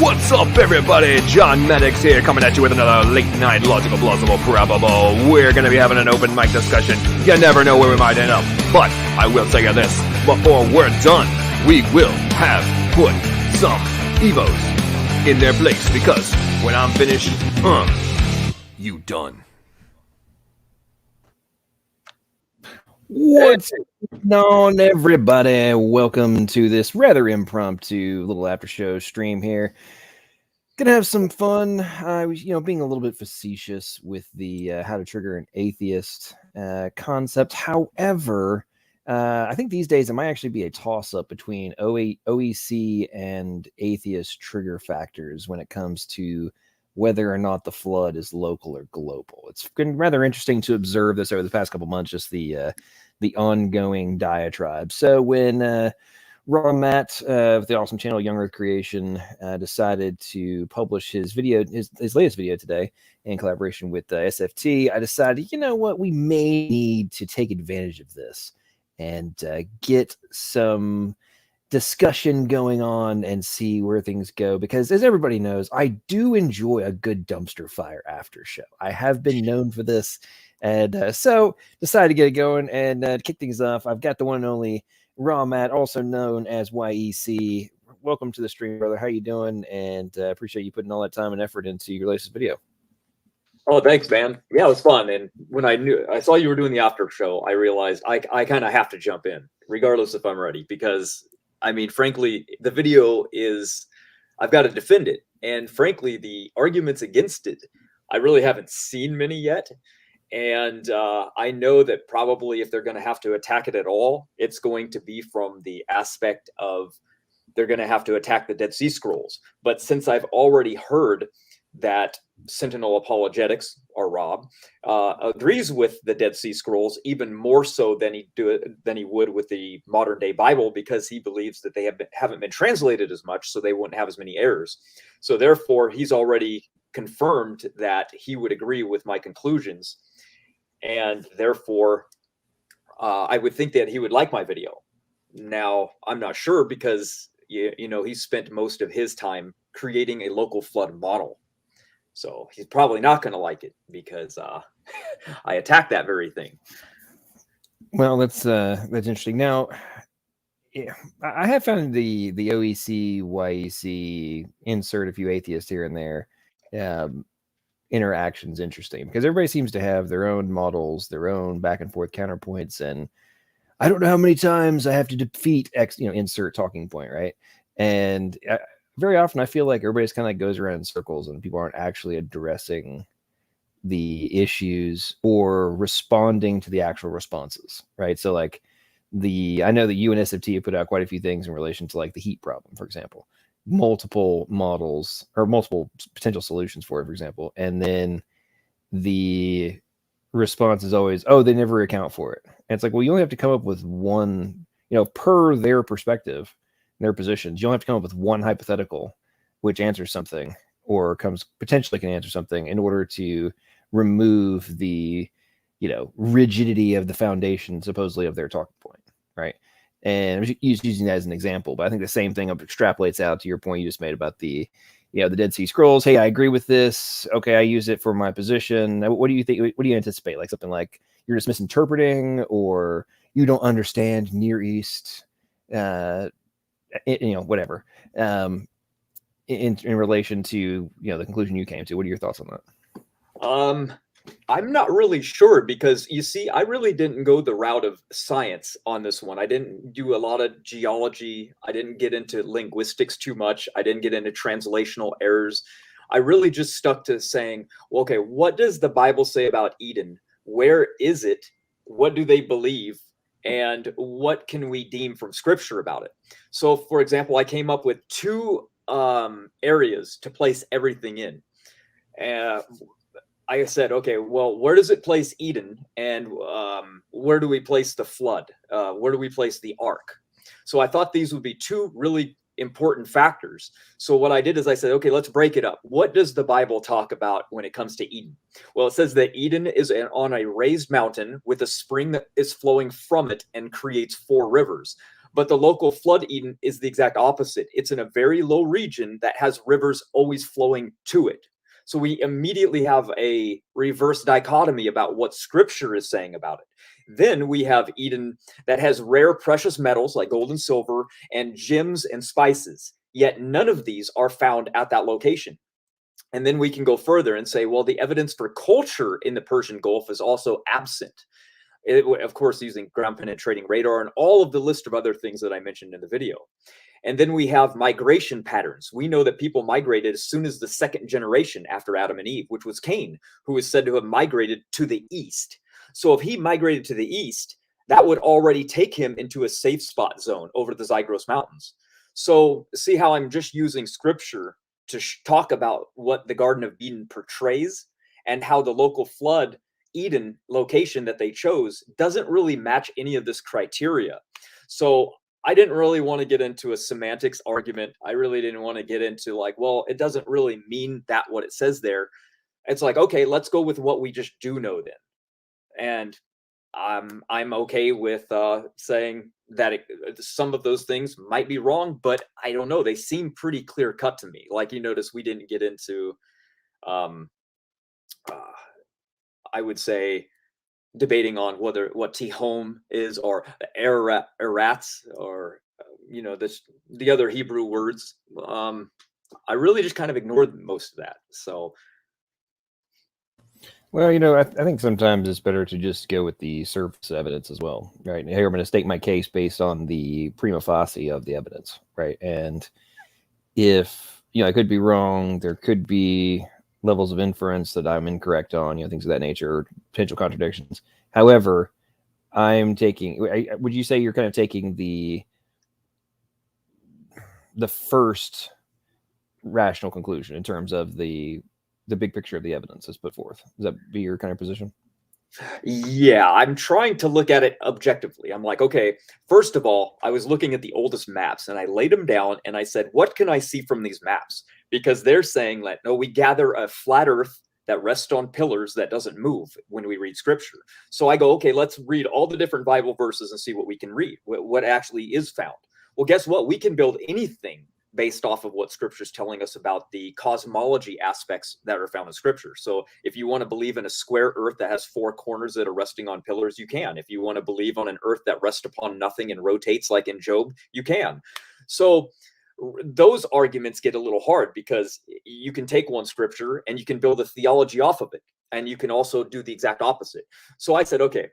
What's up, everybody? John Maddox here, coming at you with another late-night logical, plausible, probable. We're going to be having an open mic discussion. You never know where we might end up. But I will tell you this, before we're done, we will have put some Evos in their place, because when I'm finished, you done. What's going on, everybody? Welcome to this rather impromptu little after show stream here. Gonna have some fun. I was, being a little bit facetious with the how to trigger an atheist concept. However, I think these days it might actually be a toss-up between OEC and atheist trigger factors when it comes to whether or not the flood is local or global. It's been rather interesting to observe this over the past couple months, just the ongoing diatribe. So when Raw Matt of the awesome channel Young Earth Creation decided to publish his latest video today in collaboration with SFT, I decided, you know what, we may need to take advantage of this and get some discussion going on and see where things go, because as everybody knows, I do enjoy a good dumpster fire after show. I have been known for this, and so decided to get it going and kick things off. I've got the one and only Raw Matt, also known as YEC. Welcome to the stream, brother. How you doing? And appreciate you putting all that time and effort into your latest video. Oh, thanks, man. Yeah, it was fun. And when I saw you were doing the after show, I realized I kind of have to jump in, regardless if I'm ready, because I mean, frankly, the video is, I've got to defend it. And frankly, the arguments against it, I really haven't seen many yet. And I know that probably if they're going to have to attack it at all, it's going to be from the aspect of they're going to have to attack the Dead Sea Scrolls. But since I've already heard that Sentinel Apologetics, or Rob, agrees with the Dead Sea Scrolls even more so than he would with the modern day Bible, because he believes that they haven't been translated as much, so they wouldn't have as many errors. So therefore, he's already confirmed that he would agree with my conclusions, and therefore, I would think that he would like my video. Now, I'm not sure, because you know he spent most of his time creating a local flood model. So he's probably not going to like it, because I attacked that very thing. Well, that's interesting. Now, yeah, I have found the OEC, YEC, insert a few atheists here and there, interactions interesting, because everybody seems to have their own models, their own back and forth counterpoints, and I don't know how many times I have to defeat X, insert talking point, right? And very often I feel like everybody's kind of goes around in circles and people aren't actually addressing the issues or responding to the actual responses, right? So like I know that you and SFT have put out quite a few things in relation to like the heat problem, for example, multiple models or multiple potential solutions for it, for example. And then the response is always, oh, they never account for it. And it's like, well, you only have to come up with one, per their perspective, their positions. You don't have to come up with one hypothetical which answers something or potentially can answer something in order to remove the rigidity of the foundation supposedly of their talking point, right? And I'm just using that as an example, but I think the same thing extrapolates out to your point you just made about the the Dead Sea Scrolls. Hey, I agree with this. Okay, I use it for my position. What do you think? What do you anticipate? Like something like you're just misinterpreting, or you don't understand Near East, whatever, in relation to the conclusion you came to. What are your thoughts on that? I'm not really sure, because you see, I really didn't go the route of science on this one. I didn't do a lot of geology. I didn't get into linguistics too much. I didn't get into translational errors. I really just stuck to saying, well, okay, what does the Bible say about Eden? Where is it? What do they believe? And what can we deem from scripture about it? So, for example, I came up with two areas to place everything in. I said, okay, well, where does it place Eden? And where do we place the flood? Where do we place the ark? So I thought these would be two really important factors. So what I did is I said, okay, let's break it up. What does the Bible talk about when it comes to Eden? Well, it says that Eden is on a raised mountain with a spring that is flowing from it and creates 4 rivers. But the local flood Eden is the exact opposite. It's in a very low region that has rivers always flowing to it. So we immediately have a reverse dichotomy about what scripture is saying about it. Then we have Eden that has rare precious metals like gold and silver and gems and spices, yet none of these are found at that location. And then we can go further and say, well, the evidence for culture in the Persian Gulf is also absent. Of course, using ground penetrating radar and all of the list of other things that I mentioned in the video. And then we have migration patterns. We know that people migrated as soon as the second generation after Adam and Eve, which was Cain, who is said to have migrated to the east. So if he migrated to the east, that would already take him into a safe spot zone over the Zagros Mountains. So see how I'm just using scripture to talk about what the Garden of Eden portrays, and how the local flood Eden location that they chose doesn't really match any of this criteria. So I didn't really want to get into a semantics argument. I really didn't want to get into like, well, it doesn't really mean that what it says there. It's like, okay, let's go with what we just do know then. And I'm okay with saying that some of those things might be wrong, but I don't know. They seem pretty clear cut to me. Like you notice, we didn't get into, I would say, debating on whether what Tehom is or Eratz or the other Hebrew words. I really just kind of ignored most of that. So. Well, I think sometimes it's better to just go with the surface evidence as well, right? Here, I'm going to state my case based on the prima facie of the evidence, right? And if, I could be wrong, there could be levels of inference that I'm incorrect on, things of that nature, or potential contradictions. However, would you say you're kind of taking the first rational conclusion in terms of the big picture of the evidence is put forth? Does that be your kind of position? Yeah, I'm trying to look at it objectively. I'm like, okay, first of all, I was looking at the oldest maps and I laid them down and I said, what can I see from these maps? Because they're saying that, no, we gather a flat earth that rests on pillars that doesn't move when we read scripture. So I go, okay, let's read all the different Bible verses and see what we can read, what actually is found. Well, guess what? We can build anything based off of what scripture is telling us about the cosmology aspects that are found in scripture. So if you want to believe in a square earth that has four corners that are resting on pillars, you can. If you want to believe on an earth that rests upon nothing and rotates like in Job, you can. So those arguments get a little hard because you can take one scripture and you can build a theology off of it. And you can also do the exact opposite. So I said, okay,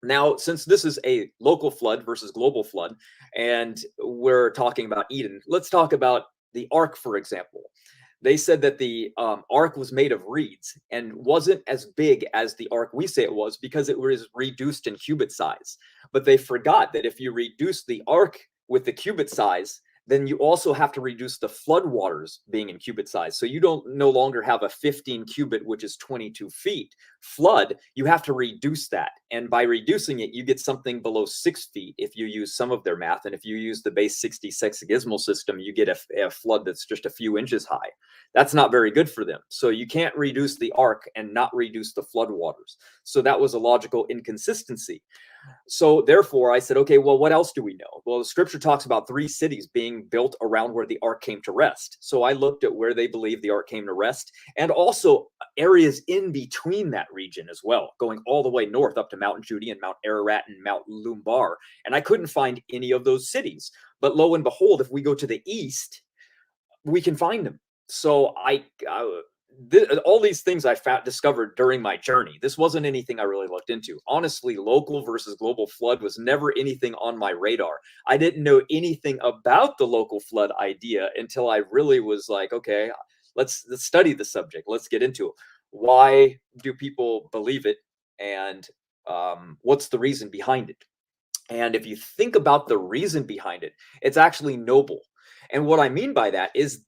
now, since this is a local flood versus global flood, and we're talking about Eden, let's talk about the ark, for example. They said that the ark was made of reeds and wasn't as big as the ark we say it was because it was reduced in cubit size. But they forgot that if you reduce the ark with the cubit size, then you also have to reduce the flood waters being in cubit size. So you don't no longer have a 15 cubit, which is 22 feet flood. You have to reduce that. And by reducing it, you get something below 6 feet if you use some of their math. And if you use the base 60 sexagesmal system, you get a flood that's just a few inches high. That's not very good for them. So you can't reduce the ark and not reduce the flood waters. So that was a logical inconsistency. So therefore I said, okay, well, what else do we know? Well, the scripture talks about 3 cities being built around where the ark came to rest. So I looked at where they believe the ark came to rest and also areas in between that region as well, going all the way north up to Mount Judean, Mount Ararat, and Mount Lumbar. And I couldn't find any of those cities. But lo and behold, if we go to the east, we can find them. So all these things I discovered during my journey. This wasn't anything I really looked into. Honestly, local versus global flood was never anything on my radar. I didn't know anything about the local flood idea until I really was like, okay, let's study the subject. Let's get into it. Why do people believe it? And what's the reason behind it? And if you think about the reason behind it, it's actually noble. And what I mean by that is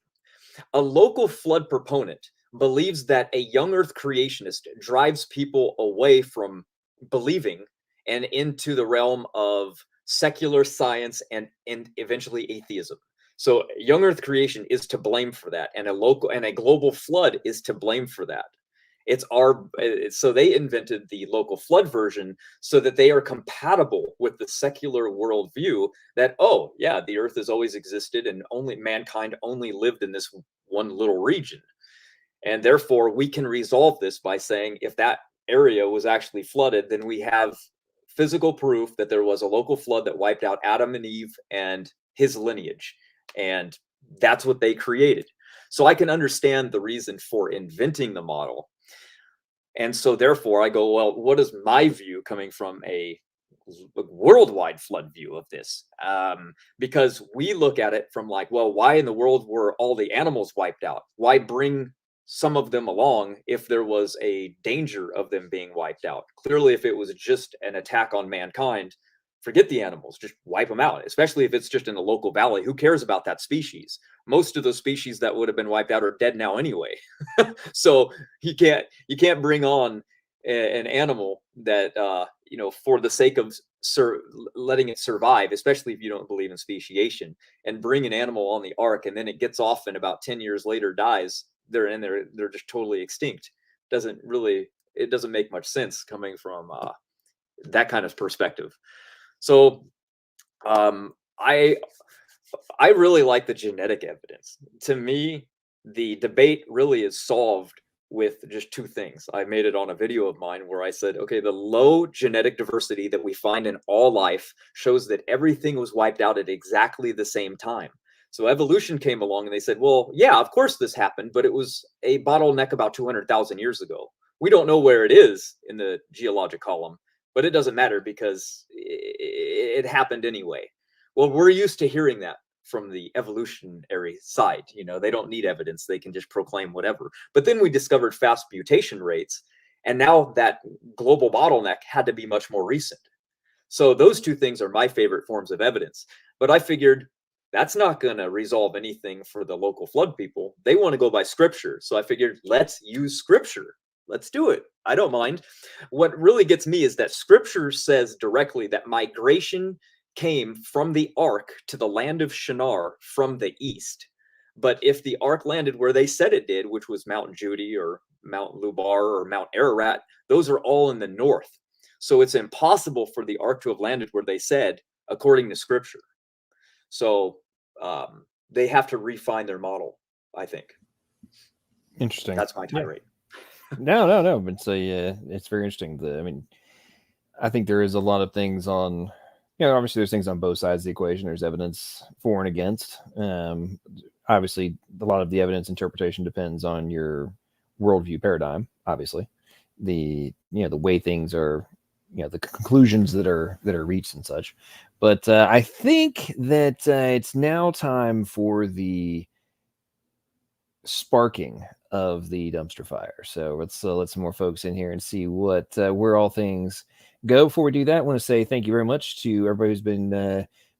a local flood proponent believes that a young earth creationist drives people away from believing and into the realm of secular science and eventually atheism. So young earth creation is to blame for that, and a global flood is to blame for that. So they invented the local flood version so that they are compatible with the secular worldview that, oh yeah, the earth has always existed and only mankind only lived in this one little region. And therefore we can resolve this by saying if that area was actually flooded, then we have physical proof that there was a local flood that wiped out Adam and Eve and his lineage. And that's what they created. So I can understand the reason for inventing the model. And so therefore I go, well, what is my view coming from a worldwide flood view of this? Because we look at it from like, well, why in the world were all the animals wiped out? Why bring some of them along if there was a danger of them being wiped out? Clearly, if it was just an attack on mankind, forget the animals, just wipe them out, especially if it's just in a local valley. Who cares about that species? Most of those species that would have been wiped out are dead now anyway. So you can't bring on an animal that for the sake of letting it survive, especially if you don't believe in speciation, and bring an animal on the ark and then it gets off and about 10 years later dies. They're just totally extinct. It doesn't make much sense coming from that kind of perspective. So I really like the genetic evidence. To me, the debate really is solved with just two things. I made it on a video of mine where I said, okay, the low genetic diversity that we find in all life shows that everything was wiped out at exactly the same time. So evolution came along and they said, well, yeah, of course this happened, but it was a bottleneck about 200,000 years ago. We don't know where it is in the geologic column, but it doesn't matter because it happened anyway. Well, we're used to hearing that from the evolutionary side. They don't need evidence. They can just proclaim whatever. But then we discovered fast mutation rates. And now that global bottleneck had to be much more recent. So those two things are my favorite forms of evidence. But I figured that's not going to resolve anything for the local flood people. They want to go by scripture. So I figured, let's use scripture. Let's do it. I don't mind. What really gets me is that scripture says directly that migration came from the ark to the land of Shinar from the east. But if the ark landed where they said it did, which was Mount Judy or Mount Lubar or Mount Ararat, those are all in the north. So it's impossible for the ark to have landed where they said, according to scripture. So they have to refine their model, I think. Interesting. That's my tirade. No. But it's very interesting. I think there is a lot of things on, obviously there's things on both sides of the equation. There's evidence for and against. Obviously, a lot of the evidence interpretation depends on your worldview paradigm. Obviously, the way things are, the conclusions that are reached and such. But I think that it's now time for the sparking of the dumpster fire. So let's let some more folks in here and see where all things go. Before we do that, I want to say thank you very much to everybody who's been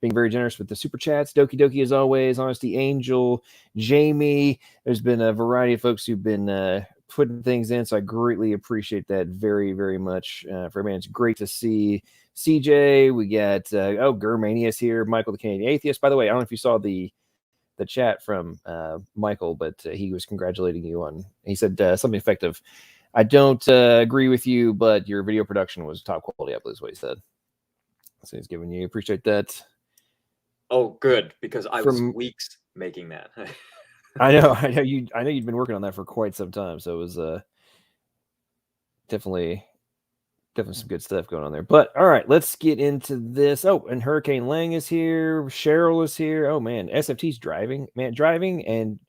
being very generous with the super chats. Doki Doki, as always, Honesty Angel, Jamie. There's been a variety of folks who've been putting things in, so I greatly appreciate that very, very much. For everyone, it's great to see CJ. We got Germanius here, Michael the Canadian Atheist. By the way, I don't know if you saw the chat from Michael, but he was congratulating you on. He said something effective. I don't agree with you, but your video production was top quality. I believe is what he said. So he's giving you. Appreciate that. Oh, good, because I was weeks making that. I know you'd been working on that for quite some time, so it was definitely some good stuff going on there. But all right, let's get into this. Oh, and Hurricane Lang is here. Cheryl is here. Oh man, SFT's driving and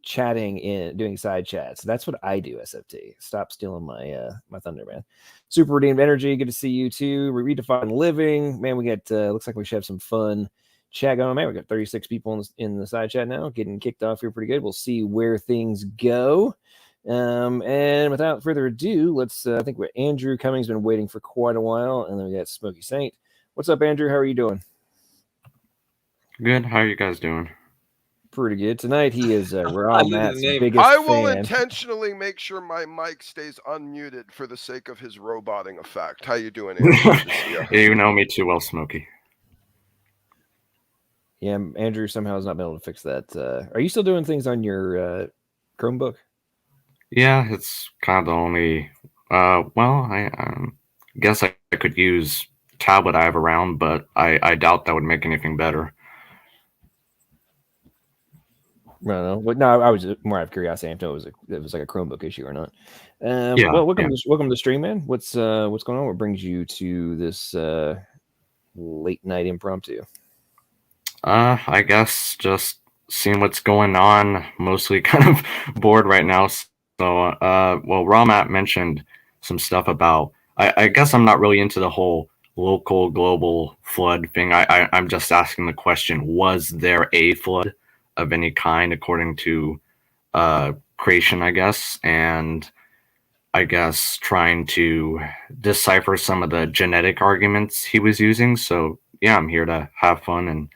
chatting doing side chats. That's what I do. SFT, stop stealing my thunder, man. Super Redeemed Energy, good to see you too. Redefine Living, man. We got looks like we should have some fun chat going on, man. We got 36 people in the side chat now, getting kicked off here pretty good. We'll see where things go. And without further ado, let's I think Andrew Cummings been waiting for quite a while, and then we got Smokey Saint. What's up, Andrew? How are you doing? Good. How are you guys doing? Pretty good. Tonight he is Raw Matt's biggest I will fan. intentionally make sure my mic stays unmuted for the sake of his roboting effect. How you doing, Andrew? Yeah, you know me too well, Smokey. Yeah, Andrew somehow has not been able to fix that. Are you still doing things on your Chromebook? Yeah, it's kind of the only. Well, I guess I could use tablet I have around, but I doubt that would make anything better. I don't know. But no, I was more out of curiosity. I know it was like a Chromebook issue or not. Yeah, Well, welcome yeah. welcome to the stream, man. What's going on? What brings you to this late night impromptu? I guess just seeing what's going on. Mostly kind of bored right now. So, well, Ramat mentioned some stuff about. I guess I'm not really into the whole local global flood thing. I'm just asking the question: was there a flood of any kind according to creation? I guess, and I guess trying to decipher some of the genetic arguments he was using. So yeah, I'm here to have fun and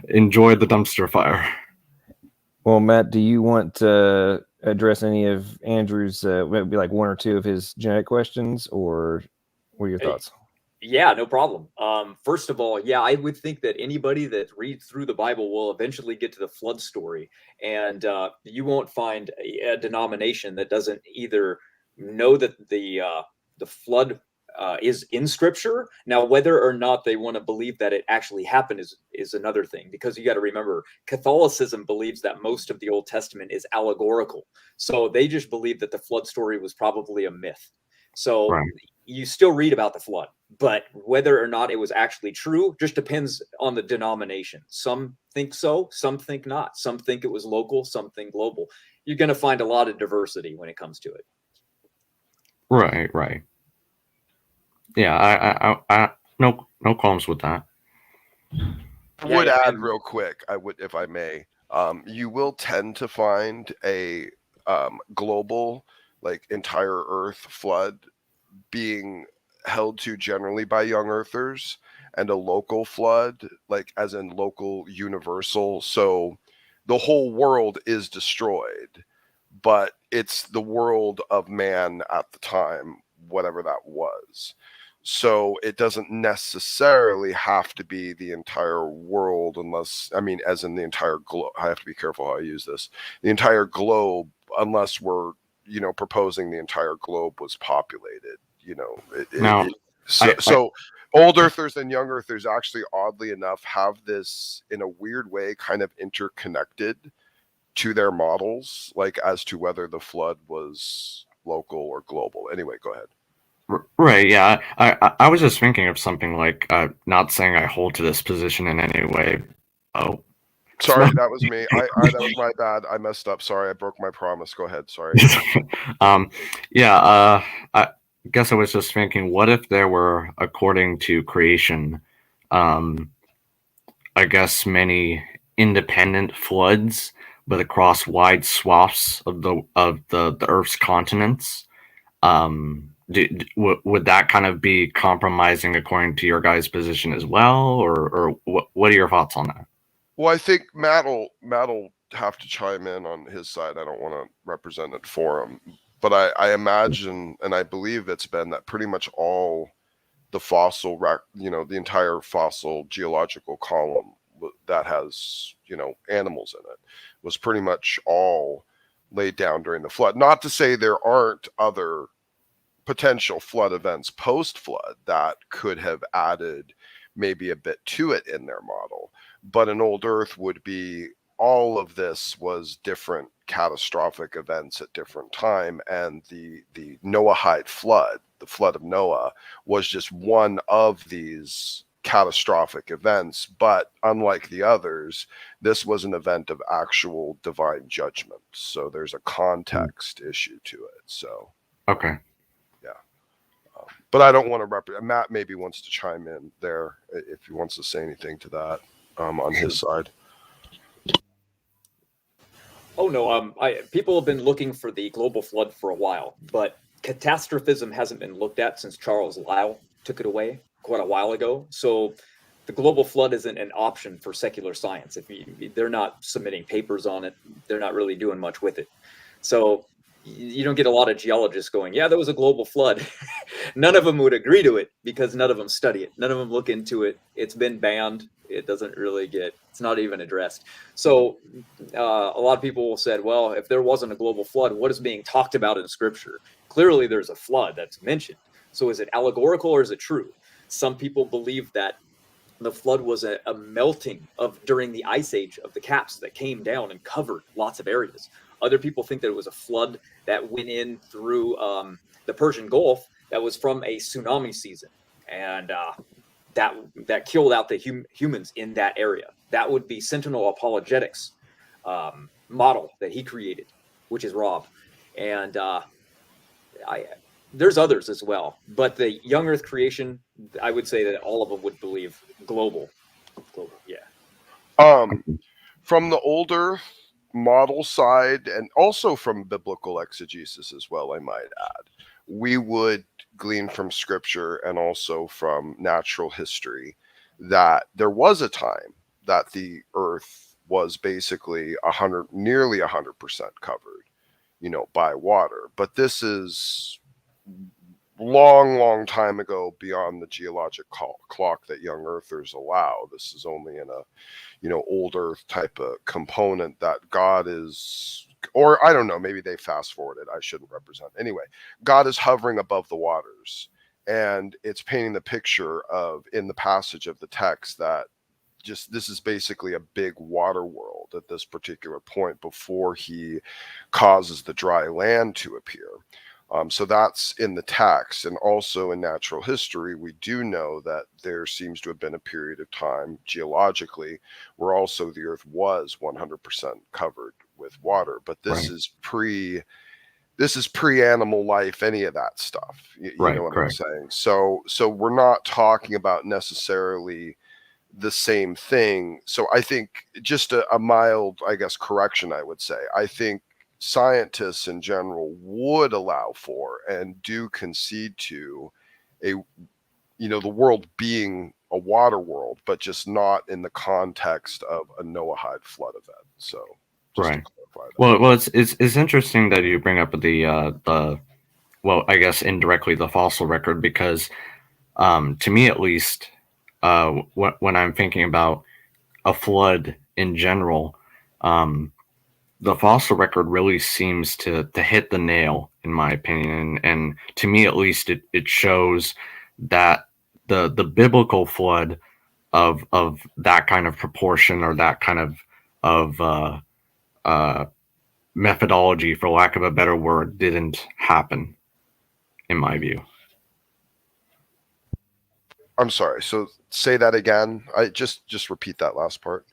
enjoy the dumpster fire. Well, Matt, do you want to address any of Andrew's maybe like one or two of his genetic questions, or what are your thoughts? Yeah, no problem. First of all, yeah, I would think that anybody that reads through the Bible will eventually get to the flood story, and you won't find a denomination that doesn't either know that the flood is in Scripture. Now, whether or not they want to believe that it actually happened is another thing, because you got to remember, Catholicism believes that most of the Old Testament is allegorical, so they just believe that the flood story was probably a myth. So Right. you still read about the flood, but whether or not it was actually true just depends on the denomination. Some think so, some think not. Some think it was local, some think global. You're going to find a lot of diversity when it comes to it. Right. Yeah, I no qualms with that. I would Yeah, add and real quick, I would, if I may, you will tend to find a global, like entire Earth flood being held to generally by young earthers, and a local flood, like as in local universal. So the whole world is destroyed, but it's the world of man at the time, whatever that was. So it doesn't necessarily have to be the entire world, unless, I mean, as in the entire globe. I have to be careful how I use this. The entire globe, unless we're, proposing the entire globe was populated. Now, So old earthers and young earthers actually, oddly enough, have this in a weird way kind of interconnected to their models, like as to whether the flood was local or global. Anyway, go ahead. right, yeah. I was just thinking of something like, not saying I hold to this position in any way. Oh, Sorry, that was me. I that was my bad. I messed up. Sorry, I broke my promise. Go ahead. Sorry. yeah. I guess I was just thinking, what if there were, according to creation, I guess many independent floods, but across wide swaths of the Earth's continents. Would that kind of be compromising according to your guys' position as well, or what are your thoughts on that? Well, I think Matt'll have to chime in on his side. I don't want to represent it for him, but I imagine, and I believe it's been that pretty much all the fossil, the entire fossil geological column that has, animals in it, was pretty much all laid down during the flood. Not to say there aren't other potential flood events post-flood that could have added maybe a bit to it in their model, but an old Earth would be, all of this was different catastrophic events at different time, and the Noahide flood, the flood of Noah, was just one of these catastrophic events. But unlike the others, this was an event of actual divine judgment, so there's a context issue to it. So Okay. but I don't want to represent. Matt maybe wants to chime in there if he wants to say anything to that on his side. oh no, people have been looking for the global flood for a while, but catastrophism hasn't been looked at since Charles Lyell took it away quite a while ago. So the global flood isn't an option for secular science. They're not submitting papers on it, they're not really doing much with it. So you don't get a lot of geologists going, yeah, there was a global flood. None of them would agree to it because none of them study it. None of them look into it. It's been banned. it doesn't really it's not even addressed. So a lot of people said, well, if there wasn't a global flood, what is being talked about in Scripture? Clearly, there's a flood that's mentioned. So is it allegorical or is it true? Some people believe that the flood was a melting during the ice age of the caps that came down and covered lots of areas. Other people think that it was a flood that went in through the Persian Gulf that was from a tsunami season, and that killed out the humans in that area. That would be Sentinel Apologetics model that he created, which is Rob. And there's others as well, but the young Earth creation, I would say that all of them would believe global, yeah. From the older model side, and also from biblical exegesis as well, I might add, we would glean from Scripture and also from natural history that there was a time that the Earth was basically nearly 100% covered, by water. But this is long time ago, beyond the geologic clock that young earthers allow. This is only in a old earth type of component that God is, or I don't know, maybe they fast forwarded, I shouldn't represent. Anyway, God is hovering above the waters, and it's painting the picture of, in the passage of the text, that this is basically a big water world at this particular point before he causes the dry land to appear. So that's in the text, and also in natural history, we do know that there seems to have been a period of time geologically where also the Earth was 100% covered with water. But this is pre-animal life, any of that stuff. You know what I'm saying? So we're not talking about necessarily the same thing. So I think just a mild, I guess, correction, I would say. I think scientists in general would allow for and do concede to the world being a water world, but just not in the context of a Noahide flood event. So just to clarify that. Well, it's interesting that you bring up the well, I guess indirectly the fossil record, because to me at least, when I'm thinking about a flood in general, the fossil record really seems to hit the nail, in my opinion, and to me at least, it shows that the biblical flood of that kind of proportion, or that kind of methodology, for lack of a better word, didn't happen, in my view. I'm sorry. So say that again. I just repeat that last part.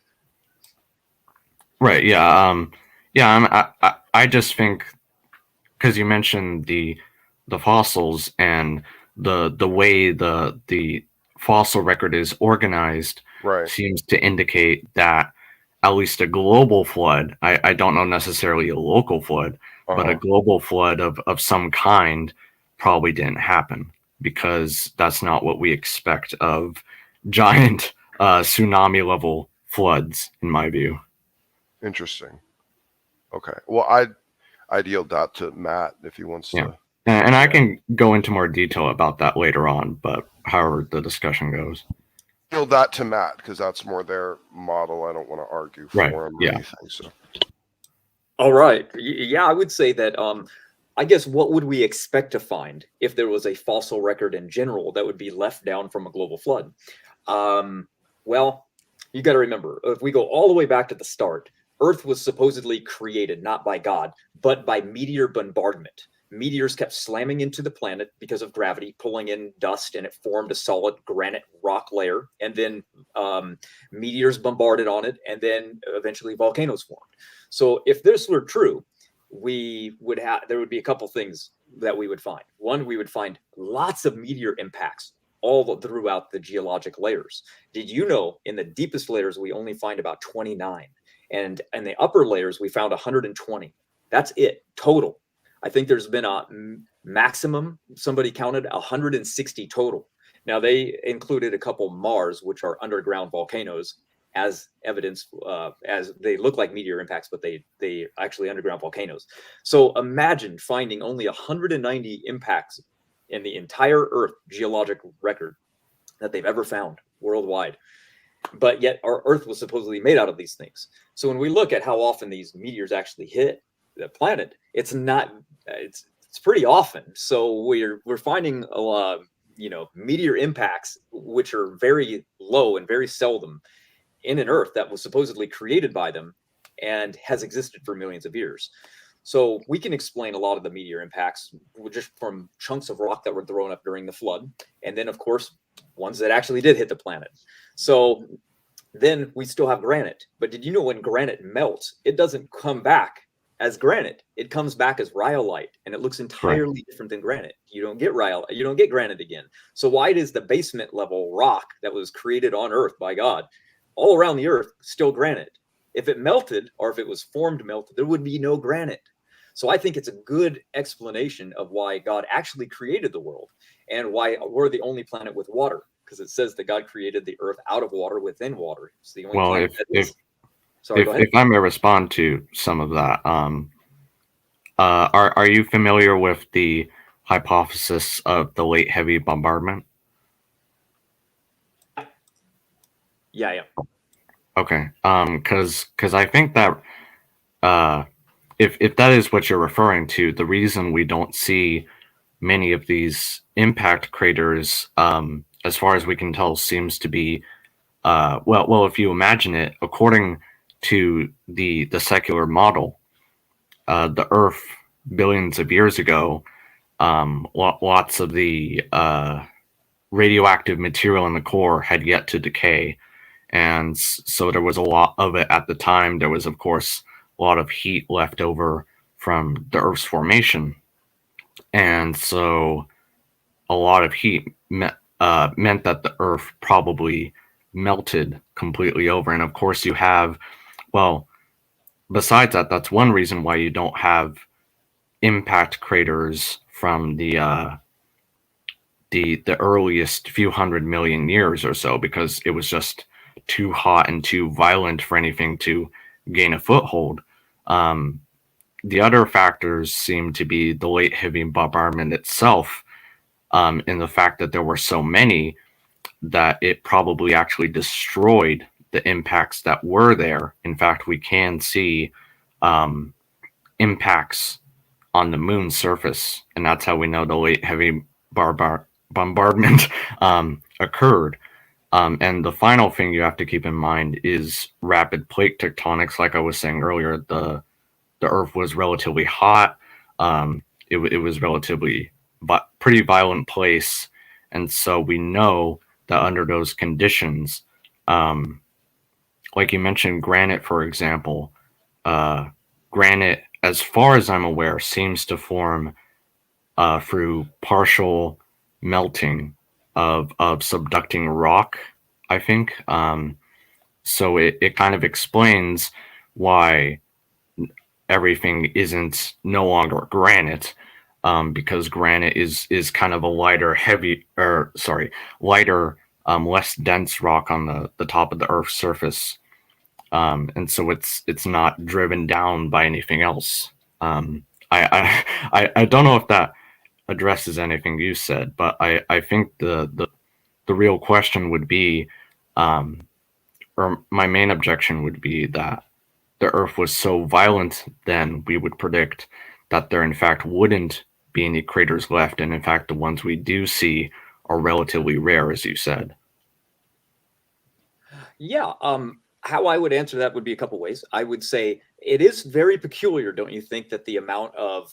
Right. Yeah. I just think, because you mentioned the fossils and the way the fossil record is organized, right, seems to indicate that at least a global flood, I don't know necessarily a local flood, but a global flood of some kind probably didn't happen, because that's not what we expect of giant tsunami level floods, in my view. Interesting. Okay. Well, I'd yield that to Matt if he wants to. And I can go into more detail about that later on, but however the discussion goes. Yield that to Matt, because that's more their model. I don't want to argue for him or anything. So. All right. Yeah, I would say that I guess what would we expect to find if there was a fossil record in general that would be left down from a global flood? Well, you got to remember, if we go all the way back to the start, Earth was supposedly created not by God, but by meteor bombardment. Meteors kept slamming into the planet because of gravity, pulling in dust, and it formed a solid granite rock layer. And then meteors bombarded on it, and then eventually volcanoes formed. So if this were true, there would be a couple things that we would find. One, we would find lots of meteor impacts all throughout the geologic layers. Did you know in the deepest layers we only find about 29, and in the upper layers we found 120? That's it total. I think there's been a maximum, somebody counted 160 total. Now they included a couple Mars, which are underground volcanoes, as evidence, as they look like meteor impacts, but they actually underground volcanoes. So imagine finding only 190 impacts in the entire Earth geologic record that they've ever found worldwide. but yet our Earth was supposedly made out of these things. So when we look at how often these meteors actually hit the planet, it's not. It's pretty often. So we're finding a lot of, meteor impacts which are very low and very seldom in an Earth that was supposedly created by them and has existed for millions of years. So we can explain a lot of the meteor impacts just from chunks of rock that were thrown up during the flood, and then of course ones that actually did hit the planet. So then we still have granite. But did you know when granite melts, it doesn't come back as granite? It comes back as rhyolite, and it looks entirely different than granite. You don't get you don't get granite again. So why does the basement level rock that was created on Earth by God, all around the Earth, still granite? If it melted, or if it was formed melted, there would be no granite. So I think it's a good explanation of why God actually created the world and why we're the only planet with water, because it says that God created the Earth out of water within water. It's the only planet that is. Sorry, go ahead. If I may respond to some of that, are you familiar with the hypothesis of the late heavy bombardment? Yeah. Okay. Because I think that if that is what you're referring to, the reason we don't see many of these impact craters, as far as we can tell, seems to be well, if you imagine it, according to the secular model, the Earth billions of years ago, lots of the radioactive material in the core had yet to decay. And so there was a lot of it at the time. There was, of course, a lot of heat left over from the Earth's formation. And so a lot of heat meant that the Earth probably melted completely over. And of course, you have, well, besides that, that's one reason why you don't have impact craters from the earliest few 100 million years or so, because it was just too hot and too violent for anything to gain a foothold. The other factors seem to be the late heavy bombardment itself, in the fact that there were so many that it probably actually destroyed the impacts that were there. In fact, we can see impacts on the moon's surface, and that's how we know the late heavy bombardment occurred. And the final thing you have to keep in mind is rapid plate tectonics. Like I was saying earlier, the Earth was relatively hot. It was relatively pretty violent place, and so we know that under those conditions, like you mentioned, granite, for example, granite, as far as I'm aware, seems to form through partial melting of subducting rock, I think. So it kind of explains why everything isn't no longer granite, because granite is kind of a lighter, less dense rock on the top of the Earth's surface. And so it's not driven down by anything else. I don't know if that addresses anything you said, but I think the real question would be, or my main objection would be, that the Earth was so violent then, we would predict that there in fact wouldn't be any craters left, and in fact the ones we do see are relatively rare, as you said. Yeah. How I would answer that would be a couple ways. I would say it is very peculiar, don't you think, that the amount of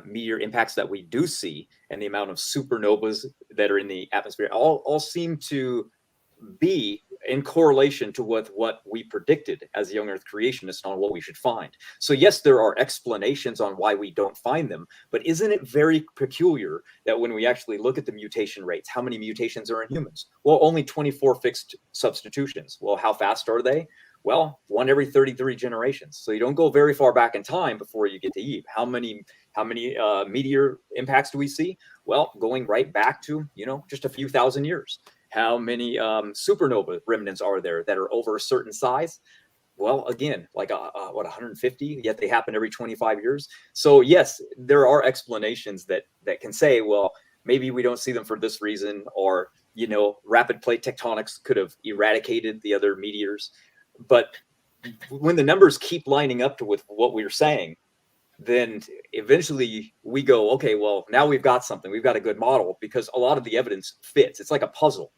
meteor impacts that we do see and the amount of supernovas that are in the atmosphere all seem to be in correlation to what we predicted as young Earth creationists on what we should find. So yes, there are explanations on why we don't find them, but isn't it very peculiar that when we actually look at the mutation rates, how many mutations are in humans? Well, only 24 fixed substitutions. Well, how fast are they? Well, one every 33 generations. So you don't go very far back in time before you get to Eve. How many meteor impacts do we see? Well, going right back to, just a few thousand years. How many supernova remnants are there that are over a certain size? Well, again, like 150, yet they happen every 25 years. So yes, there are explanations that can say, well, maybe we don't see them for this reason, or rapid plate tectonics could have eradicated the other meteors. But when the numbers keep lining up with what we're saying, then eventually we go, okay, well, now we've got something. We've got a good model because a lot of the evidence fits. It's like a puzzle.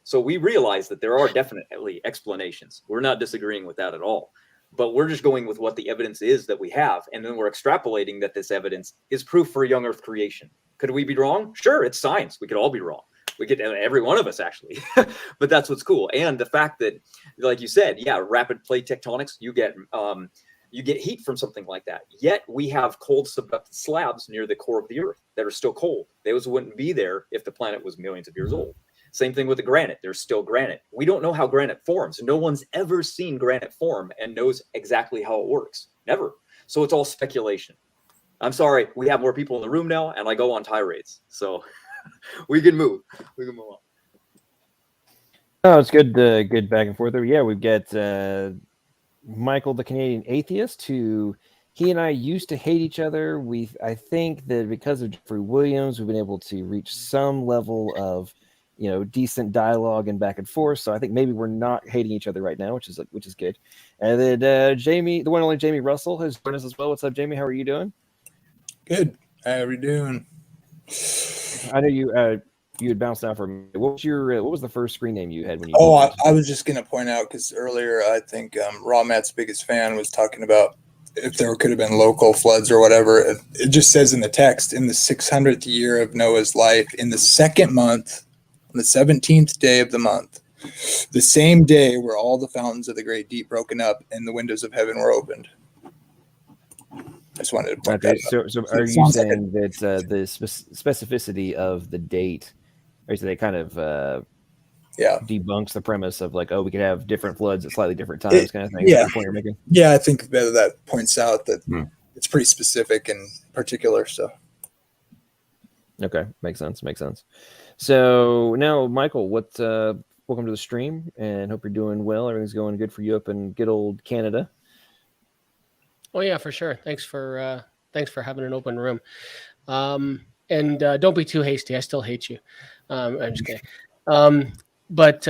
So we realize that there are definitely explanations. We're not disagreeing with that at all. But we're just going with what the evidence is that we have. And then we're extrapolating that this evidence is proof for young Earth creation. Could we be wrong? Sure, it's science. We could all be wrong. We could, every one of us actually. But that's what's cool. And the fact that, like you said, rapid plate tectonics, you get heat from something like that. Yet we have cold subducted slabs near the core of the Earth that are still cold. Those wouldn't be there if the planet was millions of years old. Same thing with the granite. There's still granite. We don't know how granite forms. No one's ever seen granite form and knows exactly how it works. Never. So it's all speculation. I'm sorry. We have more people in the room now, and I go on tirades. So we can move. We can move on. Oh, it's good. Good back and forth there. Yeah, we've got Michael, the Canadian atheist, who he and I used to hate each other. I think that because of Jeffrey Williams, we've been able to reach some level of decent dialogue and back and forth. So I think maybe we're not hating each other right now, which is good. And then Jamie, the one and only Jamie Russell, has joined us as well. What's up, Jamie? How are you doing? Good. How are you doing? I know you had bounced out for a minute. What was the first screen name you had when you? I was just going to point out because earlier I think Raw Matt's biggest fan was talking about if there could have been local floods or whatever. It just says in the text, in the 600th year of Noah's life, in the second month, on the 17th day of the month, the same day were all the fountains of the great deep broken up and the windows of heaven were opened. I just wanted to point that out. So are you saying that the specificity of the date, or so they kind of debunks the premise of like, oh, we could have different floods at slightly different times, kind of thing? Yeah. Point you're making? Yeah, I think that points out that it's pretty specific and particular. So. Okay, makes sense. So now, Michael, welcome to the stream, and hope you're doing well. Everything's going good for you up in good old Canada. Oh yeah, for sure. Thanks for having an open room. And don't be too hasty. I still hate you. I'm just kidding. But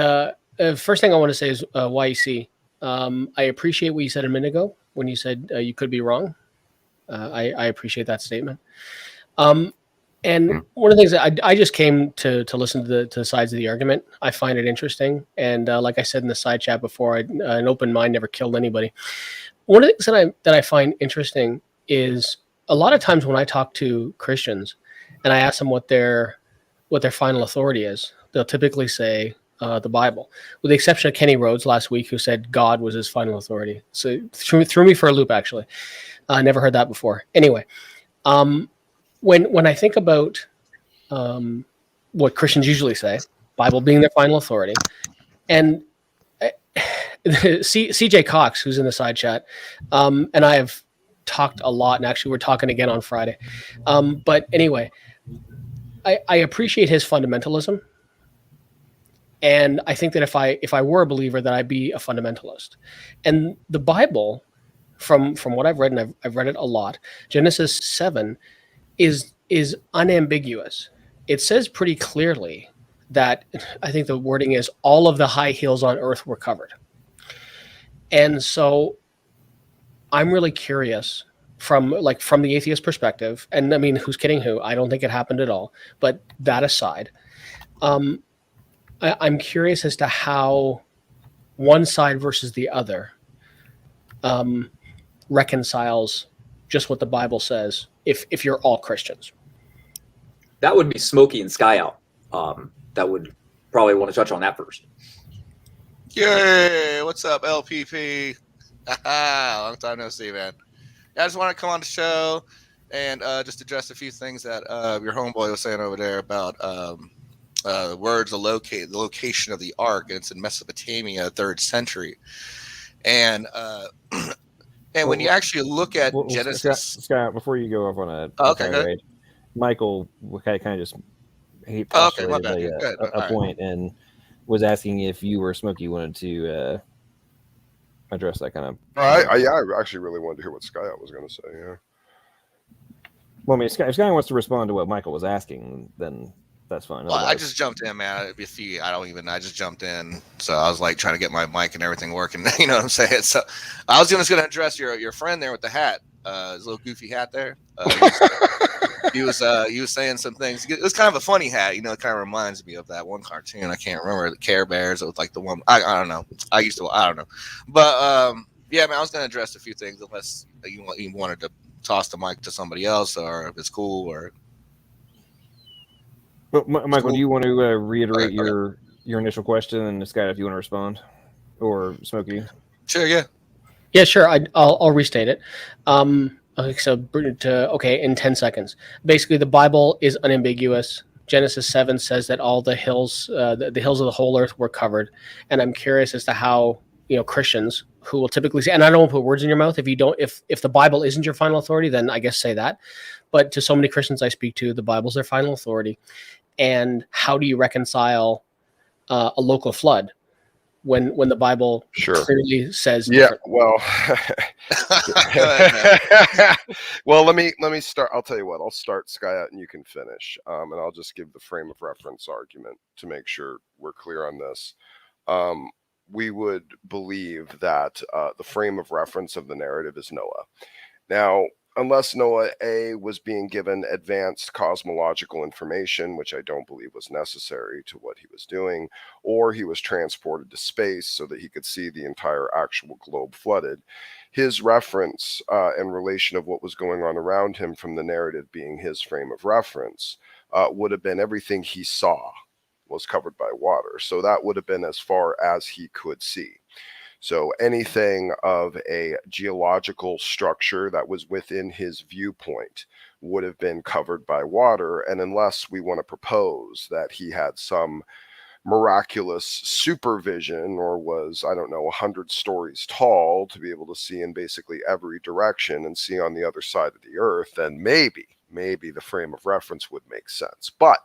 first thing I want to say is YEC. I appreciate what you said a minute ago when you said you could be wrong. I appreciate that statement. And one of the things that I just came to listen to the sides of the argument. I find it interesting. And like I said in the side chat before, an open mind never killed anybody. One of the things that I find interesting is a lot of times when I talk to Christians and I ask them what their final authority is, they'll typically say the Bible, with the exception of Kenny Rhodes last week, who said God was his final authority. So threw me for a loop, actually. I never heard that before. Anyway, when I think about what Christians usually say, Bible being their final authority, and CJ Cox, who's in the side chat, and I have talked a lot, and actually we're talking again on Friday. But anyway, I appreciate his fundamentalism, and I think that if I were a believer, that I'd be a fundamentalist. And the Bible, from what I've read, and I've read it a lot, Genesis 7 is unambiguous. It says pretty clearly that, I think the wording is, all of the high hills on earth were covered. And so I'm really curious from the atheist perspective, and I mean, who's kidding who? I don't think it happened at all. But that aside, I'm curious as to how one side versus the other reconciles just what the Bible says if you're all Christians. That would be Smokey and Sky Out. That would probably want to touch on that first. Yay! What's up, LPP? Long time no see, man. I just want to come on the show and just address a few things that your homeboy was saying over there about words, the location of the ark, and it's in Mesopotamia, 3rd century. And when you actually look at Genesis, Scott, before you go off on a okay, Michael kind of just my bad. A point and was asking if you or Smokey wanted to address that kind of. I actually really wanted to hear what Skyot was going to say. Yeah. Well, I mean, if Sky wants to respond to what Michael was asking, then that's fine. Well, I Otherwise- just jumped in, man. I just jumped in. So I was like trying to get my mic and everything working. You know what I'm saying? So I was just going to address your friend there with the hat, his little goofy hat there. He was saying some things. It was kind of a funny hat, you know. It kind of reminds me of that one cartoon. I can't remember, the Care Bears. It was like the one. I don't know. I don't know. But yeah, man, I was going to address a few things unless you wanted to toss the mic to somebody else, or if it's cool, or. Well, Michael, cool. do you want to reiterate Okay. your initial question, and Scott, if you want to respond, or Smokey? Sure, yeah. Yeah, sure. I'll restate it. Okay, so in 10 seconds. Basically, the Bible is unambiguous. Genesis 7 says that all the hills, the hills of the whole earth were covered. And I'm curious as to how, Christians who will typically say, and I don't want to put words in your mouth. If the Bible isn't your final authority, then I guess say that. But to so many Christians I speak to, the Bible's their final authority. And how do you reconcile a local flood when the Bible clearly says different? Well, well, let me start. I'll tell you what. I'll start, Sky, and you can finish. And I'll just give the frame of reference argument to make sure we're clear on this. We would believe that the frame of reference of the narrative is Noah. Now, unless Noah A was being given advanced cosmological information, which I don't believe was necessary to what he was doing, or he was transported to space so that he could see the entire actual globe flooded, his reference and relation of what was going on around him from the narrative being his frame of reference would have been everything he saw was covered by water. So that would have been as far as he could see. So anything of a geological structure that was within his viewpoint would have been covered by water. And unless we want to propose that he had some miraculous supervision or was, 100 stories tall to be able to see in basically every direction and see on the other side of the earth, then maybe the frame of reference would make sense. But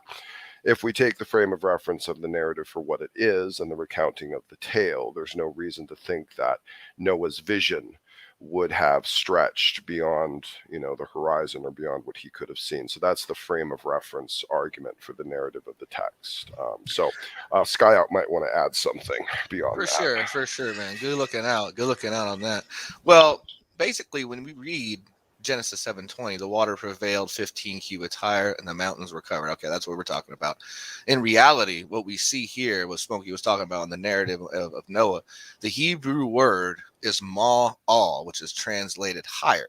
if we take the frame of reference of the narrative for what it is and the recounting of the tale, there's no reason to think that Noah's vision would have stretched beyond, the horizon or beyond what he could have seen. So that's the frame of reference argument for the narrative of the text. So Skyout might want to add something beyond that. For sure, man. Good looking out on that. Well, basically, when we read Genesis 7:20, the water prevailed 15 cubits higher and the mountains were covered. Okay, that's what we're talking about. In reality, what we see here, what Smokey was talking about in the narrative of Noah, the Hebrew word is ma'al, which is translated higher,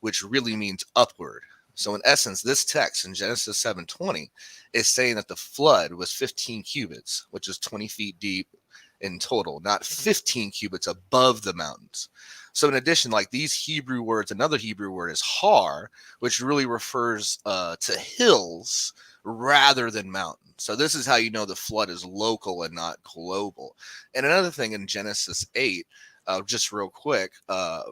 which really means upward. So in essence, this text in Genesis 7:20 is saying that the flood was 15 cubits, which is 20 feet deep in total, not 15 cubits above the mountains. So in addition, like these Hebrew words, another Hebrew word is har, which really refers to hills rather than mountains. So this is how you know the flood is local and not global. And another thing in Genesis 8, just real quick, a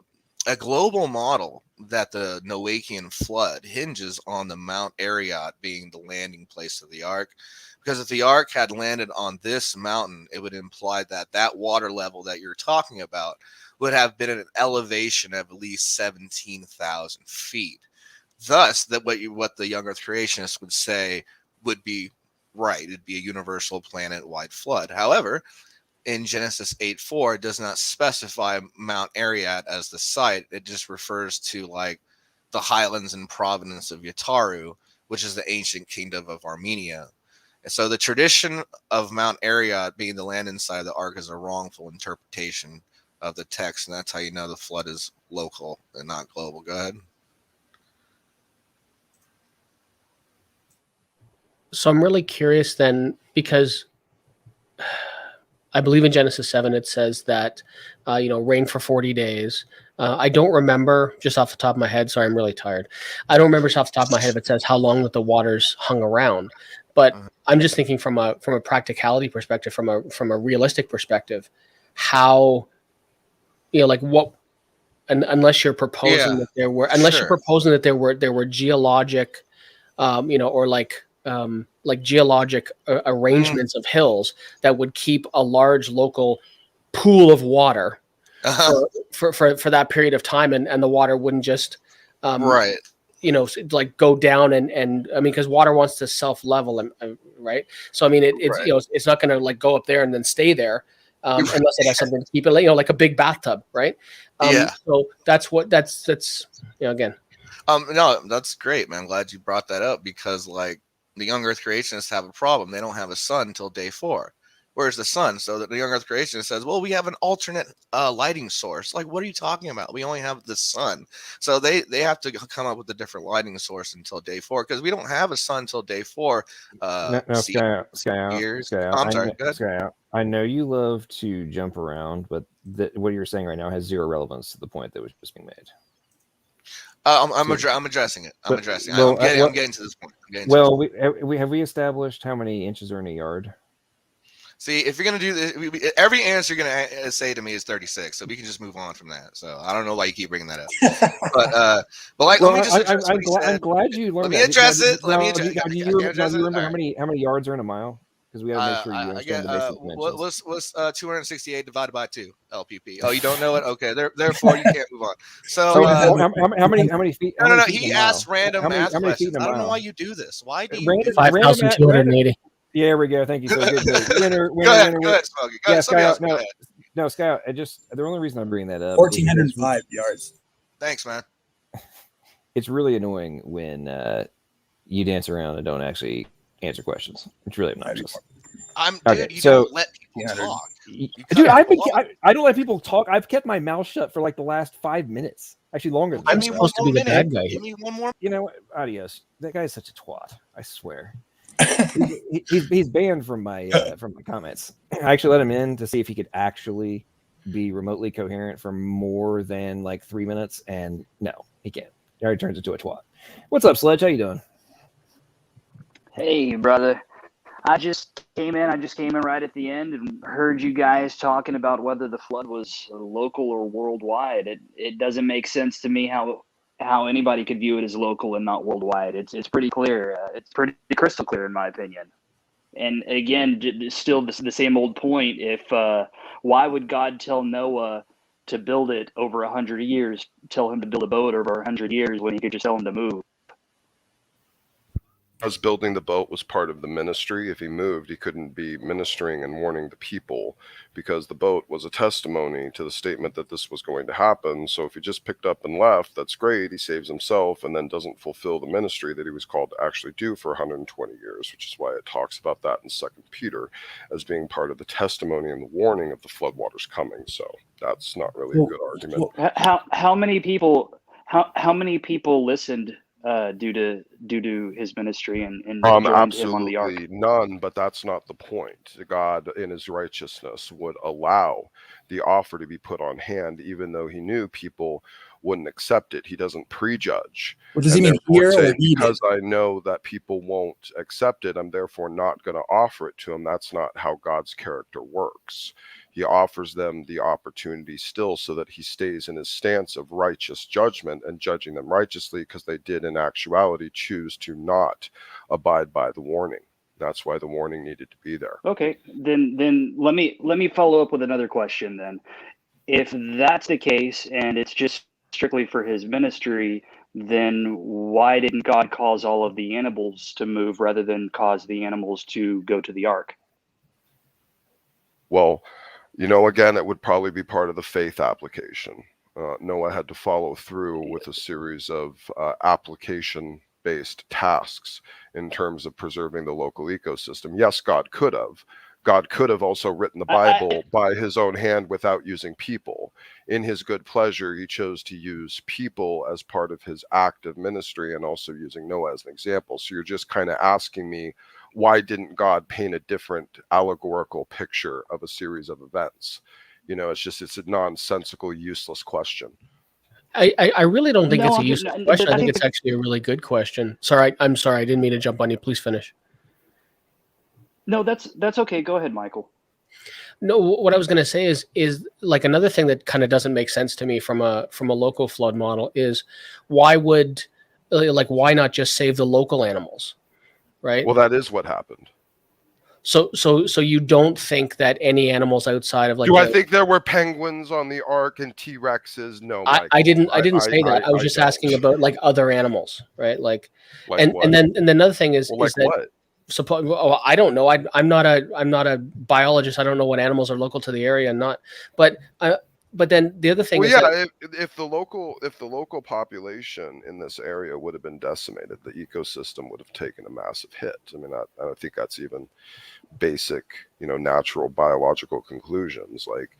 global model that the Noachian flood hinges on the Mount Ararat being the landing place of the ark. Because if the ark had landed on this mountain, it would imply that that water level that you're talking about would have been at an elevation of at least 17,000 feet. Thus, that what the young Earth creationists would say would be right. It'd be a universal planet-wide flood. However, in Genesis 8:4, it does not specify Mount Ararat as the site. It just refers to like the highlands and province of Yataru, which is the ancient kingdom of Armenia. And so the tradition of Mount Ararat being the land inside the ark is a wrongful interpretation of the text, and that's how you know the flood is local and not global. Go ahead. So I'm really curious then, because I believe in Genesis 7, it says that, rain for 40 days. I don't remember just off the top of my head. Sorry, I'm really tired. I don't remember just off the top of my head if it says how long that the waters hung around. But I'm just thinking from a practicality perspective, from a realistic perspective, how, what, unless you're proposing that there were, you're proposing that there were geologic, or like geologic arrangements of hills that would keep a large local pool of water for that period of time, and the water wouldn't just like go down and I mean, because water wants to self-level, and right. So I mean, it's Right. it's not going to like go up there and then stay there unless it has something to keep it, like a big bathtub, right? Yeah. So that's again. No, that's great, man. Glad you brought that up, because like the young Earth creationists have a problem. They don't have a sun until day 4. Where's the sun? So that the young Earth creationist says, well, we have an alternate lighting source. Like, what are you talking about? We only have the sun. So they have to come up with a different lighting source until day 4, because we don't have a sun until day 4. No, Sky out. Years. Sky out. Oh, I'm sorry. Go ahead. Sky out. I know you love to jump around, but what you're saying right now has zero relevance to the point that was just being made. I'm addressing it. I'm getting to this point. We have established how many inches are in a yard? See, if you're gonna do this, every answer you're gonna say to me is 36, so we can just move on from that. So I don't know why you keep bringing that up, but like, let me just. I'm glad you learned. Let me address it. Let me address. Do you remember how many yards are in a mile? Because we got to make sure you understand the basic dimensions. What's 268 divided by 2 LPP? Oh, you don't know it? Okay, therefore you can't move on. So how many feet? No. He asked random math questions. I don't know why you do this. Why do you? 5,280. Yeah, there we go. Thank you. So good. Winner. Go ahead, Smokey. Go ahead. Scott. The only reason I'm bringing that up. 1,405 yards. Thanks, man. It's really annoying when you dance around and don't actually answer questions. It's really obnoxious. You don't let people talk. Dude, I don't let people talk. I've kept my mouth shut for like the last 5 minutes. Actually, longer than that. I'm supposed to be the bad guy. Give me one more. You know what? Adios. That guy is such a twat. I swear. he's banned from my comments. I actually let him in to see if he could actually be remotely coherent for more than like 3 minutes, and no, he can't. He already turns into a twat. What's up, Sledge? How you doing? Hey, brother. I just came in right at the end and heard you guys talking about whether the flood was local or worldwide. It doesn't make sense to me how anybody could view it as local and not worldwide. It's pretty clear. It's pretty crystal clear in my opinion. And again, still the same old point. If why would God tell Noah to build it over 100 years, tell him to build a boat over 100 years when he could just tell him to move? As building the boat was part of the ministry. If he moved, he couldn't be ministering and warning the people, because the boat was a testimony to the statement that this was going to happen. So if he just picked up and left, that's great. He saves himself and then doesn't fulfill the ministry that he was called to actually do for 120 years, which is why it talks about that in 2 Peter as being part of the testimony and the warning of the floodwaters coming. So that's not really a good argument. How many people listened due to his ministry and joined him on the ark? Absolutely none, but that's not the point. God in his righteousness would allow the offer to be put on hand, even though he knew people wouldn't accept it. He doesn't prejudge. What does he mean here? Because I know that people won't accept it, I'm therefore not going to offer it to them. That's not how God's character works. He offers them the opportunity still so that he stays in his stance of righteous judgment and judging them righteously, because they did in actuality choose to not abide by the warning. That's why the warning needed to be there. Okay, then let me follow up with another question then. If that's the case and it's just strictly for his ministry, then why didn't God cause all of the animals to move rather than cause the animals to go to the ark? Well, again, it would probably be part of the faith application. Noah had to follow through with a series of application-based tasks in terms of preserving the local ecosystem. Yes, God could have. God could have also written the Bible by his own hand without using people. In his good pleasure, he chose to use people as part of his active ministry, and also using Noah as an example. So you're just kind of asking me, why didn't God paint a different allegorical picture of a series of events? It's a nonsensical, useless question. I really don't think it's a useless question. I think it's actually a really good question. I'm sorry. I didn't mean to jump on you. Please finish. No, that's okay. Go ahead, Michael. No, what I was going to say is like another thing that kind of doesn't make sense to me from a local flood model is why not just save the local animals? Right. Well, that is what happened. So you don't think that any animals outside of like? Do I think there were penguins on the Ark and T-Rexes? No, Michael. I didn't say that. I was just asking about like other animals, right? Like and then another thing is like that what? I don't know. I'm not a biologist. I don't know what animals are local to the area and not. But then the other thing if the local population in this area would have been decimated, the ecosystem would have taken a massive hit. I mean, I think that's even basic, natural biological conclusions. Like,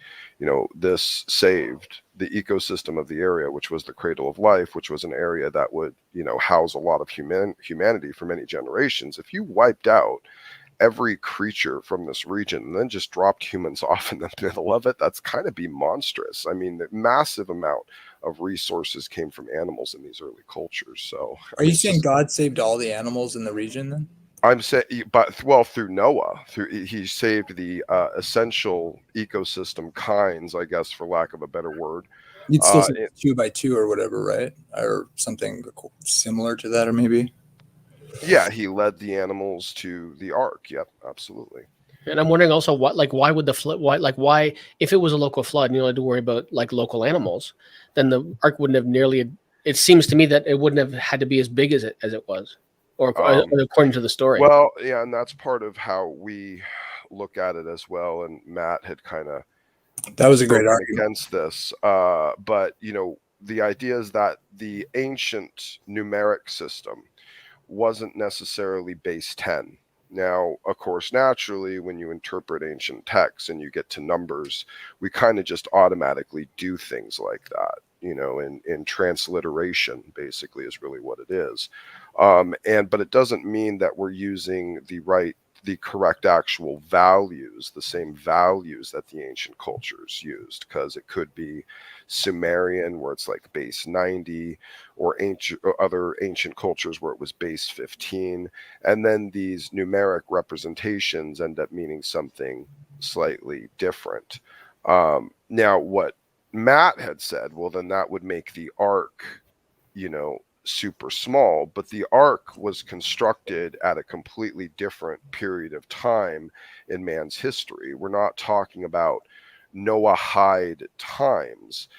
this saved the ecosystem of the area, which was the cradle of life, which was an area that would, house a lot of humanity for many generations. If you wiped out every creature from this region and then just dropped humans off in the middle of it, that's kind of be monstrous. I mean, the massive amount of resources came from animals in these early cultures. So are you saying God saved all the animals in the region then? I'm saying, but through Noah, he saved the essential ecosystem kinds, I guess, for lack of a better word. You'd still say 2 by 2 or whatever, right? Or something similar to that, or maybe. Yeah, he led the animals to the Ark. Yep, absolutely. And I'm wondering also why would the flood? Why if it was a local flood, and you don't have to worry about like local animals, then the Ark wouldn't have nearly. It seems to me that it wouldn't have had to be as big as it was. Or according to the story. Well, yeah, and that's part of how we look at it as well. And Matt had kind of that was a great argument against this. But the idea is that the ancient numeric system wasn't necessarily base 10. Now, of course, naturally, when you interpret ancient texts and you get to numbers, we kind of just automatically do things like that. In transliteration, basically, is really what it is. But it doesn't mean that we're using the correct actual values, the same values that the ancient cultures used, because it could be Sumerian where it's like base 90, or other ancient cultures where it was base 15, and then these numeric representations end up meaning something slightly different. Now, what Matt had said, well, then that would make the Ark, super small, but the Ark was constructed at a completely different period of time in man's history. We're not talking about Noahide times.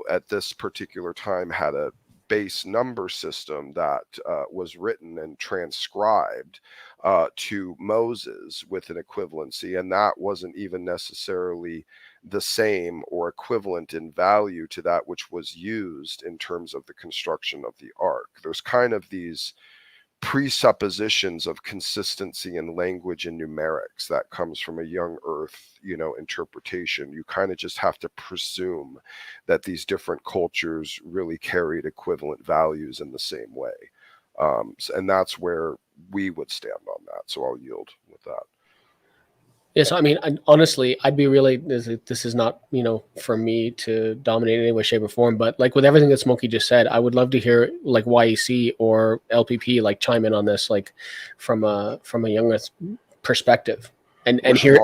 At this particular time had a base number system that was written and transcribed to Moses with an equivalency, and that wasn't even necessarily the same or equivalent in value to that which was used in terms of the construction of the Ark. There's kind of these presuppositions of consistency in language and numerics that comes from a young earth, interpretation. You kind of just have to presume that these different cultures really carried equivalent values in the same way. And that's where we would stand on that. So I'll yield with that. Yes, I mean, honestly, I'd be really. This is not, for me to dominate in any way, shape, or form. But like with everything that Smokey just said, I would love to hear like YEC or LPP like chime in on this, like from a young perspective, and hear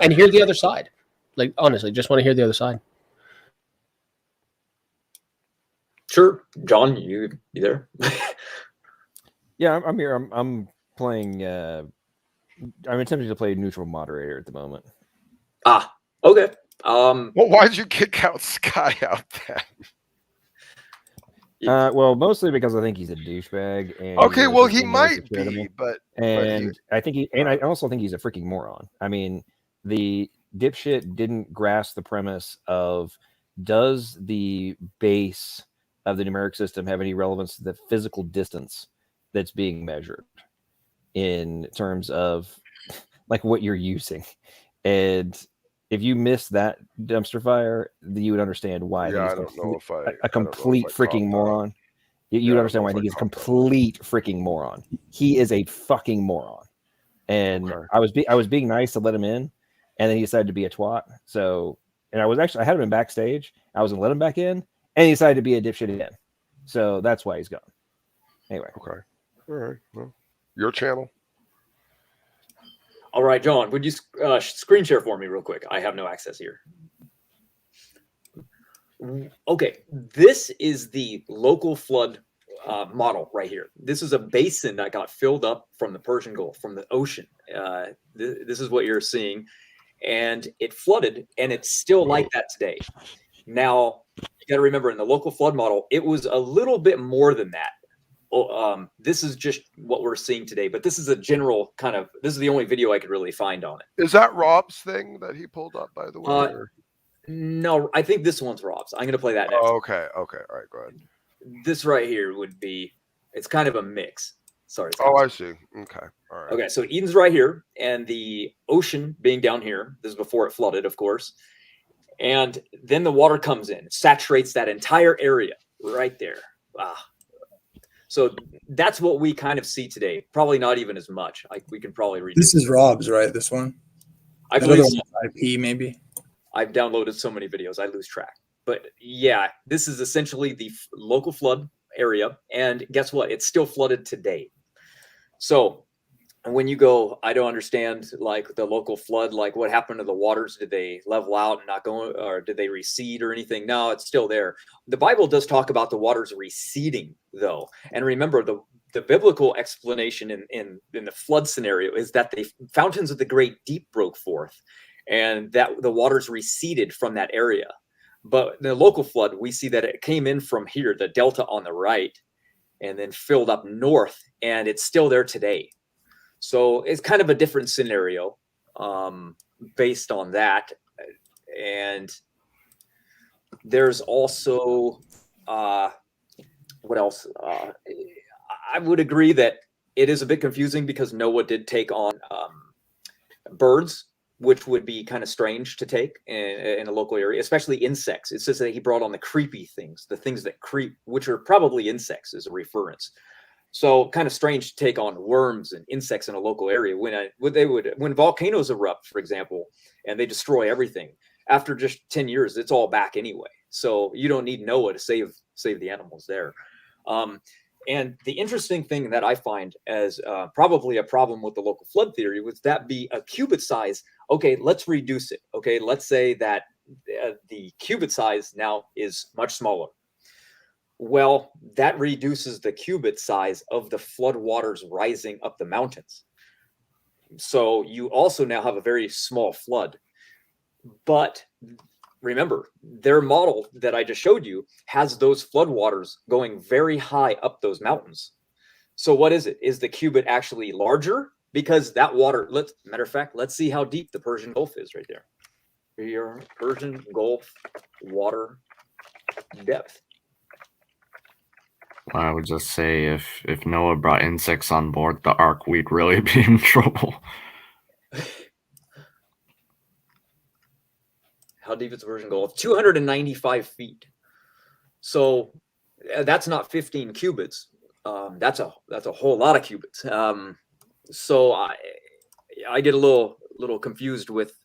and hear the other side. Like honestly, just want to hear the other side. Sure, John, you there? Yeah, I'm here. I'm playing. I'm attempting to play neutral moderator at the moment. Okay. Well, why'd you kick out Sky out then? Well, mostly because I think he's a douchebag. And okay, well, he might be, I also think he's a freaking moron. I mean, the dipshit didn't grasp the premise of, does the base of the numeric system have any relevance to the physical distance that's being measured in terms of like what you're using? And if you miss that dumpster fire, you would understand why. I don't know if a complete freaking moron. You would understand why I think he's a complete freaking moron. He is a fucking moron. And okay. I was being nice to let him in, and then he decided to be a twat. So, and I had him in backstage. I was gonna let him back in, and he decided to be a dipshit again. So that's why he's gone. Anyway. Okay. All right. Well, your channel. All right, John, would you screen share for me real quick? I have no access here. Okay, this is the local flood model right here. This is a basin that got filled up from the Persian Gulf, from the ocean. This is what you're seeing, and it flooded, and it's still like that today. Now, you got to remember, in the local flood model, it was a little bit more than that. This is just what we're seeing today, but this is a general kind of, this is the only video I could really find on it. Is that Rob's thing that he pulled up, by the way? No, I think this one's Rob's. I'm going to play that next. Oh, okay. All right, go ahead. This right here would be, it's kind of a mix. Sorry. Oh, I see. Okay. All right. Okay, so Eden's right here, and the ocean being down here. This is before it flooded, of course. And then the water comes in, saturates that entire area right there. So that's what we kind of see today. Probably not even as much. We can probably read. This is Rob's, right? This one? I believe IP, maybe? I've downloaded so many videos, I lose track. But yeah, this is essentially the local flood area. And guess what? It's still flooded today. So when you go, I don't understand, like the local flood, like what happened to the waters? Did they level out and not go, or did they recede or anything? No, it's still there. The Bible does talk about the waters receding, though. And remember, the biblical explanation in the flood scenario is that the fountains of the great deep broke forth, and that the waters receded from that area. But in the local flood, we see that it came in from here, the delta on the right, and then filled up north, and it's still there today. So it's kind of a different scenario based on that. And there's also, what else? I would agree that it is a bit confusing because Noah did take on birds, which would be kind of strange to take in a local area, especially insects. It says that he brought on the creepy things, the things that creep, which are probably insects as a reference. So kind of strange to take on worms and insects in a local area when volcanoes erupt, for example, and they destroy everything. After just 10 years, it's all back anyway. So you don't need Noah to save the animals there. And the interesting thing that I find as probably a problem with the local flood theory would that be a cubit size. Okay, let's reduce it. Okay, let's say that the cubit size now is much smaller. Well, that reduces the cubit size of the flood waters rising up the mountains. So you also now have a very small flood. But remember, their model that I just showed you has those flood waters going very high up those mountains. So what is it? Is the cubit actually larger? Because that water, matter of fact, let's see how deep the Persian Gulf is right there. Here, Persian Gulf water depth. I would just say if Noah brought insects on board the ark, we'd really be in trouble. How deep is the Persian Gulf? 295 feet. So that's not 15 cubits. That's a whole lot of cubits. So I get a little confused with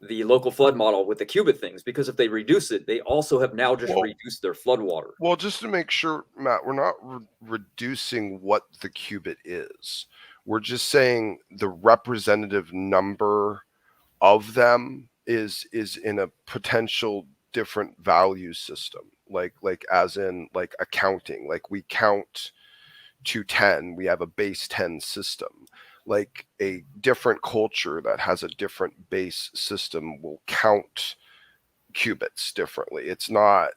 the local flood model with the cubit things, because if they reduce it, they also have now just reduced their flood water. Well, just to make sure, Matt, we're not reducing what the cubit is. We're just saying the representative number of them is in a potential different value system, like as in like accounting, like we count to 10, we have a base 10 system. Like a different culture that has a different base system will count cubits differently. It's not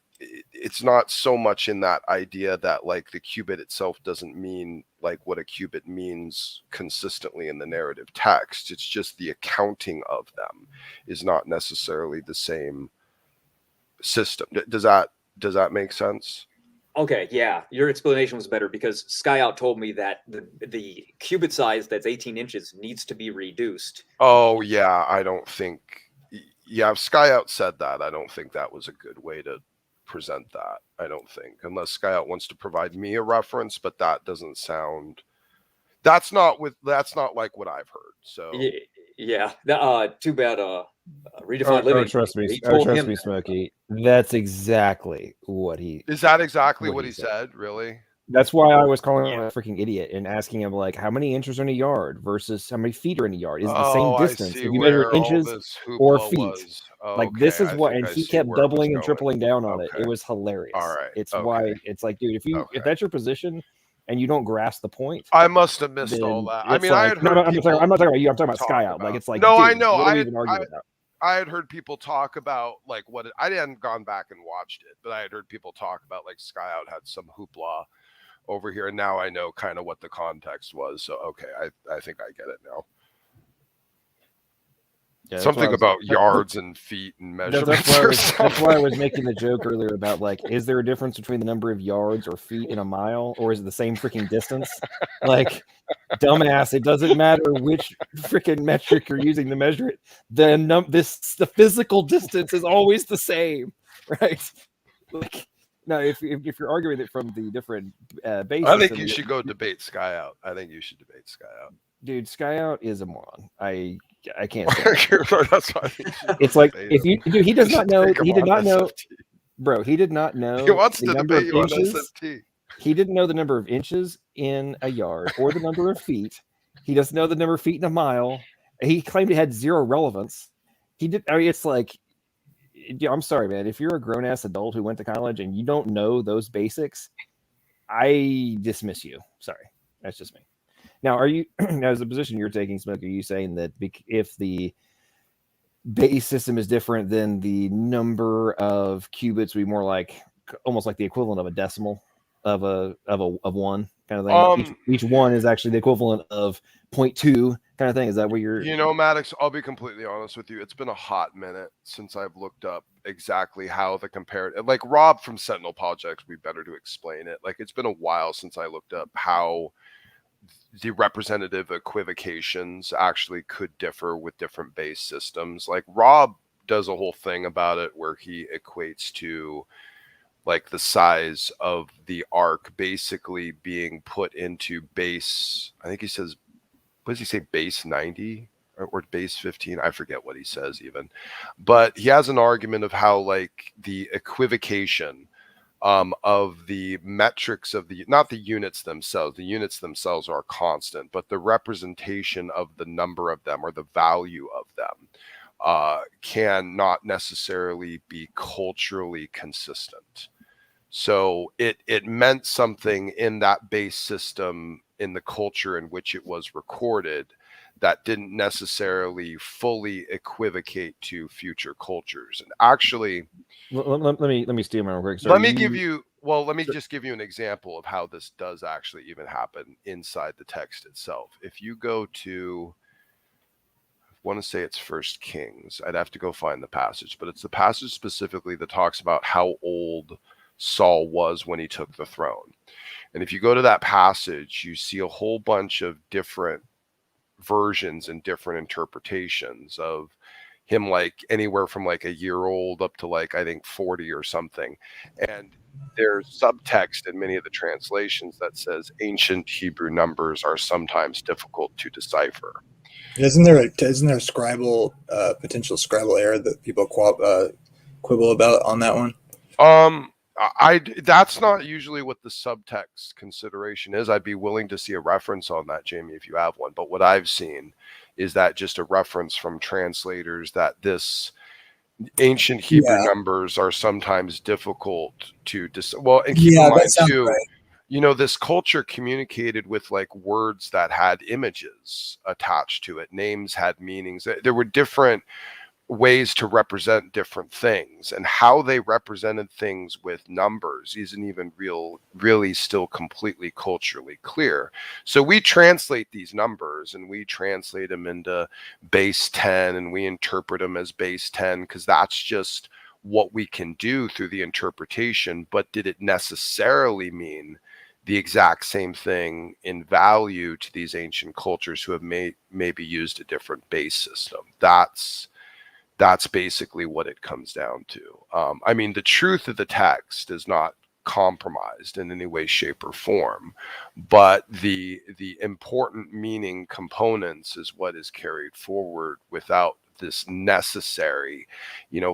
so much in that idea that like the cubit itself doesn't mean like what a cubit means consistently in the narrative text. It's just the accounting of them is not necessarily the same system. Does that make sense? Okay, yeah, your explanation was better, because Skyout told me that the cubit size that's 18 inches needs to be reduced. Oh, yeah, I don't think... Yeah, if Skyout said that, I don't think that was a good way to present that, I don't think. Unless Skyout wants to provide me a reference, but that doesn't sound... That's not like what I've heard, so... Yeah, too bad Redefined Living... trust me, Smokey. That's exactly what he... Is that exactly what he said? Really? That's why I was calling him a freaking idiot and asking him, like, how many inches are in a yard versus how many feet are in a yard? Is it the same I distance see if you measure where all inches this or hoopla feet? was. Like, this Okay, is I what, think and I he see kept where it was doubling and going. tripling down on it. Okay. It was hilarious. All right. It's Okay. why it's like, dude, if that's your position and you don't grasp the point, I must have missed all then that. I it's mean, I like, had no, heard no, I'm people not talking about you. I'm talking about talk Sky Out. about. Like, it's like, No, dude, I know. what are we even arguing about? I had heard people talk about like what I hadn't gone back and watched it, but I had heard people talk about like Sky Out had some hoopla over here, and now I know kind of what the context was. So okay, I think I get it now. Yeah, Something about yards and feet and measurements. That's why I was making the joke earlier about, like, is there a difference between the number of yards or feet in a mile, or is it the same freaking distance? Like, dumbass, it doesn't matter which freaking metric you're using to measure it. The physical distance is always the same, right? Like, no, if you're arguing it from the different bases, I think you should go debate Sky Out. I think you should debate Sky Out. Dude, Sky Out is a moron. I can't. That's why it's like, if you dude, he does not know. He did not know, bro. He did not know He wants the to number of debate you on inches. SFT. He didn't know the number of inches in a yard or the number of feet. He doesn't know the number of feet in a mile. He claimed it had zero relevance. He did. I mean, it's like, I'm sorry, man. If you're a grown ass adult who went to college and you don't know those basics, I dismiss you. Sorry, that's just me. Now, are you, as the position you're taking, Smoke, are you saying that if the base system is different, then the number of qubits would be more like, almost like the equivalent of a decimal of one kind of thing? Each one is actually the equivalent of 0.2 kind of thing. Is that what you're... You know, Maddox, I'll be completely honest with you. It's been a hot minute since I've looked up exactly how the comparative... Like, Rob from Sentinel Projects, we better to explain it. Like, it's been a while since I looked up how the representative equivocations actually could differ with different base systems. Like, Rob does a whole thing about it where he equates to like the size of the arc basically being put into base, I think he says, what does he say, base 90 or base 15? I forget what he says even. But he has an argument of how like the equivocation of the metrics of the, not the units themselves are constant, but the representation of the number of them or the value of them can not necessarily be culturally consistent. So it meant something in that base system, in the culture in which it was recorded, that didn't necessarily fully equivocate to future cultures. And actually, let me steal my real quick. So let me just give you an example of how this does actually even happen inside the text itself. If you go to, I want to say it's First Kings, I'd have to go find the passage, but it's the passage specifically that talks about how old Saul was when he took the throne. And if you go to that passage, you see a whole bunch of different versions and different interpretations of him, like anywhere from like a year old up to like, I think 40 or something. And there's subtext in many of the translations that says ancient Hebrew numbers are sometimes difficult to decipher. Isn't there a scribal potential scribal error that people quibble about on that one? That's not usually what the subtext consideration is. I'd be willing to see a reference on that, Jamie, if you have one. But what I've seen is that just a reference from translators that this ancient Hebrew numbers are sometimes difficult to well, and keep in mind too, right, you know, this culture communicated with like words that had images attached to it. Names had meanings. There were different ways to represent different things, and how they represented things with numbers isn't even really still completely culturally clear. So we translate these numbers and we translate them into base 10 and we interpret them as base 10 because that's just what we can do through the interpretation. But did it necessarily mean the exact same thing in value to these ancient cultures who have maybe used a different base system? That's basically what it comes down to. I mean, the truth of the text is not compromised in any way, shape, or form, but the important meaning components is what is carried forward without this necessary,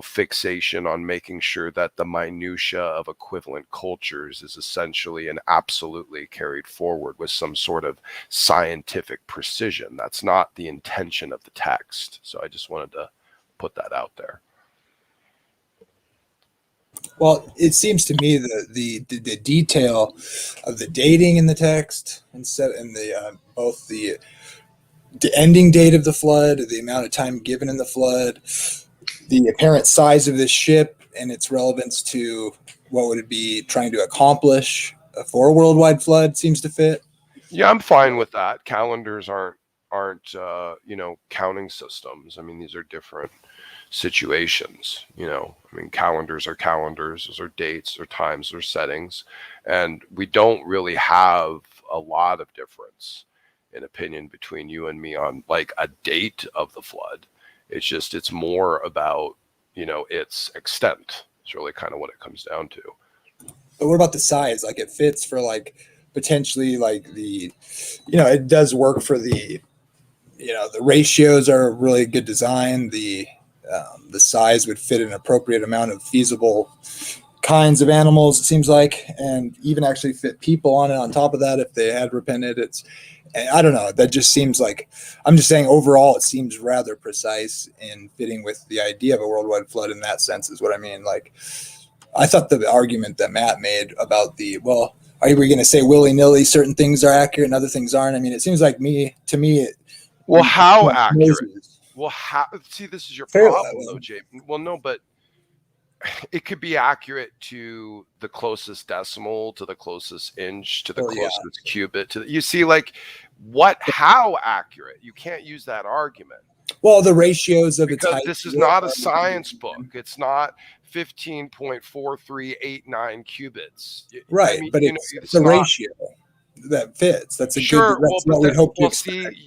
fixation on making sure that the minutia of equivalent cultures is essentially and absolutely carried forward with some sort of scientific precision. That's not the intention of the text. So I just wanted to put that out there. Well, it seems to me that the detail of the dating in the text and the both the ending date of the flood, the amount of time given in the flood, the apparent size of this ship and its relevance to what would it be trying to accomplish for a worldwide flood seems to fit. Yeah, I'm fine with that. Calendars aren't counting systems. I mean, these are different situations. Calendars are calendars. Those are dates or times or settings, and we don't really have a lot of difference in opinion between you and me on like a date of the flood. It's more about its extent. It's really kind of what it comes down to. But what about the size? Like it fits for like potentially like the it does work for the the ratios are a really good design. The size would fit an appropriate amount of feasible kinds of animals, it seems like, and even actually fit people on it on top of that if they had repented. I don't know, that just seems like, I'm just saying overall it seems rather precise in fitting with the idea of a worldwide flood in that sense is what I mean. Like I thought the argument that Matt made about are we going to say willy-nilly certain things are accurate and other things aren't? I mean, it seems like how accurate? See, this is your problem though, Jay. Well, no, but it could be accurate to the closest decimal, to the closest inch, to the closest cubit. You see, like how accurate? You can't use that argument. Well, the ratios of because this is not a science book. It's not 15.4389 cubits. Right, but it's a ratio that fits. That's a good. That's what we hope to expect.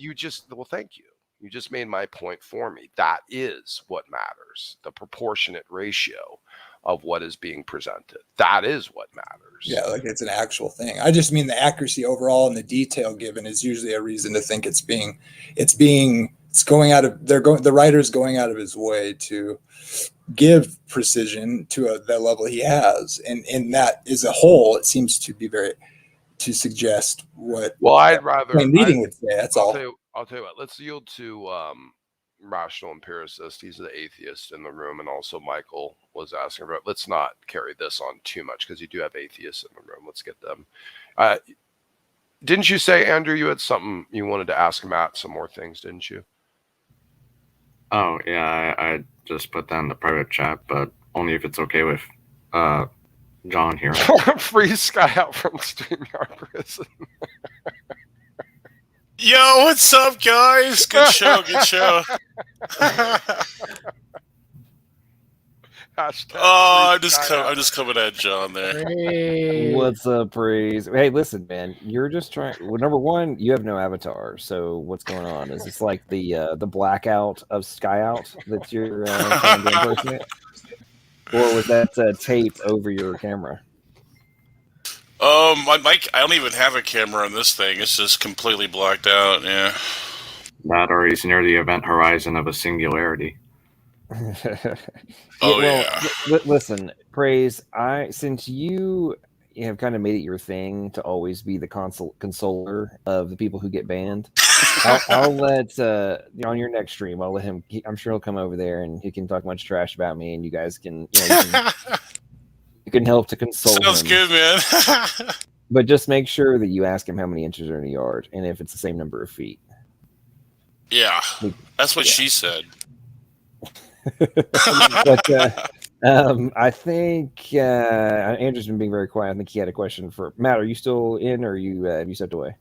Thank you. You just made my point for me. That is what matters. The proportionate ratio of what is being presented. That is what matters. Yeah, like it's an actual thing. I just mean the accuracy overall and the detail given is usually a reason to think the writer's going out of his way to give precision to that level he has. And that as a whole, it seems to be to suggest what I'd rather leading would say. That's all. I'll tell you what, let's yield to rational empiricist. He's the atheist in the room, and also Michael was asking about. Let's not carry this on too much because you do have atheists in the room. Let's get them. Didn't you say, Andrew, you had something you wanted to ask Matt some more things, didn't you? Oh, yeah, I just put that in the private chat, but only if it's okay with John here. Free Sky out from StreamYard prison. Yo, what's up, guys? Good show, good show. I'm just coming at John there. Hey. What's up, Praise? Hey, listen, man. You're just trying. Well, number one, you have no avatar. So what's going on? Is this like the blackout of Sky Out that you're trying to impersonate, or was that tape over your camera? My mic. I don't even have a camera on this thing. It's just completely blacked out. Yeah. That, or he's near the event horizon of a singularity. Listen, Praise. Since you have kind of made it your thing to always be the consoler of the people who get banned, I'll let on your next stream. I'll let him. I'm sure he'll come over there and he can talk much trash about me, and you guys can. You can help to console him. Sounds good, man. But just make sure that you ask him how many inches are in a yard, and if it's the same number of feet. Yeah, that's what she said. But I think Andrew's been being very quiet. I think he had a question for Matt. Are you still in, or have you stepped away?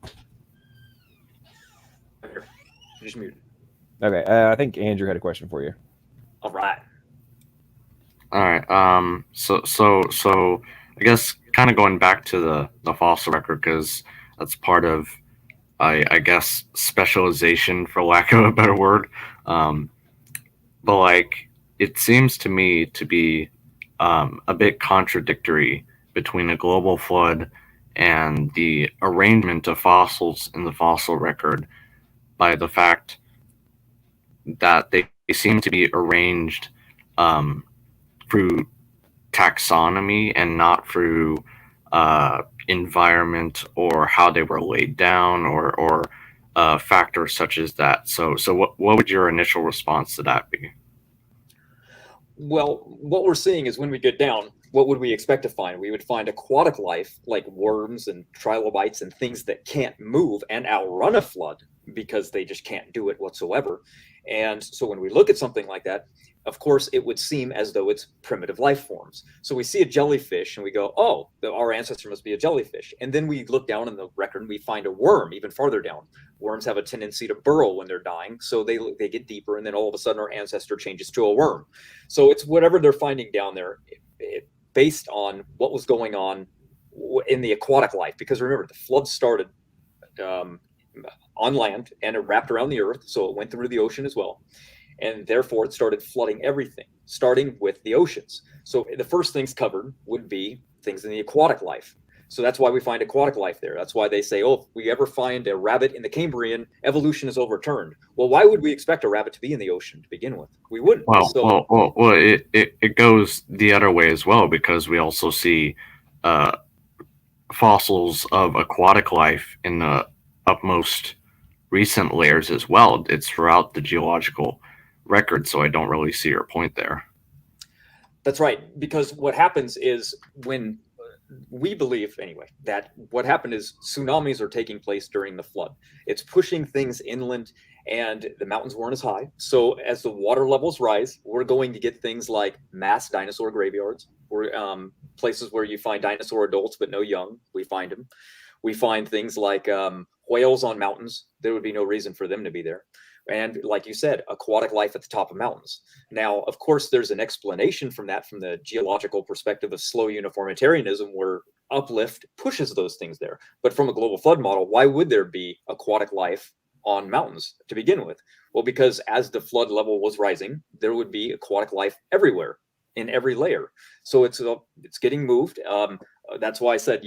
Just muted. Okay, I think Andrew had a question for you. All right. So I guess kind of going back to the fossil record, because that's part of, I guess, specialization, for lack of a better word. But like, it seems to me to be a bit contradictory between a global flood and the arrangement of fossils in the fossil record, by the fact that they seem to be arranged through taxonomy and not through environment or how they were laid down or factors such as that. So what would your initial response to that be? Well, what we're seeing is when we get down, what would we expect to find? We would find aquatic life like worms and trilobites and things that can't move and outrun a flood because they just can't do it whatsoever. And so when we look at something like that, of course, it would seem as though it's primitive life forms. So we see a jellyfish and we go, oh, our ancestor must be a jellyfish. And then we look down in the record and we find a worm even farther down. Worms have a tendency to burrow when they're dying, so they get deeper, and then all of a sudden our ancestor changes to a worm. So it's whatever they're finding down there, based on what was going on in the aquatic life. Because remember, the flood started on land and it wrapped around the earth, so it went through the ocean as well. And therefore it started flooding everything, starting with the oceans. So the first things covered would be things in the aquatic life. So that's why we find aquatic life there. That's why they say, oh, if we ever find a rabbit in the Cambrian, evolution is overturned. Well, why would we expect a rabbit to be in the ocean to begin with? We wouldn't. Well, it goes the other way as well, because we also see fossils of aquatic life in the upmost recent layers as well. It's throughout the geological record, so I don't really see your point there. That's right, because what happens is when we believe anyway that what happened is tsunamis are taking place during the flood. It's pushing things inland, and the mountains weren't as high. So as the water levels rise, we're going to get things like mass dinosaur graveyards, or places where you find dinosaur adults but no young. We find them. We find things like whales on mountains. There would be no reason for them to be there. And like you said, aquatic life at the top of mountains. Now, of course, there's an explanation from that from the geological perspective of slow uniformitarianism, where uplift pushes those things there. But from a global flood model, why would there be aquatic life on mountains to begin with? Well, because as the flood level was rising, there would be aquatic life everywhere in every layer. So it's getting moved. That's why I said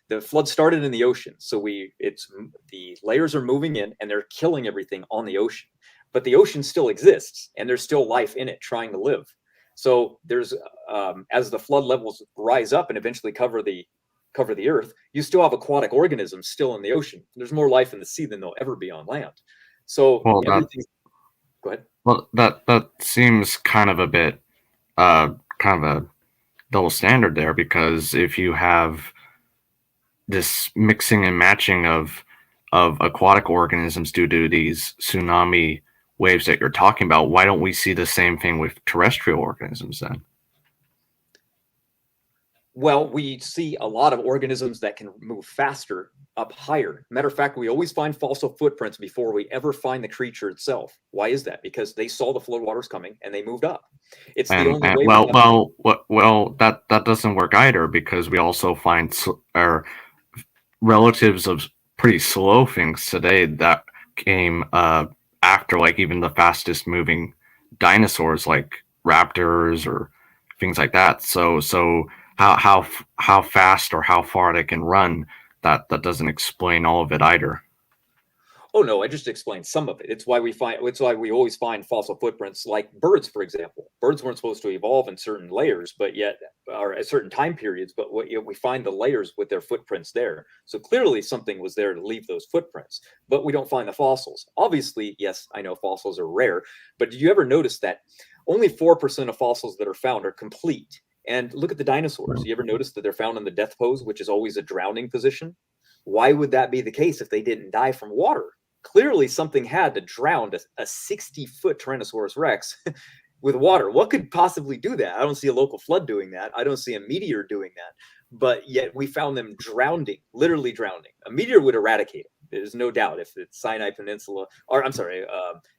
the flood started in the ocean, so the layers are moving in and they're killing everything on the ocean. But the ocean still exists, and there's still life in it trying to live. So there's as the flood levels rise up and eventually cover the earth, you still have aquatic organisms still in the ocean. There's more life in the sea than there'll ever be on land. So go ahead. Well, that seems kind of a bit kind of a double standard there, because if you have this mixing and matching of aquatic organisms due to these tsunami waves that you're talking about, why don't we see the same thing with terrestrial organisms then? Well, we see a lot of organisms that can move faster up higher. Matter of fact, we always find fossil footprints before we ever find the creature itself. Why is that? Because they saw the floodwaters coming and they moved up. It's the only way. Well, that doesn't work either, because we also find relatives of pretty slow things today that came after, like, even the fastest moving dinosaurs like raptors or things like that. So how fast or how far they can run, that doesn't explain all of it either. Oh no, I just explained some of it. It's why we always find fossil footprints like birds, for example. Birds weren't supposed to evolve in certain layers, but yet, or at certain time periods, but we find the layers with their footprints there. So clearly something was there to leave those footprints, but we don't find the fossils. Obviously, yes, I know fossils are rare, but did you ever notice that only 4% of fossils that are found are complete? And look at the dinosaurs. You ever notice that they're found in the death pose, which is always a drowning position? Why would that be the case if they didn't die from water? Clearly something had to drown a 60-foot Tyrannosaurus Rex with water. What could possibly do that? I don't see a local flood doing that. I don't see a meteor doing that. But yet we found them drowning, literally drowning. A meteor would eradicate them. There's no doubt. If the Sinai Peninsula, or I'm sorry,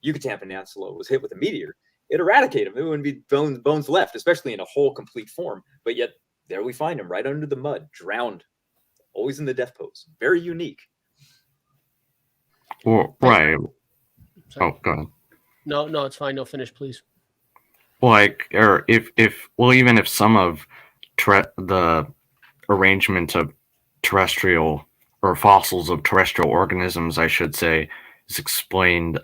Yucatan Peninsula was hit with a meteor, it eradicated them. There wouldn't be bones left, especially in a whole complete form. But yet there we find them right under the mud, drowned, always in the death pose. Very unique. Well, right. Sorry. Oh, go ahead. No, it's fine. No, finish, please. Like, or even if some of the arrangement of terrestrial or fossils of terrestrial organisms, I should say, is explained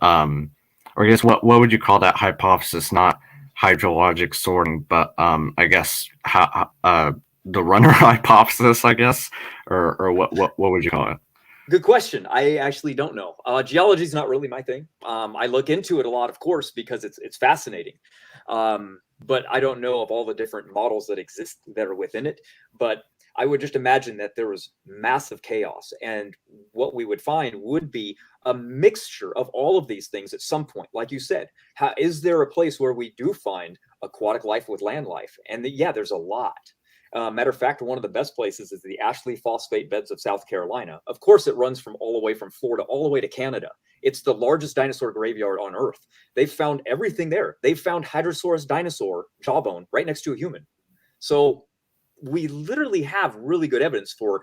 or I guess what would you call that hypothesis? Not hydrologic sorting, but I guess the runner hypothesis, I guess, or what would you call it? Good question. I actually don't know. Geology is not really my thing. I look into it a lot, of course, because it's fascinating. But I don't know of all the different models that exist that are within it. But I would just imagine that there was massive chaos, and what we would find would be a mixture of all of these things at some point. Like you said, is there a place where we do find aquatic life with land life? And yeah, there's a lot. Matter of fact, one of the best places is the Ashley Phosphate Beds of South Carolina. Of course, it runs from all the way from Florida all the way to Canada. It's the largest dinosaur graveyard on Earth. They've found everything there. They've found Hadrosaurus dinosaur jawbone right next to a human. So we literally have really good evidence for,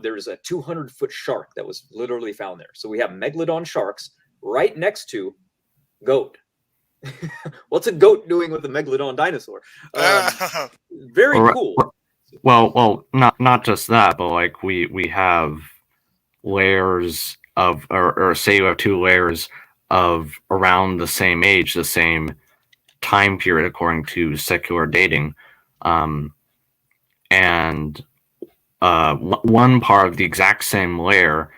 there's a 200-foot shark that was literally found there. So we have megalodon sharks right next to goat. What's a goat doing with a megalodon dinosaur? Very cool. Well, not just that, but like we have layers of, or say you have 2 layers of around the same age, the same time period according to secular dating, and one part of the exact same layer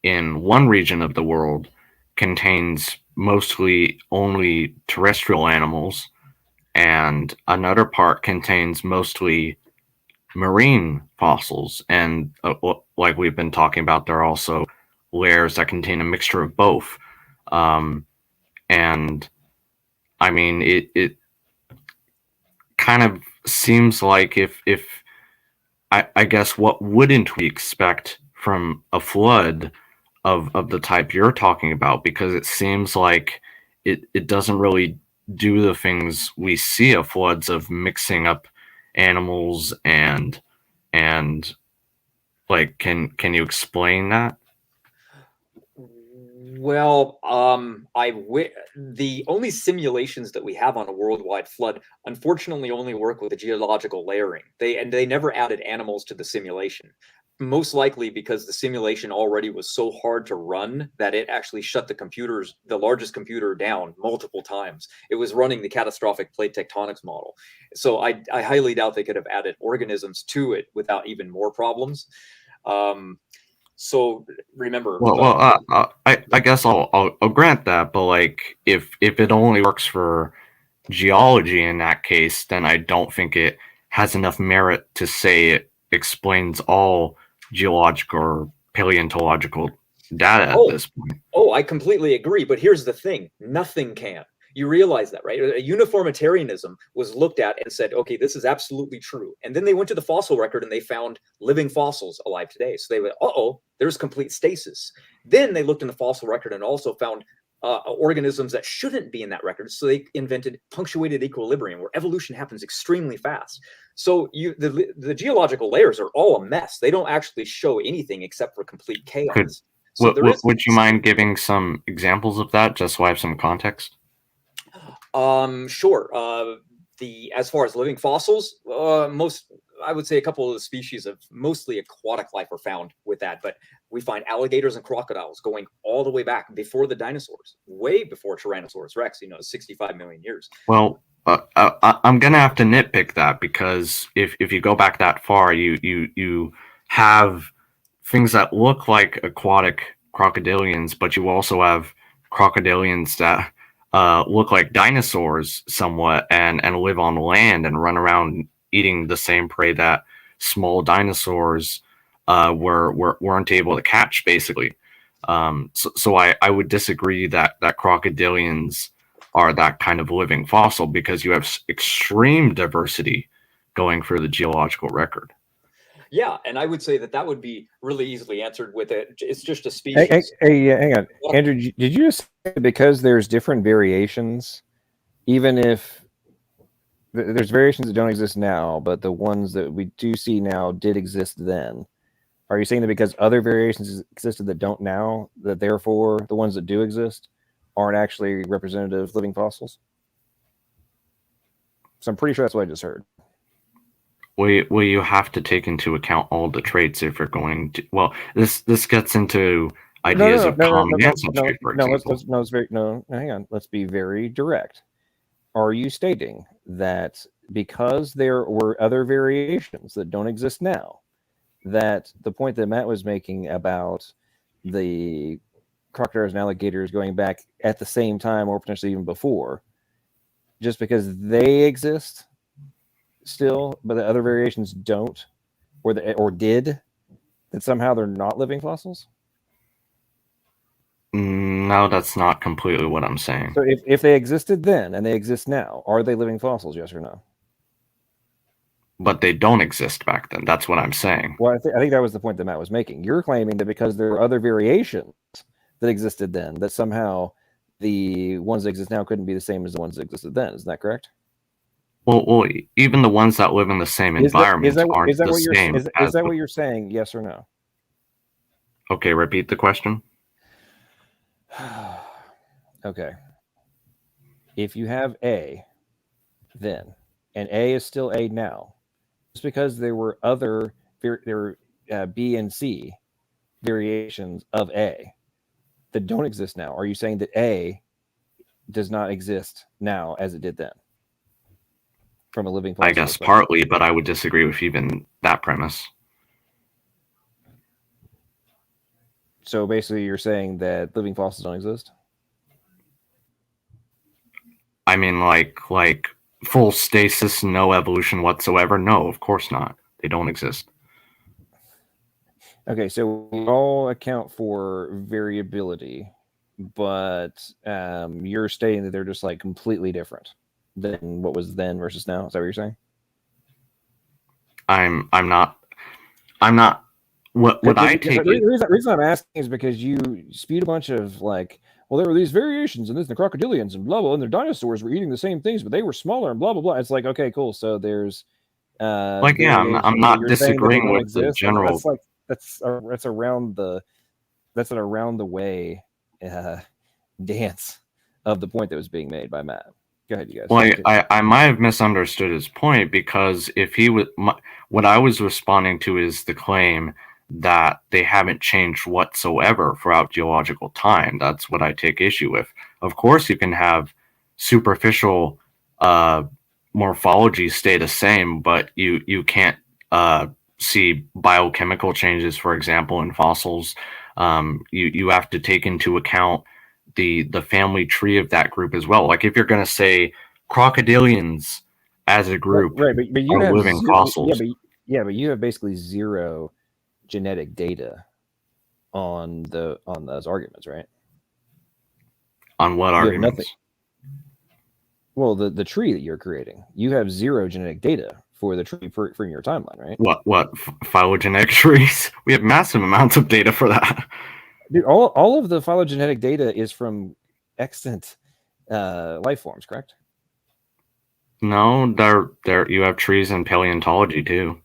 in one region of the world contains mostly only terrestrial animals, and another part contains mostly marine fossils. And like we've been talking about, there are also layers that contain a mixture of both. And I mean, it kind of seems like if I guess what wouldn't we expect from a flood of the type you're talking about, because it seems like it doesn't really do the things we see of floods, of mixing up animals and like can you explain that? Well, the only simulations that we have on a worldwide flood, unfortunately, only work with the geological layering. They never added animals to the simulation. Most likely because the simulation already was so hard to run that it actually shut the largest computer down multiple times. It was running the catastrophic plate tectonics model. So I highly doubt they could have added organisms to it without even more problems. So remember, I guess I'll grant that, but like if it only works for geology in that case, then I don't think it has enough merit to say it explains all geological or paleontological data at this point. Oh, I completely agree. But here's the thing: nothing can. You realize that, right? Uniformitarianism was looked at and said, okay, this is absolutely true. And then they went to the fossil record and they found living fossils alive today. So they went, there's complete stasis. Then they looked in the fossil record and also found organisms that shouldn't be in that record. So they invented punctuated equilibrium, where evolution happens extremely fast. So the geological layers are all a mess. They don't actually show anything except for complete chaos. Would you mind giving some examples of that, just so I have some context? Sure. As far as living fossils, I would say a couple of the species of mostly aquatic life are found with that, but we find alligators and crocodiles going all the way back before the dinosaurs, way before Tyrannosaurus Rex, 65 million years. Well, I'm gonna have to nitpick that, because if you go back that far, you have things that look like aquatic crocodilians, but you also have crocodilians that look like dinosaurs somewhat and live on land and run around eating the same prey that small dinosaurs weren't able to catch, basically. So I would disagree that crocodilians are that kind of living fossil, because you have extreme diversity going through the geological record. Yeah, and I would say that would be really easily answered with it. It's just a species. Hey, hang on, Andrew. Did you just say because there's different variations, even if there's variations that don't exist now, but the ones that we do see now did exist then? Are you saying that because other variations existed that don't now, that therefore the ones that do exist aren't actually representative living fossils? So I'm pretty sure that's what I just heard. Well, you have to take into account all the traits if you're going to. Well, this gets into ideas of common ancestry, for example. Hang on. Let's be very direct. Are you stating that because there were other variations that don't exist now, that the point that Matt was making about the crocodiles and alligators going back at the same time or potentially even before, just because they exist still, but the other variations don't, or did, that somehow they're not living fossils? No, that's not completely what I'm saying. So if they existed then and they exist now, are they living fossils, yes or no? But they don't exist back then. That's what I'm saying. Well, I think that was the point that Matt was making. You're claiming that because there are other variations that existed then, that somehow the ones that exist now couldn't be the same as the ones that existed then. Isn't that correct? Well, even the ones that live in the same environment aren't the same. Is that what you're saying? Yes or no? Okay, repeat the question. Okay. If you have A then, and A is still A now, just because there were other B and C variations of A that don't exist now, are you saying that A does not exist now as it did then? From a living fossil I guess perspective? partly, but I would disagree with even that premise. So basically you're saying that living fossils don't exist? I mean, like full stasis, no evolution whatsoever? No, of course not. They don't exist. Okay, so we all account for variability, but you're stating that they're just like completely different than what was then versus now. Is that what you're saying? I'm not. What I take. The reason I'm asking is because you spewed a bunch of like, well, there were these variations and this, the crocodilians and blah blah, and the dinosaurs were eating the same things, but they were smaller and blah blah blah. It's like, okay, cool. So there's I'm not disagreeing with the general. That's around the an around the way dance of the point that was being made by Matt. Go ahead, you guys. Well, I might have misunderstood his point, because if he was, what I was responding to is the claim that they haven't changed whatsoever throughout geological time. That's what I take issue with. Of course, you can have superficial morphology stay the same, but you can't see biochemical changes, for example, in fossils. You have to take into account the family tree of that group as well. Like if you're going to say crocodilians as a group, right, but you are have living fossils. But you have basically zero genetic data on those arguments, right? On what arguments? Nothing. Well, the tree that you're creating, you have zero genetic data for the tree from your timeline, right? What phylogenetic trees? We have massive amounts of data for that. Dude, all of the phylogenetic data is from extant life forms, correct? No, there you have trees in paleontology too.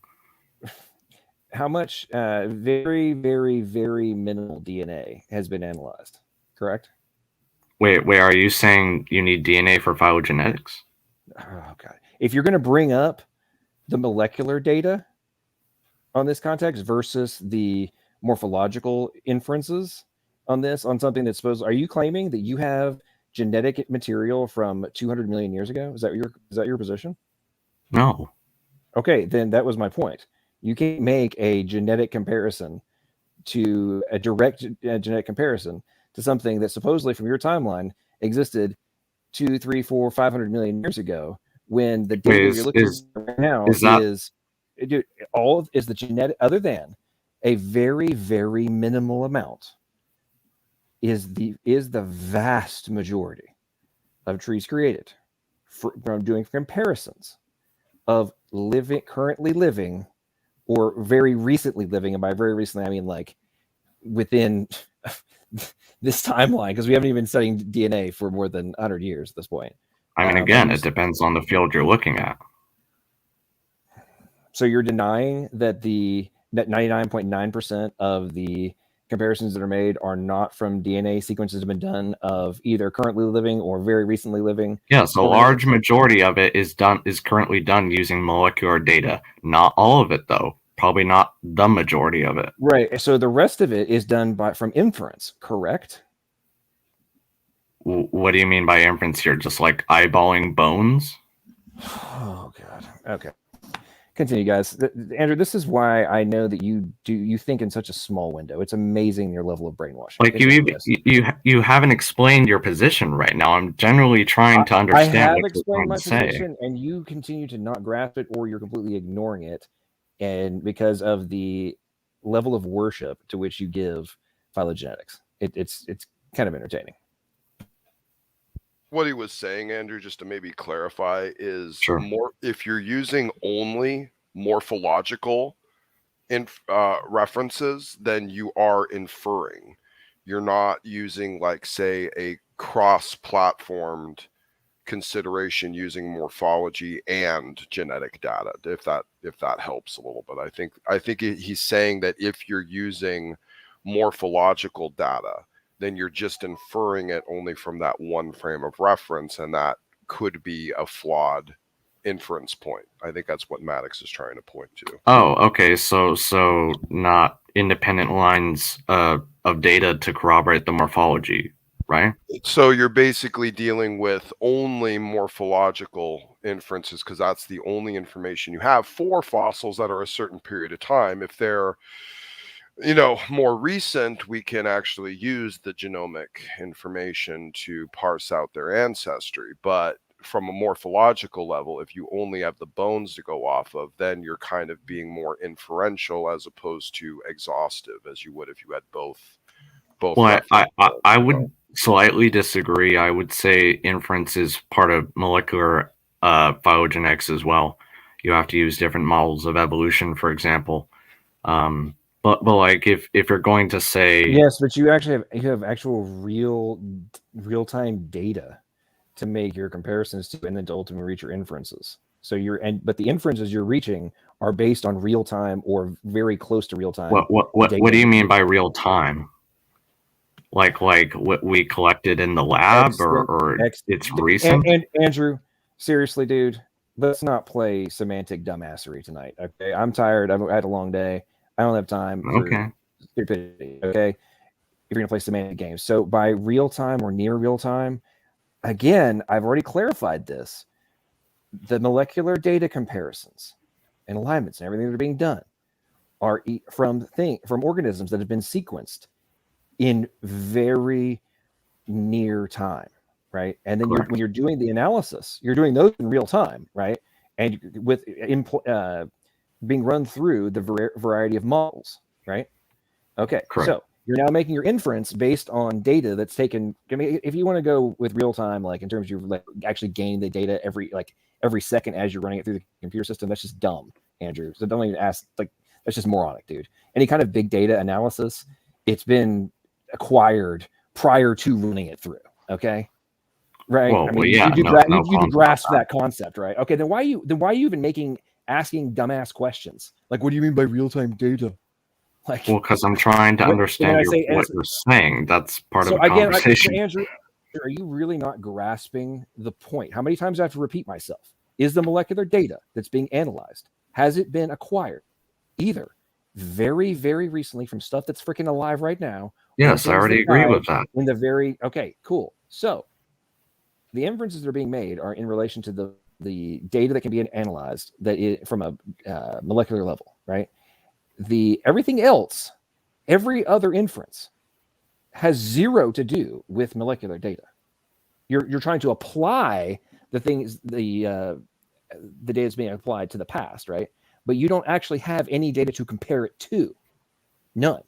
How much very, very, very minimal DNA has been analyzed, correct? Wait, are you saying you need DNA for phylogenetics? Oh god. If you're going to bring up the molecular data on this context versus the morphological inferences on this, on something that's supposed, are you claiming that you have genetic material from 200 million years ago? Is that your position? No. Okay, then that was my point. You can't make a genetic comparison to a direct genetic comparison to something that supposedly from your timeline existed 200, 300, 400, 500 million years ago, when the data you're looking at right now is the genetic, other than a very, very minimal amount, is the vast majority of trees created from doing comparisons of currently living or very recently living. And by very recently, I mean like within this timeline, because we haven't even studied DNA for more than 100 years at this point. I mean, again, it depends on the field you're looking at. So you're denying that 99.9% of the comparisons that are made are not from DNA sequences that have been done of either currently living or very recently living? Yes, a large majority of it is currently done using molecular data. Not all of it, though. probably not the majority of it. Right. So the rest of it is done from inference, correct? What do you mean by inference here? Just like eyeballing bones? Oh God. Okay. Continue, guys. Andrew, this is why I know that you think in such a small window. It's amazing your level of brainwashing. Like you haven't explained your position right now. I'm generally trying to understand. I have what explained my you're trying to position, and you continue to not grasp it, or you're completely ignoring it, and because of the level of worship to which you give phylogenetics, it's kind of entertaining. What he was saying, Andrew, just to maybe clarify, is Sure. more if you're using only morphological references, then you are inferring. You're not using, like, say, a cross-platformed consideration using morphology and genetic data. If that helps a little bit, I think he's saying that if you're using morphological data, then you're just inferring it only from that one frame of reference, and that could be a flawed inference point. I think that's what Maddox is trying to point to. Oh, okay. So not independent lines of data to corroborate the morphology, right? So you're basically dealing with only morphological inferences because that's the only information you have for fossils that are a certain period of time. If they're more recent, we can actually use the genomic information to parse out their ancestry. But from a morphological level, if you only have the bones to go off of, then you're kind of being more inferential as opposed to exhaustive, as you would if you had both. Well, I would slightly disagree. I would say inference is part of molecular phylogenetics as well. You have to use different models of evolution, for example. But like if you're going to say yes, but you actually have actual real time data to make your comparisons to, and then to ultimately reach your inferences. So but the inferences you're reaching are based on real time or very close to real time. What do you mean by real time? Like what we collected in the lab, or it's recent? And Andrew, seriously, dude, let's not play semantic dumbassery tonight. Okay, I'm tired. I've had a long day. I don't have time for stupidity. Okay, if you're gonna play semantic games, so by real time or near real time, again, I've already clarified this. The molecular data comparisons and alignments and everything that are being done are from organisms that have been sequenced in very near time, right? And then when you're doing the analysis, you're doing those in real time, right? And with being run through the variety of models, right? Okay, correct. So you're now making your inference based on data that's taken. I mean, if you want to go with real time, like in terms of like actually gaining the data every second as you're running it through the computer system, that's just dumb, Andrew. So don't even ask. Like, that's just moronic, dude. Any kind of big data analysis, it's been acquired prior to running it through. Okay, right? Well, I mean, yeah, you do grasp that concept, right? Okay, then why are you even asking dumbass questions? Like, what do you mean by real-time data? Like, well, because I'm trying to understand what you're saying. That's part of the conversation. Andrew, are you really not grasping the point? How many times do I have to repeat myself? Is the molecular data that's being analyzed, has it been acquired either very, very recently from stuff that's freaking alive right now? Yes, I already agree with that. Okay, cool. So the inferences that are being made are in relation to the data that can be analyzed from a molecular level, right? Everything else, every other inference has zero to do with molecular data. You're trying to apply the things, the data is being applied to the past, right? But you don't actually have any data to compare it to. None.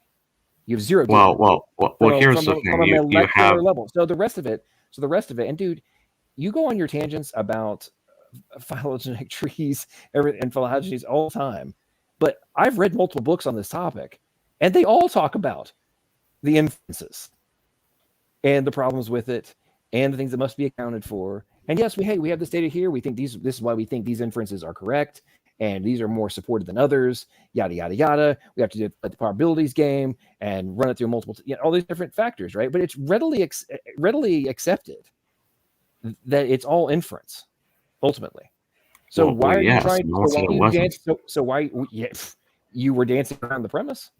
You have zero data. Well, here's the thing. From a molecular level. So the rest of it, and dude, you go on your tangents about phylogenetic trees and phylogenies all the time. But I've read multiple books on this topic, and they all talk about the inferences and the problems with it and the things that must be accounted for. And yes, we have this data here. We think this is why we think these inferences are correct, and these are more supported than others, yada, yada, yada. We have to do the probabilities game and run it through multiple, all these different factors, right? But it's readily accepted that it's all inference, ultimately. So why are you trying? So why? you were dancing around the premise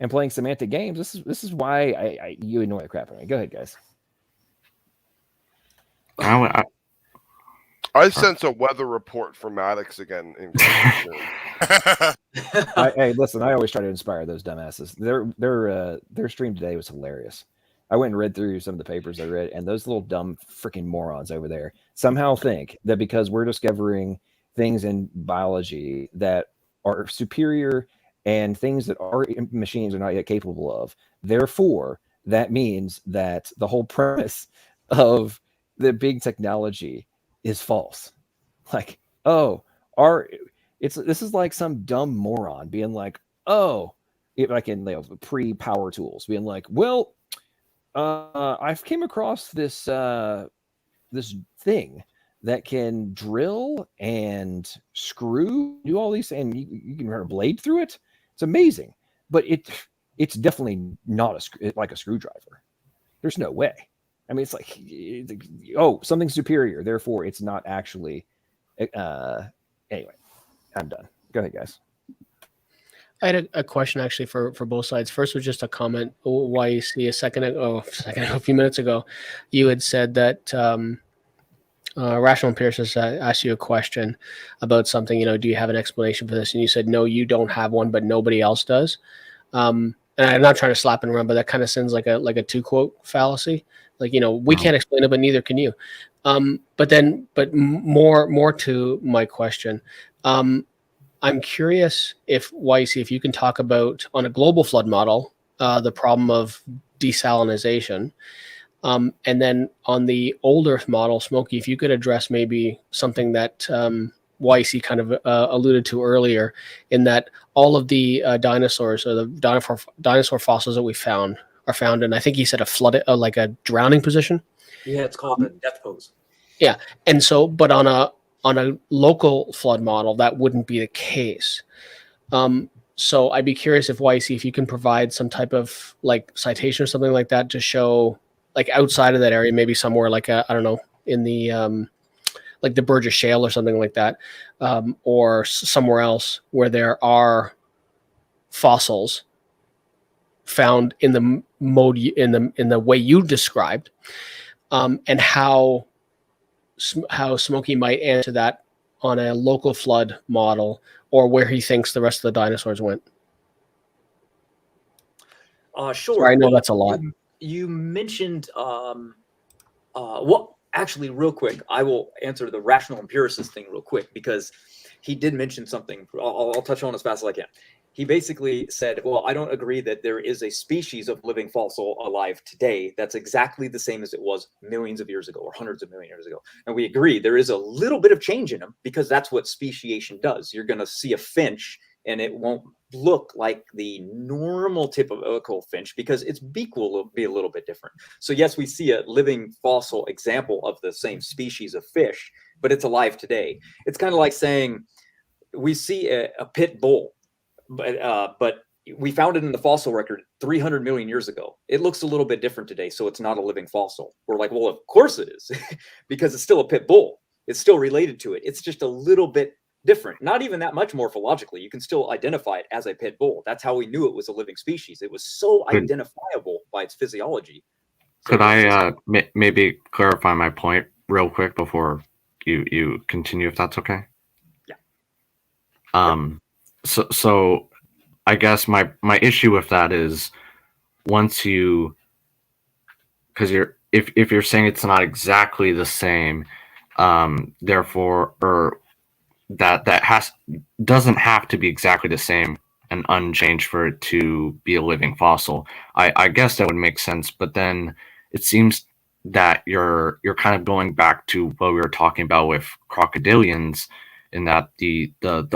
and playing semantic games. This is why you annoy the crap out of me. Go ahead, guys. I sense a weather report for Maddox again. Hey, listen, I always try to inspire those dumbasses. Their stream today was hilarious. I went and read through some of the papers I read, and those little dumb freaking morons over there somehow think that because we're discovering things in biology that are superior and things that our machines are not yet capable of, therefore, that means that the whole premise of the big technology is false. Like, oh, this is like some dumb moron being like, oh, like in pre-power tools, being like, well, I've came across this this thing that can drill and screw, do all these, and you can run a blade through it. It's amazing, but it's definitely not like a screwdriver. There's no way. I mean, it's like, oh, something superior, therefore it's not actually. Anyway, I'm done. Go ahead, guys. I had a question actually for both sides. First was just a comment. Why you see a few minutes ago, you had said that rational empiricists asked you a question about something. Do you have an explanation for this? And you said no, you don't have one, but nobody else does. And I'm not trying to slap it around, but that kind of sounds like a two quote fallacy. Like, we can't explain it, but neither can you. But more to my question. I'm curious if you can talk about, on a global flood model, the problem of desalination. And then on the old Earth model, Smokey, if you could address maybe something that YC kind of alluded to earlier, in that all of the dinosaurs, or the dinosaur fossils that we found are found in, I think he said, a flooded, like a drowning position. Yeah, it's called the death pose. Yeah, and so, but on a local flood model, that wouldn't be the case. So I'd be curious if YC, if you can provide some type of like citation or something like that to show, like outside of that area, maybe somewhere like I don't know, in the like the Burgess Shale or something like that, or somewhere else where there are fossils found in the mode in the way you described, and how Smokey might answer that on a local flood model, or where he thinks the rest of the dinosaurs went. Sure. Sorry, I know that's a lot. You mentioned, well, actually, real quick, I will answer the rational empiricist thing real quick, because he did mention something. I'll touch on as fast as I can. He basically said, well, I don't agree that there is a species of living fossil alive today that's exactly the same as it was millions of years ago or hundreds of million years ago. And we agree there is a little bit of change in them, because that's what speciation does. You're going to see a finch and it won't look like the normal typical finch, because its beak will be a little bit different. So yes, we see a living fossil example of the same species of fish, but it's alive today. It's kind of like saying we see a pit bull, but we found it in the fossil record 300 million years ago. It looks a little bit different today, so it's not a living fossil. We're like, well, of course it is, because it's still a pit bull. It's still related to it. It's just a little bit different. Not even that much morphologically. You can still identify it as a pit bull. That's how we knew it was a living species. It was so identifiable by its physiology. So could I maybe clarify my point real quick before you continue, if that's okay? Yeah. So I guess my issue with that is, once you, because if you're saying it's not exactly the same, therefore, or that doesn't have to be exactly the same and unchanged for it to be a living fossil. I guess that would make sense, but then it seems that you're kind of going back to what we were talking about with crocodilians, in that the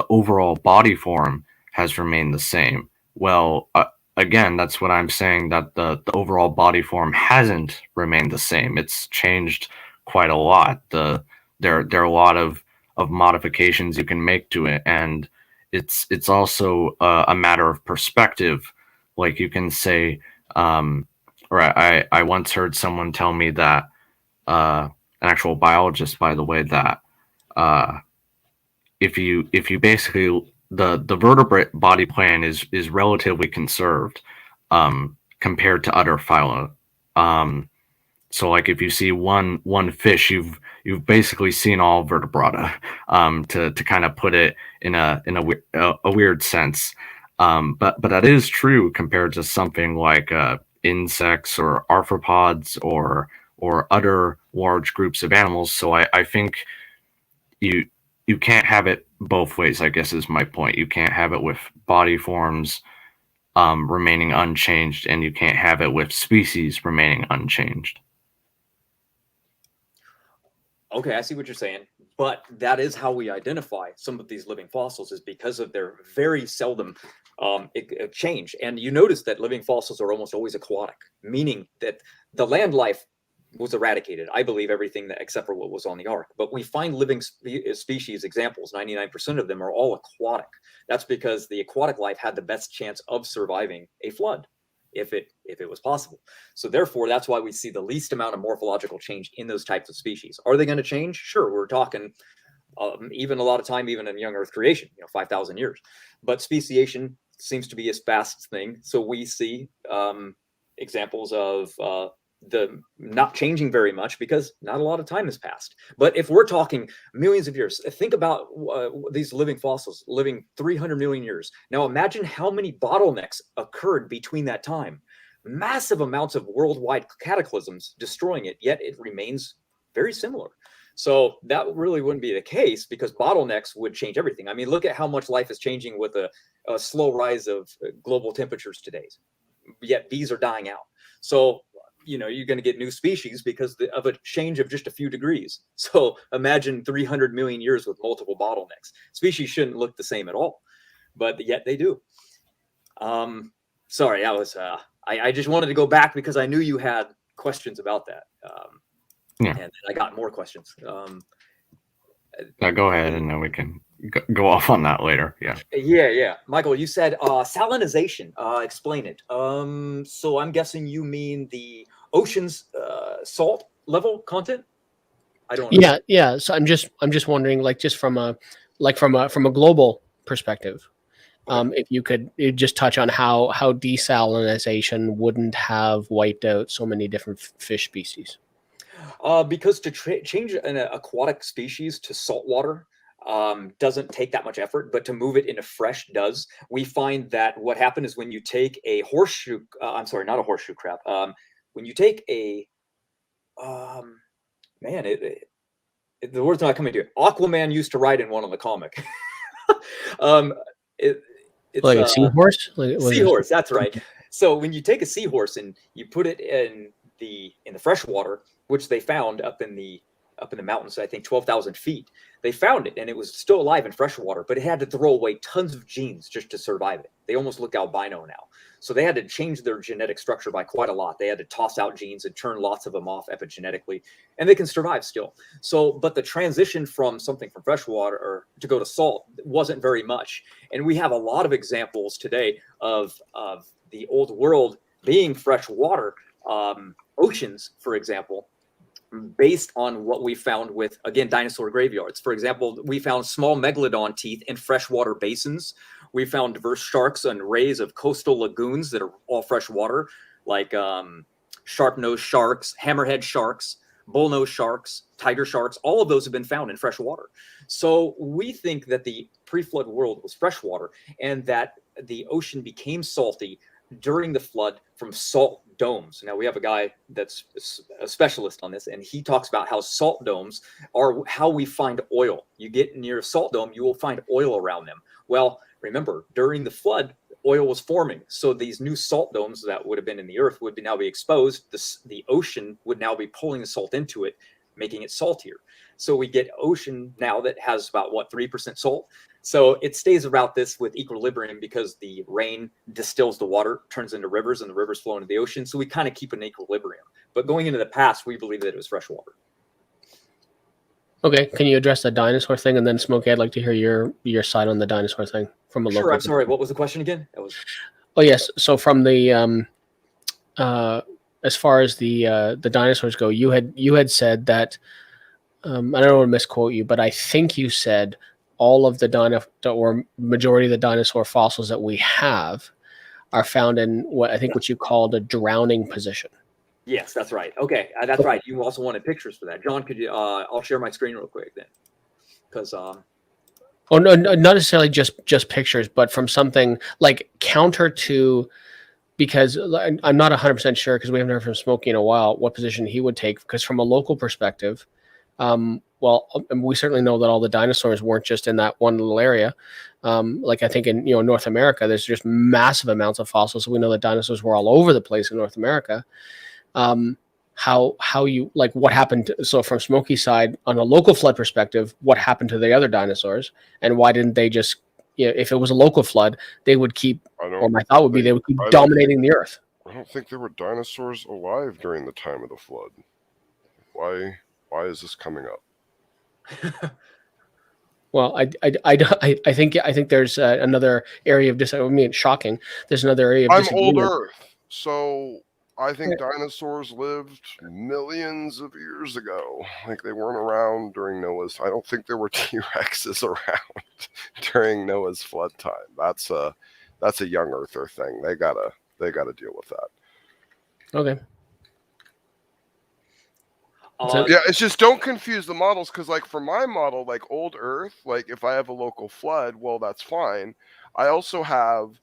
overall body form has remained the same. Well, again, that's what I'm saying, that the overall body form hasn't remained the same. It's changed quite a lot. There are a lot of modifications you can make to it, and it's also a matter of perspective. Like, you can say, or I once heard someone tell me that, an actual biologist, by the way, that if you basically the vertebrate body plan is relatively conserved compared to other phyla. So like if you see one fish, you've basically seen all vertebrata, to kind of put it in a weird sense. But that is true compared to something like insects or arthropods or other large groups of animals. So I think you can't have it both ways, I guess is my point. You can't have it with body forms remaining unchanged, and you can't have it with species remaining unchanged. Okay, I see what you're saying, but that is how we identify some of these living fossils, is because of their very seldom change. And you notice that living fossils are almost always aquatic, meaning that the land life was eradicated. I believe everything that, except for what was on the ark. But we find living species examples. 99% of them are all aquatic. That's because the aquatic life had the best chance of surviving a flood, if it was possible. So therefore, that's why we see the least amount of morphological change in those types of species. Are they going to change? Sure, we're talking even a lot of time, even in young Earth creation, 5,000 years. But speciation seems to be a fast thing. So we see examples of the not changing very much because not a lot of time has passed. But if we're talking millions of years, think about these living fossils living 300 million years. Now imagine how many bottlenecks occurred between that time. Massive amounts of worldwide cataclysms destroying it, yet it remains very similar. So that really wouldn't be the case, because bottlenecks would change everything. I mean, look at how much life is changing with a slow rise of global temperatures today, yet bees are dying out. So you're going to get new species because of a change of just a few degrees. So imagine 300 million years with multiple bottlenecks. Species shouldn't look the same at all, but yet they do. Sorry, that was I just wanted to go back because I knew you had questions about that. And I got more questions. Now go ahead, and then we can go off on that later. Yeah. Michael, you said salinization. Explain it. So I'm guessing you mean the ocean's salt level content. I don't know. Yeah. So I'm just wondering, like, just from a global perspective, if you could just touch on how desalinization wouldn't have wiped out so many different fish species. Because to change an aquatic species to saltwater doesn't take that much effort, but to move it into fresh does. We find that what happened is when you take a horseshoe, I'm sorry, not a horseshoe crab. When you take a, the word's not coming to it. Aquaman used to ride in one on the comic. It's like a seahorse? Seahorse, that's right. So when you take a seahorse and you put it in the fresh water, which they found up in the mountains, I think 12,000 feet, they found it and it was still alive in fresh water, but it had to throw away tons of genes just to survive it. They almost look albino now. So they had to change their genetic structure by quite a lot. They had to toss out genes and turn lots of them off epigenetically, and they can survive still. So, but the transition from something from freshwater or to go to salt wasn't very much. And we have a lot of examples today of the old world being freshwater, oceans, for example, based on what we found with, again, dinosaur graveyards. For example, we found small megalodon teeth in freshwater basins. We found diverse sharks and rays of coastal lagoons that are all freshwater, like sharp-nosed sharks, hammerhead sharks, bullnose sharks, tiger sharks. All of those have been found in freshwater. So we think that the pre-flood world was freshwater and that the ocean became salty during the flood from salt domes. Now we have a guy that's a specialist on this, and he talks about how salt domes are how we find oil. You get near a salt dome, you will find oil around them. Well, remember, during the flood, oil was forming. So these new salt domes that would have been in the earth would now be exposed. The ocean would now be pulling the salt into it, making it saltier. So we get ocean now that has about 3% salt. So it stays about this with equilibrium because the rain distills the water, turns into rivers, and the rivers flow into the ocean. So we kind of keep an equilibrium. But going into the past, we believe that it was fresh water. Okay, can you address the dinosaur thing, and then Smokey, I'd like to hear your side on the dinosaur thing from a local. Sure. I'm sorry. What was the question again? Oh yes. So from the as far as the dinosaurs go, you had said that I don't want to misquote you, but I think you said all of the or majority of the dinosaur fossils that we have are found in what you called a drowning position. Yes, that's right. Okay, that's right. You also wanted pictures for that, John. Could you? I'll share my screen real quick then, because Oh no, not necessarily just pictures, but from something like counter to, because I'm not 100% sure because we haven't heard from Smokey in a while what position he would take. Because from a local perspective, we certainly know that all the dinosaurs weren't just in that one little area. Like I think in North America, there's just massive amounts of fossils. So we know that dinosaurs were all over the place in North America. How you like what happened so from Smokey's side on a local flood perspective, what happened to the other dinosaurs, and why didn't they just if it was a local flood, they would keep, or my thought would be they would keep dominating the earth. I don't think there were dinosaurs alive during the time of the flood. Why is this coming up? Well, I think there's another area of it's shocking. There's another area of I'm old Earth, so I think dinosaurs lived millions of years ago. Like they weren't around during Noah's. I don't think there were T-Rexes around during Noah's flood time. That's a young Earther thing. They gotta deal with that. Okay. Yeah, it's just don't confuse the models, because like for my model, like old Earth, like if I have a local flood, well, that's fine. I also have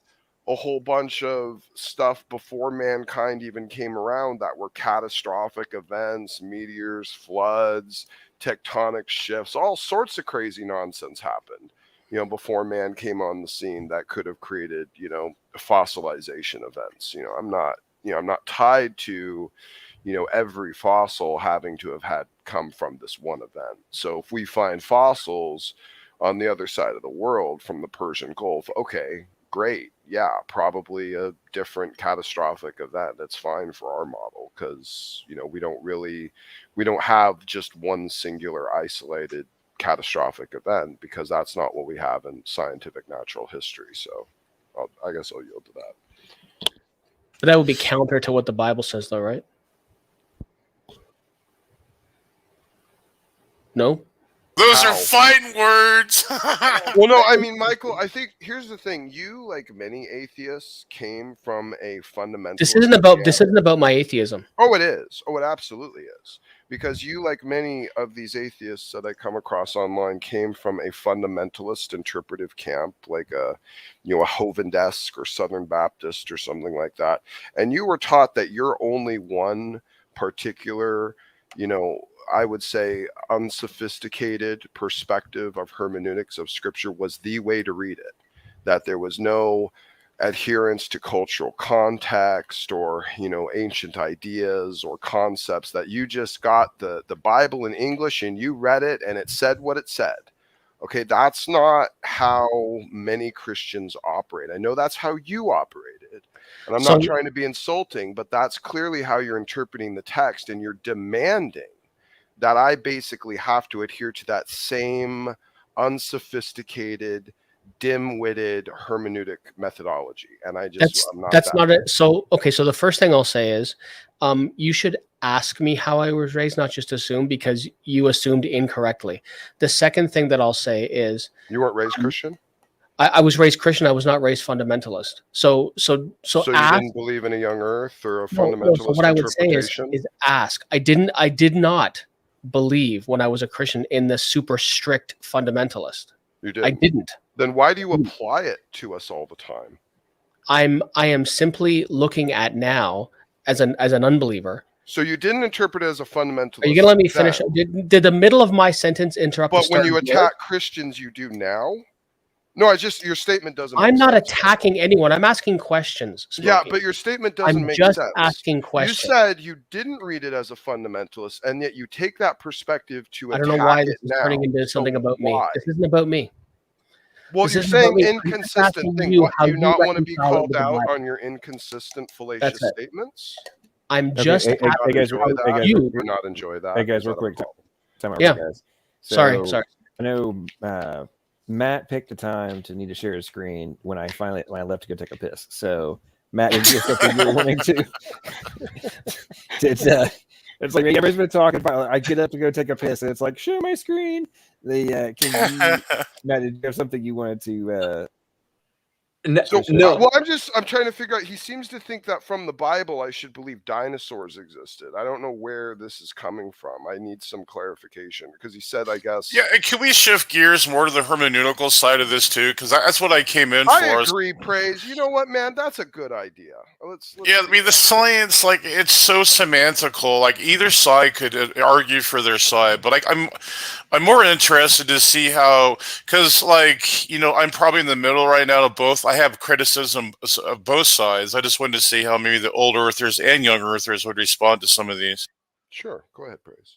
a whole bunch of stuff before mankind even came around that were catastrophic events, meteors, floods, tectonic shifts, all sorts of crazy nonsense happened, before man came on the scene that could have created, fossilization events. I'm not tied to, every fossil having to have had come from this one event. So if we find fossils on the other side of the world from the Persian Gulf, okay, great. Yeah, probably a different catastrophic event. That's fine for our model because, we don't have just one singular isolated catastrophic event, because that's not what we have in scientific natural history. So I guess I'll yield to that. But that would be counter to what the Bible says, though, right? No? Those are fighting words. Well, no, I mean, Michael, I think here's the thing. You, like many atheists, came from a fundamental. This isn't about my atheism. Oh, it is. Oh, it absolutely is. Because you, like many of these atheists that I come across online, came from a fundamentalist interpretive camp, like a Hovendesk or Southern Baptist or something like that. And you were taught that you're only one particular, I would say unsophisticated perspective of hermeneutics of scripture was the way to read it, that there was no adherence to cultural context or, ancient ideas or concepts, that you just got the Bible in English and you read it and it said what it said. Okay, that's not how many Christians operate. I know that's how you operated. And I'm not trying to be insulting, but that's clearly how you're interpreting the text, and you're demanding that I basically have to adhere to that same unsophisticated, dim-witted hermeneutic methodology. And I'm not. That's not it. So, okay. So the first thing I'll say is, you should ask me how I was raised, not just assume, because you assumed incorrectly. The second thing that I'll say is, you weren't raised Christian? I was raised Christian. I was not raised fundamentalist. So you didn't believe in a young Earth or a fundamentalist so what I would say is ask. I did not believe when I was a Christian in the super strict fundamentalist. You did. I didn't. Then why do you apply it to us all the time? I am simply looking at now as an unbeliever. So you didn't interpret it as a fundamentalist. Are you gonna let me finish? Did the middle of my sentence interrupt? But when you attack Christians, you do now. No, your statement doesn't. I'm not attacking anyone. I'm asking questions. Smokey. Yeah, but your statement doesn't make sense. I'm just asking questions. You said you didn't read it as a fundamentalist, and yet you take that perspective to attack it now. I don't know why this is turning into something about me. This isn't about me. Well, you're saying inconsistent things. Do you not want to be called out on your inconsistent, fallacious statements? I'm just. Hey guys, you do not enjoy that. Hey guys, real quick. Time out, yeah. Guys. Sorry. I know Matt picked a time to need to share his screen when I left to go take a piss. So Matt, did you get something you were wanting to? It's like everybody's been talking about. I get up to go take a piss, and it's like share my screen. Matt, did you have something you wanted to? No. Well, I'm trying to figure out. He seems to think that from the Bible, I should believe dinosaurs existed. I don't know where this is coming from. I need some clarification because he said, I guess. Yeah, can we shift gears more to the hermeneutical side of this too? Because that's what I came in for. I agree, Praise. You know what, man? That's a good idea. Let's yeah, I mean, the science, like, it's so semantical. Like, either side could argue for their side, but like, I'm more interested to see how, because like, I'm probably in the middle right now of both. I have criticism of both sides. I just wanted to see how maybe the old earthers and young earthers would respond to some of these. Sure, go ahead, Praise.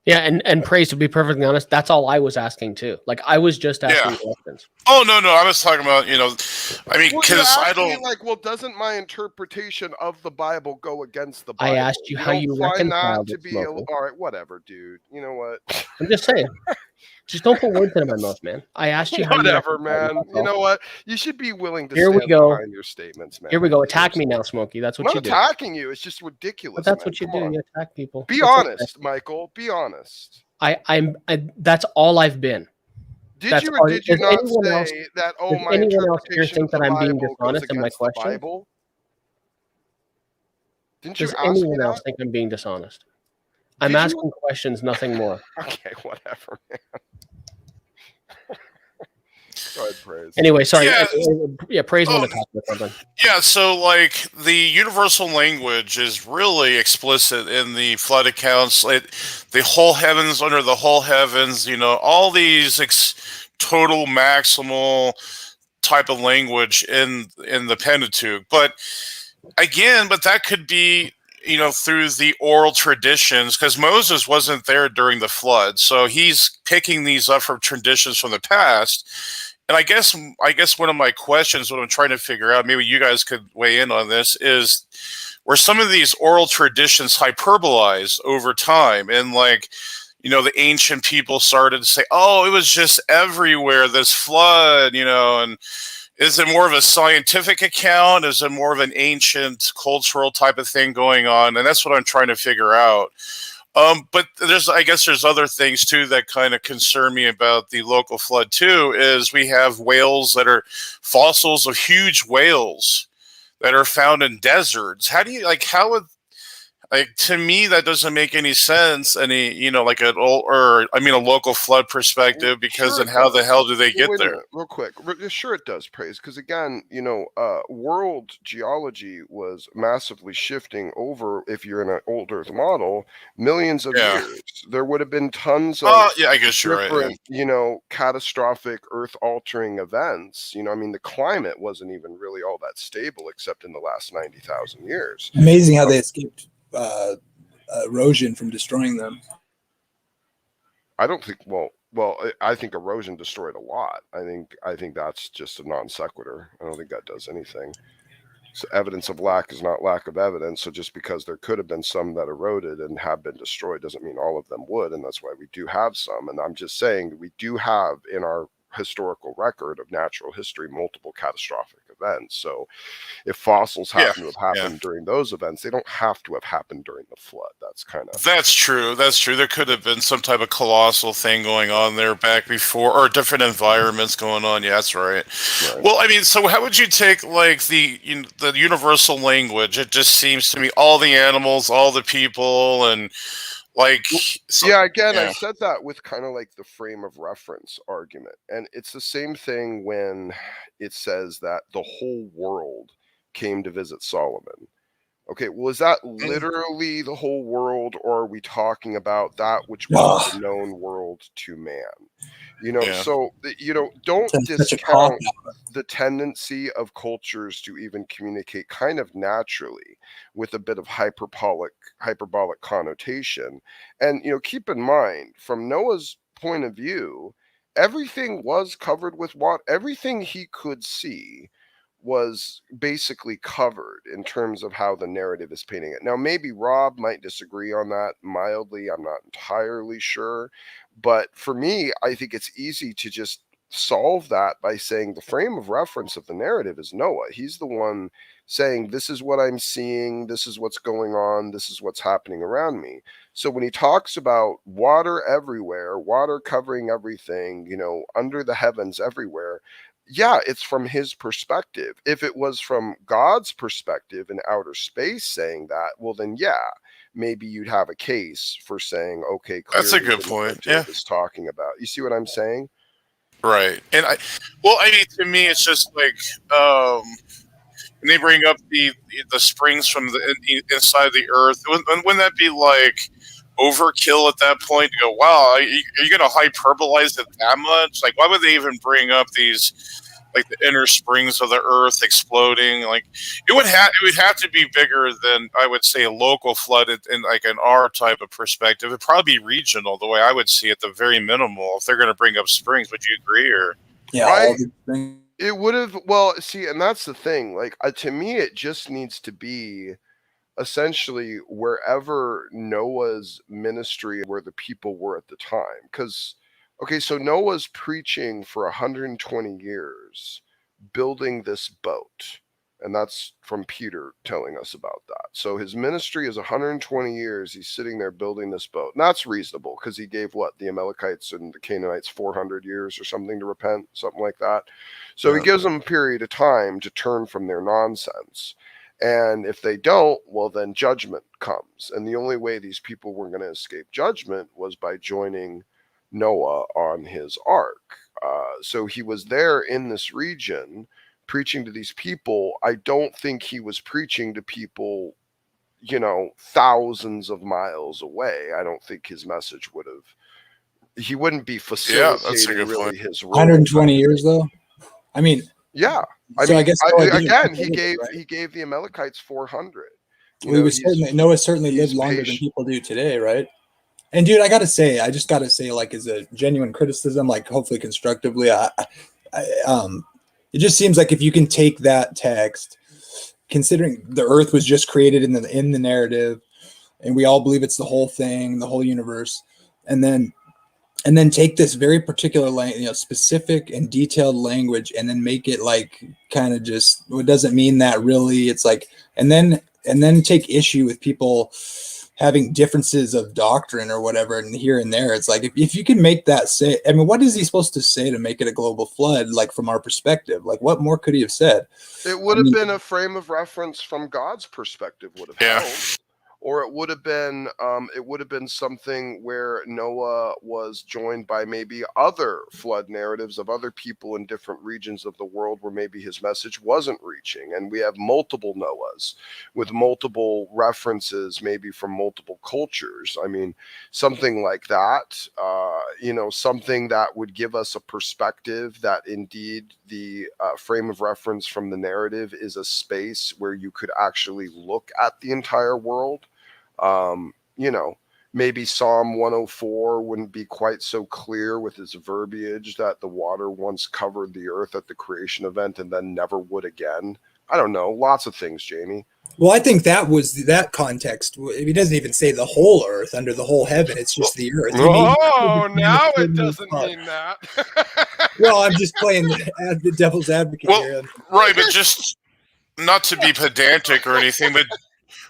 Yeah, and Praise, to be perfectly honest, that's all I was asking too. Like, I was just asking questions. Oh, no, I was talking about, I mean, because I don't... Like, well, doesn't my interpretation of the Bible go against the Bible? I asked you how you reconciled it, Smokey. All right, whatever, dude. You know what? I'm just saying. Just don't put words in my mouth, man. I asked you how whatever, man. You know what? You should be willing to stand behind your statements, man. Here we go. Attack me now, Smokey. That's what you do. I'm not attacking you. It's just ridiculous. But that's what you do. You attack people. Be honest, Michael. Be honest. I'm that's all I've been. Did you or did you not say that? Oh, my interpretation of the Bible goes against the Bible? Didn't you ask me that? Does anyone else think I'm being dishonest? I'm asking questions, nothing more. Okay, whatever, man. Go ahead, Praise. Anyway, sorry. Yeah, Praise wanted to talk about something. Yeah, so like the universal language is really explicit in the flood accounts. The whole heavens under the whole heavens, all these total maximal type of language in the Pentateuch. But again, that could be through the oral traditions, because Moses wasn't there during the flood, so he's picking these up from traditions from the past. And I guess one of my questions, what I'm trying to figure out, maybe you guys could weigh in on this, is were some of these oral traditions hyperbolized over time, and the ancient people started to say, oh, it was just everywhere, this flood, and is it more of a scientific account? Is it more of an ancient cultural type of thing going on? And that's what I'm trying to figure out. But I guess there's other things too that kind of concern me about the local flood too, is we have whales that are fossils of huge whales that are found in deserts. How do you, to me, that doesn't make any sense. A local flood perspective, because then how the hell do they get there? Real quick. Sure it does, Praise. Because again, world geology was massively shifting over, if you're in an old Earth model, millions of years. There would have been tons of I guess you're different, catastrophic Earth altering events. The climate wasn't even really all that stable except in the last 90,000 years. Amazing how they escaped erosion from destroying them. I don't think. Well, I think erosion destroyed a lot. I think that's just a non sequitur. I don't think that does anything. So evidence of lack is not lack of evidence. So just because there could have been some that eroded and have been destroyed doesn't mean all of them would, and that's why we do have some. And I'm just saying that we do have in our historical record of natural history multiple catastrophic events. So if fossils happen to have happened during those events, they don't have to have happened during the flood. That's true. There could have been some type of colossal thing going on there back before, or different environments going on. Yeah, that's right. Well, so how would you take the universal language? It just seems to me all the animals, all the people, and I said that with kind of like the frame of reference argument. And it's the same thing when it says that the whole world came to visit Solomon. Okay, well, is that literally the whole world, or are we talking about that which was the known world to man? So don't discount the tendency of cultures to even communicate kind of naturally with a bit of hyperbolic connotation. And keep in mind, from Noah's point of view, everything was covered with water. Everything he could see was basically covered in terms of how the narrative is painting it. Now, maybe Rob might disagree on that mildly. I'm not entirely sure. But for me, I think it's easy to just solve that by saying the frame of reference of the narrative is Noah. He's the one saying, this is what I'm seeing, this is what's going on, this is what's happening around me. So when he talks about water everywhere, water covering everything, under the heavens everywhere, yeah, it's from his perspective. If it was from God's perspective in outer space saying that, well, then yeah, maybe you'd have a case for saying, okay, clearly That's a good point. Yeah. is talking about. You see what I'm saying? Right. And to me, it's just like, when they bring up the springs from the inside the earth, wouldn't that be like overkill at that point to go, wow, are you going to hyperbolize it that much? Like, why would they even bring up these, like, the inner springs of the earth exploding? Like, it would have to be bigger than, I would say, a local flood in like an our type of perspective. It'd probably be regional, the way I would see it, the very minimal, if they're going to bring up springs. Would you agree? Or Yeah, it would have, well, see, and that's the thing. Like, to me, it just needs to be essentially wherever Noah's ministry, where the people were at the time. Because, okay, so Noah's preaching for 120 years, building this boat. And that's from Peter telling us about that. So his ministry is 120 years. He's sitting there building this boat. And that's reasonable because he gave the Amalekites and the Canaanites 400 years or something to repent, something like that. So he gives them a period of time to turn from their nonsense. And if they don't, well, then judgment comes. And the only way these people were going to escape judgment was by joining Noah on his ark. So he was there in this region preaching to these people. I don't think he was preaching to people, thousands of miles away. I don't think his message he wouldn't be facilitating that's a good really point. his role. 120 years though. I mean, yeah. I guess he gave the Amalekites 400. Noah certainly lived longer than people do today, right? And dude, I just gotta say, like, as a genuine criticism, like, hopefully constructively, it just seems like if you can take that text, considering the earth was just created in the narrative, and we all believe it's the whole thing, the whole universe, and then take this very particular specific and detailed language, and then make it like kind of just, it doesn't mean that really. It's like, and then take issue with people having differences of doctrine or whatever, and here and there. It's like, if you can make that say, I mean, what is he supposed to say to make it a global flood? Like, from our perspective, like, what more could he have said? It would have been a frame of reference from God's perspective would have helped. Or it would have been something where Noah was joined by maybe other flood narratives of other people in different regions of the world where maybe his message wasn't reaching. And we have multiple Noahs with multiple references, maybe from multiple cultures. I mean, something like that, something that would give us a perspective that indeed the frame of reference from the narrative is a space where you could actually look at the entire world. Maybe Psalm 104 wouldn't be quite so clear with its verbiage that the water once covered the earth at the creation event and then never would again. I don't know. Lots of things, Jamie. Well, I think that was that context. He doesn't even say the whole earth under the whole heaven. It's just the earth. Oh, now it doesn't mean that. Well, I'm just playing the devil's advocate here. Right, but just not to be pedantic or anything,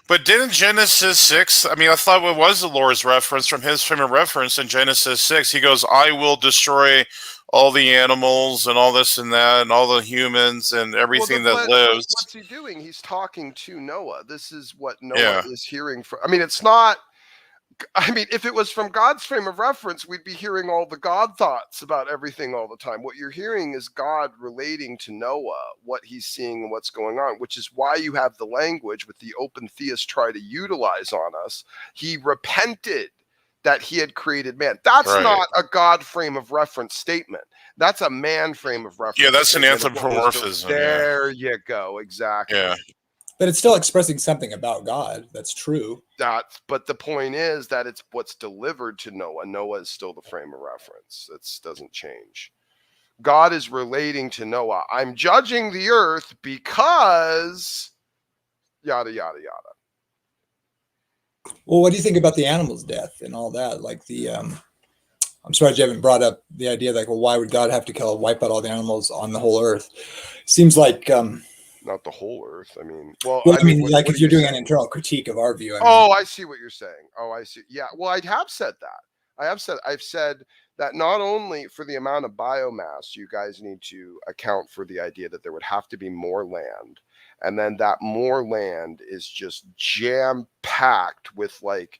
but didn't Genesis 6, I mean, I thought it was the Lord's reference from his frame of reference in Genesis 6. He goes, I will destroy all the animals and all this and that and all the humans and everything that lives. What's he doing? He's talking to Noah. This is what Noah is hearing from. I mean, if it was from God's frame of reference, we'd be hearing all the God thoughts about everything all the time. What you're hearing is God relating to Noah what he's seeing and what's going on, which is why you have the language with the open theists try to utilize on us. He repented that he had created man. That's not a God frame of reference statement. That's a man frame of reference. Yeah, that's an anthropomorphism. There you go. Exactly. Yeah. But it's still expressing something about God. That's true. But the point is that it's what's delivered to Noah. Noah is still the frame of reference. It doesn't change. God is relating to Noah. I'm judging the earth because yada, yada, yada. Well, what do you think about the animal's death and all that? Like I'm surprised you haven't brought up the idea, like, well, why would God have to wipe out all the animals on the whole earth? Seems like, not the whole Earth. I mean, well, Well, I mean, what- like what if are you're you doing saying? an internal critique of our view. I mean, Oh, I see what you're saying. Oh, I see. Yeah. Well, I have said that. I've said that not only for the amount of biomass, you guys need to account for the idea that there would have to be more land. And then that more land is just jam packed with like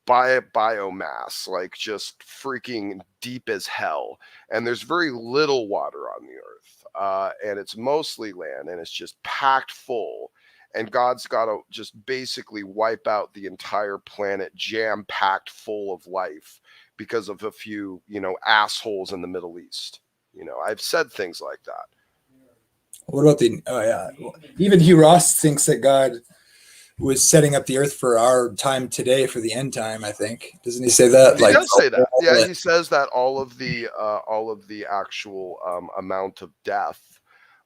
biomass, like just freaking deep as hell. And there's very little water on the earth. And it's mostly land and it's just packed full. And God's got to just basically wipe out the entire planet jam packed full of life because of a few, assholes in the Middle East. I've said things like that. what about even Hugh Ross thinks that God was setting up the earth for our time today, for the end time. I think, doesn't he say that? He does say that. Yeah, he says that all of the actual amount of death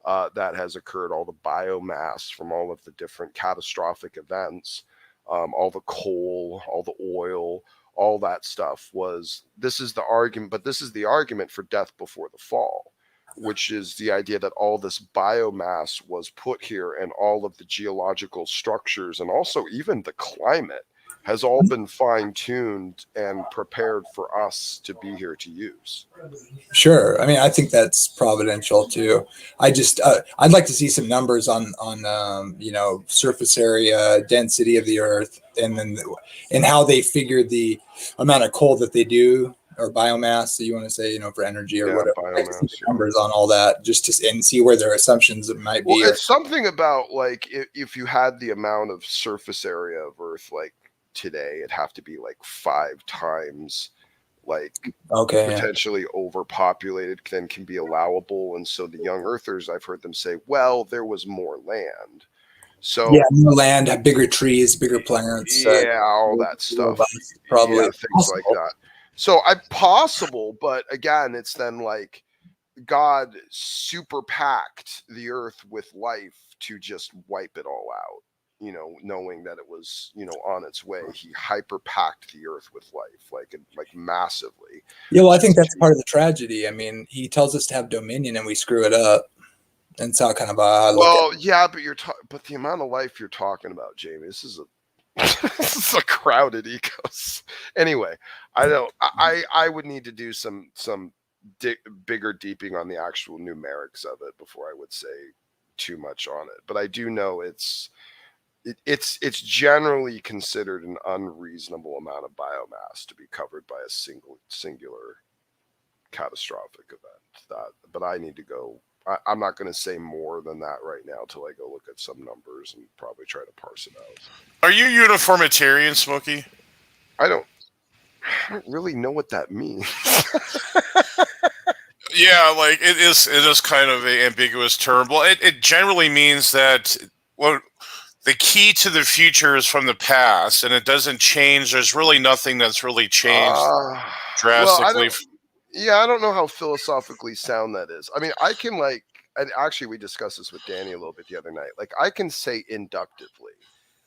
that has occurred, all the biomass from all of the different catastrophic events, all the coal, all the oil, all that stuff this is the argument for death before the fall, which is the idea that all this biomass was put here and all of the geological structures and also even the climate has all been fine-tuned and prepared for us to be here to use. Sure. I mean, I think that's providential too. I'd like to see some numbers on surface area, density of the earth, and how they figure the amount of coal that they do, or biomass that you want to say, for energy or whatever. I'd like to see the numbers on all that and see where their assumptions might be. Well, it's something about like if you had the amount of surface area of Earth like today, it'd have to be like 5 times like potentially overpopulated than can be allowable. And so the young earthers, I've heard them say, well, there was more land. So more land, bigger trees, bigger plants. All that stuff. Probably things like that. So possible, but again, it's then like God super packed the earth with life to just wipe it all out. Knowing that it was, on its way, he hyper packed the earth with life, like massively. Yeah, well, I think that's part of the tragedy. I mean, he tells us to have dominion and we screw it up. And it's all kind of but the amount of life you're talking about, Jamie, this is a crowded ecos. Anyway, I would need to do some bigger deeping on the actual numerics of it before I would say too much on it. But I do know it's generally considered an unreasonable amount of biomass to be covered by a singular catastrophic event. But I need to go. I'm not going to say more than that right now till I go look at some numbers and probably try to parse it out. Are you uniformitarian, Smokey? I don't really know what that means. Yeah, like it is kind of an ambiguous term. Well, it generally means that the key to the future is from the past, and it doesn't change. There's really nothing that's really changed drastically. I don't know how philosophically sound that is. I mean, I can and actually we discussed this with Danny a little bit the other night. Like I can say inductively,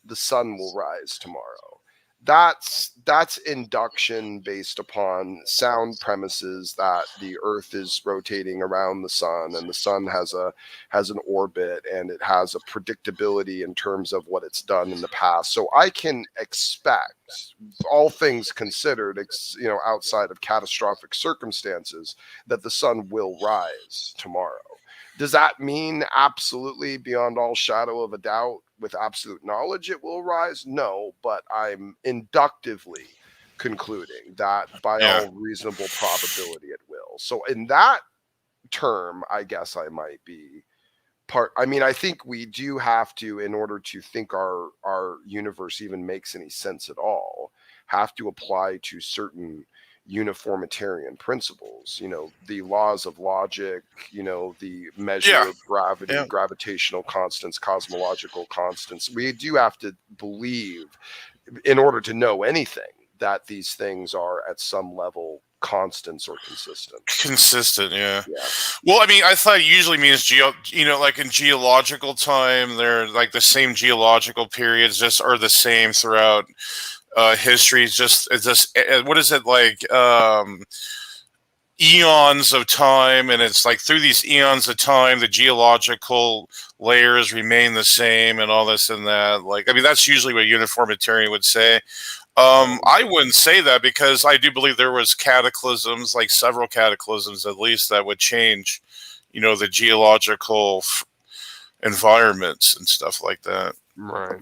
the sun will rise tomorrow. That's induction based upon sound premises that the earth is rotating around the sun and the sun has an orbit and it has a predictability in terms of what it's done in the past. So I can expect, all things considered, outside of catastrophic circumstances, that the sun will rise tomorrow. Does that mean absolutely beyond all shadow of a doubt, with absolute knowledge, it will rise? No, but I'm inductively concluding that by all reasonable probability it will. So in that term, I guess I might be part. I mean, I think we do have to, in order to think our universe even makes any sense at all, have to apply to certain uniformitarian principles, the laws of logic, the measure of gravity, gravitational constants, cosmological constants. We do have to believe, in order to know anything, that these things are at some level constants or consistent. Yeah. Well, I mean, I thought it usually means like in geological time, they're like the same geological periods just are the same throughout history. It's just what is it like? eons of time, and it's like through these eons of time, the geological layers remain the same, and all this and that. Like, I mean, that's usually what a uniformitarian would say. I wouldn't say that, because I do believe there was cataclysms, like several cataclysms at least, that would change, the geological environments and stuff like that. Right.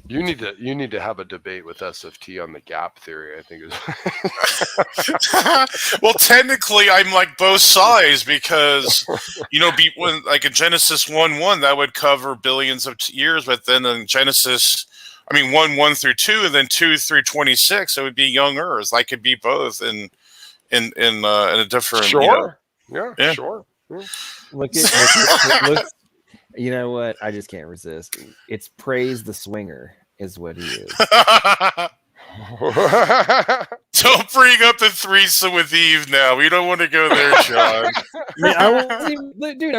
You need to have a debate with SFT on the gap theory, I think is Well, technically I'm like both sides, because when, like in Genesis 1:1, that would cover billions of years, but then in Genesis 1:1 through 2, and then 2 through 26, it would be young earth. I could be both in a different sure. Yeah. Sure. Look, you know what? I just can't resist. It's Praise the Swinger is what he is. Don't bring up the threesome with Eve now. We don't want to go there, John. I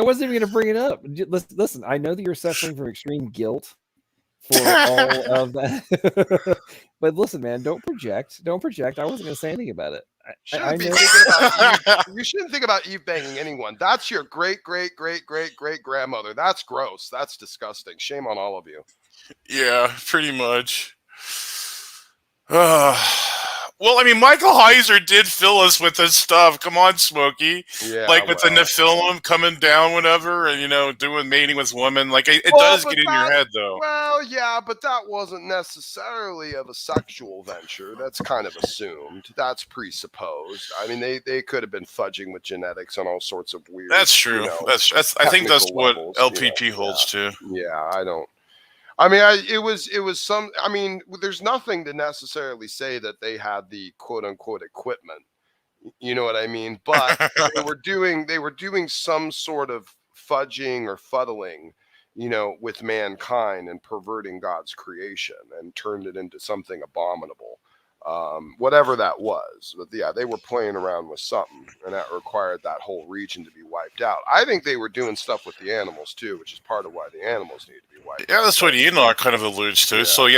wasn't even going to bring it up. Listen, I know that you're suffering from extreme guilt for all of that. But listen, man, don't project. I wasn't going to say anything about it. You shouldn't think about Eve banging anyone. That's your great grandmother. That's gross. That's disgusting. Shame on all of you. Yeah, pretty much. Well, Michael Heiser did fill us with this stuff. Come on, Smokey. Yeah, with the Nephilim coming down whenever, and doing mating with women. Like, it does get in your head, though. Well, yeah, but that wasn't necessarily of a sexual venture. That's kind of assumed. That's presupposed. They could have been fudging with genetics and all sorts of weird. That's true. I think that's what LPP holds to. Yeah, I don't. It was some. There's nothing to necessarily say that they had the quote unquote equipment. You know what I mean? But they were doing some sort of fudging or fuddling, with mankind and perverting God's creation and turned it into something abominable. Whatever that was. But yeah, they were playing around with something, and that required that whole region to be wiped out. I think they were doing stuff with the animals too, which is part of why the animals need to be wiped out. Yeah, that's what Enoch kind of alludes to. Yeah. So,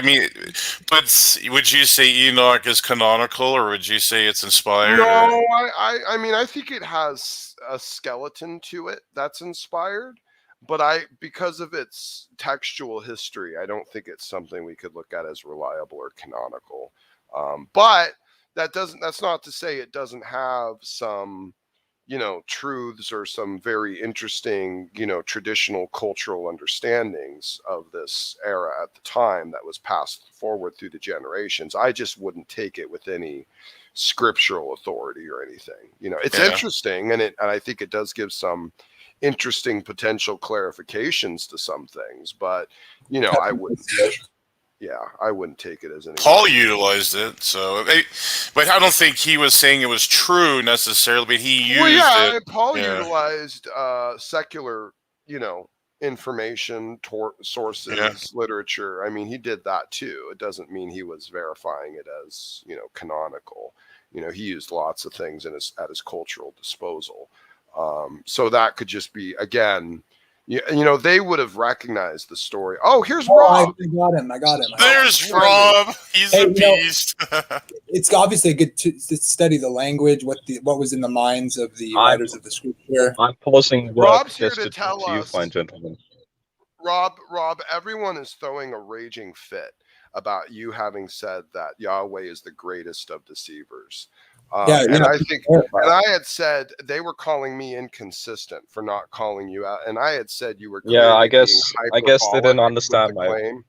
but would you say Enoch is canonical, or would you say it's inspired? No, I think it has a skeleton to it that's inspired. But because of its textual history, I don't think it's something we could look at as reliable or canonical. But that's not to say it doesn't have some, truths or some very interesting, traditional cultural understandings of this era at the time that was passed forward through the generations. I just wouldn't take it with any scriptural authority or anything. It's interesting, and I think it does give some interesting potential clarifications to some things, but I wouldn't. Yeah, I wouldn't take it as anything. Paul utilized it, but I don't think he was saying it was true necessarily. But he used it. Paul utilized secular, information, sources, literature. He did that too. It doesn't mean he was verifying it as canonical. He used lots of things at his cultural disposal. So that could just be, again. They would have recognized the story. Oh, here's Rob. I got him. There's Rob. He's a beast. It's obviously good to study the language, what was in the minds of the writers of the scripture. I'm pausing. Rob's here to tell us. You, fine gentlemen. Rob, everyone is throwing a raging fit about you having said that Yahweh is the greatest of deceivers. And I had said they were calling me inconsistent for not calling you out, and I had said you were. I guess they didn't understand my claim.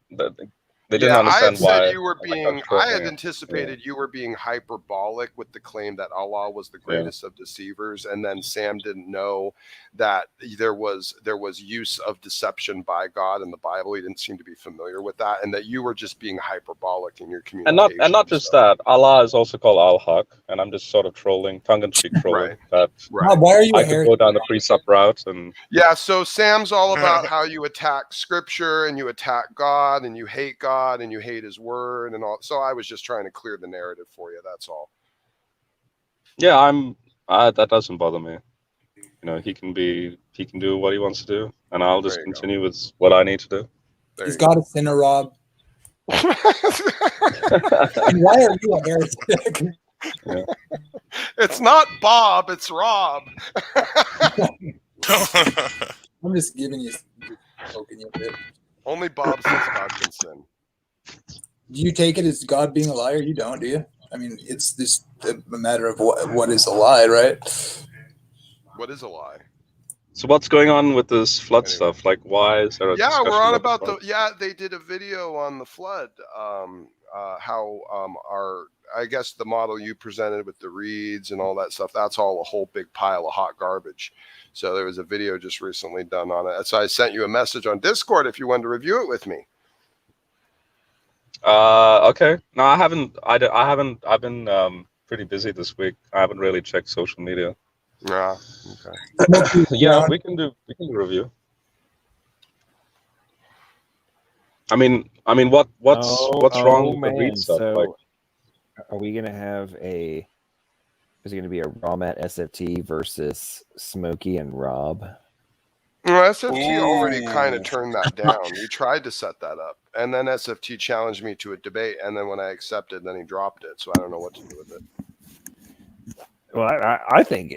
They didn't understand why you were being. I had anticipated you were being hyperbolic with the claim that Allah was the greatest of deceivers, and then Sam didn't know that there was use of deception by God in the Bible. He didn't seem to be familiar with that, and that you were just being hyperbolic in your communication. And not just that. Allah is also called Al-Haq, and I'm just sort of trolling, tongue-in-cheek trolling. Right. Why are you? I could go down the precept route, and so Sam's all about how you attack Scripture and you attack God and you hate God. And you hate his word and all. So I was just trying to clear the narrative for you. That's all. Yeah, that doesn't bother me. He can do what he wants to do, and I'll just continue with what I need to do. He's got a sinner, Rob. And why are you a heretic? It's not Bob, it's Rob. I'm just giving you, poking you a bit. Only Bob says God can sin. Do you take it as God being a liar? You don't, do you? I mean, it's just a matter of what is a lie, right? What is a lie? So what's going on with this flood stuff? Like, why is there a Yeah, discussion we're on about flood? they did a video on the flood. How I guess the model you presented with the reeds and all that stuff, that's all a whole big pile of hot garbage. So there was a video just recently done on it. So I sent you a message on Discord if you wanted to review it with me. Okay. No, I haven't. I've been pretty busy this week. I haven't really checked social media. Yeah. Okay. Yeah, we can do a review. I mean, what's wrong with the read stuff? So Like, are we gonna have a? Is it gonna be a Rawmat SFT versus Smokey and Rob? Well, SFT already kind of turned that down. We tried to set that up, and then SFT challenged me to a debate, and then when I accepted, then he dropped it. So I don't know what to do with it. Well, I think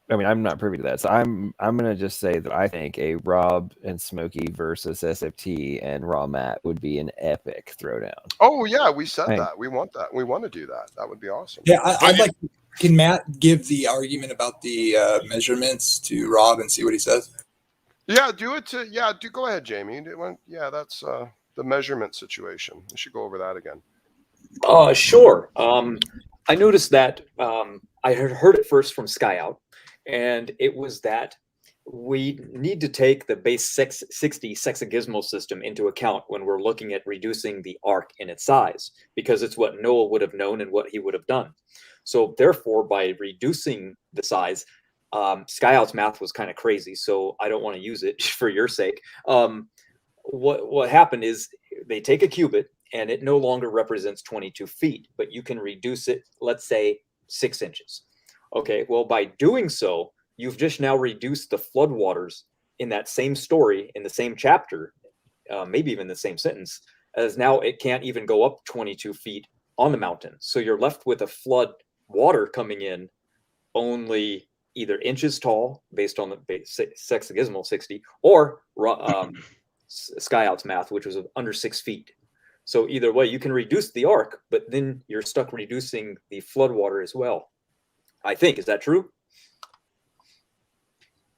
I mean, I'm not privy to that, so I'm gonna just say that I think a Rob and Smokey versus SFT and Rawmat would be an epic throwdown. Oh yeah, we said that. We want that. We want to do that. That would be awesome. Yeah, I'd like. Can Matt give the argument about the measurements to Rob and see what he says? Yeah, do go ahead, Jamie. Yeah, that's the measurement situation. We should go over that again. Sure. I noticed that I had heard it first from Skyout, and it was that we need to take the base 60 sexagismal system into account when we're looking at reducing the arc in its size, because it's what Noah would have known and what he would have done. So therefore, by reducing the size, Skyout's math was kind of crazy, so I don't want to use it for your sake. What happened is they take a cubit, and it no longer represents 22 feet, but you can reduce it, let's say, 6 inches. Okay, well, by doing so, you've just now reduced the floodwaters in that same story, in the same chapter, maybe even the same sentence, as now it can't even go up 22 feet on the mountain. So you're left with a flood water coming in only either inches tall, based on the sexagismal 60, or Skyout's math, which was under 6 feet. So either way, you can reduce the arc, but then you're stuck reducing the floodwater as well. I think, is that true?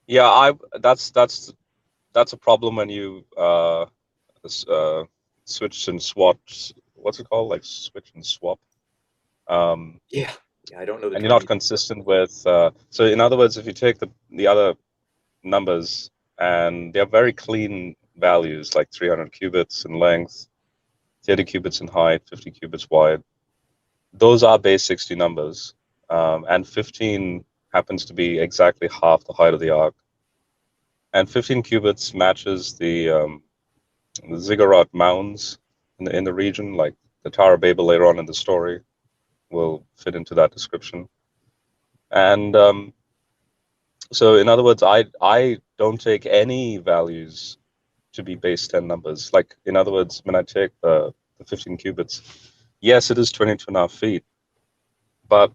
yeah, that's a problem when you switch and swap. What's it called? Like switch and swap. Yeah, I don't know. And you're not consistent with. So in other words, if you take the other numbers and they're very clean values, like 300 cubits in length, 30 cubits in height, 50 cubits wide, those are base 60 numbers, and 15 happens to be exactly half the height of the arc, and 15 cubits matches the ziggurat mounds in the region, like the Tower of Babel later on in the story will fit into that description. And so in other words, I don't take any values to be base 10 numbers. Like, in other words, when I take the 15 cubits, yes, it is 22.5 feet, but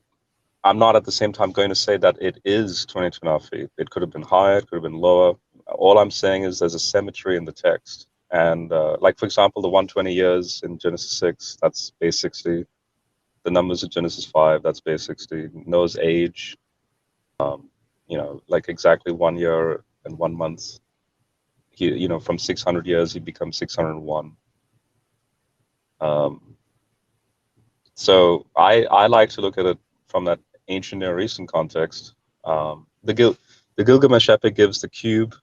I'm not at the same time going to say that it is 22.5 feet. It could have been higher, it could have been lower. All I'm saying is there's a symmetry in the text. And like, for example, the 120 years in Genesis 6, that's base 60. The numbers of Genesis 5, that's base 60. Noah's age, like exactly 1 year and 1 month. He, from 600 years, he becomes 601. So I like to look at it from that ancient Near Eastern context. The Gilgamesh epic gives the cube.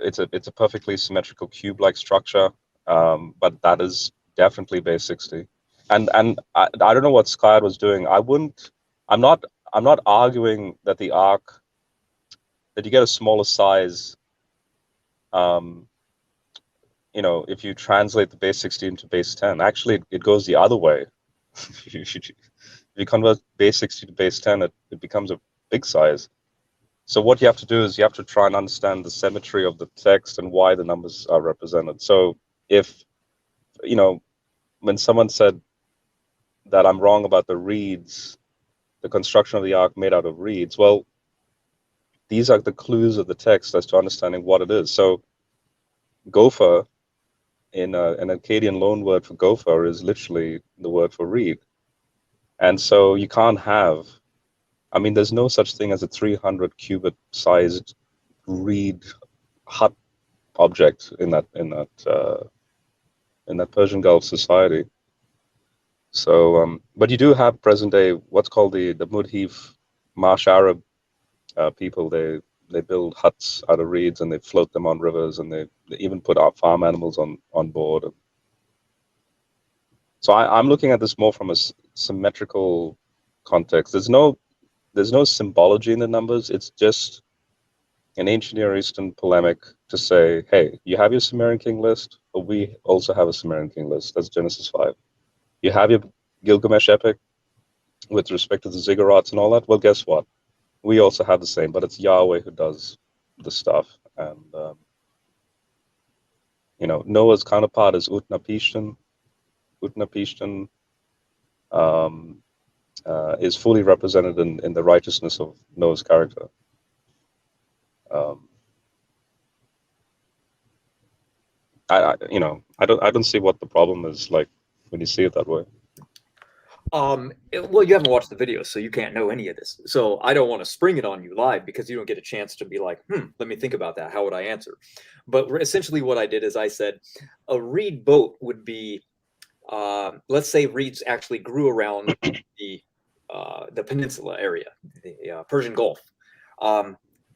It's a perfectly symmetrical cube-like structure, but that is definitely base 60. And I don't know what Skyard was doing. I'm not arguing that the arc, that you get a smaller size. If you translate the base 60 into base 10, actually it goes the other way. If you convert base 60 to base 10, it becomes a big size. So what you have to do is you have to try and understand the symmetry of the text and why the numbers are represented. So if, when someone said that I'm wrong about the reeds, the construction of the ark made out of reeds. Well, these are the clues of the text as to understanding what it is. So gopher, in an Akkadian loan word for gopher, is literally the word for reed. And so you can't have, I mean, there's no such thing as a 300 cubit sized reed hut object in that Persian Gulf society. So, but you do have present day what's called the Mudhif Marsh Arab people. They build huts out of reeds and they float them on rivers, and they even put out farm animals on board. So I'm looking at this more from a symmetrical context. There's no symbology in the numbers. It's just an ancient Near Eastern polemic to say, hey, you have your Sumerian king list, but we also have a Sumerian king list. That's Genesis 5. You have your Gilgamesh epic with respect to the ziggurats and all that. Well, guess what? We also have the same, but it's Yahweh who does the stuff. And, Noah's counterpart is Utnapishtim. Utnapishtim is fully represented in the righteousness of Noah's character. I don't see what the problem is, like, when you see it that way. Well, you haven't watched the video, so you can't know any of this. So I don't want to spring it on you live because you don't get a chance to be like, let me think about that. How would I answer? But essentially what I did is I said a reed boat would be, let's say reeds actually grew around the peninsula area, the Persian Gulf.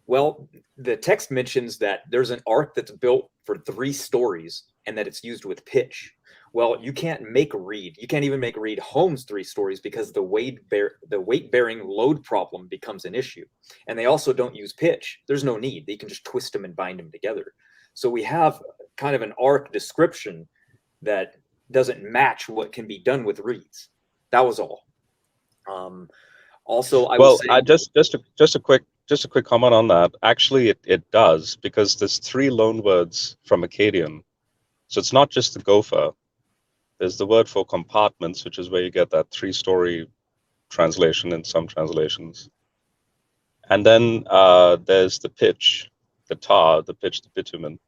Well, the text mentions that there's an ark that's built for 3 stories and that it's used with pitch. Well, you can't make reed. You can't even make reed homes 3 stories because the weight-bearing load problem becomes an issue. And they also don't use pitch. There's no need. They can just twist them and bind them together. So we have kind of an ark description that doesn't match what can be done with reeds. That was all. Also, I will say, just a quick comment on that. Actually, it does, because there's 3 loan words from Akkadian. So it's not just the gopher. There's the word for compartments, which is where you get that 3-story translation in some translations. And then there's the pitch, the tar, the pitch, the bitumen.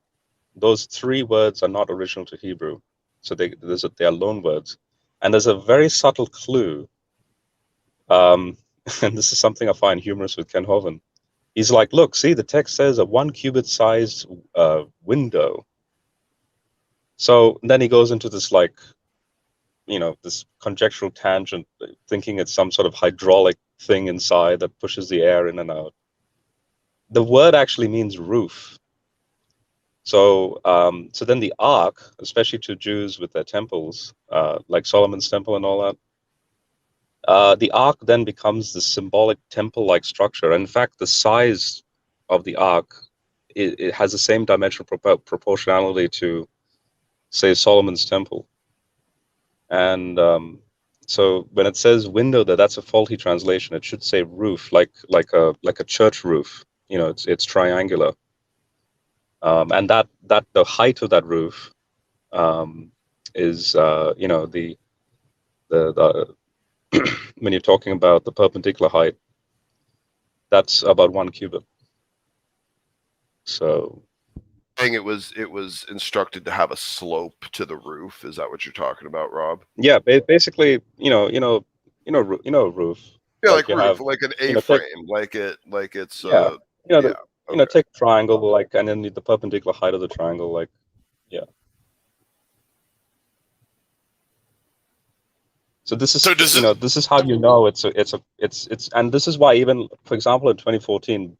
Those 3 words are not original to Hebrew. So they are loan words. And there's a very subtle clue. And this is something I find humorous with Ken Hovind. He's like, look, see, the text says a 1 cubit sized window. So then he goes into this, like, this conjectural tangent, thinking it's some sort of hydraulic thing inside that pushes the air in and out. The word actually means roof. So so then the ark, especially to Jews with their temples, like Solomon's temple and all that, the ark then becomes the symbolic temple-like structure. And in fact, the size of the ark, it has the same dimensional proportionality to, say, Solomon's temple. And so when it says window there, that's a faulty translation. It should say roof, like a church roof. It's triangular. And that the height of that roof is the when you're talking about the perpendicular height, that's about 1 cubit. So It was instructed to have a slope to the roof. Is that what you're talking about, Rob? yeah, basically, roof. Yeah, like roof, like an A-frame, like it's yeah, take a triangle, and then the perpendicular height of the triangle, So this is this is how you know it's and this is why, even for example in 2014,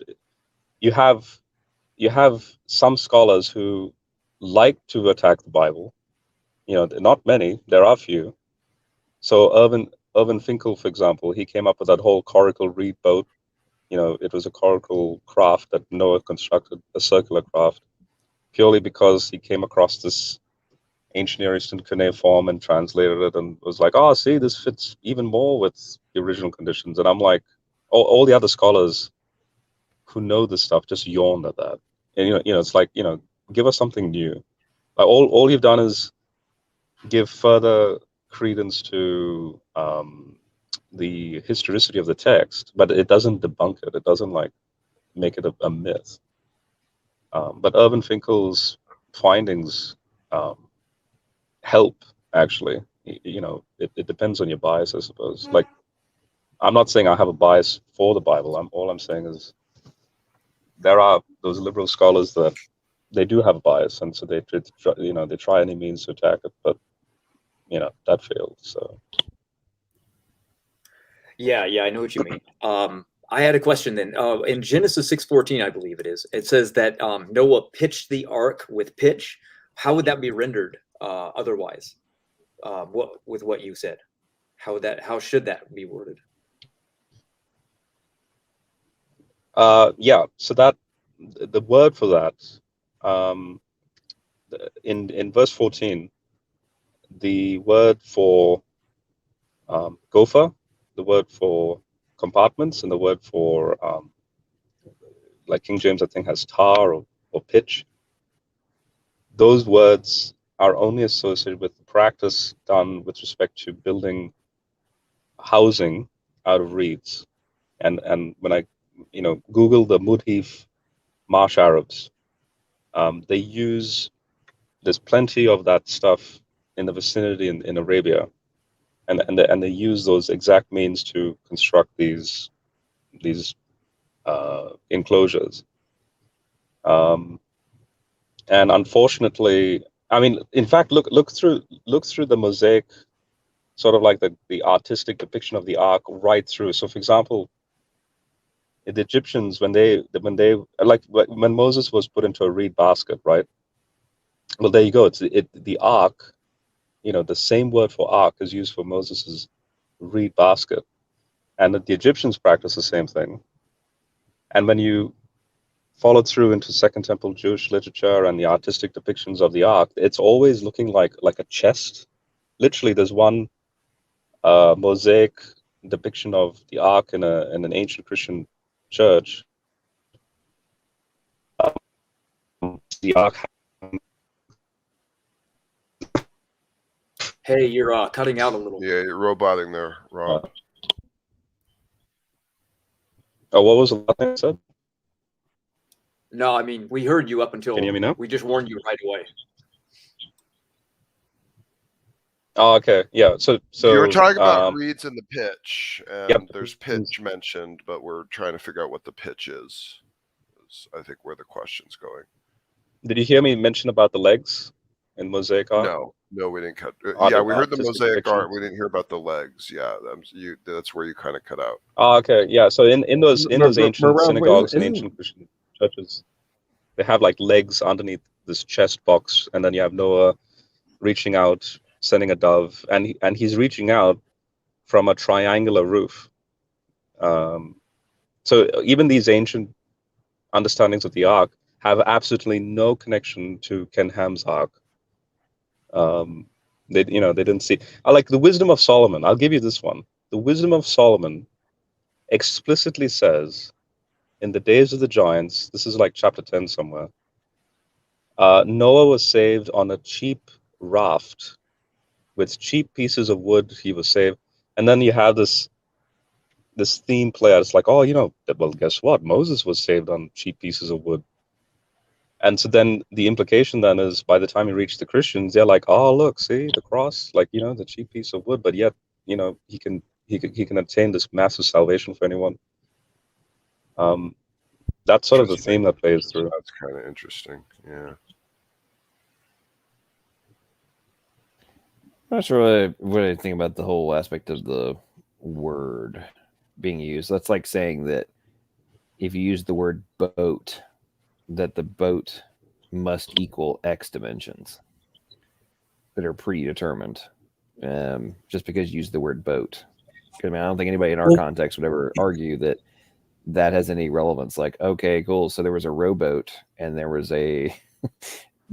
you have some scholars who like to attack the Bible. Not many, there are few. So Irvin Finkel, for example, he came up with that whole coracle reed boat. It was a coracle craft that Noah constructed, a circular craft, purely because he came across this ancient Near Eastern cuneiform and translated it and was like, oh, see, this fits even more with the original conditions. And I'm like, all the other scholars who know this stuff just yawned at that. And it's like, give us something new. All you've done is give further credence to the historicity of the text, but it doesn't debunk it. It doesn't like make it a myth. But Irvin Finkel's findings help, actually. You know, it depends on your bias, I suppose. Like, I'm not saying I have a bias for the Bible. All I'm saying is there are those liberal scholars that they do have a bias, and so they try any means to attack it, but that failed. So Yeah, I know what you mean. I had a question then. In Genesis 6:14, I believe it is, it says that Noah pitched the ark with pitch. How would that be rendered otherwise? With what you said? How should that be worded? So that the word for that in verse 14, the word for gopher, the word for compartments, and the word for like King James, I think, has tar or pitch. Those words are only associated with the practice done with respect to building housing out of reeds. And when I Google the Mudhif marsh Arabs, there's plenty of that stuff in the vicinity in Arabia, and they use those exact means to construct these enclosures. And unfortunately, I mean, in fact, look through the mosaic, sort of like the artistic depiction of the ark right through. So, for example, the Egyptians, when Moses was put into a reed basket, right? Well, there you go. It's the ark. The same word for ark is used for Moses's reed basket, and the Egyptians practice the same thing. And when you follow through into Second Temple Jewish literature and the artistic depictions of the ark, it's always looking like a chest. Literally, there's one mosaic depiction of the ark in an ancient Christian church. The ark. Hey, you're cutting out a little. Yeah, you're roboting there, Rob. What was the last thing I said? No, I mean, we heard you up until. Can you hear me now? We just warned you right away. Oh, okay. Yeah. So you were talking about reeds and the pitch, and yep. There's pitch mentioned, but we're trying to figure out what the pitch is. I think where the question's going. Did you hear me mention about the legs in mosaic art? No, we didn't cut. Yeah, we heard the mosaic art. We didn't hear about the legs. Yeah, that's where you kind of cut out. Oh, okay. Yeah. So in those ancient synagogues and ancient Christian churches, they have like legs underneath this chest box, and then you have Noah reaching out, sending a dove, and he's reaching out from a triangular roof. So even these ancient understandings of the ark have absolutely no connection to Ken Ham's ark. They didn't see. I like the Wisdom of Solomon. I'll give you this one. The Wisdom of Solomon explicitly says, in the days of the giants, this is like chapter 10 somewhere, Noah was saved on a cheap raft with cheap pieces of wood. He was saved. And then you have this theme play out. It's like, well, guess what? Moses was saved on cheap pieces of wood. And so then the implication then is, by the time you reach the Christians, they're like, oh, look, see the cross, like, the cheap piece of wood, but yet, he can obtain this massive salvation for anyone. That's sort of the theme that plays through. That's kind of interesting. Yeah. I'm not sure what I think about the whole aspect of the word being used. That's like saying that if you use the word boat, that the boat must equal X dimensions that are predetermined, just because you use the word boat. I mean, I don't think anybody in our context would ever argue that has any relevance. Like, okay, cool. So there was a rowboat and there was a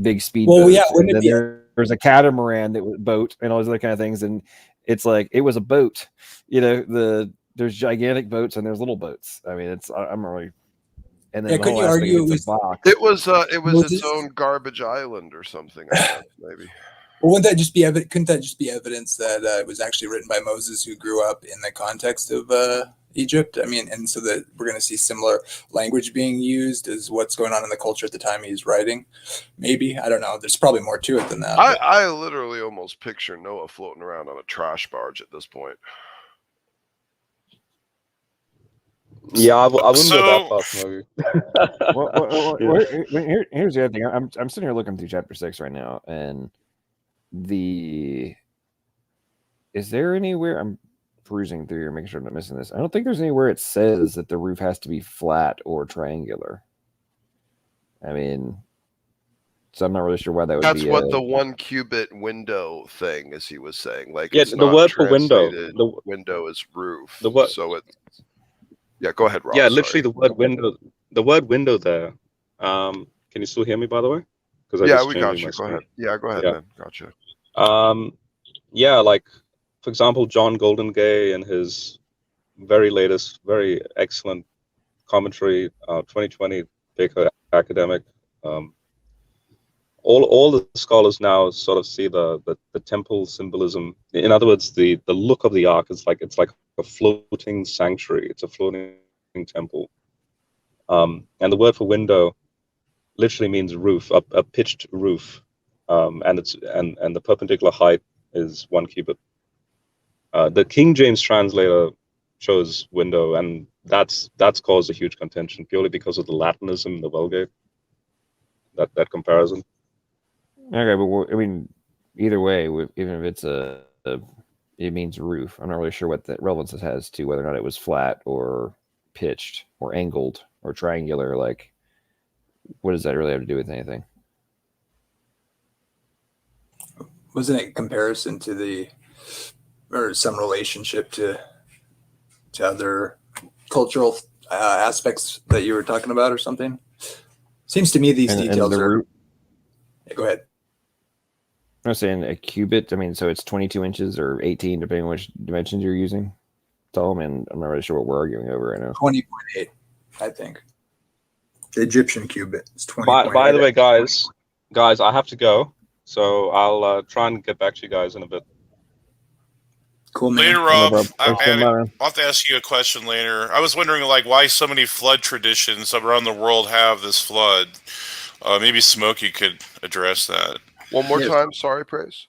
big speedboat. Yeah, and then there was a catamaran that was boat and all those other kind of things. And it's like, it was a boat. There's gigantic boats and there's little boats. I mean, I'm really. And then couldn't you argue it was its own garbage island or something? I guess, maybe. Well, wouldn't that just be couldn't that just be evidence that it was actually written by Moses, who grew up in the context of Egypt? I mean, and so that we're going to see similar language being used as what's going on in the culture at the time he's writing. Maybe, I don't know. There's probably more to it than that. I literally almost picture Noah floating around on a trash barge at this point. Yeah, I wouldn't So- go that fast, maybe. Here's the other thing. I'm sitting here looking through chapter 6 right now, and is there anywhere I'm perusing through here, making sure I'm not missing this? I don't think there's anywhere it says that the roof has to be flat or triangular. I mean, so I'm not really sure why that would That's be. what the 1 cubit window thing, as he was saying. Like, Yeah, it's the not word for window. translated, window is roof. The word- So it. Yeah, go ahead, Rob. Yeah, sorry. literally the word window. The word window there. Can you still hear me, by the way? Because Yeah, we got you. Go ahead. Yeah, go ahead, Yeah. man. Gotcha. Yeah, like, for example, John Goldengay in his very latest, very excellent commentary, 2020 Baker Academic. All the scholars now sort of see the temple symbolism. In other words, the look of the ark is like it's like a floating sanctuary. It's a floating temple. And the word for window literally means roof, a pitched roof, and the perpendicular height is 1 cubit. The King James translator chose window, and that's caused a huge contention purely because of the Latinism in the Vulgate. That comparison. Okay, but I mean, either way, even if it's it means roof. I'm not really sure what the relevance it has to whether or not it was flat or pitched or angled or triangular. Like, what does that really have to do with anything? Wasn't it comparison to or some relationship to other cultural aspects that you were talking about or something? Seems to me these details are. Yeah, go ahead. I was saying a cubit. I mean, so it's 22 inches or 18, depending on which dimensions you're using. Tall. I mean, I'm not really sure what we're arguing over right now. 20.8, I think. The Egyptian cubit is 20. By the way, guys, I have to go, so I'll try and get back to you guys in a bit. Cool, man. Later, Rob, I'll I'll have to ask you a question later. I was wondering, like, why so many flood traditions around the world have this flood. Maybe Smokey could address that. One more time. Sorry, Praise.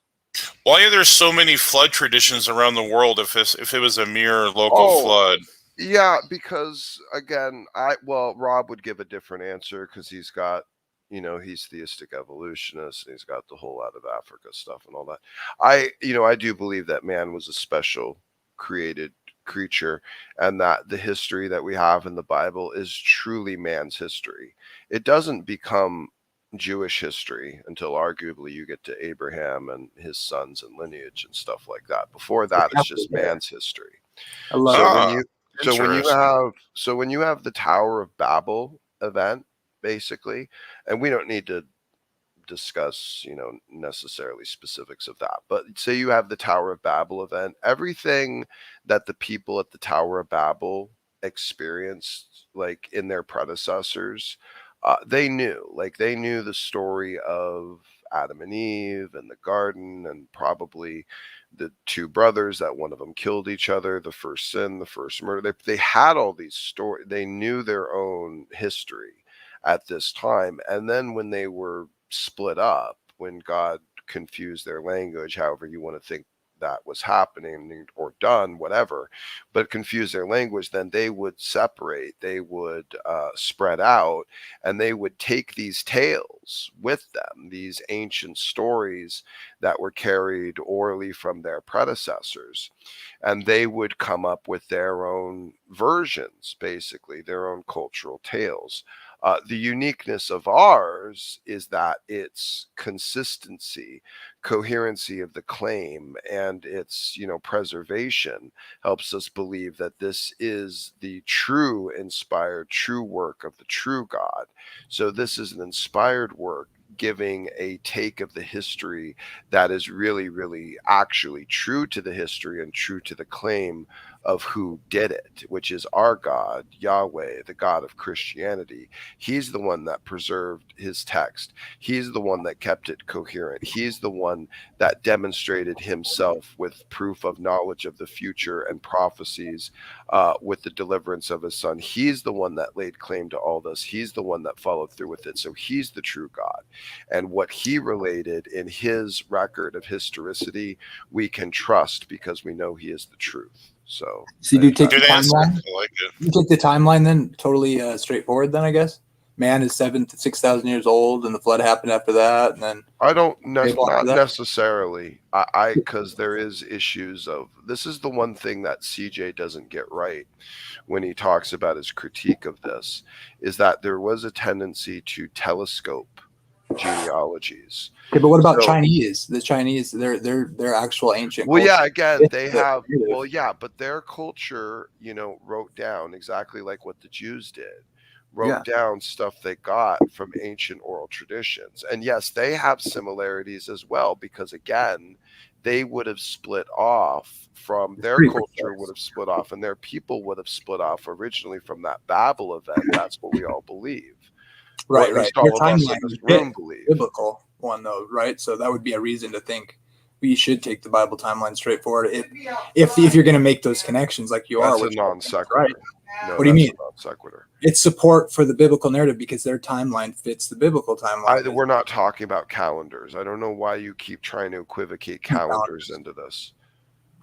Why are there so many flood traditions around the world if it was a mere local flood? Yeah, because again, Rob would give a different answer because he's got, he's theistic evolutionist and he's got the whole out of Africa stuff and all that. I do believe that man was a special created creature and that the history that we have in the Bible is truly man's history. It doesn't become Jewish history until arguably you get to Abraham and his sons and lineage and stuff like that. Before that, it's just man's history. I love it. So when you have the Tower of Babel event, basically, and we don't need to discuss, necessarily specifics of that, but say you have the Tower of Babel event, everything that the people at the Tower of Babel experienced, like in their predecessors, they knew the story of Adam and Eve and the garden and probably the two brothers that one of them killed each other, the first sin, the first murder. They had all these stories. They knew their own history at this time. And then when they were split up, when God confused their language, however you want to think that was happening or done, whatever, but confuse their language, then they would separate, they would spread out, and they would take these tales with them, these ancient stories that were carried orally from their predecessors, and they would come up with their own versions, basically, their own cultural tales. The uniqueness of ours is that its consistency, coherency of the claim, and its preservation helps us believe that this is the true inspired, true work of the true God. So this is an inspired work giving a take of the history that is really, really actually true to the history and true to the claim of who did it, which is our God, Yahweh, the God of Christianity. He's the one that preserved his text. He's the one that kept it coherent. He's the one that demonstrated himself with proof of knowledge of the future and prophecies with the deliverance of his son. He's the one that laid claim to all this. He's the one that followed through with it. So he's the true God. And what he related in his record of historicity, we can trust because we know he is the truth. So you do take the Good answer. timeline. I like it. You take the timeline then, totally straightforward. Then I guess man is 6,000 years old, and the flood happened after that, and then I don't People not have that? necessarily. I because there is issues of this is the one thing that CJ doesn't get right when he talks about his critique of this is that there was a tendency to telescope genealogies. Okay, but what about So- Chinese? The Chinese, they're actual ancient. Well, yeah, culture. again, It's they the have, narrative. well, yeah, but their culture, wrote down exactly like what the Jews did, wrote down stuff they got from ancient oral traditions. And yes, they have similarities as well, because again, they would have split off from their pretty culture, would have split off, and their people would have split off originally from that Babel event. That's what we all believe. Or Right, at right. least all Your of us in timeline this is room believe. biblical one though, right? So that would be a reason to think we should take the Bible timeline straightforward. If you're going to make those connections like you That's are, a which non sequitur. right. No, What do you that's mean? a non sequitur. It's support for the biblical narrative because their timeline fits the biblical timeline. We're not talking about calendars. I don't know why you keep trying to equivocate calendars into this.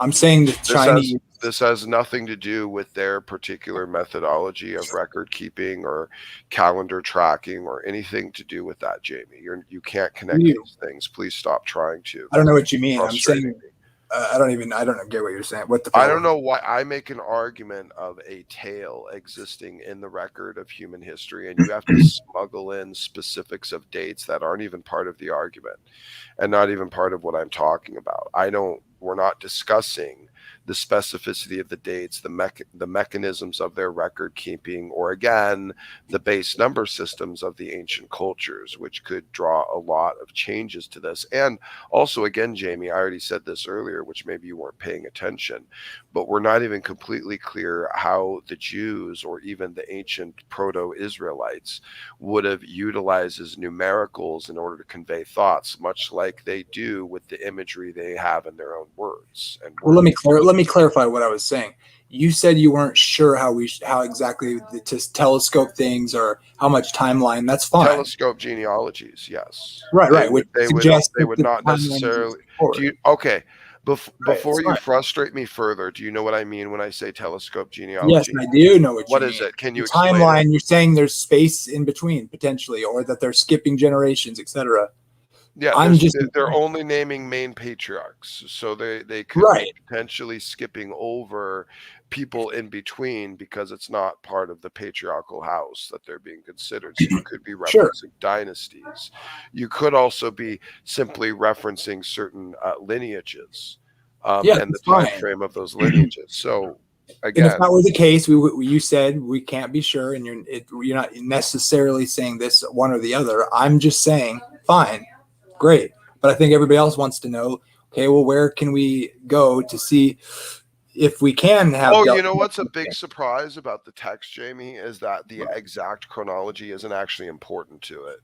I'm saying the Chinese. This has nothing to do with their particular methodology of record keeping or calendar tracking or anything to do with that, Jamie. You can't connect these things. Please stop trying to. I don't know what you mean. I'm Frustrating saying I don't get what you're saying. What the I don't know why I make an argument of a tale existing in the record of human history, and you have to smuggle in specifics of dates that aren't even part of the argument and not even part of what I'm talking about. We're not discussing the specificity of the dates, the mechanisms of their record keeping, or again, the base number systems of the ancient cultures, which could draw a lot of changes to this. And also, again, Jamie, I already said this earlier, which maybe you weren't paying attention, but we're not even completely clear how the Jews or even the ancient proto-Israelites would have utilized as numericals in order to convey thoughts, much like they do with the imagery they have in their own words. And well, let me clarify what I was saying. You said you weren't sure how exactly to telescope things or how much timeline. That's fine. Telescope genealogies, yes. Right. They would not necessarily. Okay. Before you frustrate me further, do you know what I mean when I say telescope genealogy? Yes, I do know what you mean. What is it? Can you the explain timeline? it? You're saying there's space in between potentially, or that they're skipping generations, etc. Yeah, they're only naming main patriarchs, so they could be potentially skipping over people in between because it's not part of the patriarchal house that they're being considered. So you could be referencing dynasties. You could also be simply referencing certain lineages and the time frame of those lineages. So again, and if that were the case, you said we can't be sure, and you're not necessarily saying this one or the other. I'm just saying, fine. Great. But I think everybody else wants to know, okay, well, where can we go to see if we can have... Oh, you know what's a big surprise about the text, Jamie, is that the exact chronology isn't actually important to it.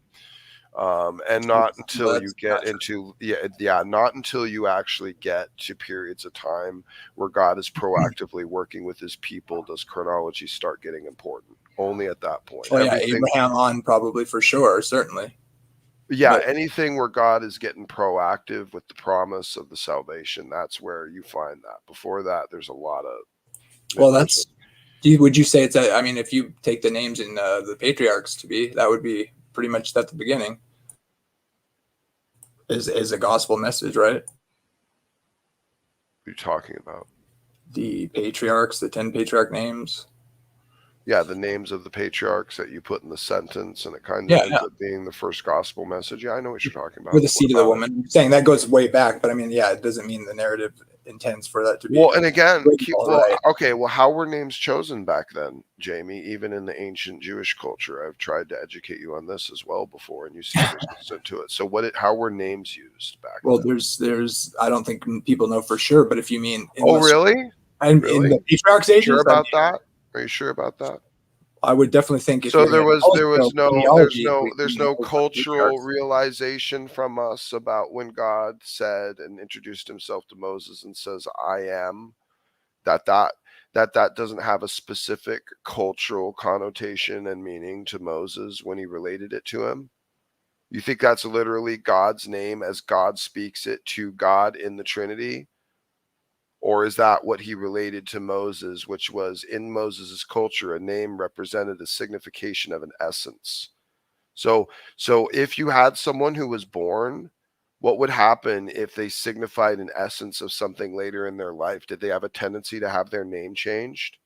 And not until you get into, not until you actually get to periods of time where God is proactively working with his people does chronology start getting important. Only at that point. Oh, yeah, Abraham on probably for sure, certainly. Yeah, anything where God is getting proactive with the promise of the salvation, that's where you find that. Before that, there's a lot of... Well, would you say it's... I mean, if you take the names in the patriarchs that would be pretty much at the beginning. Is a gospel message, right? What are you talking about? The patriarchs, the 10 patriarch names. Yeah, the names of the patriarchs that you put in the sentence, and it kind of ends up being the first gospel message. Yeah, I know what you're talking about. Or the seed of the woman. I'm saying that goes way back, but I mean, it doesn't mean the narrative intends for that to be. Well, and again, how were names chosen back then, Jamie? Even in the ancient Jewish culture, I've tried to educate you on this as well before, and you seem resistant to it. So, how were names used back then? Well, there's. I don't think people know for sure, but if you mean, really? And in Really? the patriarchs' Sure ages, about that? Are you sure about that? I would definitely think if So you're there gonna was go no genealogy, there's we no know about cultural patriarchs. realization from us about when God said and introduced himself to Moses and says, I am, that doesn't have a specific cultural connotation and meaning to Moses when he related it to him. You think that's literally God's name as God speaks it to God in the Trinity? Or is that what he related to Moses, which was in Moses's culture, a name represented a signification of an essence? So if you had someone who was born, what would happen if they signified an essence of something later in their life? Did they have a tendency to have their name changed?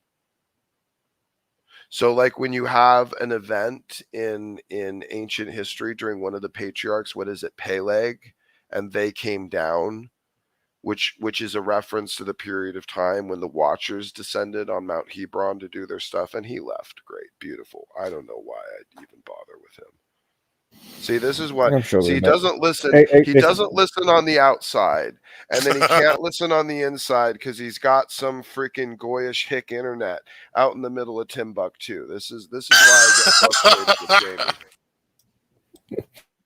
So like when you have an event in ancient history during one of the patriarchs, what is it, Peleg, and they came down, which is a reference to the period of time when the Watchers descended on Mount Hebron to do their stuff, and he left. Great, beautiful. I don't know why I'd even bother with him. See, this is what. I'm sure See, he they're not. doesn't listen. Hey, He doesn't listen on the outside, and then he Uh, can't listen on the inside because he's got some freaking goyish hick internet out in the middle of Timbuktu. This is why I get frustrated with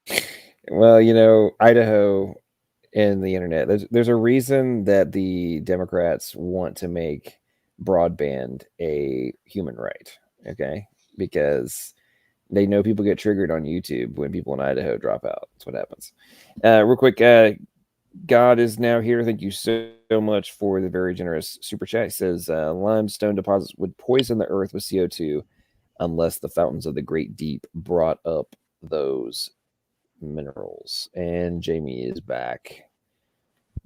Jamie. Well, you know, Idaho and the internet. There's a reason that the Democrats want to make broadband a human right. Okay, because they know people get triggered on YouTube when people in Idaho drop out. That's what happens. Real quick, God is now here. Thank you so much for the very generous super chat. He says limestone deposits would poison the earth with CO2 unless the fountains of the great deep brought up those minerals. And Jamie is back.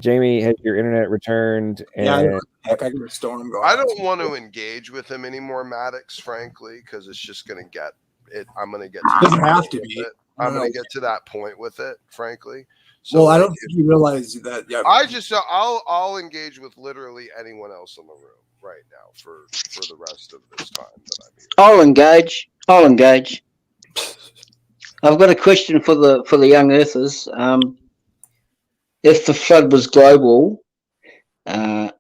Jamie, has your internet returned? Yeah, And heck, I got a storm going. I on. don't want to engage with him anymore, Maddox, frankly, because it's just going to get it. I'm going to get to It doesn't that have point to with be. it. I'm going to get to that point with it, frankly. So Well, I like, don't think you realize that. Yeah, I'll engage with literally anyone else in the room right now for the rest of this time that I'm here. I'll engage. I'll engage. I've got a question for the young earthers. If the flood was global,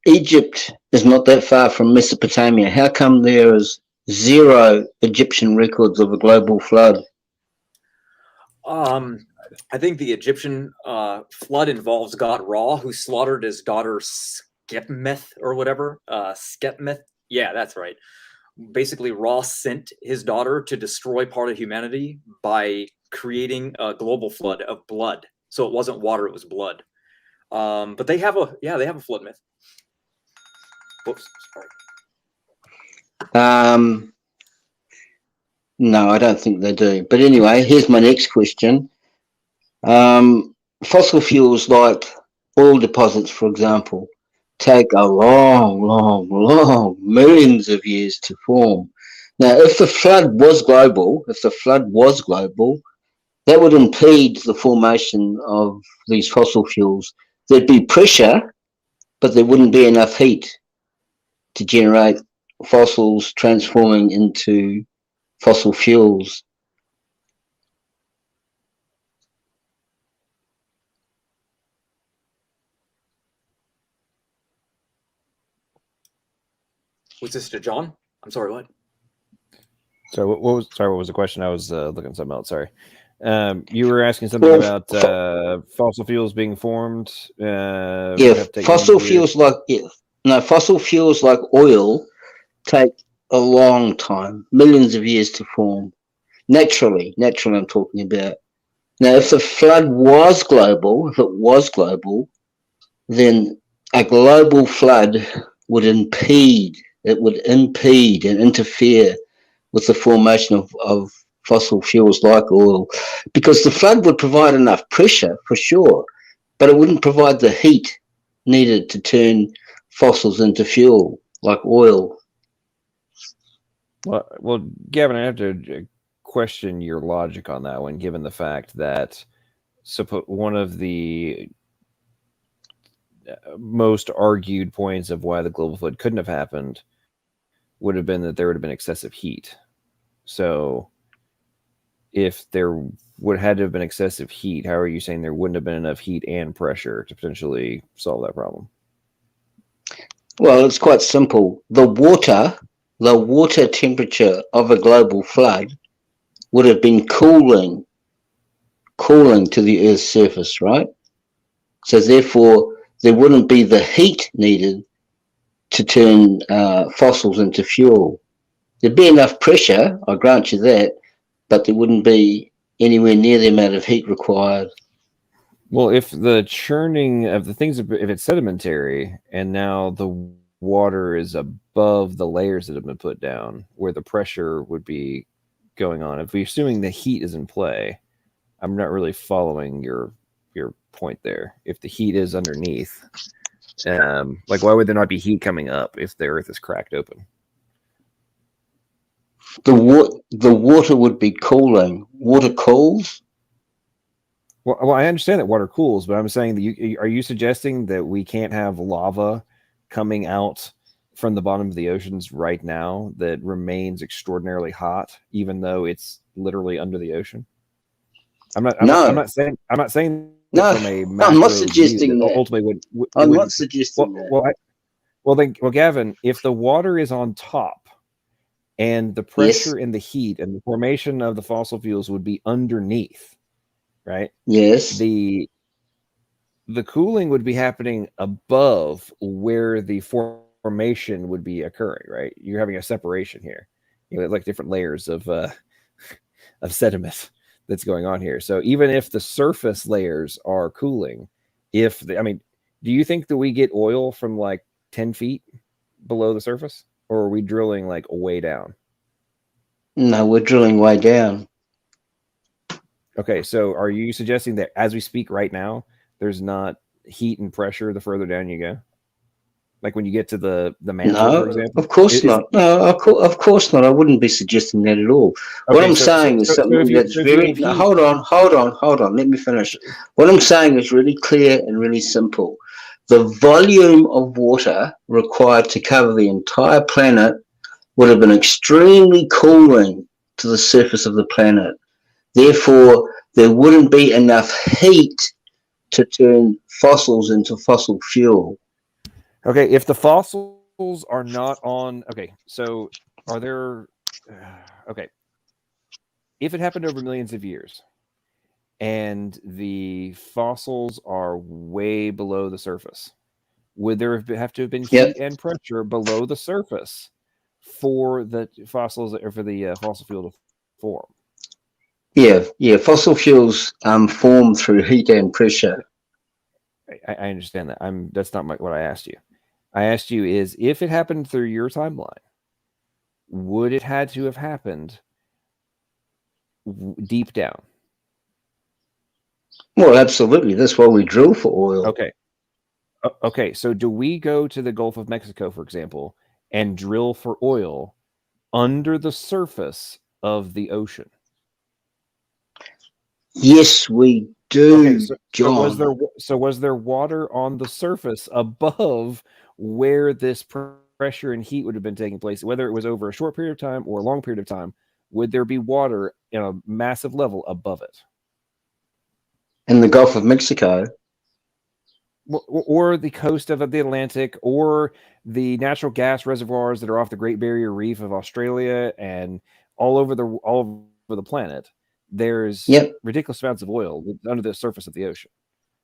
Egypt is not that far from Mesopotamia. How come there is zero Egyptian records of a global flood? I think the Egyptian flood involves god Ra, who slaughtered his daughter Skepmeth or whatever. Skepmeth. Yeah, that's right. Basically, Ra sent his daughter to destroy part of humanity by creating a global flood of blood. So it wasn't water; it was blood. But they have a flood myth. Whoops, sorry. No, I don't think they do. But anyway, here's my next question. Fossil fuels like oil deposits, for example, take a long, millions of years to form. Now, if the flood was global, that would impede the formation of these fossil fuels. There'd be pressure, but there wouldn't be enough heat to generate fossils transforming into fossil fuels. Was this to John? I'm sorry, what? so what was the question? I was looking at something else. Sorry. You were asking something about fossil fuels being formed. Fossil fuels like oil take a long time, millions of years to form. Naturally, I'm talking about. Now, if the flood was global, then a global flood would impede and interfere with the formation of fossil fuels like oil, because the flood would provide enough pressure for sure, but it wouldn't provide the heat needed to turn fossils into fuel like oil. Well, Gavin, I have to question your logic on that one, given the fact that one of the most argued points of why the global flood couldn't have happened would have been that there would have been excessive heat. So if there would had to have been excessive heat, how are you saying there wouldn't have been enough heat and pressure to potentially solve that problem? Well, it's quite simple. The water temperature of a global flood would have been cooling to the Earth's surface, right? So therefore, there wouldn't be the heat needed to turn fossils into fuel. There'd be enough pressure, I grant you that, but there wouldn't be anywhere near the amount of heat required. Well, if the churning of the things, if it's sedimentary and now the water is above the layers that have been put down, where the pressure would be going on, if we're assuming the heat is in play, I'm not really following your point there. If the heat is underneath, like why would there not be heat coming up if the Earth is cracked open? The water would be cooling. Water cools. Well, I understand that water cools, but I'm saying that are you suggesting that we can't have lava coming out from the bottom of the oceans right now that remains extraordinarily hot, even though it's literally under the ocean? I'm not saying no, from a I'm not suggesting that. Ultimately I'm not suggesting that. Well, Gavin, if the water is on top and the pressure and the heat and the formation of the fossil fuels would be underneath, right? Yes. The cooling would be happening above where the formation would be occurring, right? You're having a separation here. You have like different layers of sediment that's going on here. So even if the surface layers are cooling, do you think that we get oil from like 10 feet below the surface, or are we drilling like way down? No, we're drilling way down. Okay, so are you suggesting that as we speak right now, there's not heat and pressure the further down you go? Like when you get to the mantle, for example? Of course not. No, of course not. I wouldn't be suggesting that at all. What I'm saying is something that's very... Hold on. Let me finish. What I'm saying is really clear and really simple. The volume of water required to cover the entire planet would have been extremely cooling to the surface of the planet. Therefore, there wouldn't be enough heat to turn fossils into fossil fuel. Okay, if the fossils are not on... Okay, so are there... Okay. If it happened over millions of years and the fossils are way below the surface, would there have to have been heat and pressure below the surface for the fossils or for the fossil fuel to form? Yeah. Fossil fuels form through heat and pressure. I understand that. That's not what I asked you. I asked you is if it happened through your timeline, would it had to have happened deep down? Well, absolutely. That's why we drill for oil. Okay. Okay. So do we go to the Gulf of Mexico, for example, and drill for oil under the surface of the ocean? Yes, we do, okay, John. Was there water on the surface above where this pressure and heat would have been taking place, whether it was over a short period of time or a long period of time? Would there be water in a massive level above it? In the Gulf of Mexico? Or the coast of the Atlantic, or the natural gas reservoirs that are off the Great Barrier Reef of Australia and all over the planet. There's ridiculous amounts of oil under the surface of the ocean.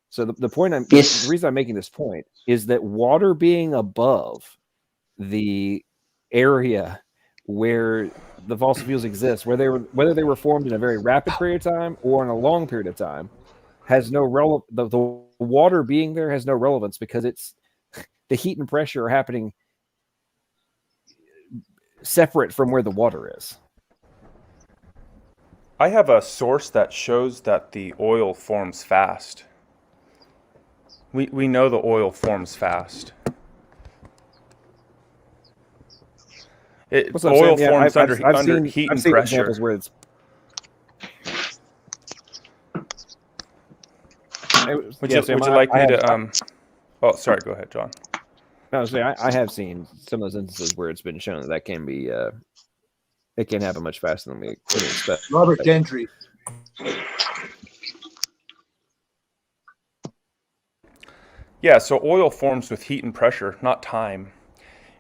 So the reason I'm making this point is that water being above the area where the fossil fuels exist, whether they were formed in a very rapid period of time or in a long period of time, has no relevance. The water being there has no relevance because it's the heat and pressure are happening separate from where the water is. I have a source that shows that the oil forms fast. We know the oil forms fast. Oil forms under heat and pressure. Examples where it's... Would you like me to? Oh, sorry. Go ahead, John. No, I have seen some of those instances where it's been shown that can be. It can happen much faster than we expect. Robert Gentry. Yeah, so oil forms with heat and pressure, not time.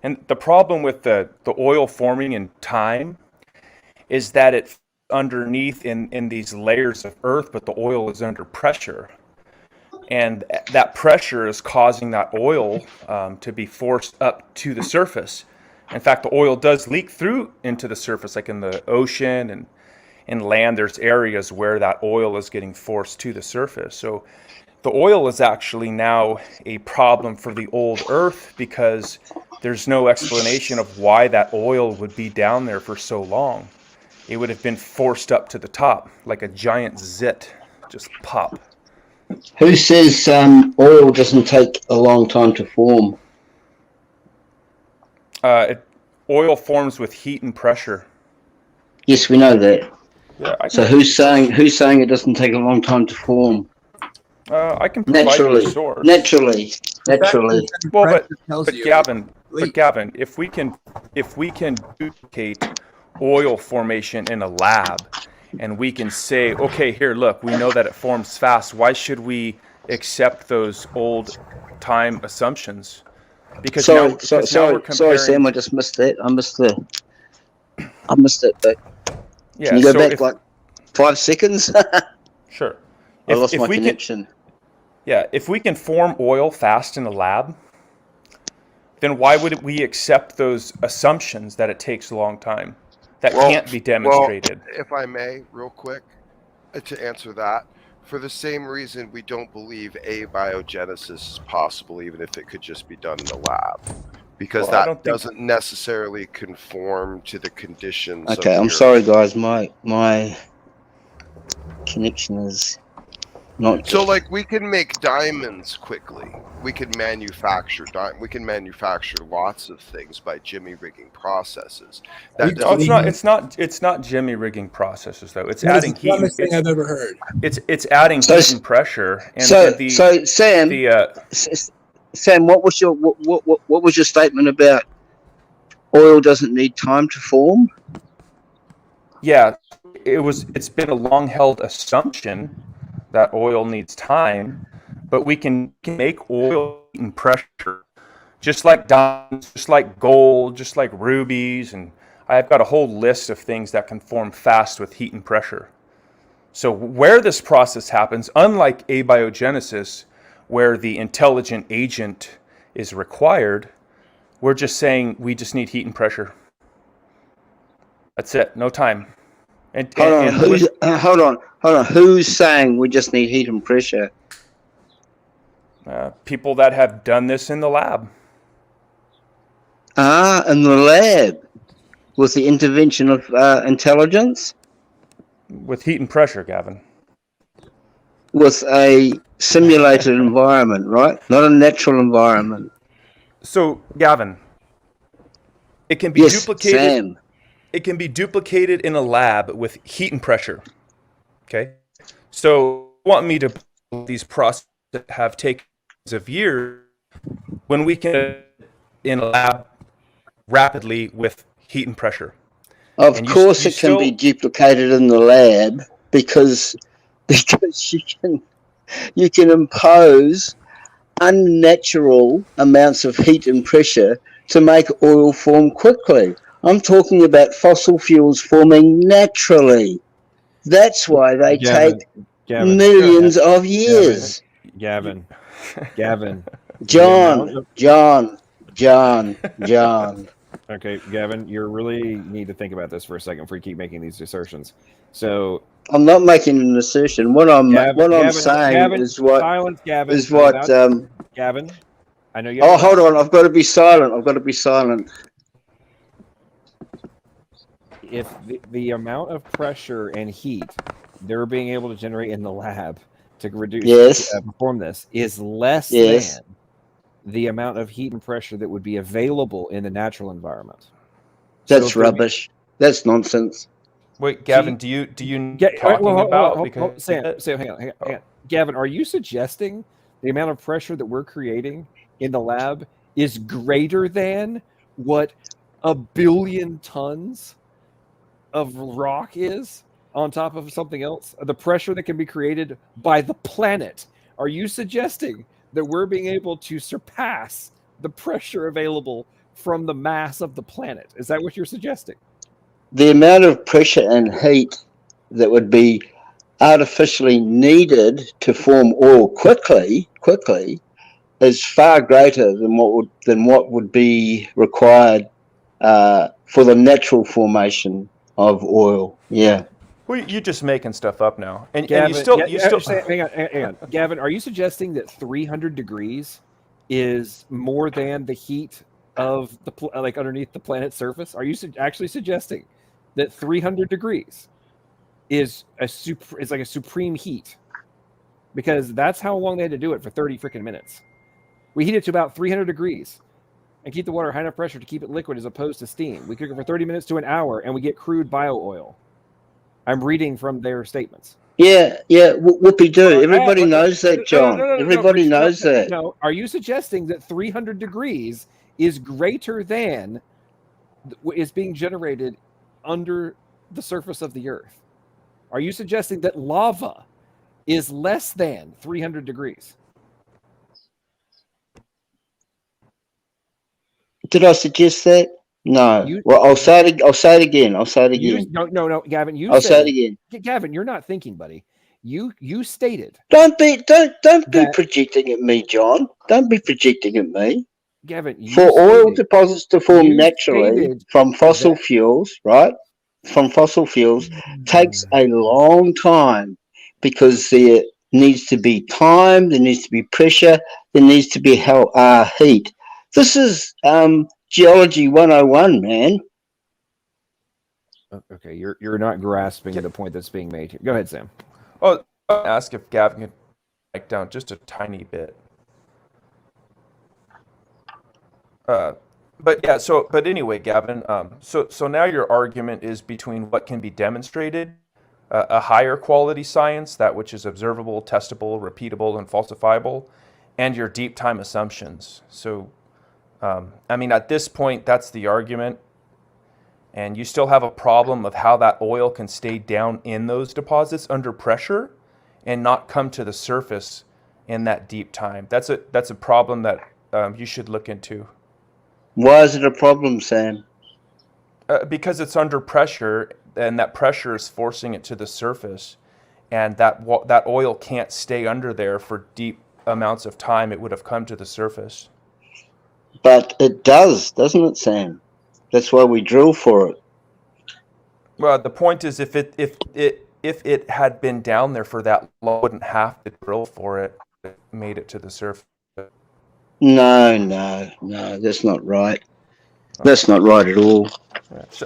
And the problem with the oil forming in time is that it's underneath in these layers of earth, but the oil is under pressure. And that pressure is causing that oil to be forced up to the surface. In fact, the oil does leak through into the surface, like in the ocean and in land, there's areas where that oil is getting forced to the surface. So the oil is actually now a problem for the old earth because there's no explanation of why that oil would be down there for so long. It would have been forced up to the top like a giant zit, just pop. Who says oil doesn't take a long time to form? Oil forms with heat and pressure. Yes, we know that. Yeah, so who's saying it doesn't take a long time to form? I can provide you a source. Naturally. Well, but Gavin, if we can duplicate oil formation in a lab, and we can say, okay, here, look, we know that it forms fast. Why should we accept those old time assumptions? Because now we're comparing... Sorry, Sam, I just missed that. I missed it, but yeah, can you go back like 5 seconds? Sure. I lost my connection. If we can form oil fast in a lab, then why would we accept those assumptions that it takes a long time? That can't be demonstrated. Well, if I may, real quick, to answer that, for the same reason we don't believe abiogenesis is possible, even if it could just be done in the lab, because that doesn't necessarily conform to the conditions. Okay, I'm sorry, guys. My connection is not. So, like, we can make diamonds quickly. We can manufacture lots of things by jimmy rigging processes. It's not jimmy rigging processes though. It's adding heat. That's the dumbest thing I've ever heard. It's adding heat and pressure. And Sam, what was your statement about oil doesn't need time to form? Yeah, it's been a long held assumption that oil needs time, but we can make oil heat and pressure, just like diamonds, just like gold, just like rubies, and I've got a whole list of things that can form fast with heat and pressure. So where this process happens, unlike abiogenesis, where the intelligent agent is required, we're just saying we just need heat and pressure. That's it, no time. Hold on. Who's saying we just need heat and pressure? People that have done this in the lab. In the lab, with the intervention of intelligence? With heat and pressure, Gavin. With a simulated environment, right? Not a natural environment. So, Gavin, it can be duplicated. Sam. It can be duplicated in a lab with heat and pressure. Okay? So, you want me to these processes that have taken of years when we can in a lab rapidly with heat and pressure? Of course it can be duplicated in the lab because you can impose unnatural amounts of heat and pressure to make oil form quickly. I'm talking about fossil fuels forming naturally. That's why they take millions of years. Gavin. John. Okay, Gavin, you really need to think about this for a second before you keep making these assertions. So I'm not making an assertion. What I'm saying is what silence, Gavin. Gavin, I know you. Oh, hold on! I've got to be silent. If the amount of pressure and heat they're being able to generate in the lab to reduce perform this is less than the amount of heat and pressure that would be available in the natural environment. That's rubbish. That's nonsense. Wait, Gavin, do you talking about? Sam, hang on. Gavin, are you suggesting the amount of pressure that we're creating in the lab is greater than what 1 billion tons of rock is on top of something else? The pressure that can be created by the planet. Are you suggesting that we're being able to surpass the pressure available from the mass of the planet. Is that what you're suggesting? The amount of pressure and heat that would be artificially needed to form oil quickly is far greater than what would be required for the natural formation of oil. Yeah. Well, you're just making stuff up now, and Gavin, you still hang on. Gavin, are you suggesting that 300 degrees is more than the heat of the like underneath the planet's surface? Are you actually suggesting that 300 degrees is like a supreme heat? Because that's how long they had to do it for 30 freaking minutes. We heat it to about 300 degrees and keep the water high enough pressure to keep it liquid as opposed to steam. We cook it for 30 minutes to an hour and we get crude bio oil. I'm reading from their statements. Yeah. Whoopie do. Everybody knows that, John. Everybody knows that. No, are you suggesting that 300 degrees is greater than is being generated under the surface of the Earth? Are you suggesting that lava is less than 300 degrees? Did I suggest that? No. I'll say it again. No, Gavin. I'll say it again. Gavin, you're not thinking, buddy. You stated. Don't be projecting at me, John. Don't be projecting at me. Gavin, for oil deposits to form naturally from fossil fuels, right? From fossil fuels takes a long time because there needs to be time, there needs to be pressure, there needs to be heat. This is Geology 101, man. Okay, you're not grasping the point that's being made here. Go ahead, Sam. Oh, I'll ask if Gavin can break down just a tiny bit. But anyway, Gavin. So now your argument is between what can be demonstrated, a higher quality science, that which is observable, testable, repeatable, and falsifiable, and your deep time assumptions. So, at this point, that's the argument. And you still have a problem of how that oil can stay down in those deposits under pressure and not come to the surface in that deep time. That's a problem that you should look into. Why is it a problem, Sam? Because it's under pressure, and that pressure is forcing it to the surface, and that oil can't stay under there for deep amounts of time. It would have come to the surface. But it does, doesn't it, Sam? That's why we drill for it. Well, the point is, if it had been down there for that long, wouldn't have to drill for it. It made it to the surface. No, that's not right. That's not right at all.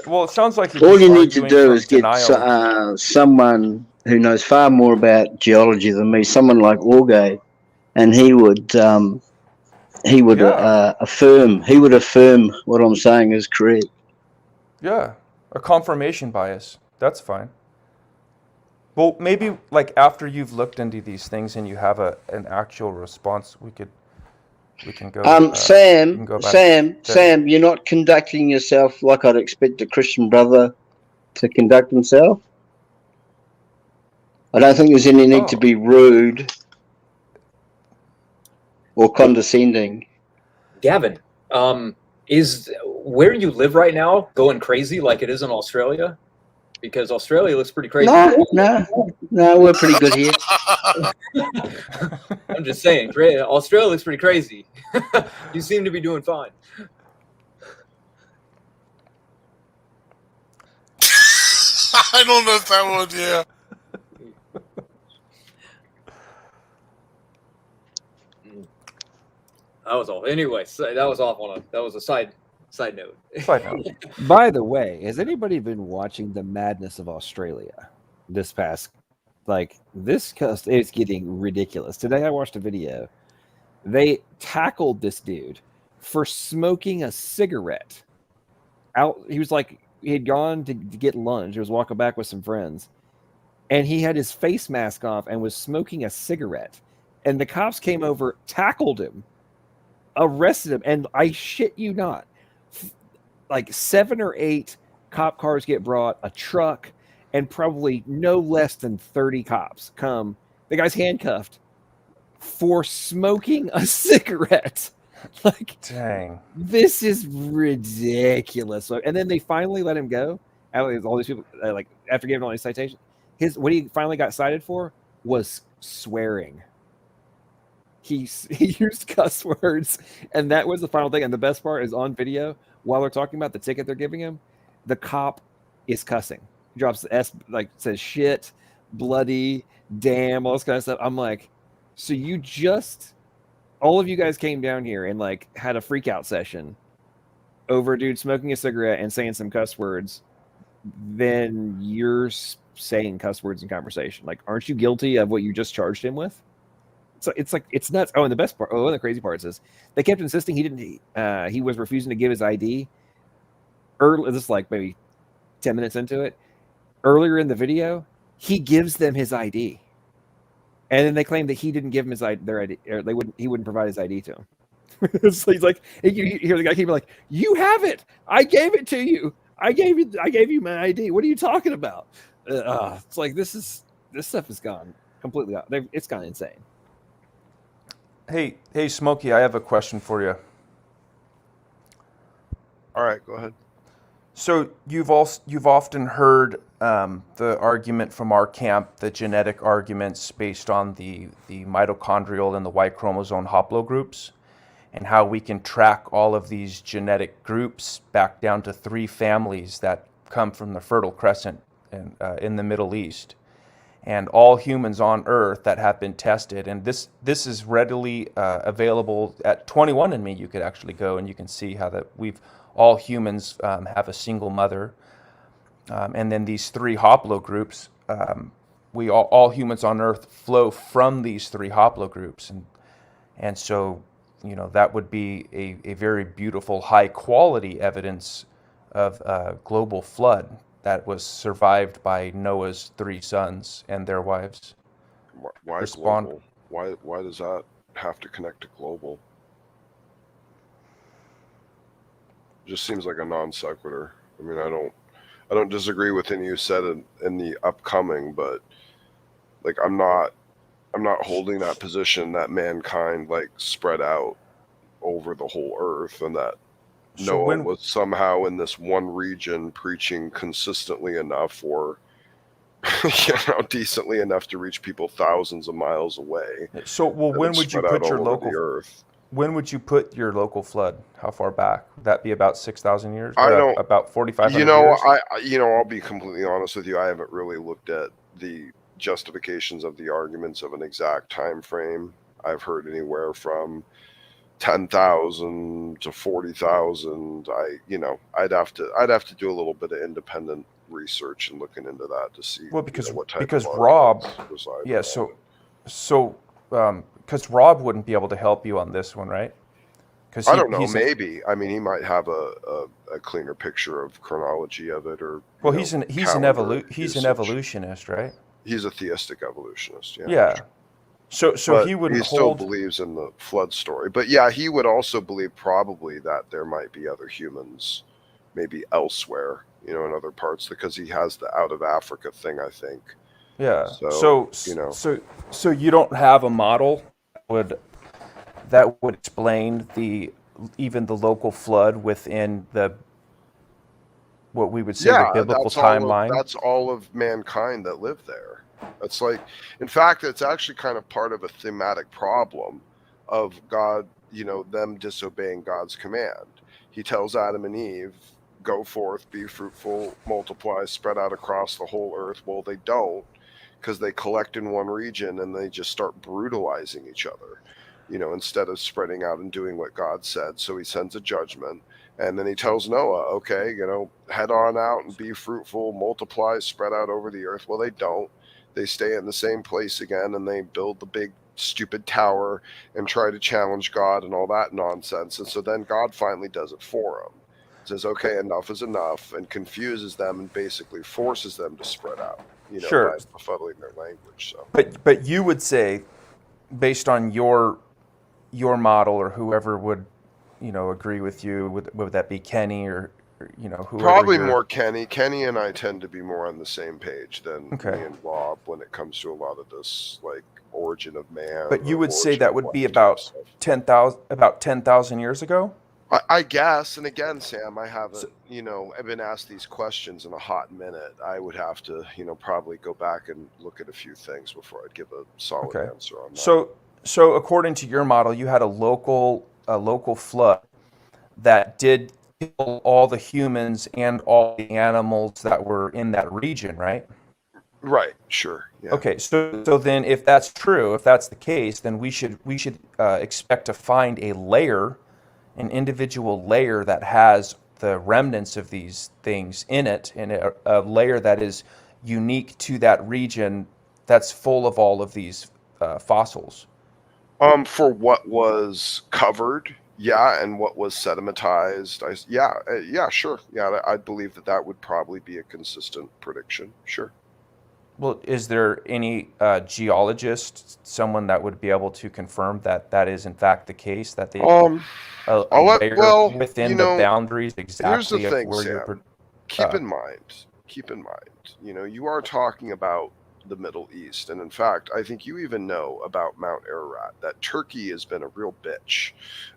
Well, it sounds like all you need to do is get someone who knows far more about geology than me, someone like Orge, and he would affirm what I'm saying is correct. Yeah, a confirmation bias. That's fine. Well, maybe like after you've looked into these things and you have an actual response, we can go. Sam, you're not conducting yourself like I'd expect a Christian brother to conduct himself. I don't think there's any need to be rude or condescending. Gavin, is where you live right now going crazy like it is in Australia? Because Australia looks pretty crazy. No, we're pretty good here. I'm just saying, Australia looks pretty crazy. You seem to be doing fine. I don't know if that would, yeah. That was all. Anyway, that was off on that was a side note. By the way, has anybody been watching the madness of Australia this past? It's getting ridiculous. Today I watched a video. They tackled this dude for smoking a cigarette out. He had gone to get lunch. He was walking back with some friends, and he had his face mask off and was smoking a cigarette. And the cops came over, tackled him, arrested him, and I shit you not, like 7 or 8 cop cars get brought, a truck, and probably no less than 30 cops come. The guy's handcuffed for smoking a cigarette Like, Dang. this is ridiculous. And then they finally let him go. All these people, like, after giving all these citations, what he finally got cited for was swearing. He used cuss words, and that was the final thing. And the best part is on video while they're talking about the ticket they're giving him, the cop is cussing. He drops the S, like, says shit, bloody, damn, all this kind of stuff. I'm like, so all of you guys came down here and, like, had a freak out session over a dude smoking a cigarette and saying some cuss words. Then you're saying cuss words in conversation. Like, aren't you guilty of what you just charged him with? So it's like, it's nuts. Oh, and the best part, the crazy part is they kept insisting he was refusing to give his ID. This is like maybe 10 minutes into it. Earlier in the video, he gives them his ID. And then they claim that he didn't give them their ID, or he wouldn't provide his ID to them. So he's like, you hear the guy keep like, "You have it. I gave it to you. I gave you my ID. What are you talking about?" It's like, this stuff has gone completely out. It's gone insane. Hey, Smokey, I have a question for you. All right, go ahead. So you've often heard the argument from our camp, the genetic arguments based on the mitochondrial and the Y chromosome haplogroups, and how we can track all of these genetic groups back down to 3 families that come from the Fertile Crescent in the Middle East. And all humans on Earth that have been tested, and this is readily available at 21andMe. You could actually go and you can see how that all humans have a single mother, and then these 3 haplogroups. All humans on Earth flow from these 3 haplogroups, and so that would be a very beautiful, high quality evidence of a global flood that was survived by Noah's 3 sons and their wives. Why global? Why does that have to connect to global? Just seems like a non sequitur. I mean, I don't disagree with anything you said in the upcoming, but like, I'm not holding that position that mankind, like, spread out over the whole earth, and that Noah was somehow in this one region preaching consistently enough, or decently enough to reach people thousands of miles away. So, when would you put your local earth? When would you put your local flood? How far back? Would that be about 6,000 years? I don't. About 4,500 years? I'll be completely honest with you. I haven't really looked at the justifications of the arguments of an exact time frame. I've heard anywhere from 10,000 to 40,000. I'd have to do a little bit of independent research and looking into that to see. Well, because what type because of Rob, yeah, because Rob wouldn't be able to help you on this one, right? I don't know. Maybe. I mean, he might have a cleaner picture of chronology of it, or he's an evolutionist, right? He's a theistic evolutionist. Yeah. So but he wouldn't still believes in the flood story. But yeah, he would also believe probably that there might be other humans, maybe elsewhere, in other parts, because he has the out of Africa thing, I think. Yeah. So you don't have a model that would explain even the local flood within what we would say the biblical timeline. That's all of mankind that lived there. It's like, in fact, it's actually kind of part of a thematic problem of God, them disobeying God's command. He tells Adam and Eve, "Go forth, be fruitful, multiply, spread out across the whole earth." Well, they don't, because they collect in one region and they just start brutalizing each other, instead of spreading out and doing what God said. So he sends a judgment, and then he tells Noah, okay, head on out and be fruitful, multiply, spread out over the earth. Well, they don't. They stay in the same place again, and they build the big stupid tower and try to challenge God and all that nonsense. And so then God finally does it for them. Says, okay, enough is enough, and confuses them and basically forces them to spread out, sure, by befuddling their language. So, but you would say, based on your model, or whoever would, agree with you, would that be Kenny or whoever Probably you're. more Kenny. Kenny and I tend to be more on the same page than Okay. me and Rob when it comes to a lot of this, like origin of man. But you or would say origin that of would be life type about stuff. 10,000 years ago? I guess, and again, Sam, I haven't, I've been asked these questions in a hot minute. I would have to, probably go back and look at a few things before I'd give a solid Okay. answer on that. So according to your model, you had a local flood that did kill all the humans and all the animals that were in that region, right? Right. Sure. Yeah. Okay. So then, if that's true, if that's the case, then we should expect to find an individual layer that has the remnants of these things in it, and a layer that is unique to that region that's full of all of these fossils. For what was covered, yeah, and what was sedimentized, sure, yeah, I believe that would probably be a consistent prediction. Sure. Well, is there any geologist, someone that would be able to confirm that is in fact the case, that they layer within the boundaries exactly here's the thing, of where Sam. you're? Keep in mind, you are talking about the Middle East, and in fact, I think you even know about Mount Ararat, that Turkey has been a real bitch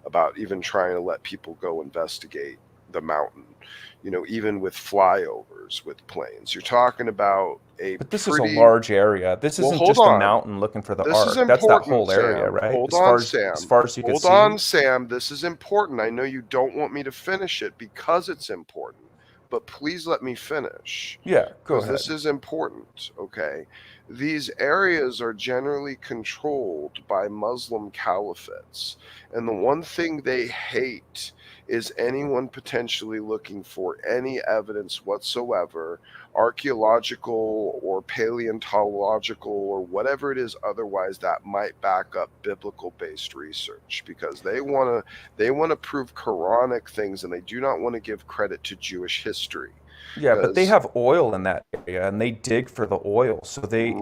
about even trying to let people go investigate the mountain. Even with flyovers with planes, you're talking about But this is a large area. This isn't just a mountain looking for the ark. That's that whole area, Sam. right? Hold as far as you can see. Hold on, Sam. This is important. I know you don't want me to finish it because it's important, but please let me finish. Yeah, go ahead. This is important, okay? These areas are generally controlled by Muslim caliphates, and the one thing they hate is anyone potentially looking for any evidence whatsoever, archaeological or paleontological or whatever it is otherwise, that might back up biblical based research, because they want to prove Quranic things and they do not want to give credit to Jewish history. Yeah, but they have oil in that area, and they dig for the oil. So they,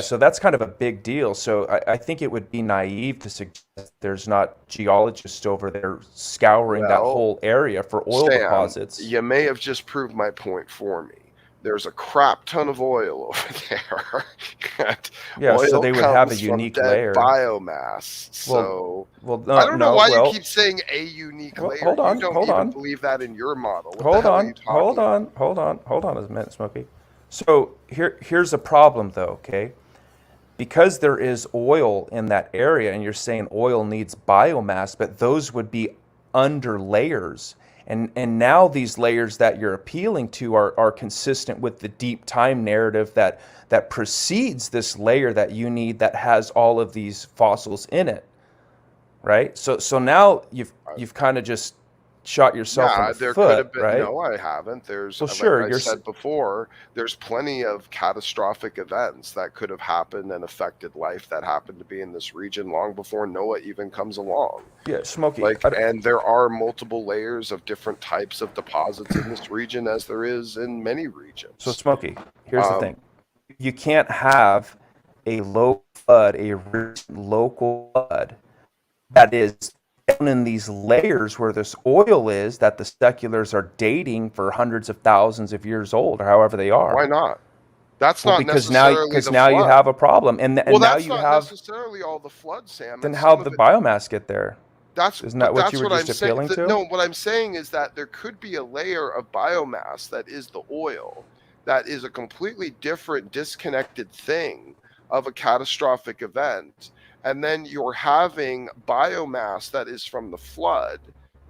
so that's kind of a big deal. So I think it would be naive to suggest there's not geologists over there scouring that whole area for oil deposits. You may have just proved my point for me. There's a crap ton of oil over there. So they would have a unique layer. Biomass. So I don't know why you keep saying a unique layer. Hold on, you don't hold even on. believe that in your model. Hold on a minute, Smokey. So here's a problem though, okay? Because there is oil in that area, and you're saying oil needs biomass, but those would be under layers. And now these layers that you're appealing to are consistent with the deep time narrative that precedes this layer that you need, that has all of these fossils in it, right? So now you've kind of just shot yourself in the there foot, could have been. right? No, I haven't. There's, Well, sure, like I said before, there's plenty of catastrophic events that could have happened and affected life that happened to be in this region long before Noah even comes along. Yeah, Smokey. And there are multiple layers of different types of deposits in this region, as there is in many regions. So, Smokey, here's the thing: you can't have a local flood that is down in these layers where this oil is, that the seculars are dating for hundreds of thousands of years old, or however they are. Why not? That's not because necessarily now you have a problem, and now that's you not have necessarily all the flood, Sam. Then how'd the biomass get there? Isn't that what you were just appealing to? No, what I'm saying is that there could be a layer of biomass that is the oil, that is a completely different, disconnected thing of a catastrophic event. And then you're having biomass that is from the flood,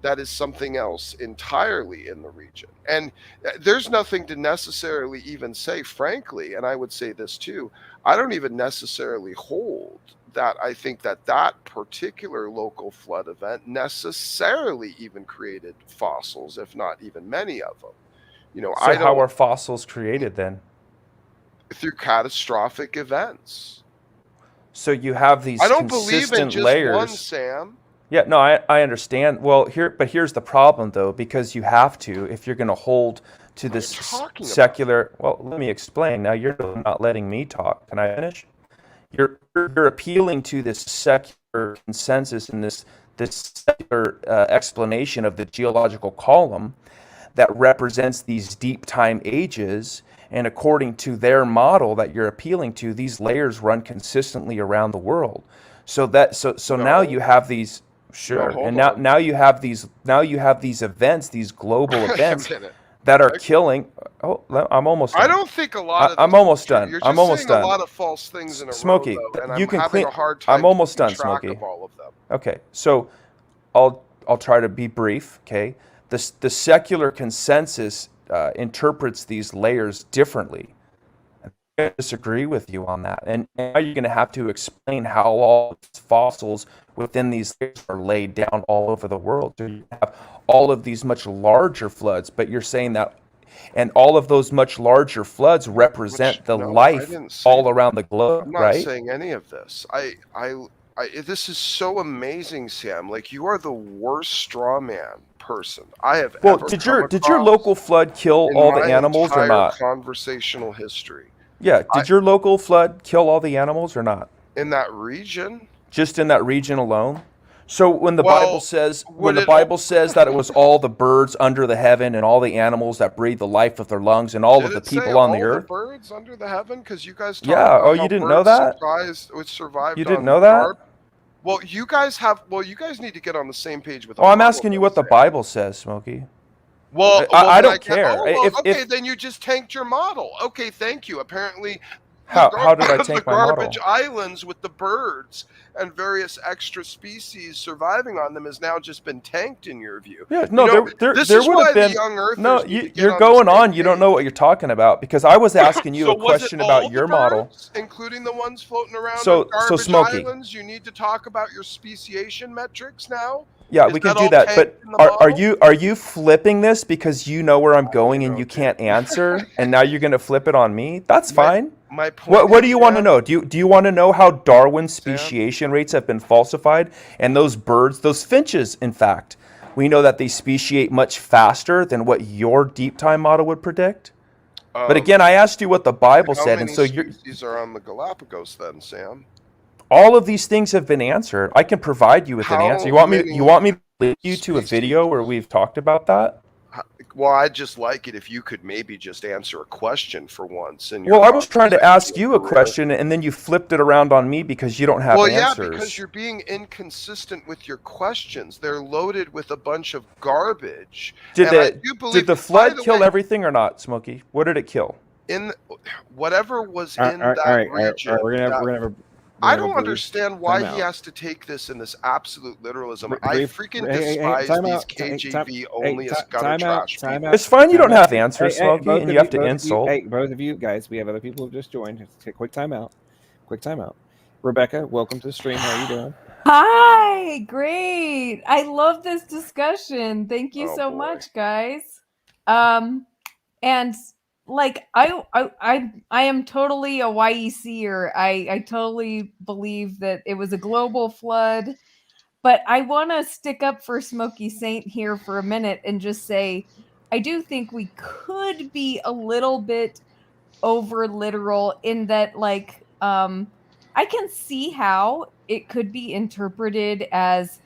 that is something else entirely in the region. And there's nothing to necessarily even say, frankly, and I would say this too, I don't even necessarily hold that I think that particular local flood event necessarily even created fossils, if not even many of them. So how are fossils created then? Through catastrophic events. So you have these consistent layers. I don't believe in just one, Sam. Yeah, no, I understand. Well, here's the problem though, because you have to, if you're going to hold to this secular. Well, let me explain. Now you're not letting me talk. Can I finish? You're appealing to this secular consensus and this secular explanation of the geological column that represents these deep time ages. And according to their model that you're appealing to, these layers run consistently around the world. So now you have these and now you have these events, these global events that are killing. Oh, I'm almost done. I don't think a lot of I'm almost done. You're just I'm almost saying done. a lot of false things in a Smokey, row, though, and you I'm can having clean. a hard time I'm almost keeping done, track Smokey. of all of them. Okay, so I'll try to be brief. Okay, the secular consensus interprets these layers differently. I disagree with you on that, and now you're going to have to explain how all these fossils within these layers are laid down all over the world. So you have all of these much larger floods, but you're saying that, and all of those much larger floods represent the life all around the globe, I'm not right? saying any of this. This is so amazing, Sam. Like, you are the worst straw man person I have Well, ever did come your across local flood kill in all the my animals or entire not? conversational history. Yeah, did your local flood kill all the animals or not? In that region? Just in that region alone? So when the Well, Bible says would it- that it was all the birds under the heaven and all the animals that breathe the life of their lungs and all Did of the it say people on the all earth? birds under the heaven? Because you guys talk Yeah. about Oh, how you didn't know birds that? survived You didn't on know that? garb. Well, you guys need to get on the same page with. Oh, I'm asking you what the Bible says, Smokey. Well, I then don't care. Oh, well, If- okay, then you just tanked your model. Okay, thank you. Apparently, How did I the tank my model? garbage islands with the birds and various extra species surviving on them has now just been tanked in your view. Yeah, no, You know, there this there is would why have been. the young earthers No, need to get you're on the going same on. You don't know what you're talking about because I was asking you So a was it question all about the your model. birds, including the ones floating around So on garbage Smokey. islands? You need to talk about your speciation metrics now. Yeah, Is we can that do all that. But tanked in the are model? you flipping this because you know where I'm going and you can't answer, and now you're going to flip it on me? That's fine. My point. What do you want to know? Do you want to know how Darwin's speciation rates have been falsified and those birds, those finches, in fact, we know that they speciate much faster than what your deep time model would predict? But again, I asked you what the Bible said, and so you're. How many species are on the Galapagos then, Sam? All of these things have been answered. I can provide you with an answer. You want me to link you to a video where we've talked about that? Well, I'd just like it if you could maybe just answer a question for once. Well, I was trying to ask you a question, and then you flipped it around on me because you don't have answers. Yeah, because you're being inconsistent with your questions. They're loaded with a bunch of garbage. Did the flood kill everything or not, Smokey? What did it kill? In whatever was in that region. We're gonna have a. I don't understand why he has to take this in this absolute literalism. I freaking despise these KJV only as gutter trash people. It's fine. You don't have answers, Smokey, and you have to insult. Hey, both of you guys, we have other people who just joined. Just take a quick timeout. Rebecca, welcome to the stream. How are you doing? Hi, great. I love this discussion. Thank you so much, guys. And like I am totally a YECer. I totally believe that it was a global flood, but I want to stick up for Smokey Saint here for a minute and just say I do think we could be a little bit over literal in that I can see how it could be interpreted as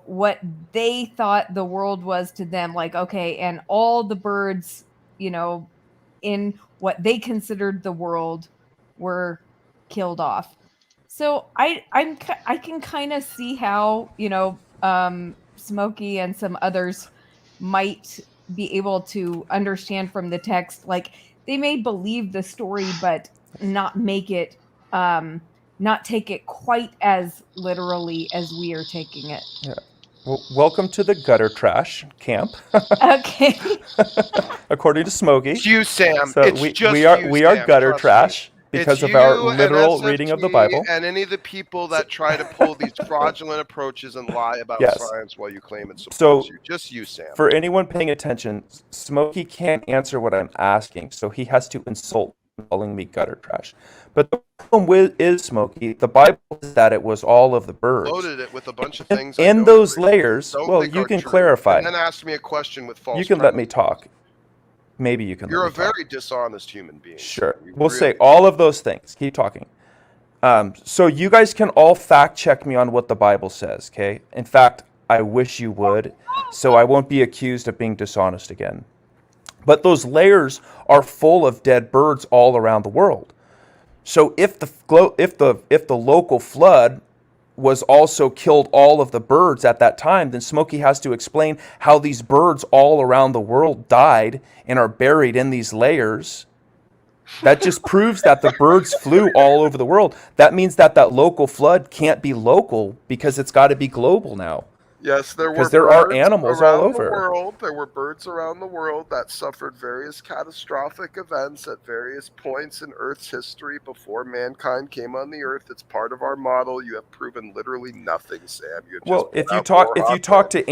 what they thought the world was to them, like, okay, and all the birds in what they considered the world were killed off. So I can kind of see how Smokey and some others might be able to understand from the text, like they may believe the story but not make it not take it quite as literally as we are taking it. Yeah. Well, welcome to the gutter trash camp. Okay. According to Smokey. It's you, Sam. So we are gutter trash because of our literal reading of the Bible. And any of the people that try to pull these fraudulent approaches and lie about science while you claim it supports you. Just you, Sam. For anyone paying attention, Smokey can't answer what I'm asking, so he has to insult calling me gutter trash. But the problem is, Smokey, the Bible says that it was all of the birds. Loaded it with a bunch of things. In those layers, well, you can clarify. And then asked me a question with false. You can let me talk. Maybe you can. You're a very dishonest human being. Sure. We'll say all of those things. Keep talking. So you guys can all fact check me on what the Bible says, okay? In fact, I wish you would, so I won't be accused of being dishonest again. But those layers are full of dead birds all around the world. So if the local flood was also killed all of the birds at that time, then Smokey has to explain how these birds all around the world died and are buried in these layers. That just proves that the birds flew all over the world. That means that local flood can't be local because it's got to be global now. Yes, there were Because there are birds animals all around the over. world. There were birds around the world that suffered various catastrophic events at various points in Earth's history before mankind came on the Earth. It's part of our model. You have proven literally nothing, Sam. You have Well, just if put you out talk more if you hot talk takes.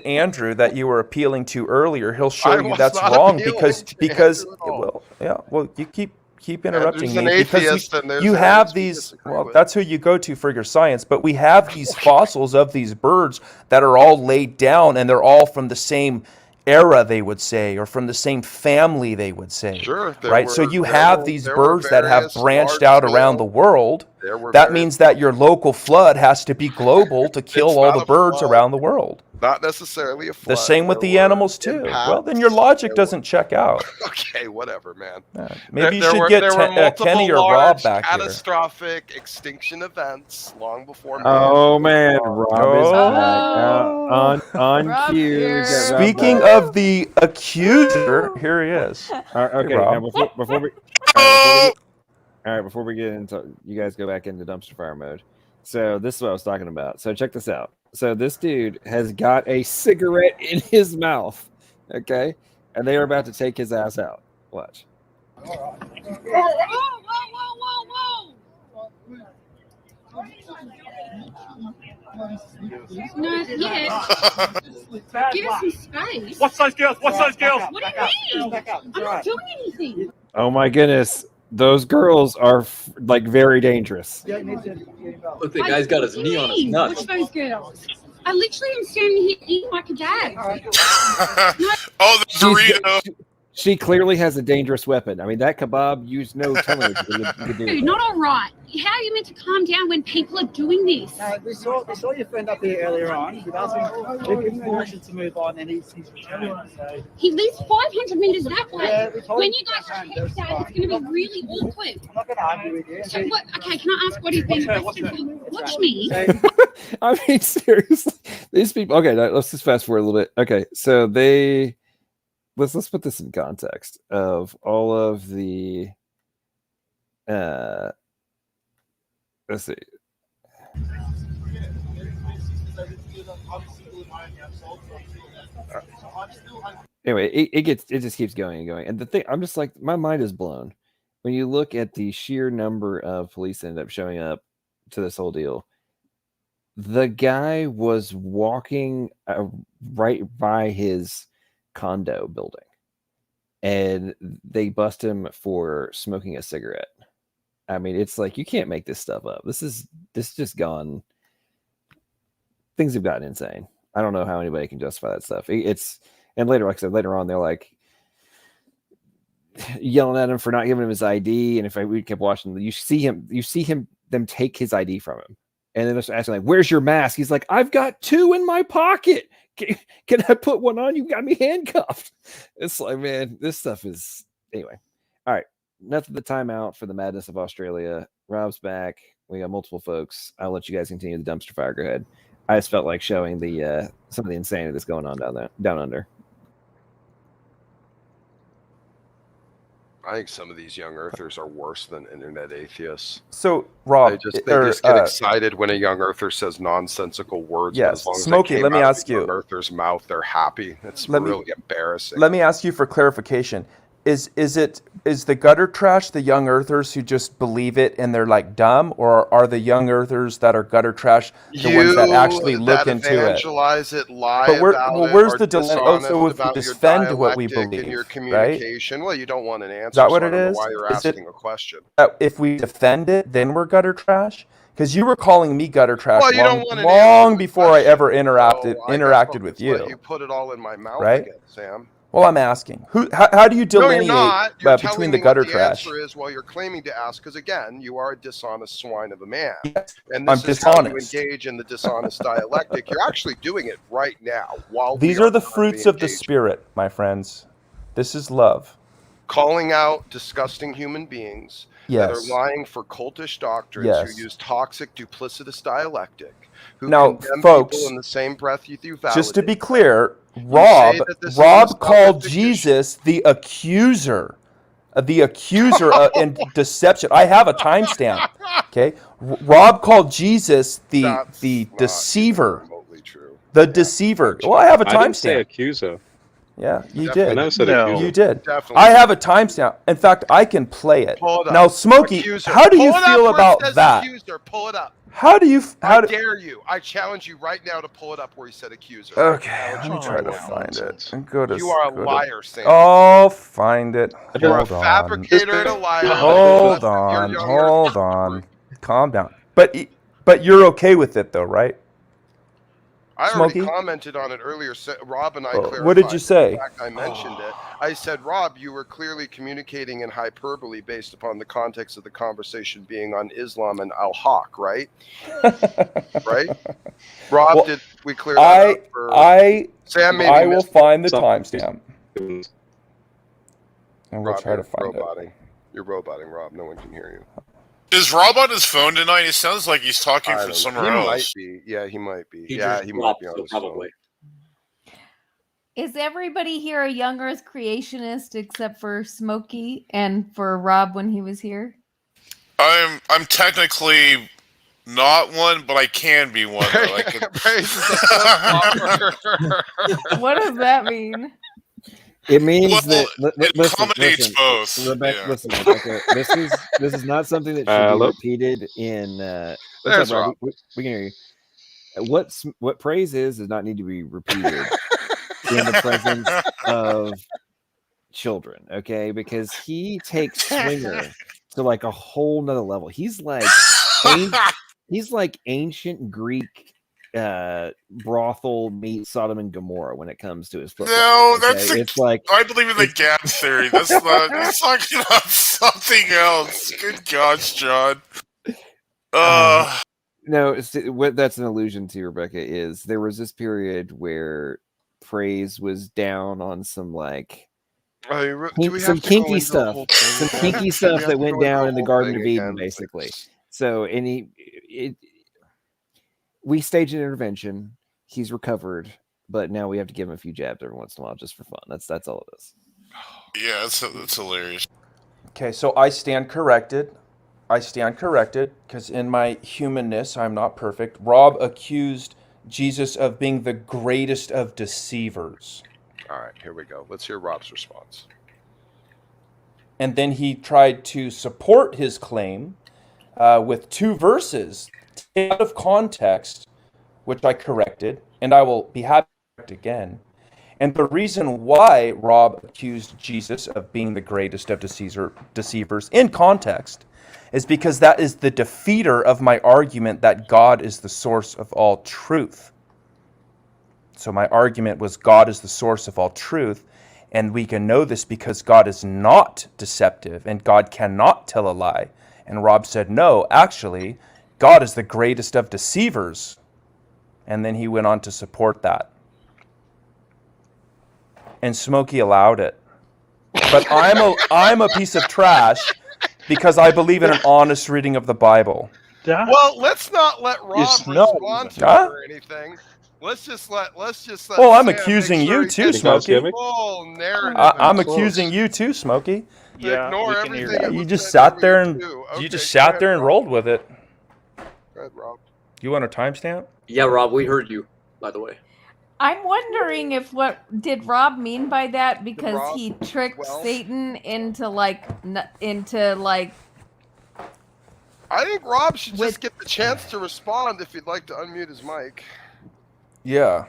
to Andrew that you were appealing to earlier, he'll show I you was that's not wrong appealing because to because Andrew at all. you keep interrupting Andrew's an me because atheist, and there's you areas have we these disagree with. that's who you go to for your science, but we have these fossils of these birds that are all laid down and they're all from the same era, they would say, or from the same family, they would say. Sure, Right? So you have these birds that have branched out around the world. That means that your local flood has to be global to kill all the birds around the world. Not necessarily a flood. The same with There the were animals too. Well, then your logic doesn't check out. Okay, whatever, man. Maybe you should get Kenny or Rob back here. Catastrophic extinction events long before. Oh man, Rob is back. On Rob cue. here. We've got Rob Speaking back. of the accuser, here he is. Okay, Hey, Rob. now before we get into, you guys go back into dumpster fire mode. So this is what I was talking about. So check this out. So this dude has got a cigarette in his mouth, okay, and they are about to take his ass out. Watch. No, yeah. Give us some space. What's those girls? What's those girls? What do you mean? I'm not doing anything. Oh my goodness, those girls are like very dangerous. Look, the guy's got his knee on his nuts. Watch those girls. I literally am standing here eating like a dad. Oh, the burrito. She clearly has a dangerous weapon. I mean, that kebab used no telling what you could do. Dude, not all right. How are you meant to calm down when people are doing this? We saw your friend up here earlier on. We've asked him, we've given permission to move on, and he's returning. So. He lives 500 meters that way. Yeah, we told when him you guys to are turn, headed out, it's going to be really awkward. I'm not going to argue with you. So what? Okay, can I ask what he's been arrested for? Watch me. I mean, seriously, these people. Okay, let's just fast forward a little bit. Okay, so let's put this in context of all of the. Let's see. Anyway, it just keeps going and going, and the thing, I'm just like, my mind is blown when you look at the sheer number of police that end up showing up to this whole deal. The guy was walking right by his condo building, and they bust him for smoking a cigarette. I mean, it's like, you can't make this stuff up. This just gone. Things have gotten insane. I don't know how anybody can justify that stuff. And later, like I said, later on, they're like yelling at him for not giving him his ID. And we kept watching, you see them take his ID from him. And then they're asking, like, where's your mask? He's like, I've got two in my pocket. Can I put one on? You got me handcuffed. It's like, man, this stuff is, anyway. All right. Enough of the timeout for the madness of Australia. Rob's back. We got multiple folks. I'll let you guys continue the dumpster fire. Go ahead. I just felt like showing the some of the insanity that's going on down under. I think some of these young earthers are worse than internet atheists. So, Rob, they just get excited when a young earther says nonsensical words. Yes, but as long Smokey, as let me ask you. Young earther's mouth, they're happy. It's really embarrassing. Let me ask you for clarification. Is the gutter trash the young earthers who just believe it and they're like dumb, or are the young earthers that are gutter trash the ones that actually look into it? Evangelize it, lie but about where's it, the dilemma? Oh, so if we defend what we believe, in your right? communication, well, you don't want an answer. Is that what so it I don't know is? why you're asking a question? If we defend it, then we're gutter trash. Because you were calling me gutter trash long before I ever interacted with you. You put it all in my mouth right? again, Sam. Well, I'm asking. How do you No, you're delineate not. You're between telling the me gutter what the trash? answer is while you're claiming to ask, because again, you are a dishonest swine of a man. Yes, And I'm this is how you dishonest. engage in the dishonest dialectic. You're actually doing it right now while These we are are the currently fruits of the engaged. Spirit, my friends. This is love. Calling out disgusting human beings that are Yes. lying for cultish doctrines, Yes. who use toxic, duplicitous dialectic, who Now, condemn folks, people in the same breath you validate. just to be clear, You say that this is a Rob called salvific Jesus the accuser. In deception. I have a timestamp. Okay, Rob called Jesus the deceiver. remotely true. The deceiver. Well, I have a I didn't say timestamp. accuser. Yeah, you I did. never said accuser. You did. Definitely. I have a timestamp. In fact, I can play it. Pull it up. Now, Smokey, Accuser. how do you Pull it feel up where it about says that? Accuser. Pull it up. How do you? I dare you. I challenge you right now to pull it up where he said accuser. Okay, let me try to find it. You are a liar, Sam. Oh, find it. You're a Hold on. fabricator and a liar. Hold on. Hold on. Calm down. But you're okay with it though, right? I Smokey? already commented on it earlier. Rob and I clarified. What did you say? In fact, I mentioned it. I said, Rob, you were clearly communicating in hyperbole based upon the context of the conversation being on Islam and al-Haq, right? Right? Rob, Well, did we clear that up? Or Sam maybe I will missed find the it. timestamp. And we'll Rob, try to find roboting. You're roboting, Rob. No one can hear you. Is Rob on his phone tonight? It sounds like he's talking I from don't know. somewhere He else. might be. Yeah, he might be. He Yeah, just he dropped, might be on so his probably. Is everybody here a young Earth creationist except for Smokey and for Rob when he was here? I'm technically not one, but I can be one. Though. I could... What does that mean? It means Well, that it accommodates both. Rebecca, Yeah. listen, Rebecca, this is not something that should be Hello? repeated in. There's What's up, Rob? Rob. We can hear you. What praise is does not need to be repeated in the presence of children, okay? Because he takes Swinger to like a whole nother level. He's like ancient Greek brothel meets Sodom and Gomorrah when it comes to his football. No, okay? that's It's like I believe in the gap theory. That's not. That's talking about something else. Good gosh, John. No, what that's an allusion to, Rebecca, is there was this period where praise was down on some like some kinky stuff, that went down in the Garden of Eden, basically. So, we staged an intervention. He's recovered, but now we have to give him a few jabs every once in a while just for fun. That's all it is. Yeah, that's hilarious. Okay, so I stand corrected. Because in my humanness, I'm not perfect. Rob accused Jesus of being the greatest of deceivers. All right, here we go. Let's hear Rob's response. And then he tried to support his claim with two verses out of context, which I corrected, and I will be happy to correct again. And the reason why Rob accused Jesus of being the greatest of deceivers in context is because that is the defeater of my argument that God is the source of all truth. So my argument was God is the source of all truth, and we can know this because God is not deceptive and God cannot tell a lie. And Rob said, no, actually, God is the greatest of deceivers. And then he went on to support that. And Smokey allowed it. But I'm a piece of trash because I believe in an honest reading of the Bible. Well, let's not let Rob respond to it or anything. Let's just let. Well, I'm Sam accusing make sure you he too, gets Smokey. the full narrative. I'm accusing you too, Smokey. Yeah, ignore everything. Yeah, you just sat there and rolled with it. Go ahead, Rob. You want a timestamp? Yeah, Rob, we heard you, by the way. I'm wondering if what did Rob mean by that because Rob, he tricked Satan into like I think Rob should just get the chance to respond if he'd like to unmute his mic. Yeah.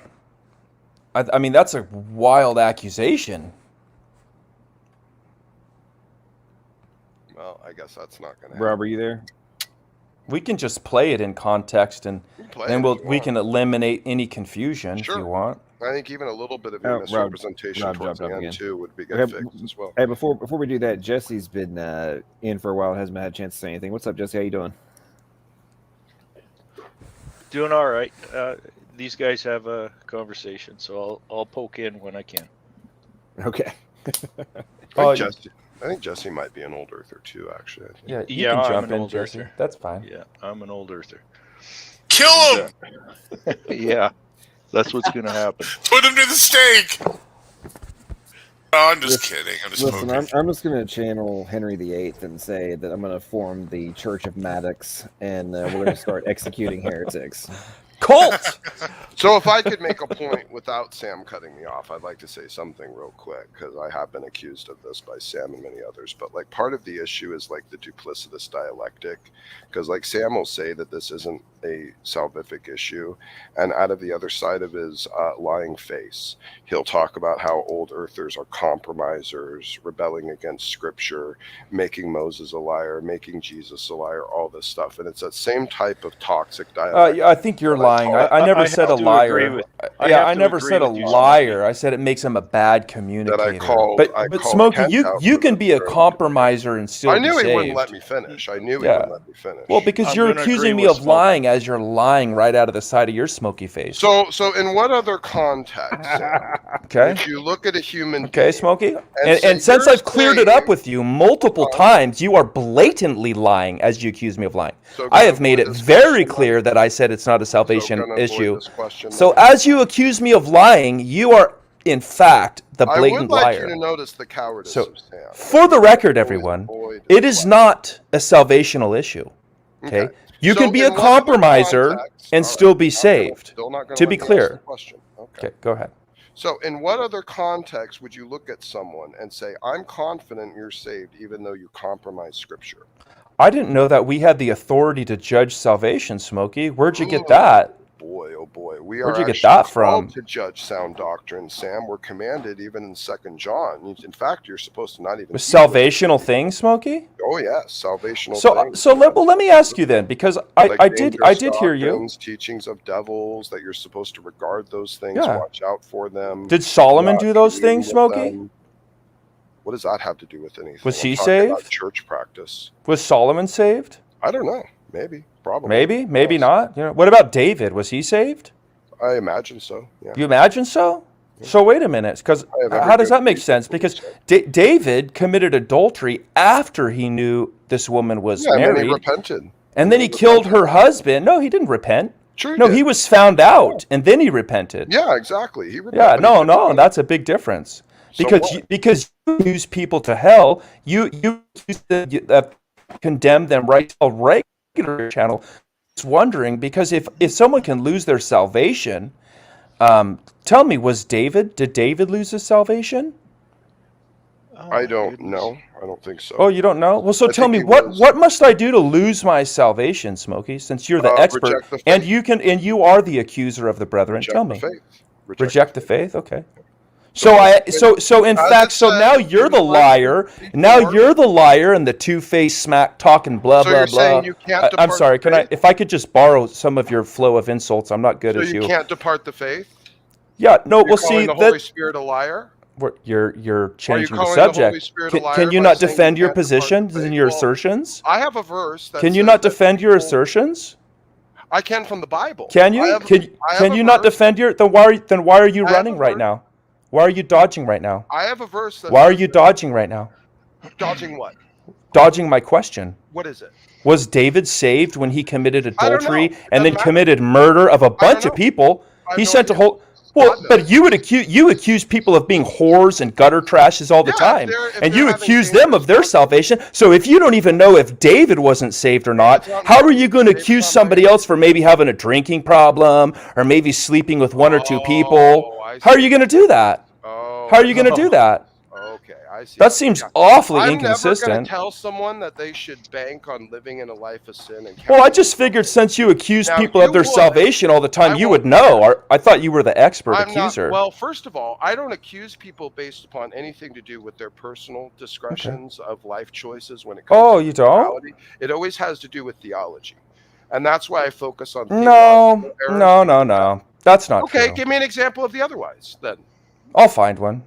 I mean, that's a wild accusation. Well, I guess that's not going to happen. Rob, are you there? We can just play it in context, and Play then it if we can eliminate any confusion if you want. I think even a little bit of your misrepresentation Rob towards dropped the off end again. too would be Okay, good fixed as well. Hey, before we do that, Jesse's been in for a while, hasn't had a chance to say anything. What's up, Jesse? How you doing? Doing all right. These guys have a conversation, so I'll poke in when I can. Okay. I think Jesse might be an old earther too, actually. I think. Yeah, you can I'm jump an in, old Jesse. earther. That's fine. Yeah, I'm an old earther. Kill him! Yeah, that's what's going to happen. Put him to the stake! Oh, I'm just kidding. I'm just Listen, poking. I'm just going to channel Henry VIII and say that I'm going to form the Church of Maddox, and we're going to start executing heretics. Cult! So if I could make a point without Sam cutting me off, I'd like to say something real quick, because I have been accused of this by Sam and many others. But like part of the issue is like the duplicitous dialectic, because like Sam will say that this isn't a salvific issue, and out of the other side of his lying face, he'll talk about how old earthers are compromisers, rebelling against scripture, making Moses a liar, making Jesus a liar, all this stuff. And it's that same type of toxic dialectic. I think you're lying. I never said a liar. I never said a liar. I said it makes him a bad communicator. But Smokey, you can be a compromiser and still I knew be he saved. wouldn't let me finish. I knew he wouldn't let me finish. Well, because you're accusing me of lying as you're lying right out of the side of your smoky face. So in what other context, Sam, Okay. if you look at a human Okay, Smokey. and say And since you're I've cleared it up with you multiple times, you are blatantly lying as you accuse me of lying. So I have made it very clear that I said it's not a salvation issue. this question, So then. as you accuse me of lying, you are in fact the I blatant would like liar. you to notice the cowardice So, of Sam. for the record, everyone, it is not a salvational issue. Okay, you So can be in a what other compromiser context- and still be saved. Still not gonna To let be me ask clear. the question. Okay, go ahead. So in what other context would you look at someone and say, I'm confident you're saved even though you compromise scripture? I didn't know that we had the authority to judge salvation, Smokey. Where'd you get that? Boy, oh boy. We Where'd are you get actually that called from? to judge sound doctrine, Sam. We're commanded even in 2 John. In fact, you're supposed to not even With teach it. salvational things, Smokey? Oh yes, salvational So, things. let me ask you then, because Like I did dangerous hear you. doctrines, teachings of devils, that you're supposed to regard those things, Yeah. watch out for them. Did Solomon not do those commune things, with Smokey? them. What does that have to do with anything? Was I'm he talking about saved? church practice. Was Solomon saved? I don't know. Maybe. Probably. Maybe not. You know, what about David? Was he saved? I imagine so. Yeah. You imagine so? So wait a minute, because I have every how does good that make sense? Because David committed adultery after he knew this woman was Yeah, and married, then he repented. and then he killed her husband. No, he didn't repent. Sure he No, did. he was found out, and then he repented. Yeah, exactly. He repented. Yeah, but he no, didn't no, repent. that's a big difference. So Because what? because you use people to hell, you condemn them right to a regular channel. Just wondering, because if someone can lose their salvation, tell me, did David lose his salvation? I don't know. I don't think so. Oh, you don't know? Well, so I tell think me, he what was. what must I do to lose my salvation, Smokey? Since you're the expert, Reject the and faith. you are the accuser of the brethren. Reject Tell the me. faith. Reject the faith. Okay. So in as fact, it so says now you're in the liar. Now you're the liar and the two-faced smack talking blah So blah you're blah. saying you can't I'm depart sorry. the If I could just borrow some of your flow of insults? I'm not good So as you can't depart the faith? Yeah. No. You're Well, calling see the Holy that Spirit a liar? you're changing the calling the Holy subject. Spirit a liar Can you by not saying defend you your can't depart positions the and faith? your Well, assertions? I have a verse that Can you says not that defend your people- assertions? I can from the Bible. Can you? Can you not defend your? Then why are you running right now? Why are you dodging right now? I have a verse that Why are says you that- dodging right now? Dodging what? Dodging my question. What is it? Was David saved when he committed I don't adultery know. It and then doesn't matter. committed murder of a bunch of people? I have He no sent a idea. whole. Well, but you accuse people of being whores and gutter trashes all the time, and you accuse them of their salvation. So if you don't even know if David wasn't saved or not, how are you going to accuse somebody else for maybe having a drinking problem or maybe sleeping with one or two people? How are you going to do that? How are you going to do that? Okay, I see. That seems awfully I'm inconsistent. never going to tell someone that they should bank on living in a life of sin. And Well, I just figured since you accuse Now, people you of their would. salvation all the time, you would know. I thought you were the expert I'm not, accuser. well, first of all, I don't accuse people based upon anything to do with their personal discretions of life choices when it comes Oh, to you don't? morality. It always has to do with theology. and that's why I focus on No, errors. no. That's not Okay, true. give me an example of the otherwise then. I'll find one.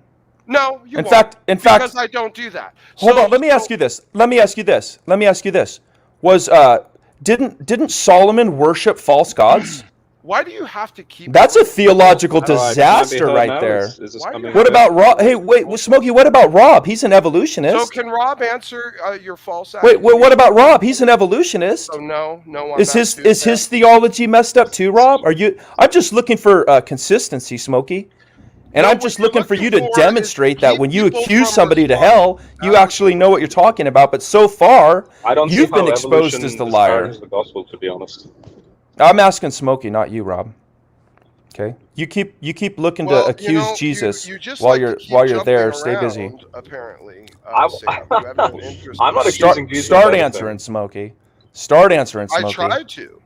No, you in won't. In because fact, I don't do that. Hold on. Let me ask you this. Was didn't Solomon worship false gods? Why do you have to keep? That's a theological disaster right there. What about Rob? Hey, wait, Smokey. What about Rob? He's an evolutionist. So can Rob answer your false? Wait, what about Rob? He's an evolutionist. So no. Is his theology messed up too, Rob? I'm just looking for consistency, Smokey. And I'm just looking for you to demonstrate that when you accuse somebody to hell, you actually know what you're talking about. But so far, you've been exposed as the liar. The gospel, to be honest. I'm asking Smokey, not you, Rob. Okay, you keep looking to accuse Jesus while you're there. Stay busy. Apparently, I'm not accusing Jesus. Start answering, Smokey. Start answering, Smokey. I tried to.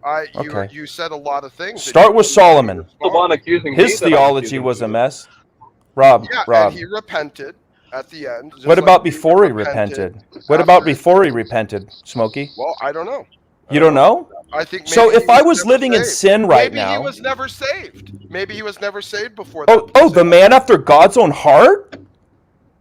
You said a lot of things. Start with Solomon. The one accusing His theology was a mess. Rob. And he repented at the end. What about before he repented? What about before he repented, Smokey? Well, I don't know. You don't know? I think. So if I was living in sin right now, maybe he was never saved. Maybe he was never saved before. Oh, the man after God's own heart.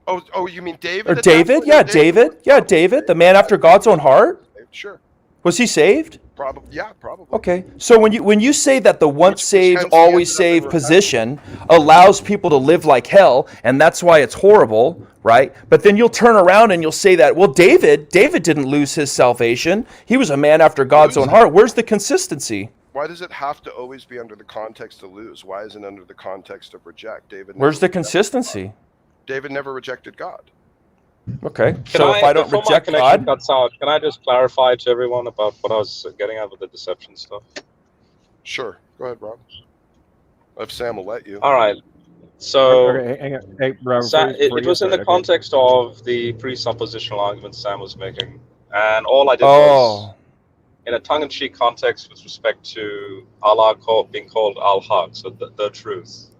Oh, you mean David? Or David? Yeah, David. Yeah, David, the man after God's own heart. Sure. Was he saved? Probably. Yeah, probably. Okay. So when you say that the once saved, always saved position allows people to live like hell, and that's why it's horrible, right? But then you'll turn around and you'll say that, well, David didn't lose his salvation. He was a man after God's own heart. Where's the consistency? Why does it have to always be under the context to lose? Why isn't it under the context of reject? Where's the consistency? David never rejected God. Okay. If I don't reject God, cuts out, can I just clarify to everyone about what I was getting at with the deception stuff? Sure. Go ahead, Rob. If Sam will let you. All right. So okay, hang on. Hey, Rob, it was in the context of the presuppositional argument Sam was making, and all I did was in a tongue-in-cheek context with respect to Allah being called Al-Haq, so the truth.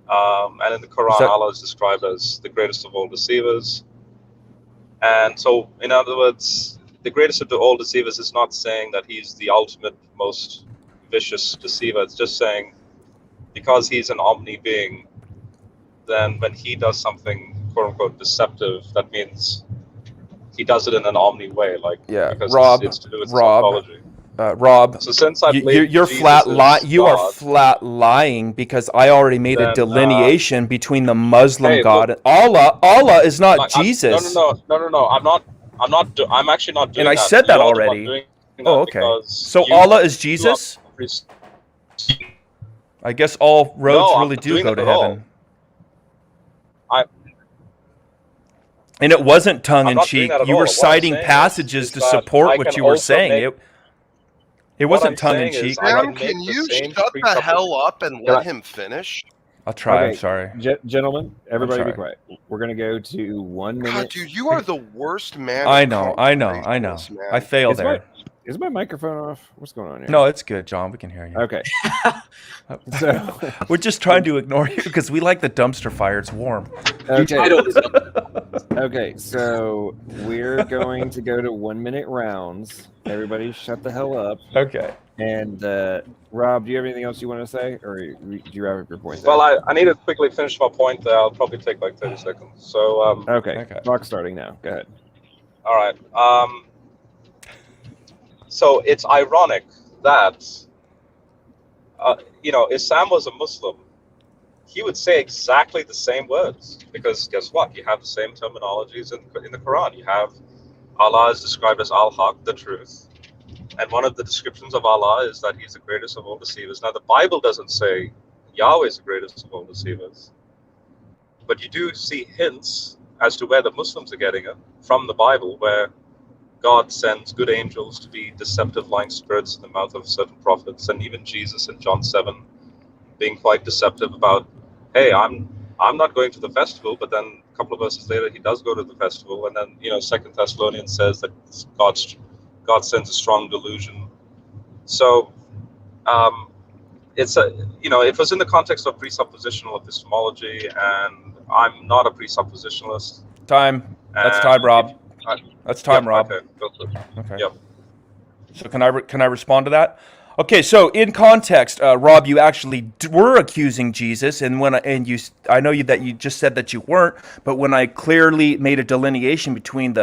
And in the Quran, Allah is described as the greatest of all deceivers. And so, in other words, the greatest of all deceivers is not saying that he's the ultimate, most vicious deceiver. It's just saying because he's an omni being, then when he does something, quote unquote, deceptive, that means he does it in an omni way, because Rob, it's to do with psychology. Rob, so since I you're you are flat lying because I already made a delineation between the Muslim God and Allah. Allah is not Jesus. No. I'm actually not doing that. And I said that already. Oh, okay. So Allah is Jesus? I guess all roads really do go to heaven. And it wasn't tongue in cheek. You were citing passages to support what you were saying. It wasn't tongue in cheek. Sam, can you shut the hell up and let him finish? I'll try. Okay, I'm sorry. Gentlemen, everybody be quiet. We're going to go to 1 minute. God, dude, you are the worst man. I know. I failed there. Is my microphone off? What's going on here? No, it's good, John. We can hear you. Okay. So we're just trying to ignore you because we like the dumpster fire. It's warm. Okay, so we're going to go to 1 minute rounds. Everybody shut the hell up. Okay. And Rob, do you have anything else you want to say? Or do you wrap up your point? Well, I need to quickly finish my point there. I'll probably take like 30 seconds. So Okay. Clock starting now. Go ahead. All right. So it's ironic that, if Sam was a Muslim, he would say exactly the same words. Because guess what? You have the same terminologies in the Quran. You have Allah is described as Al-Haq, the truth. And one of the descriptions of Allah is that he's the greatest of all deceivers. Now, the Bible doesn't say Yahweh is the greatest of all deceivers. But you do see hints as to where the Muslims are getting it from the Bible, where God sends good angels to be deceptive lying spirits in the mouth of certain prophets, and even Jesus in John 7 being quite deceptive about, hey, I'm not going to the festival, but then a couple of verses later he does go to the festival, and then 2 Thessalonians says that God sends a strong delusion. So it was in the context of presuppositional epistemology, and I'm not a presuppositionalist. Time. That's time, Rob. That's time, Rob. Okay. Okay. Yep. So can I respond to that? Okay, so in context, Rob, you actually were accusing Jesus, and I know that you just said that you weren't, but when I clearly made a delineation between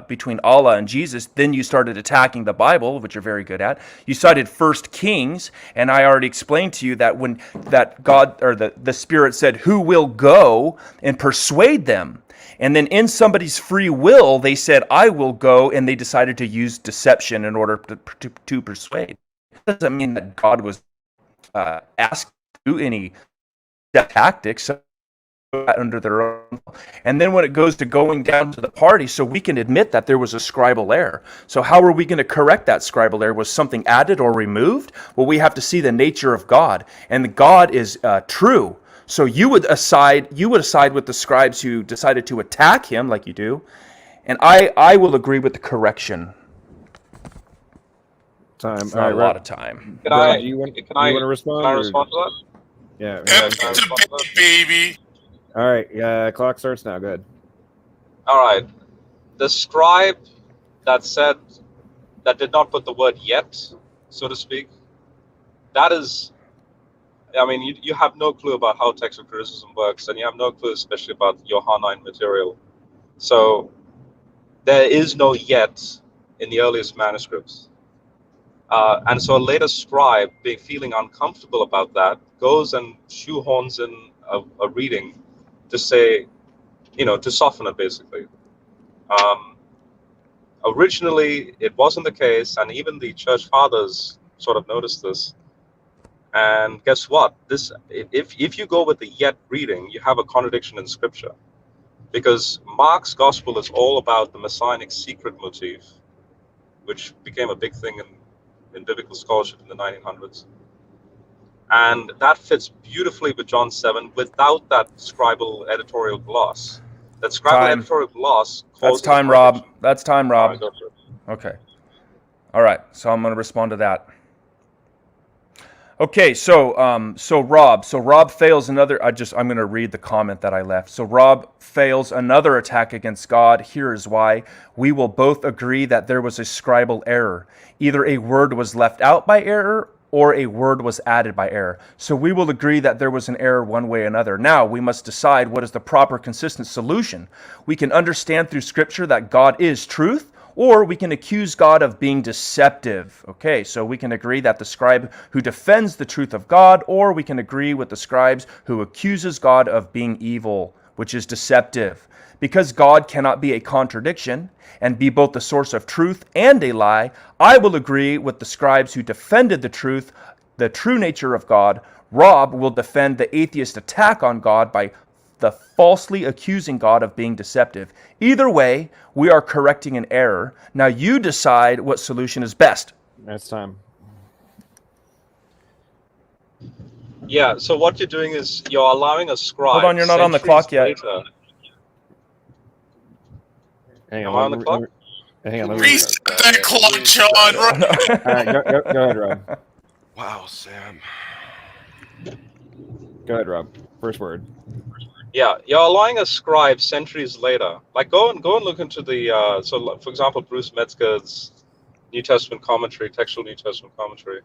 between Allah and Jesus, then you started attacking the Bible, which you're very good at. You cited First Kings, and I already explained to you that when that God or the Spirit said, "Who will go and persuade them?" And then in somebody's free will, they said, "I will go," and they decided to use deception in order to persuade. That doesn't mean that God was asked to do any tactics under their own. And then when it goes to going down to the party, so we can admit that there was a scribal error. So how are we going to correct that scribal error? Was something added or removed? Well, we have to see the nature of God, and God is true. So you would side with the scribes who decided to attack him, like you do, and I will agree with the correction. Time. It's not a lot of time. Can I want to respond? Can I respond to that? Yeah. Baby. All right. Yeah. Clock starts now. Good. All right. The scribe that did not put the word "yet," so to speak, that is, I mean, you have no clue about how textual criticism works, and you have no clue, especially about Johannine material. So there is no "yet" in the earliest manuscripts. And so a later scribe, feeling uncomfortable about that, goes and shoehorns in a reading to say, to soften it, basically. Originally, it wasn't the case, and even the church fathers sort of noticed this. And guess what? If you go with the "yet" reading, you have a contradiction in Scripture, because Mark's gospel is all about the messianic secret motif, which became a big thing in biblical scholarship in the 1900s. And that fits beautifully with John 7 without that scribal editorial gloss. That scribal editorial gloss That's time, Rob. That's time, Rob. Okay. All right. So I'm going to respond to that. Okay, so Rob fails another. I'm going to read the comment that I left. So Rob fails another attack against God. Here is why. We will both agree that there was a scribal error. Either a word was left out by error, or a word was added by error. So we will agree that there was an error one way or another. Now we must decide what is the proper consistent solution. We can understand through Scripture that God is truth, or we can accuse God of being deceptive. Okay, so we can agree that the scribe who defends the truth of God, or we can agree with the scribes who accuses God of being evil, which is deceptive. Because God cannot be a contradiction and be both the source of truth and a lie, I will agree with the scribes who defended the truth, the true nature of God. Rob will defend the atheist attack on God by the falsely accusing God of being deceptive. Either way, we are correcting an error. Now you decide what solution is best. That's time. Yeah, so what you're doing is you're allowing a scribe. Hold on, you're not on the clock yet. Later, Hang Am I on the clock? Hang on. Reset that clock, John. All right, go ahead, Rob. Wow, Sam. Go ahead, Rob. First word. Yeah, you're allowing a scribe centuries later. Like go and look into the so for example, Bruce Metzger's New Testament commentary, textual New Testament commentary.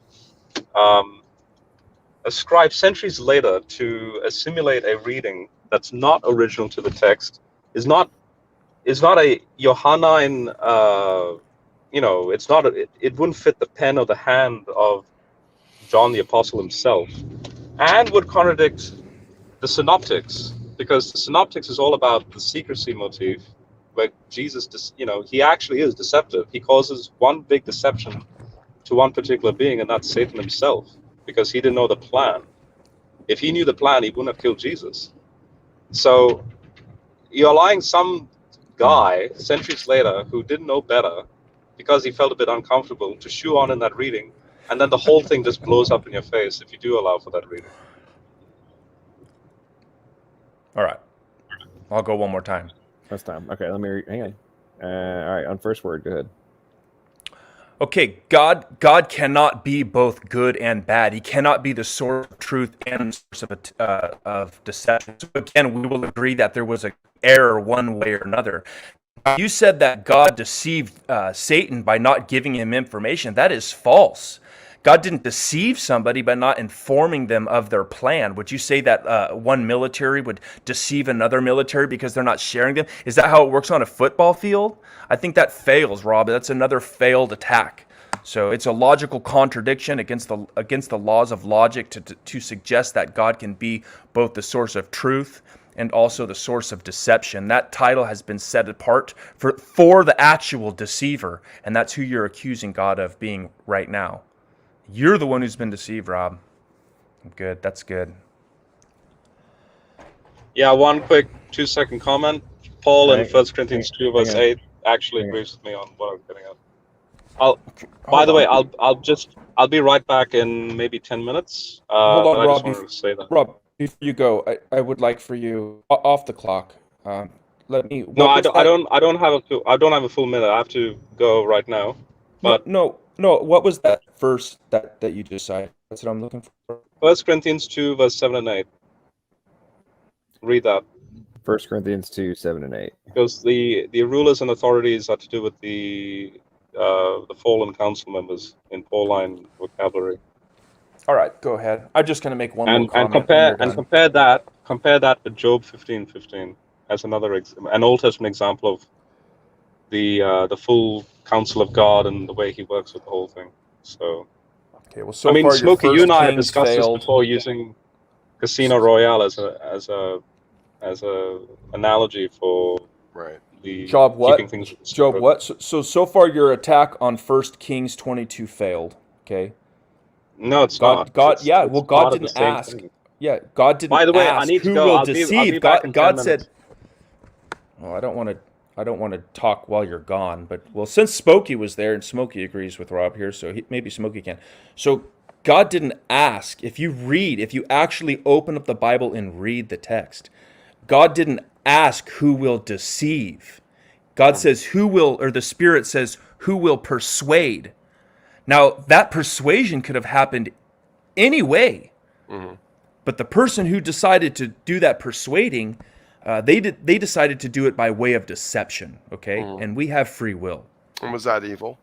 A scribe centuries later to assimilate a reading that's not original to the text is not a Johannine. It's not. It wouldn't fit the pen or the hand of John the Apostle himself, and would contradict the synoptics, because the synoptics is all about the secrecy motif, where Jesus, he actually is deceptive. He causes one big deception to one particular being, and that's Satan himself, because he didn't know the plan. If he knew the plan, he wouldn't have killed Jesus. So you're allowing some guy centuries later who didn't know better, because he felt a bit uncomfortable, to shoe on in that reading, and then the whole thing just blows up in your face if you do allow for that reading. All right. I'll go one more time. That's time. Okay, let me hang on. All right, on first word, go ahead. Okay, God cannot be both good and bad. He cannot be the source of truth and the source of deception. So again, we will agree that there was an error one way or another. You said that God deceived Satan by not giving him information. That is false. God didn't deceive somebody by not informing them of their plan. Would you say that one military would deceive another military because they're not sharing them? Is that how it works on a football field? I think that fails, Rob. That's another failed attack. So it's a logical contradiction against the laws of logic to suggest that God can be both the source of truth and also the source of deception. That title has been set apart for the actual deceiver, and that's who you're accusing God of being right now. You're the one who's been deceived, Rob. Good. That's good. Yeah, one quick 2-second comment. Paul in 1 Corinthians 2 verse 8 actually agrees with me on what I'm getting at. By the way, I'll be right back in maybe 10 minutes. Hold on, but I Rob. just wanted to say that. Rob, before you go, I would like for you off the clock. Let me. No, I don't have a full minute. I have to go right now. But no. What was that verse that you just cited? That's what I'm looking for. 1 Corinthians 2 verse 7 and 8. Read that. 1 Corinthians 2, 7 and 8. Because the rulers and authorities are to do with the fallen council members in Pauline vocabulary. All right, go ahead. I'm just going to make one more comment. Compare that with Job 15:15 as another an Old Testament example of the full counsel of God and the way He works with the whole thing. So, okay, well, so I mean, far Smokey, you and I have discussed failed. this before using Casino Royale as a analogy for the Job what? keeping things Job what? So far your attack on 1 Kings 22 failed. Okay. No, it's God, not. God, It's yeah. Well, part God of the didn't same ask. thing. Yeah, God didn't. By the way, ask I need to who go. will I'll be deceive. back in 10 God minutes. said. Well, I don't want to talk while you're gone, but well, since Smokey was there and Smokey agrees with Rob here, so maybe Smokey can. So God didn't ask. If you actually open up the Bible and read the text, God didn't ask who will deceive. God says who will, or the Spirit says who will persuade. Now that persuasion could have happened anyway, but the person who decided to do that persuading, they decided to do it by way of deception. Okay, and we have free will. And was that evil?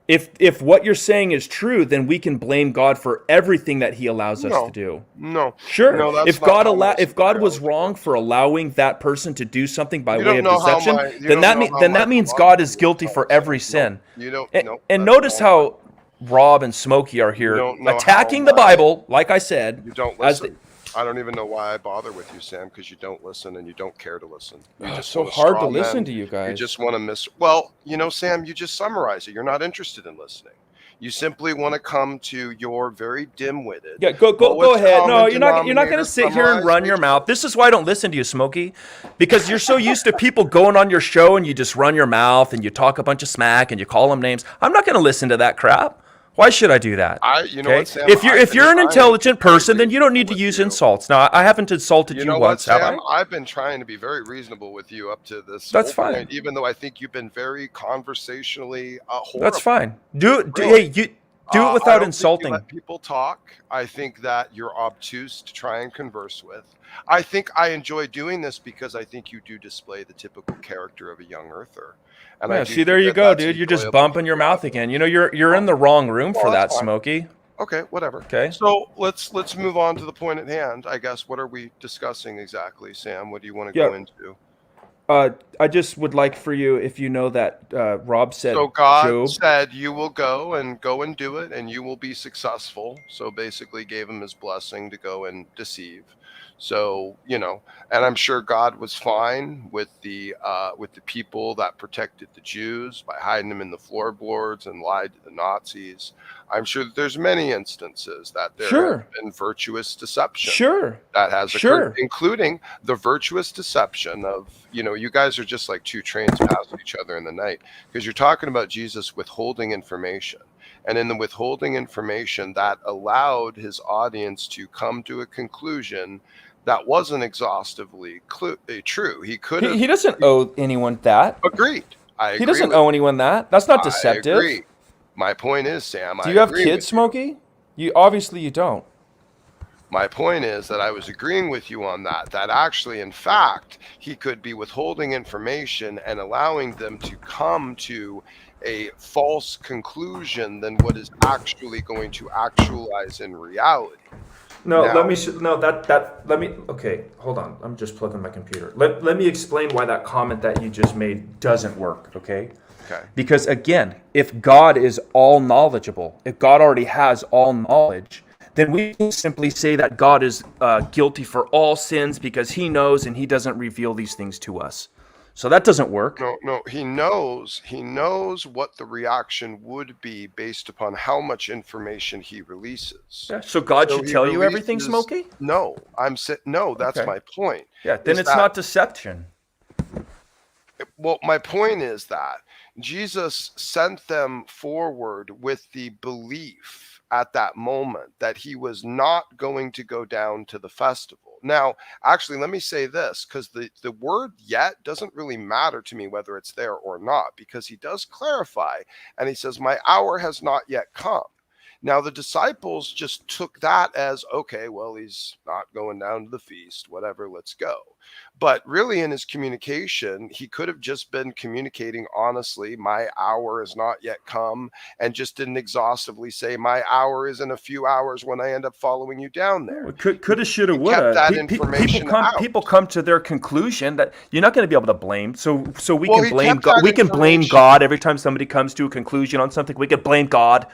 If what you're saying is true, then we can blame God for everything that He allows us to do. No. Sure. No, that's If not God if God was wrong for allowing that person to do something by You way don't of know how deception, my- you then don't that means God is guilty for every sin. You don't. And notice how Rob and Smokey are here don't know attacking how the Bible, like I said. You don't as listen. I don't even know why I bother with you, Sam, because you don't listen and you don't care to listen. You Oh, just so wanna hard to straw listen man. to you guys. You just want to miss. Well, Sam, you just summarize it. You're not interested in listening. You simply want to come to your very dim-witted. Yeah, go ahead. No, you're not going to sit here and run your mouth. This is why I don't listen to you, Smokey, because you're so used to people going on your show and you just run your mouth and you talk a bunch of smack and you call them names. I'm not going to listen to that crap. Why should I do that? You know what, Sam? If you're an intelligent person, then you don't need to use insults. Now, I haven't insulted you know once, what, have Sam? I? I've been trying to be very reasonable with you up to this. That's whole fine. point, even though I think you've been very conversationally horrible. That's fine. Really. Hey, you do it I without don't insulting. Think you let people talk. I think that you're obtuse to try and converse with. I think I enjoy doing this because I think you do display the typical character of a young earther. And I Yeah, do see, think there you that go, that's dude. You're just enjoyable. bumping your mouth again. You're in the wrong room for Well, that, that's fine. Smokey. Okay, whatever. Okay. So let's move on to the point at hand. I guess what are we discussing exactly, Sam? What do you want to go into? I just would like for you, if you know that Rob said So God Job. said you will go and do it and you will be successful. So basically gave him his blessing to go and deceive. So, and I'm sure God was fine with the people that protected the Jews by hiding them in the floorboards and lied to the Nazis. I'm sure that there's many instances that there Sure. have been virtuous deception. Sure. That has Sure. occurred, including the virtuous deception of, you guys are just like two trains passing each other in the night, because you're talking about Jesus withholding information. And in the withholding information, that allowed his audience to come to a conclusion that wasn't exhaustively true. He could have. He doesn't owe anyone that. Agreed. He doesn't owe anyone that. That's not deceptive. I agree. My point is, Sam. Do you have kids, Smokey? Obviously you don't. My point is that I was agreeing with you on that actually, in fact, he could be withholding information and allowing them to come to a false conclusion than what is actually going to actualize in reality. No, Now, let me, okay, hold on. I'm just plugging my computer. Let me explain why that comment that you just made doesn't work, okay? Okay. Because again, if God is all knowledgeable, if God already has all knowledge, then we can simply say that God is guilty for all sins because he knows and he doesn't reveal these things to us. So that doesn't work. No, he knows what the reaction would be based upon how much information he releases. Yeah, so God should he tell you everything, releases- Smokey? No, no, that's Okay. my point. Yeah, then is it's that- not deception. Well, my point is that Jesus sent them forward with the belief at that moment that he was not going to go down to the festival. Now, actually, let me say this, because the word yet doesn't really matter to me whether it's there or not, because he does clarify, and he says, my hour has not yet come. Now, the disciples just took that as, okay, well, he's not going down to the feast, whatever, let's go. But really, in his communication, he could have just been communicating honestly, my hour has not yet come, and just didn't exhaustively say, my hour is in a few hours when I end up following you down there. Coulda, shoulda, He woulda. kept that information out. People come to their conclusion that you're not going to be able to blame. So we Well, can he blame kept God. that We can blame information. God every time somebody comes to a conclusion on something. We can blame God.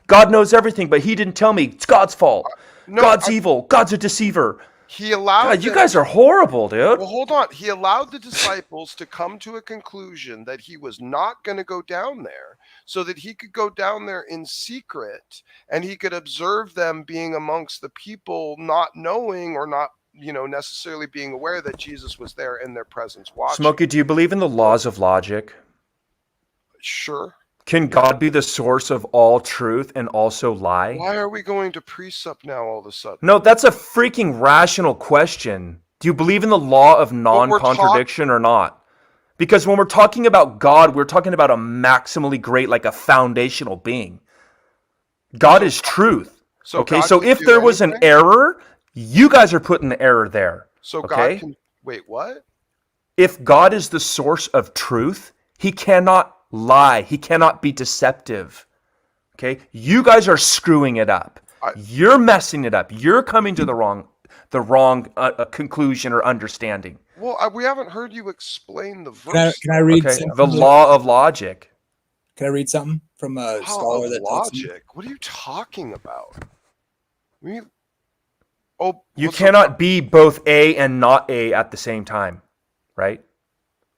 God knows everything, but he didn't tell me. It's God's fault. God's evil. God's a deceiver. He allowed God, you them- guys are horrible, dude. Well, hold on. He allowed the disciples to come to a conclusion that he was not going to go down there, so that he could go down there in secret and he could observe them being amongst the people, not knowing or not, necessarily being aware that Jesus was there in their presence watching. Smokey, do you believe in the laws of logic? Sure. Can God be the source of all truth and also lie? Why are we going to precept now all of a sudden? No, that's a freaking rational question. Do you believe in the law of non-contradiction or not? Because when we're talking about God, we're talking about a maximally great, like a foundational being. God is truth. So okay, God so can if do there was an anything? error, you guys are putting the error there. So okay? God can wait, what? If God is the source of truth, he cannot lie. He cannot be deceptive. Okay? You guys are screwing it up. You're messing it up. You're coming to the wrong conclusion or understanding. Well, we haven't heard you explain the verse. Can I read Okay, something? the law of logic. Can I read something from a scholar that talks about- logic? What are you talking about? You well, cannot be both A and not A at the same time, right?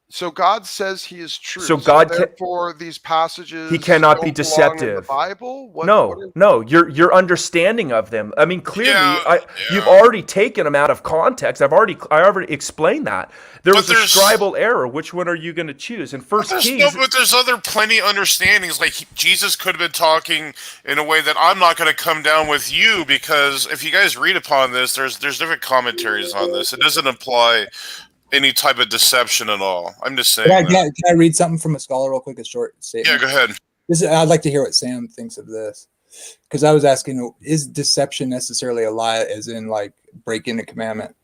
So God says he is true. So God can- therefore these passages He cannot be don't belong in the deceptive. Bible? No, your understanding of them. I mean, clearly, you've already taken them out of context. I already explained that. There was a scribal error. Which one are you going to choose? In First Kings, But there's other plenty understandings. Like Jesus could have been talking in a way that I'm not going to come down with you, because if you guys read upon this, there's different commentaries on this. It doesn't imply any type of deception at all. I'm just saying. Can I read something from a scholar real quick? A short statement. Yeah, go ahead. I'd like to hear what Sam thinks of this, because I was asking, is deception necessarily a lie, as in like breaking a commandment?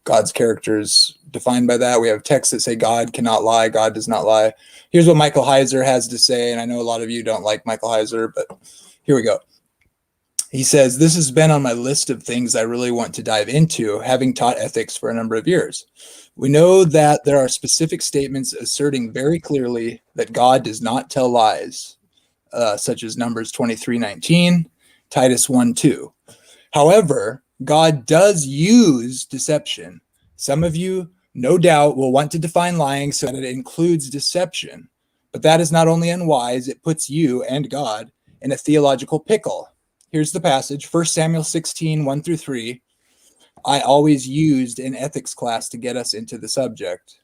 God's character is defined by that. We have texts that say God cannot lie. God does not lie. Here's what Michael Heiser has to say, and I know a lot of you don't like Michael Heiser, but here we go. He says, this has been on my list of things I really want to dive into, having taught ethics for a number of years. We know that there are specific statements asserting very clearly that God does not tell lies, such as Numbers 23:19, Titus 1:2. However, God does use deception. Some of you, no doubt, will want to define lying so that it includes deception. But that is not only unwise, it puts you and God in a theological pickle. Here's the passage, 1 Samuel 16:1-3. I always used in ethics class to get us into the subject.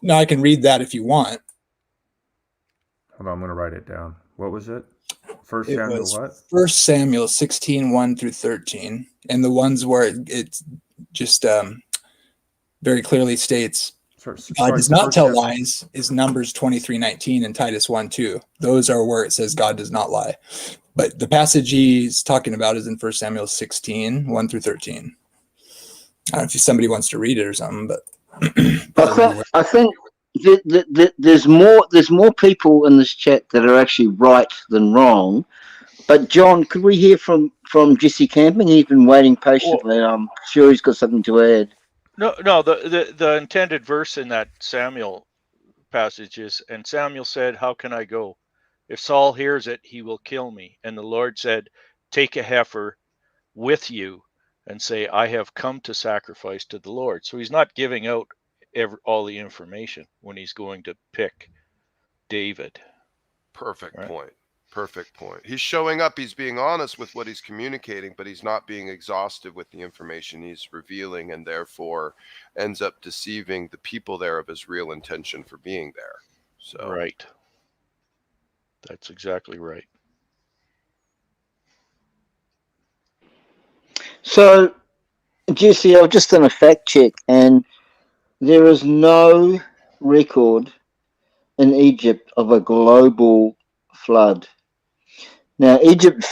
Now I can read that if you want. hold on, I'm going to write it down. What was it? First It Samuel was what? 1 Samuel 16:1-13, and the ones where it just very clearly states. God does not tell lies is Numbers 23:19 and Titus 1:2. Those are where it says God does not lie. But the passage he's talking about is in 1 Samuel 16, 1 through 13. I don't know if somebody wants to read it or something, but I think there's more people in this chat that are actually right than wrong. But John, could we hear from Jesse Camping? He's been waiting patiently. I'm sure he's got something to add. No. The intended verse in that Samuel passage is, and Samuel said, "How can I go? If Saul hears it, he will kill me." And the Lord said, "Take a heifer with you and say, I have come to sacrifice to the Lord." So he's not giving out all the information when he's going to pick David. Perfect point. Perfect point. He's showing up. He's being honest with what he's communicating, but he's not being exhaustive with the information he's revealing, and therefore ends up deceiving the people there of his real intention for being there. So right. That's exactly right. So, Jesse, I've just done a fact check, and there is no record in Egypt of a global flood. Now, Egypt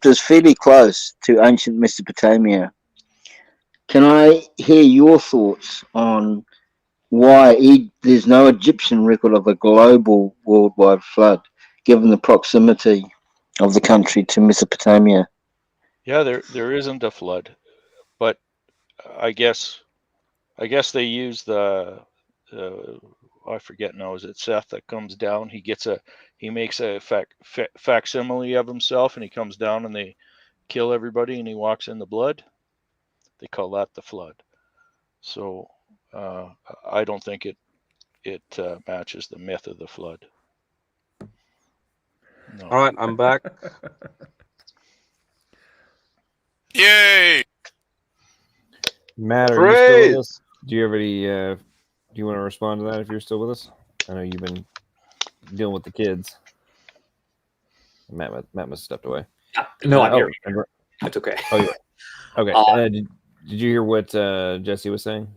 is fairly close to ancient Mesopotamia. Can I hear your thoughts on why there's no Egyptian record of a global worldwide flood, given the proximity of the country to Mesopotamia? Yeah, there isn't a flood, but I guess they use the I forget now. Is it Seth that comes down? He makes a facsimile of himself, and he comes down, and they kill everybody, and he walks in the blood. They call that the flood. So I don't think it matches the myth of the flood. No. All right, I'm back. Yay! Matt, are you still with us? Do you have any? Do you want to respond to that if you're still with us? I know you've been dealing with the kids. Matt must have stepped away. No, I'm here. That's okay. Oh, yeah. Okay. Did you hear what Jesse was saying?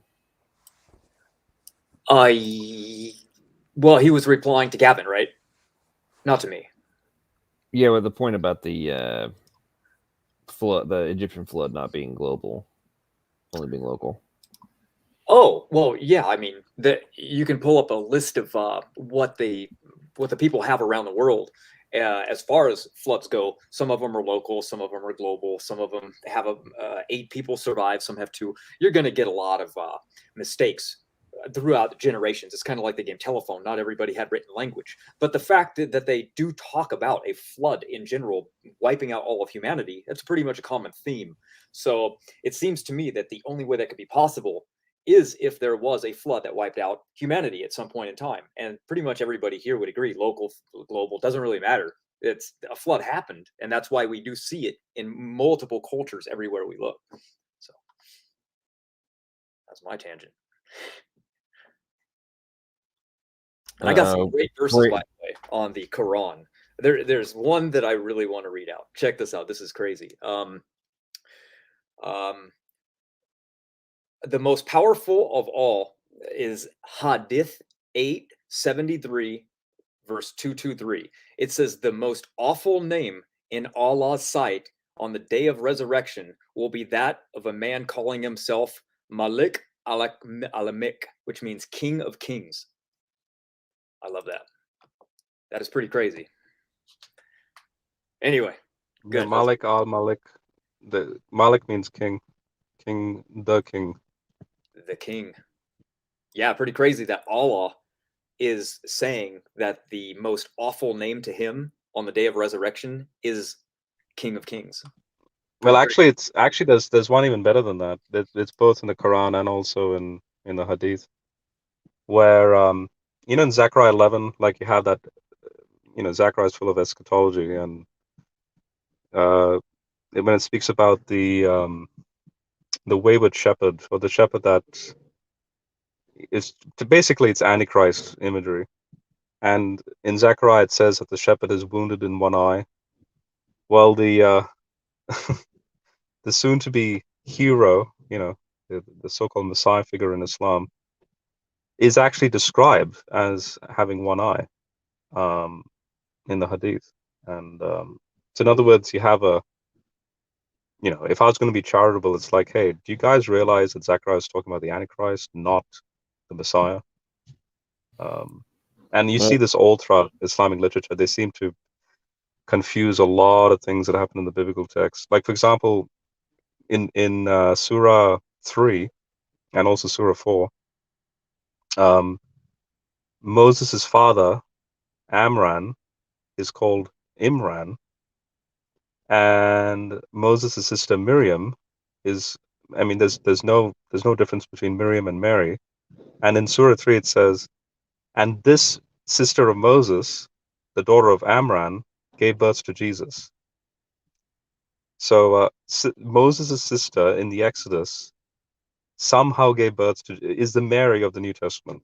Well, he was replying to Gavin, right? Not to me. Yeah, well, the point about the flood, the Egyptian flood not being global, only being local. Oh, well, yeah. I mean, you can pull up a list of what the people have around the world. As far as floods go, some of them are local, some of them are global, some of them have 8 people survive, some have 2. You're going to get a lot of mistakes throughout generations. It's kind of like the game telephone. Not everybody had written language, but the fact that they do talk about a flood in general wiping out all of humanity, that's pretty much a common theme. So it seems to me that the only way that could be possible is if there was a flood that wiped out humanity at some point in time. And pretty much everybody here would agree, local, global, doesn't really matter. It's a flood happened, and that's why we do see it in multiple cultures everywhere we look. So that's my tangent. And I got some great verses, by the way, on the Quran. There's one that I really want to read out. Check this out. This is crazy. The most powerful of all is Hadith 873, verse 223. It says, the most awful name in Allah's sight on the day of resurrection will be that of a man calling himself Malik Alamik, which means King of Kings. I love that. That is pretty crazy. Anyway, good. Malik al-Malik. The Malik means king. King, the king. The king. Yeah, pretty crazy that Allah is saying that the most awful name to him on the day of resurrection is King of Kings. Well, actually, there's one even better than that. It's both in the Quran and also in the Hadith, where in Zechariah 11, like you have that, Zechariah is full of eschatology, and when it speaks about the wayward shepherd, or the shepherd that is basically it's Antichrist imagery, and in Zechariah it says that the shepherd is wounded in one eye. Well, the the soon-to-be hero, the so-called Messiah figure in Islam, is actually described as having one eye in the Hadith. And so in other words, you have a, if I was going to be charitable, it's like, hey, do you guys realize that Zechariah is talking about the Antichrist, not the Messiah? And you see this all throughout Islamic literature. They seem to confuse a lot of things that happen in the biblical text. Like, for example, in Surah 3 and also Surah 4, Moses' father, Amran, is called Imran, and Moses' sister Miriam is, I mean, there's no difference between Miriam and Mary. And in Surah 3 it says, and this sister of Moses, the daughter of Amran, gave birth to Jesus. So Moses' sister in the Exodus somehow gave birth to, is the Mary of the New Testament.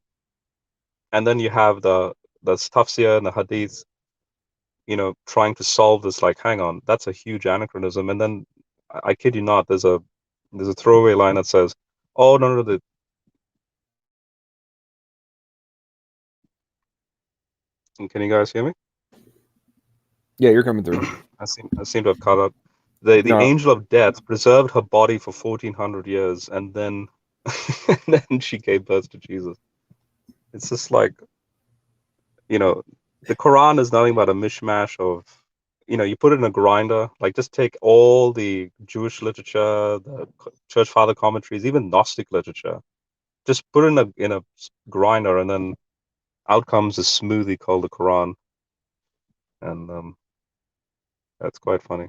And then you have the tafsir and the hadith, trying to solve this, like, hang on, that's a huge anachronism. And then I kid you not, there's a throwaway line that says, oh, no, can you guys hear me? Yeah, you're coming through. I seem to have caught up. The angel of death preserved her body for 1400 years, and then and then she gave birth to Jesus. It's just like, the Quran is nothing but a mishmash of, you put it in a grinder, like just take all the Jewish literature, the church father commentaries, even Gnostic literature, just put it in a grinder, and then out comes a smoothie called the Quran. And that's quite funny.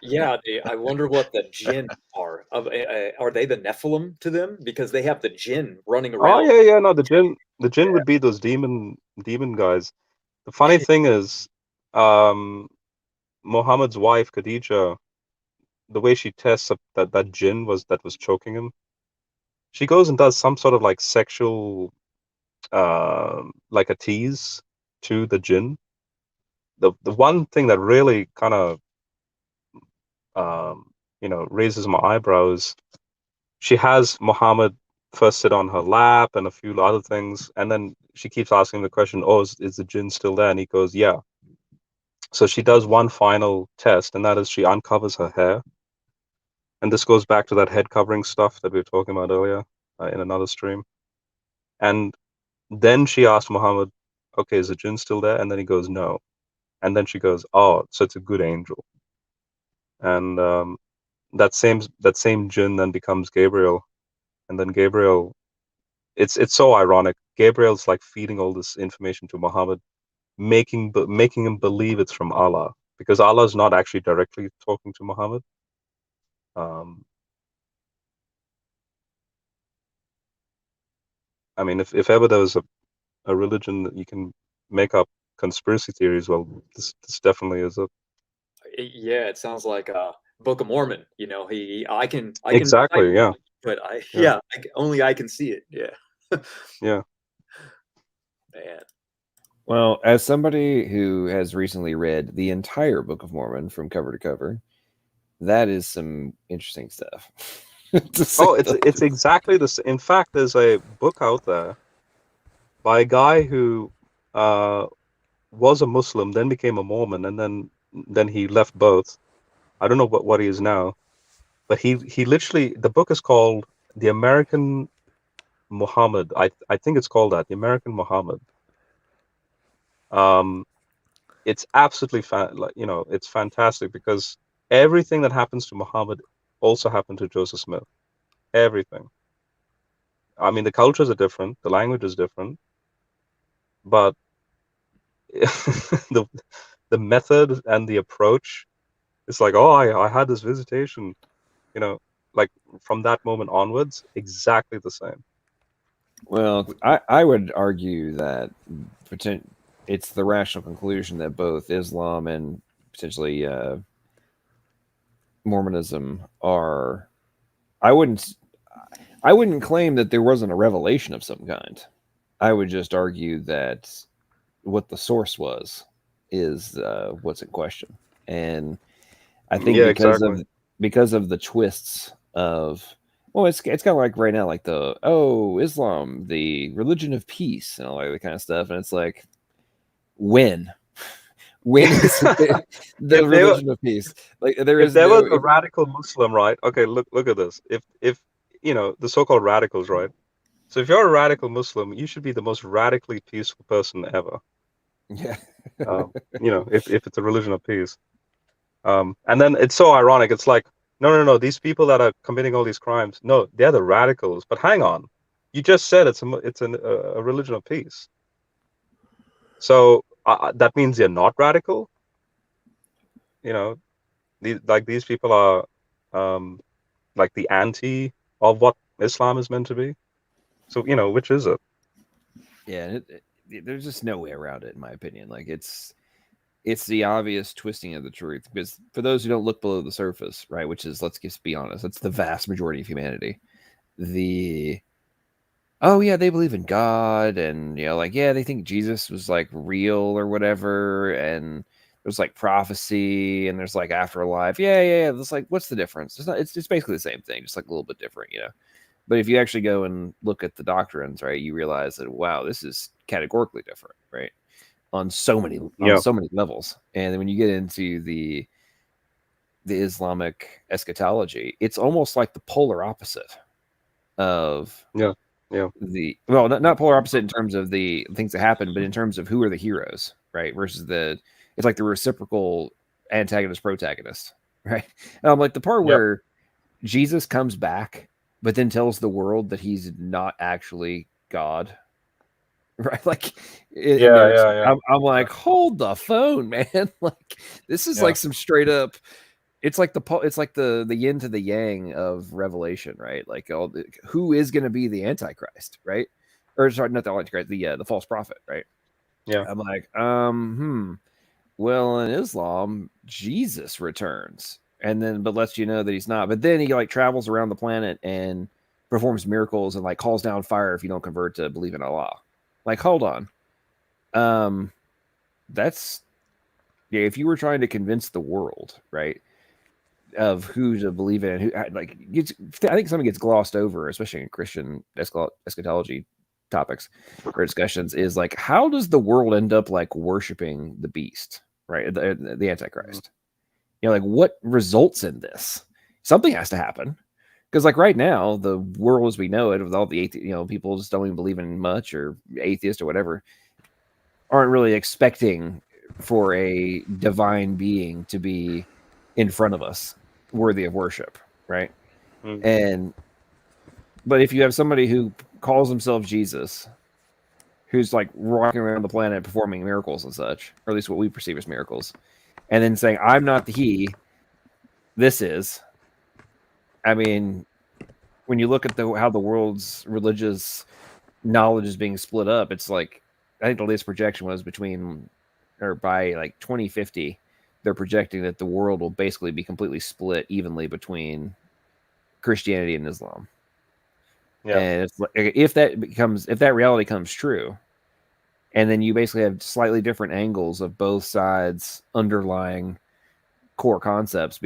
Yeah, I wonder what the jinn are. Are they the Nephilim to them? Because they have the jinn running Oh around. yeah, no, the jinn would be those demon guys. The funny thing is, Muhammad's wife Khadija, the way she tests that jinn that was choking him, she goes and does some sort of like sexual, like a tease to the jinn. The one thing that really kind of raises my eyebrows, she has Muhammad first sit on her lap and a few other things, and then she keeps asking the question, oh, is the jinn still there? And he goes, yeah. So she does one final test, and that is she uncovers her hair. And this goes back to that head covering stuff that we were talking about earlier in another stream. And then she asked Muhammad, okay, is the jinn still there? And then he goes, no. And then she goes, oh, so it's a good angel. And that same jinn then becomes Gabriel. And then Gabriel, it's so ironic. Gabriel's like feeding all this information to Muhammad, making him believe it's from Allah, because Allah is not actually directly talking to Muhammad. I mean, if ever there was a religion that you can make up conspiracy theories, well, this definitely is it. Yeah, it sounds like Book of Mormon. I can Exactly, yeah. But Yeah. only I can see it. Yeah. Yeah. Man. Well, as somebody who has recently read the entire Book of Mormon from cover to cover, that is some interesting stuff. Oh, it's exactly this. In fact, there's a book out there by a guy who was a Muslim, then became a Mormon, and then he left both. I don't know what he is now, but he literally, the book is called The American Muhammad. I think it's called that, The American Muhammad. It's absolutely it's fantastic, because everything that happens to Muhammad also happened to Joseph Smith. Everything. I mean, the cultures are different, the language is different, but the method and the approach, it's like, oh, I had this visitation, like from that moment onwards, exactly the same. Well, I would argue that it's the rational conclusion that both Islam and potentially Mormonism are. I wouldn't claim that there wasn't a revelation of some kind. I would just argue that what the source was is what's in question, and I think because of the twists of, Well, it's kind of like right now, like Islam, the religion of peace, and all that kind of stuff, and it's like, when is the If they were, religion of peace? Like there if is there no. was a radical Muslim, right? Okay, look at this. If you know the so-called radicals, right? So if you're a radical Muslim, you should be the most radically peaceful person ever. Yeah. You know, if it's a religion of peace. And then it's so ironic. It's like, no. These people that are committing all these crimes, no, they're the radicals. But hang on, you just said it's a religion of peace. So that means they're not radical. You know, these people are like the anti of what Islam is meant to be. So you know, which is it? Yeah, there's just no way around it, in my opinion. Like it's the obvious twisting of the truth, because for those who don't look below the surface, right, which is, let's just be honest, that's the vast majority of humanity. Oh yeah, they believe in God, and like, yeah, they think Jesus was like real or whatever, and there's like prophecy, and there's like afterlife. Yeah. It's like, what's the difference? It's just basically the same thing, just like a little bit different, But if you actually go and look at the doctrines, right, you realize that, wow, this is categorically different, right? On so many levels. And then when you get into the Islamic eschatology, it's almost like the polar opposite of not polar opposite in terms of the things that happen, but in terms of who are the heroes, right? Versus it's like the reciprocal antagonist protagonist, right? Like the part where Jesus comes back, but then tells the world that he's not actually God. Right, like I'm like, hold the phone, man. Like this is like some straight up. It's like the yin to the yang of Revelation, right? Like who is going to be the Antichrist, right? Or sorry, not the Antichrist, the false prophet, right? Yeah. I'm like, well, in Islam, Jesus returns, and then but lets you know that he's not. But then he like travels around the planet and performs miracles and like calls down fire if you don't convert to believe in Allah. Like, hold on. That's if you were trying to convince the world, right, of who to believe in, who like I think something gets glossed over, especially in Christian eschatology topics or discussions, is like, how does the world end up like worshiping the beast, right? The Antichrist. Like what results in this? Something has to happen. Because like right now, the world as we know it, with all the people just don't even believe in much, or atheist or whatever, aren't really expecting for a divine being to be in front of us, worthy of worship, right? But if you have somebody who calls himself Jesus, who's like walking around the planet performing miracles and such, or at least what we perceive as miracles, and then saying, "I'm not the he, this is," I mean, when you look at how the world's religious knowledge is being split up, it's like, I think the latest projection was by like 2050, they're projecting that the world will basically be completely split evenly between Christianity and Islam. Yeah. And it's like, if that reality comes true, and then you basically have slightly different angles of both sides' underlying core concepts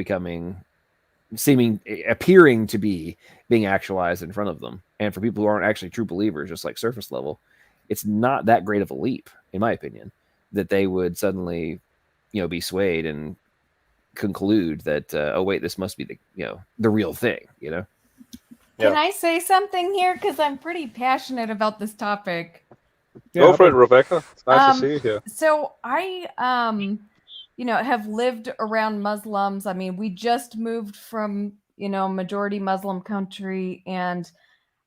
appearing to be being actualized in front of them. And for people who aren't actually true believers, just like surface level, it's not that great of a leap, in my opinion, that they would suddenly, be swayed and conclude that, oh wait, this must be the real thing, Can I say something here? Because I'm pretty passionate about this topic. Go for it, Rebecca. It's nice to see you here. So I have lived around Muslims. I mean, we just moved from, majority Muslim country, and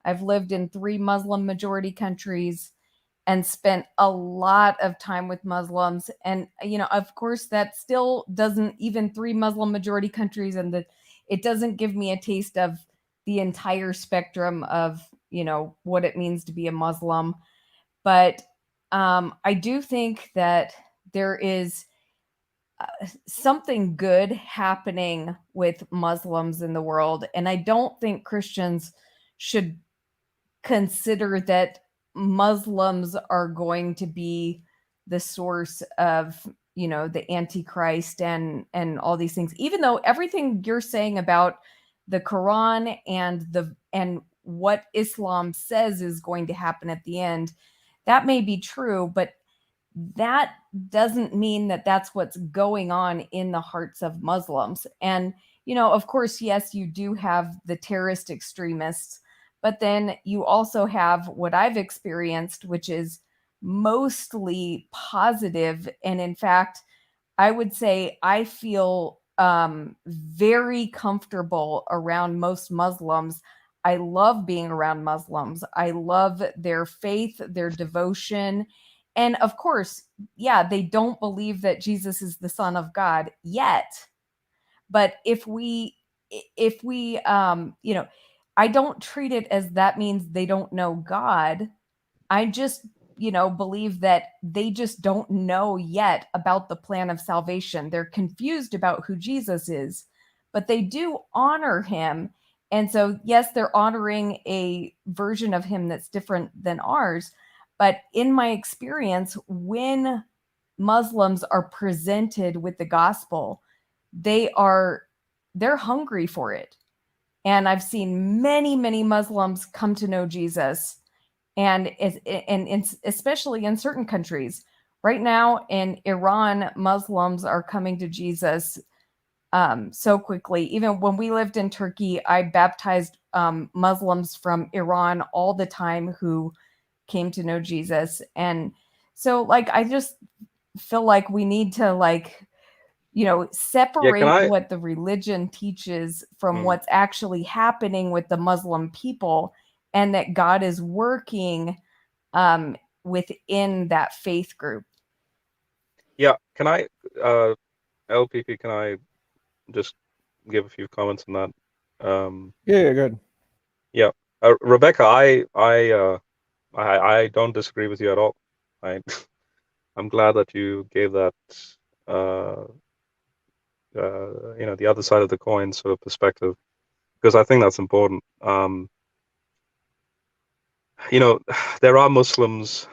I've lived in 3 Muslim majority countries and spent a lot of time with Muslims. And, of course, that still doesn't, even 3 Muslim majority countries, and it doesn't give me a taste of the entire spectrum of, what it means to be a Muslim. But I do think that there is something good happening with Muslims in the world. And I don't think Christians should consider that Muslims are going to be the source of, the Antichrist and all these things, even though everything you're saying about the Quran and what Islam says is going to happen at the end, that may be true, but that doesn't mean that that's what's going on in the hearts of Muslims. And, of course, yes, you do have the terrorist extremists, but then you also have what I've experienced, which is mostly positive. And in fact, I would say I feel very comfortable around most Muslims. I love being around Muslims. I love their faith, their devotion. And of course, yeah, they don't believe that Jesus is the Son of God yet. But if we, I don't treat it as that means they don't know God. I just, believe that they just don't know yet about the plan of salvation. They're confused about who Jesus is, but they do honor him. And so, yes, they're honoring a version of him that's different than ours. But in my experience, when Muslims are presented with the gospel, they're hungry for it. And I've seen many, many Muslims come to know Jesus, and especially in certain countries. Right now in Iran, Muslims are coming to Jesus so quickly. Even when we lived in Turkey, I baptized Muslims from Iran all the time who came to know Jesus. And so, I just feel like we need to separate what the religion teaches from what's actually happening with the Muslim people, and that God is working within that faith group. Yeah, can I, LPP, can I just give a few comments on that? Yeah, good. Yeah, Rebecca, I don't disagree with you at all. I'm glad that you gave that, the other side of the coin sort of perspective, because I think that's important. There are Muslims,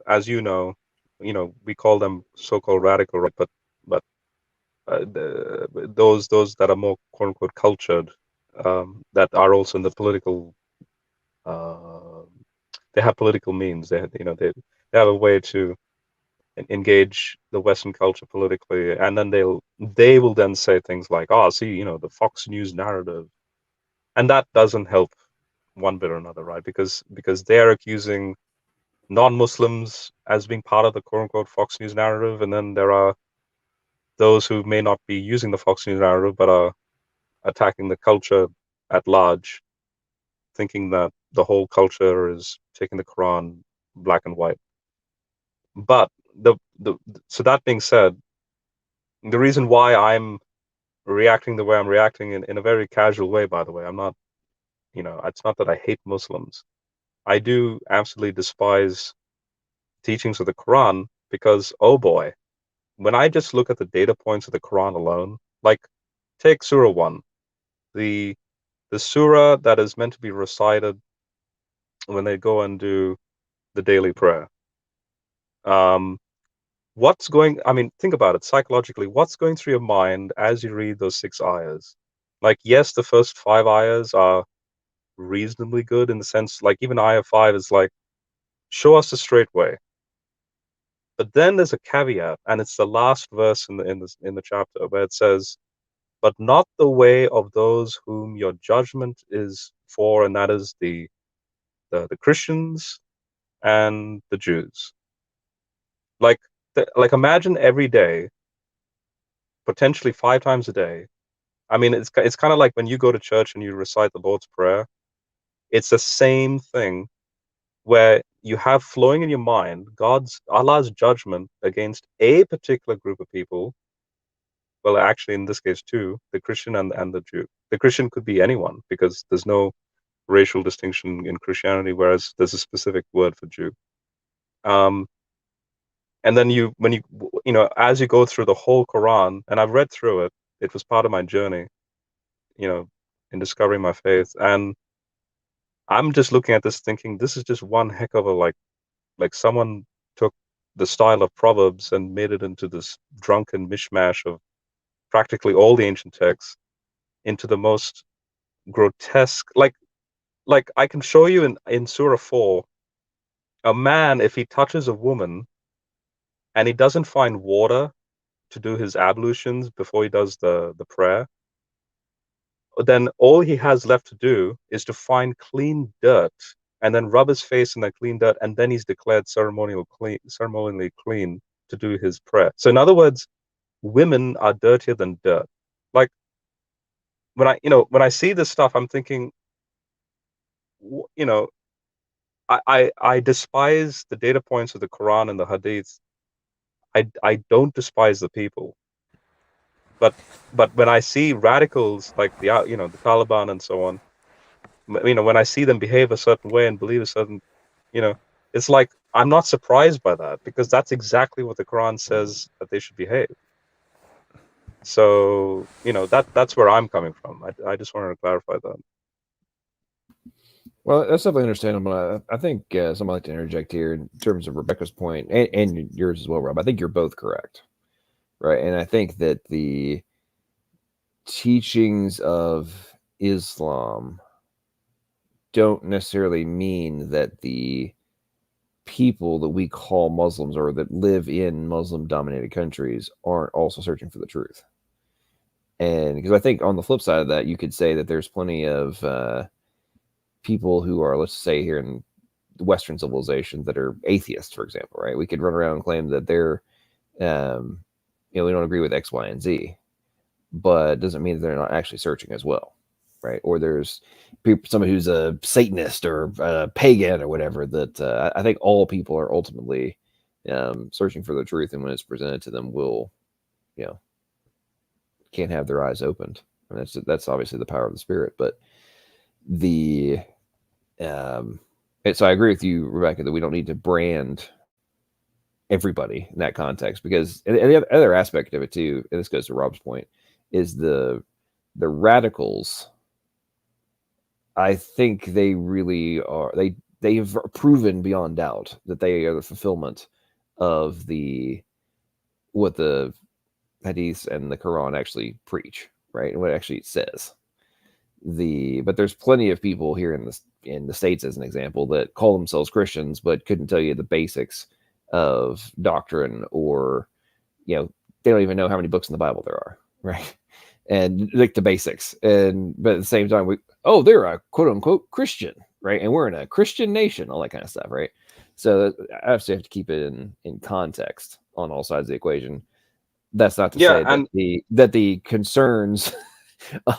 as you know, we call them so-called radical, right? But those that are more quote unquote cultured, that are also in the political, they have political means. They have a way to engage the Western culture politically, and then they will then say things like, "Oh, see, the Fox News narrative," and that doesn't help one bit or another, right? Because they're accusing non-Muslims as being part of the quote unquote Fox News narrative, and then there are those who may not be using the Fox News narrative but are attacking the culture at large, thinking that the whole culture is taking the Quran black and white. But so that being said, the reason why I'm reacting the way I'm reacting in a very casual way, by the way, I'm not, it's not that I hate Muslims. I do absolutely despise teachings of the Quran because, oh boy, when I just look at the data points of the Quran alone, like take Surah 1, the surah that is meant to be recited when they go and do the daily prayer. Think about it psychologically. What's going through your mind as you read those 6 ayahs? Like, yes, the first 5 ayahs are reasonably good in the sense, like even ayah 5 is like, show us the straight way. But then there's a caveat, and it's the last verse in the chapter where it says, "But not the way of those whom your judgment is for," and that is the Christians and the Jews. Like imagine every day, potentially 5 times a day. I mean, it's kind of like when you go to church and you recite the Lord's Prayer. It's the same thing, where you have flowing in your mind Allah's judgment against a particular group of people. Well, actually, in this case, 2, the Christian and the Jew. The Christian could be anyone because there's no racial distinction in Christianity, whereas there's a specific word for Jew. And then as you go through the whole Quran, and I've read through it, it was part of my journey, in discovering my faith. And I'm just looking at this thinking, this is just one heck of a, like someone took the style of Proverbs and made it into this drunken mishmash of practically all the ancient texts into the most grotesque. Like I can show you in Surah 4, a man, if he touches a woman and he doesn't find water to do his ablutions before he does the prayer, then all he has left to do is to find clean dirt and then rub his face in that clean dirt, and then he's declared ceremonially clean to do his prayer. So in other words, women are dirtier than dirt. Like when I see this stuff, I'm thinking, I despise the data points of the Quran and the Hadith. I don't despise the people, but when I see radicals like the Taliban and so on, when I see them behave a certain way and believe a certain, it's like I'm not surprised by that, because that's exactly what the Quran says that they should behave. So that's where I'm coming from. I just wanted to clarify that. Well, that's definitely understandable. I think something I'd like to interject here in terms of Rebecca's point and yours as well, Rob. I think you're both correct, right? And I think that the teachings of Islam don't necessarily mean that the people that we call Muslims or that live in Muslim-dominated countries aren't also searching for the truth. And because I think on the flip side of that, you could say that there's plenty of people who are, let's say, here in Western civilization that are atheists, for example, right? We could run around and claim that they're, we don't agree with X, Y, and Z, but it doesn't mean that they're not actually searching as well, right? Or there's somebody who's a Satanist or a pagan or whatever, that I think all people are ultimately searching for the truth, and when it's presented to them, will, can't have their eyes opened. And that's obviously the power of the Spirit, but so I agree with you, Rebecca, that we don't need to brand everybody in that context, because and the other aspect of it too, and this goes to Rob's point, is the radicals. I think they really are. They've proven beyond doubt that they are the fulfillment of what the Hadiths and the Quran actually preach, right, and what it actually says. But there's plenty of people here in the States, as an example, that call themselves Christians but couldn't tell you the basics of doctrine, or they don't even know how many books in the Bible there are, right? And like the basics. But at the same time, they're a quote unquote Christian, right? And we're in a Christian nation, all that kind of stuff, right? So I obviously have to keep it in context on all sides of the equation. That's not to say that the concerns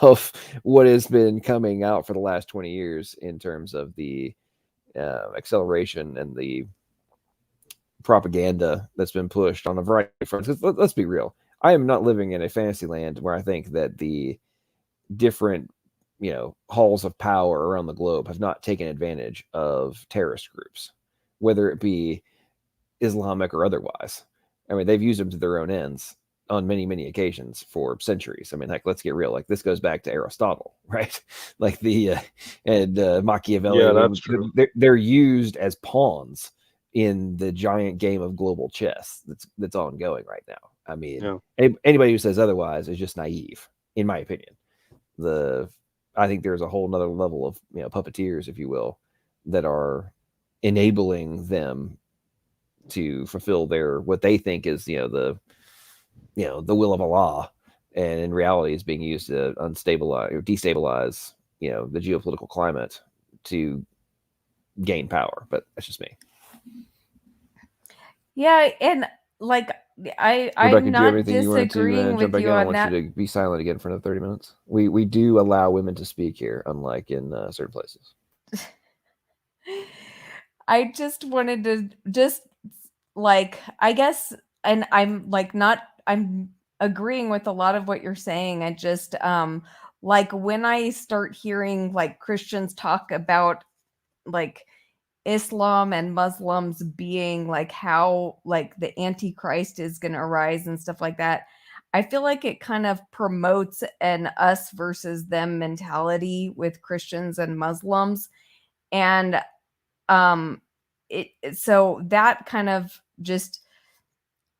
of what has been coming out for the last 20 years in terms of the acceleration and the propaganda that's been pushed on a variety of fronts. Let's be real. I am not living in a fantasy land where I think that the different, halls of power around the globe have not taken advantage of terrorist groups, whether it be Islamic or otherwise. I mean, they've used them to their own ends on many, many occasions for centuries. I mean, let's get real. Like, this goes back to Aristotle, right? Like and Machiavelli. Yeah, that's true. They're used as pawns in the giant game of global chess that's ongoing right now. I mean, anybody who says otherwise is just naive, in my opinion. I think there's a whole nother level of puppeteers, if you will, that are enabling them to fulfill what they think is the will of Allah, and in reality is being used to unstabilize or destabilize the geopolitical climate to gain power. But that's just me. Yeah, and like Rebecca, I'm not disagreeing with you on that. I want you to be silent again for another 30 minutes. We do allow women to speak here, unlike in certain places. I just wanted to I guess, and I'm agreeing with a lot of what you're saying. I just when I start hearing Christians talk about Islam and Muslims being how the Antichrist is going to arise and stuff like that, I feel like it kind of promotes an us versus them mentality with Christians and Muslims. And so that kind of just,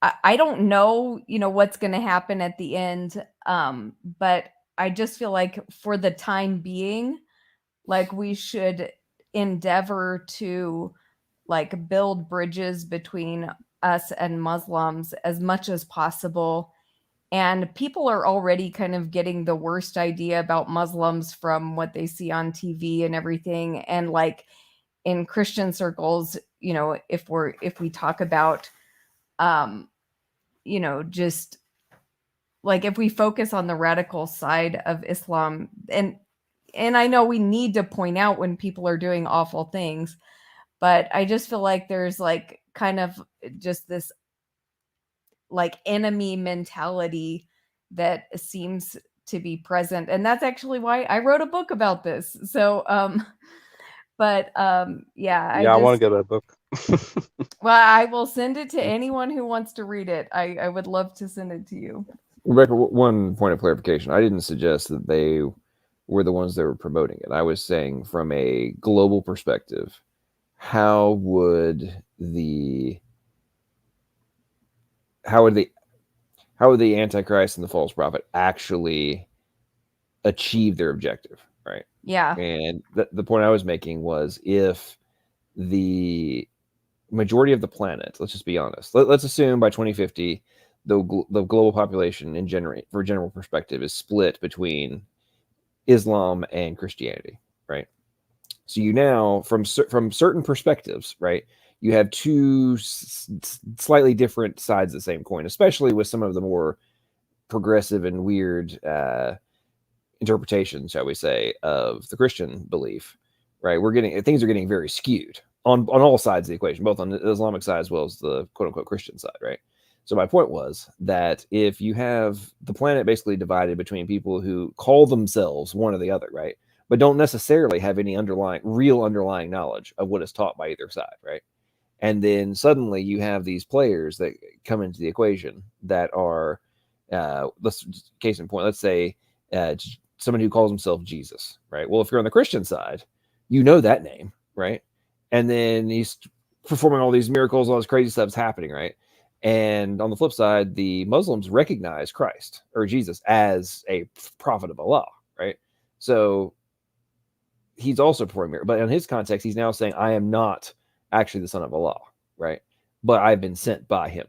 I don't know, what's going to happen at the end. But I just feel like for the time being, like we should endeavor to like build bridges between us and Muslims as much as possible. And people are already kind of getting the worst idea about Muslims from what they see on TV and everything. And like in Christian circles, you know, if we talk about, you know, just like if we focus on the radical side of Islam, and I know we need to point out when people are doing awful things, but I just feel like there's like kind of just this like enemy mentality that seems to be present, and that's actually why I wrote a book about this. So yeah, Yeah, I want to get that book. well, I will send it to anyone who wants to read it. I would love to send it to you. Rebecca, one point of clarification. I didn't suggest that they were the ones that were promoting it. I was saying from a global perspective, how would the Antichrist and the false prophet actually achieve their objective, right? Yeah. And the point I was making was, if the majority of the planet, let's just be honest, let's assume by 2050 the global population in general perspective is split between Islam and Christianity, right? So you now, from certain perspectives, right, you have two slightly different sides of the same coin, especially with some of the more progressive and weird interpretations, shall we say, of the Christian belief, right? Things are getting very skewed on all sides of the equation, both on the Islamic side as well as the quote unquote Christian side, right? So my point was that if you have the planet basically divided between people who call themselves one or the other, right, but don't necessarily have any real underlying knowledge of what is taught by either side, right? And then suddenly you have these players that come into the equation that are, case in point, let's say someone who calls himself Jesus, right? Well, if you're on the Christian side, you know that name, right? And then he's performing all these miracles, all this crazy stuff's happening, right? And on the flip side, the Muslims recognize Christ or Jesus as a prophet of Allah, right? So he's also performing miracles, but in his context, he's now saying, I am not actually the son of Allah, right? But I've been sent by him.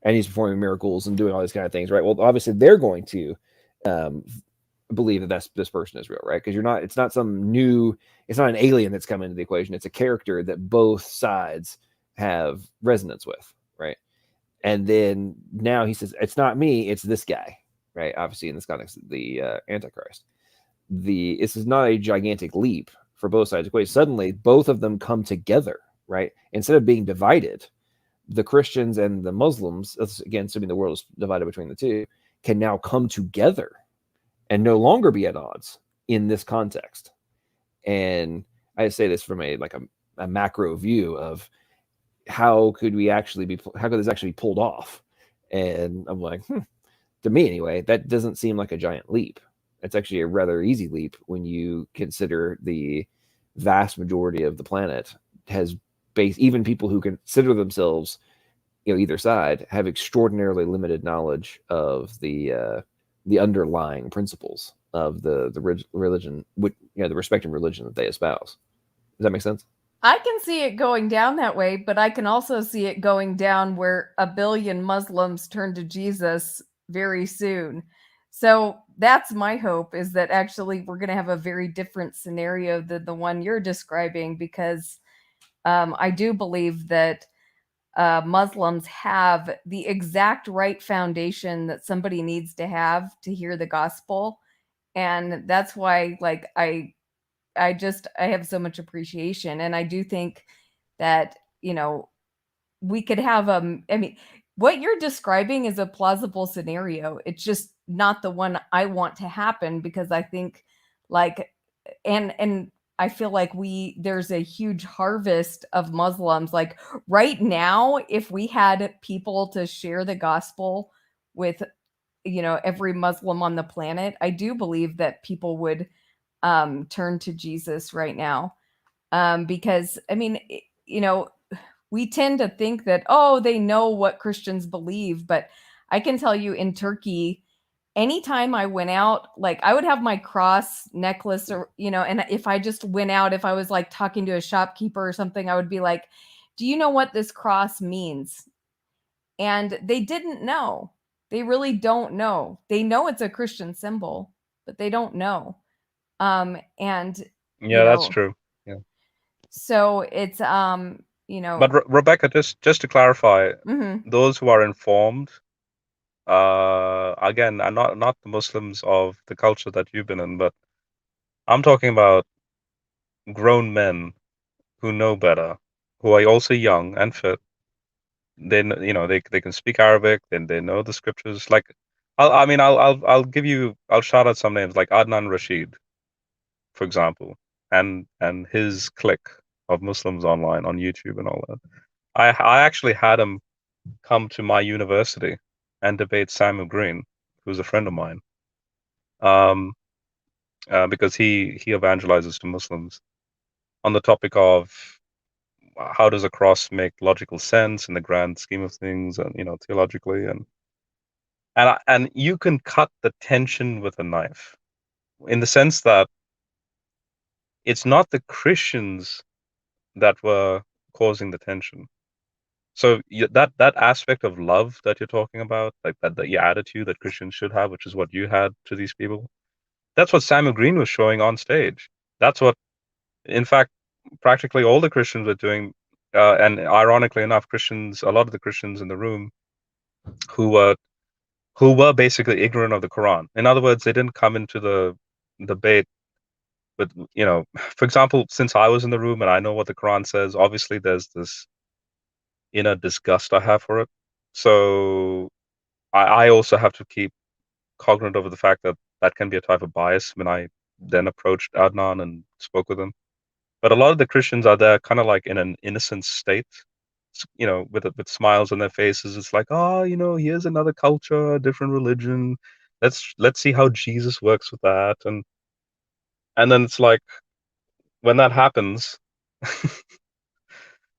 And he's performing miracles and doing all these kind of things, right? Well, obviously they're going to believe that this person is real, right? Because it's not an alien that's come into the equation. It's a character that both sides have resonance with, right? And then now he says, it's not me, it's this guy, right? Obviously in this context, the Antichrist. This is not a gigantic leap for both sides of the equation. Suddenly both of them come together, right? Instead of being divided, the Christians and the Muslims, again, assuming the world is divided between the two, can now come together and no longer be at odds in this context. And I say this from a macro view of how could this actually be pulled off? And I'm like, to me anyway, that doesn't seem like a giant leap. It's actually a rather easy leap when you consider the vast majority of the planet even people who consider themselves, either side, have extraordinarily limited knowledge of the underlying principles of the religion, the respective religion that they espouse. Does that make sense? I can see it going down that way, but I can also see it going down where 1 billion Muslims turn to Jesus very soon. So that's my hope, is that actually we're going to have a very different scenario than the one you're describing, because I do believe that Muslims have the exact right foundation that somebody needs to have to hear the gospel. And that's why, like, I have so much appreciation. And I do think that, we could have, what you're describing is a plausible scenario. It's just not the one I want to happen, because I think and I feel like there's a huge harvest of Muslims. Like right now, if we had people to share the gospel with, every Muslim on the planet, I do believe that people would turn to Jesus right now. Because we tend to think that, they know what Christians believe, but I can tell you in Turkey, anytime I went out, like I would have my cross necklace or, and if I just went out, if I was like talking to a shopkeeper or something, I would be like, do you know what this cross means? And they didn't know. They really don't know. They know it's a Christian symbol, but they don't know. And Yeah, that's true. Yeah. so it's But Rebecca, just to clarify, mhm. those who are informed, again, are not the Muslims of the culture that you've been in, but I'm talking about grown men who know better, who are also young and fit. They they can speak Arabic, then they know the scriptures. Like, I'll shout out some names like Adnan Rashid, for example, and his clique of Muslims online on YouTube and all that. I actually had him come to my university and debate Samuel Green, who's a friend of mine, because he evangelizes to Muslims on the topic of how does a cross make logical sense in the grand scheme of things, and theologically, and you can cut the tension with a knife, in the sense that it's not the Christians that were causing the tension. So that aspect of love that you're talking about, like the attitude that Christians should have, which is what you had to these people, that's what Samuel Green was showing on stage. That's what, in fact, practically all the Christians were doing. And ironically enough, a lot of the Christians in the room who were basically ignorant of the Quran. In other words, they didn't come into the debate with, for example, since I was in the room and I know what the Quran says, obviously there's this inner disgust I have for it. So I also have to keep cognizant of the fact that that can be a type of bias when I then approached Adnan and spoke with him. But a lot of the Christians are there kind of like in an innocent state, with smiles on their faces. It's like, oh, here's another culture, a different religion. Let's see how Jesus works with that. And then it's like, when that happens,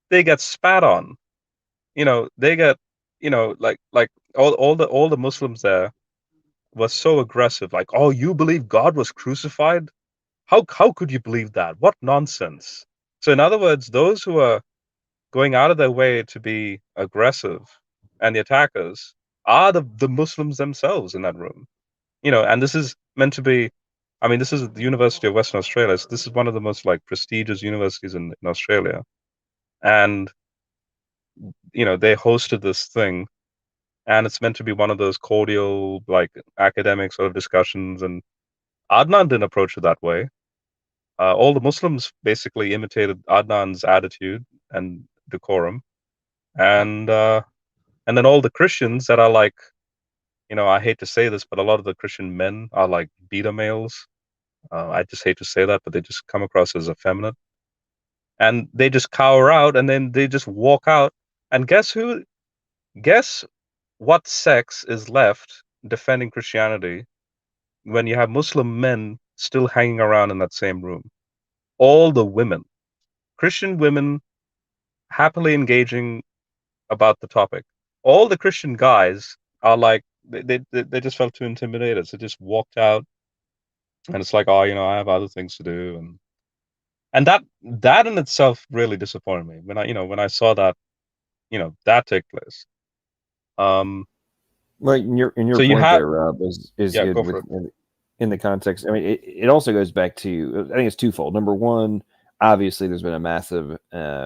they get spat on. They get, like all the Muslims there were so aggressive. Like, oh, you believe God was crucified? How could you believe that? What nonsense! So in other words, those who are going out of their way to be aggressive and the attackers are the Muslims themselves in that room. And this is meant to be, this is the University of Western Australia. So this is one of the most prestigious universities in Australia. And they hosted this thing, and it's meant to be one of those cordial, academic sort of discussions. And Adnan didn't approach it that way. All the Muslims basically imitated Adnan's attitude and decorum, and then all the Christians that are I hate to say this, but a lot of the Christian men are like beta males. I just hate to say that, but they just come across as effeminate, and they just cower out, and then they just walk out. And guess what sex is left defending Christianity when you have Muslim men still hanging around in that same room? All the women, Christian women, happily engaging about the topic. All the Christian guys are like, they just felt too intimidated, so just walked out. And it's like, oh, I have other things to do, and that in itself really disappointed me when I saw that that take place. Well, in your so point there, Rob, is yeah, good go for in the context. I mean, it also goes back to, I think it's twofold. Number one, obviously, there's been a massive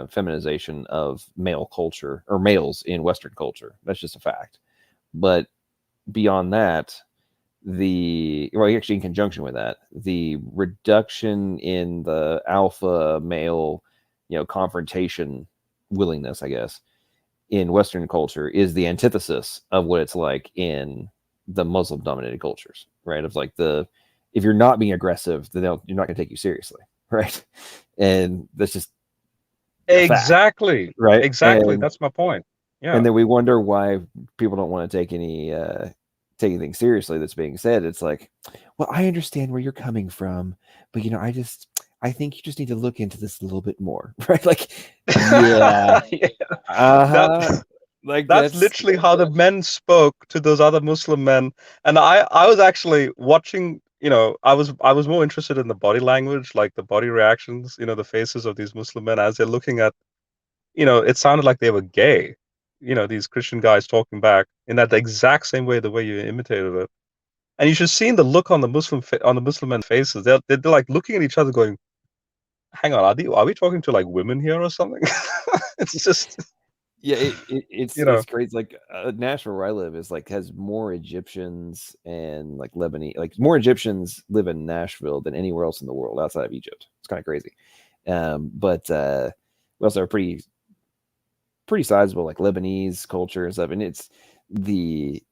feminization of male culture, or males in Western culture. That's just a fact. But beyond that, actually in conjunction with that, the reduction in the alpha male, confrontation willingness, I guess, in Western culture is the antithesis of what it's like in the Muslim dominated cultures, right? Of if you're not being aggressive, then you're not going to take you seriously, right? And that's just exactly fact, right. Exactly. And that's my point. Yeah. And then we wonder why people don't want to take anything seriously that's being said. It's like, well, I understand where you're coming from, but I think you just need to look into this a little bit more, right? Like, yeah, yeah. Like That's literally how the men spoke to those other Muslim men. And I was actually watching, I was more interested in the body language, like the body reactions, the faces of these Muslim men as they're looking at, it sounded like they were gay. These Christian guys talking back in that the exact same way, the way you imitated it. And you should see the look on the Muslim men's faces. They're like looking at each other, going, "Hang on, are we talking to like women here or something?" It's just, yeah, it's you know. it's crazy. Like Nashville, where I live, is like has more Egyptians and like Lebanese, like more Egyptians live in Nashville than anywhere else in the world outside of Egypt. It's kind of crazy. But we also have pretty sizable like Lebanese culture and stuff, and it's the.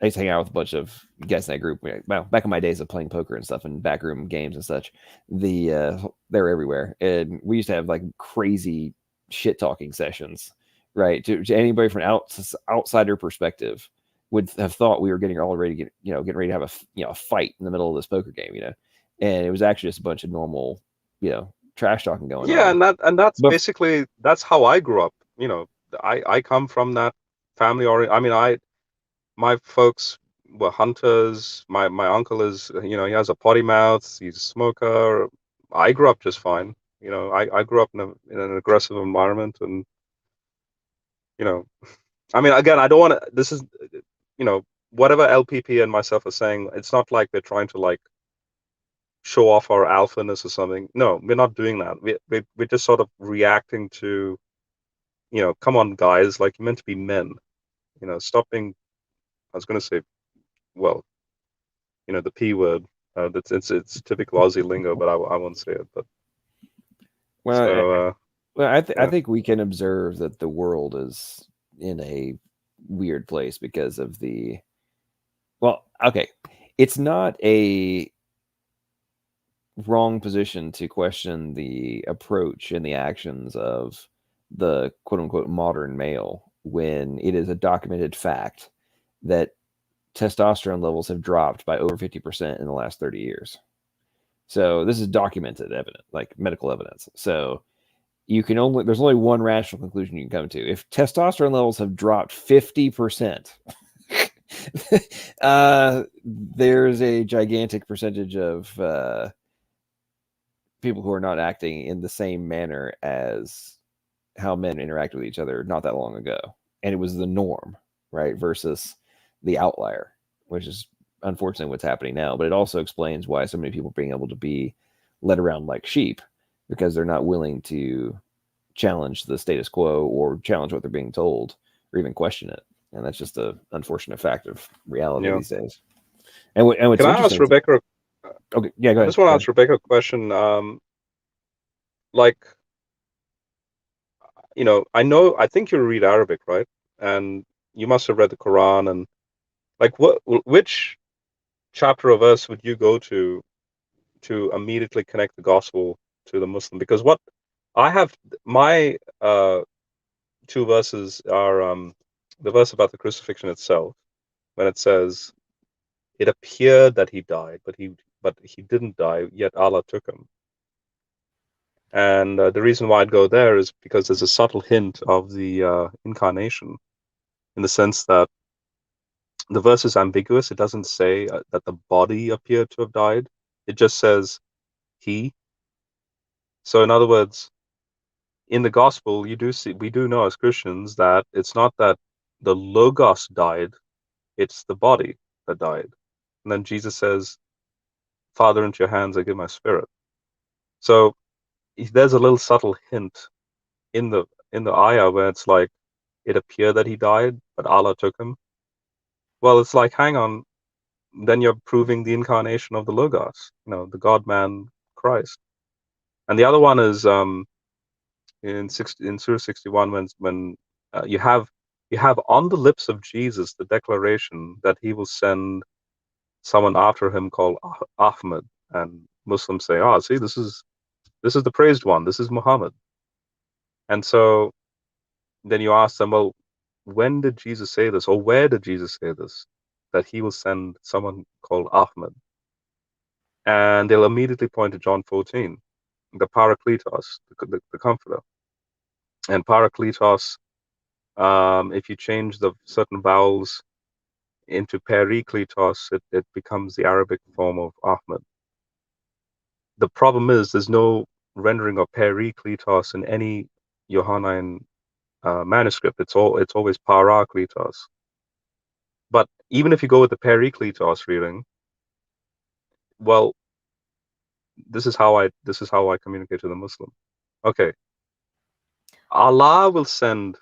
I used to hang out with a bunch of guys in that group. Well, back in my days of playing poker and stuff and backroom games and such, they're everywhere. And we used to have like crazy shit talking sessions, right? To anybody from an outsider perspective would have thought we were getting ready to have a fight in the middle of this poker game, and it was actually just a bunch of normal, trash talking going on. Yeah, and that's basically that's how I grew up. I come from that family my folks were hunters. My uncle is, he has a potty mouth. He's a smoker. I grew up just fine. I grew up in an aggressive environment, and again, I don't want to. This is, whatever LPP and myself are saying. It's not like we're trying to like show off our alphaness or something. No, we're not doing that. We're just sort of reacting to, come on, guys, like you're meant to be men. Stop being. I was going to say, well, the P word. It's typical Aussie lingo, but I won't say it. But I think we can observe that the world is in a weird place because of the. Well, okay, it's not a wrong position to question the approach and the actions of the quote unquote modern male when it is a documented fact that testosterone levels have dropped by over 50% in the last 30 years. So this is documented evidence, like medical evidence. So there's only one rational conclusion you can come to. If testosterone levels have dropped 50%, there's a gigantic percentage of people who are not acting in the same manner as how men interact with each other not that long ago. And it was the norm, right? Versus the outlier, which is unfortunately what's happening now. But it also explains why so many people are being able to be led around like sheep, because they're not willing to challenge the status quo or challenge what they're being told or even question it. And that's just an unfortunate fact of reality these days. And what's can I ask Rebecca? Okay, yeah, go ahead. I just want to ask Rebecca a question. I think you read Arabic, right? And you must have read the Quran, and which chapter or verse would you go to immediately connect the gospel to the Muslim? Because what I have, my two verses are the verse about the crucifixion itself, when it says, "It appeared that he died, but he didn't die, yet Allah took him." And the reason why I'd go there is because there's a subtle hint of the incarnation, in the sense that the verse is ambiguous. It doesn't say that the body appeared to have died. It just says he. So in other words, in the gospel, we do know as Christians that it's not that the Logos died, it's the body that died. And then Jesus says, "Father, into your hands I give my spirit." So there's a little subtle hint in the ayah where it's like, it appeared that he died, but Allah took him. Well, it's like, hang on, then you're proving the incarnation of the Logos, the God-man Christ. And the other one is in Surah 61, when you have on the lips of Jesus the declaration that he will send someone after him called Ahmed, and Muslims say, "Oh, see, this is the praised one. This is Muhammad." And so then you ask them, well, when did Jesus say this, or where did Jesus say this, that he will send someone called Ahmed? And they'll immediately point to John 14, the Parakletos, the Comforter. And Parakletos If you change the certain vowels into perikletos, it becomes the Arabic form of Ahmed. The problem is there's no rendering of perikletos in any Johannine manuscript. It's always parakletos. But even if you go with the perikletos reading, well, this is how I communicate to the Muslim. Okay, Allah will send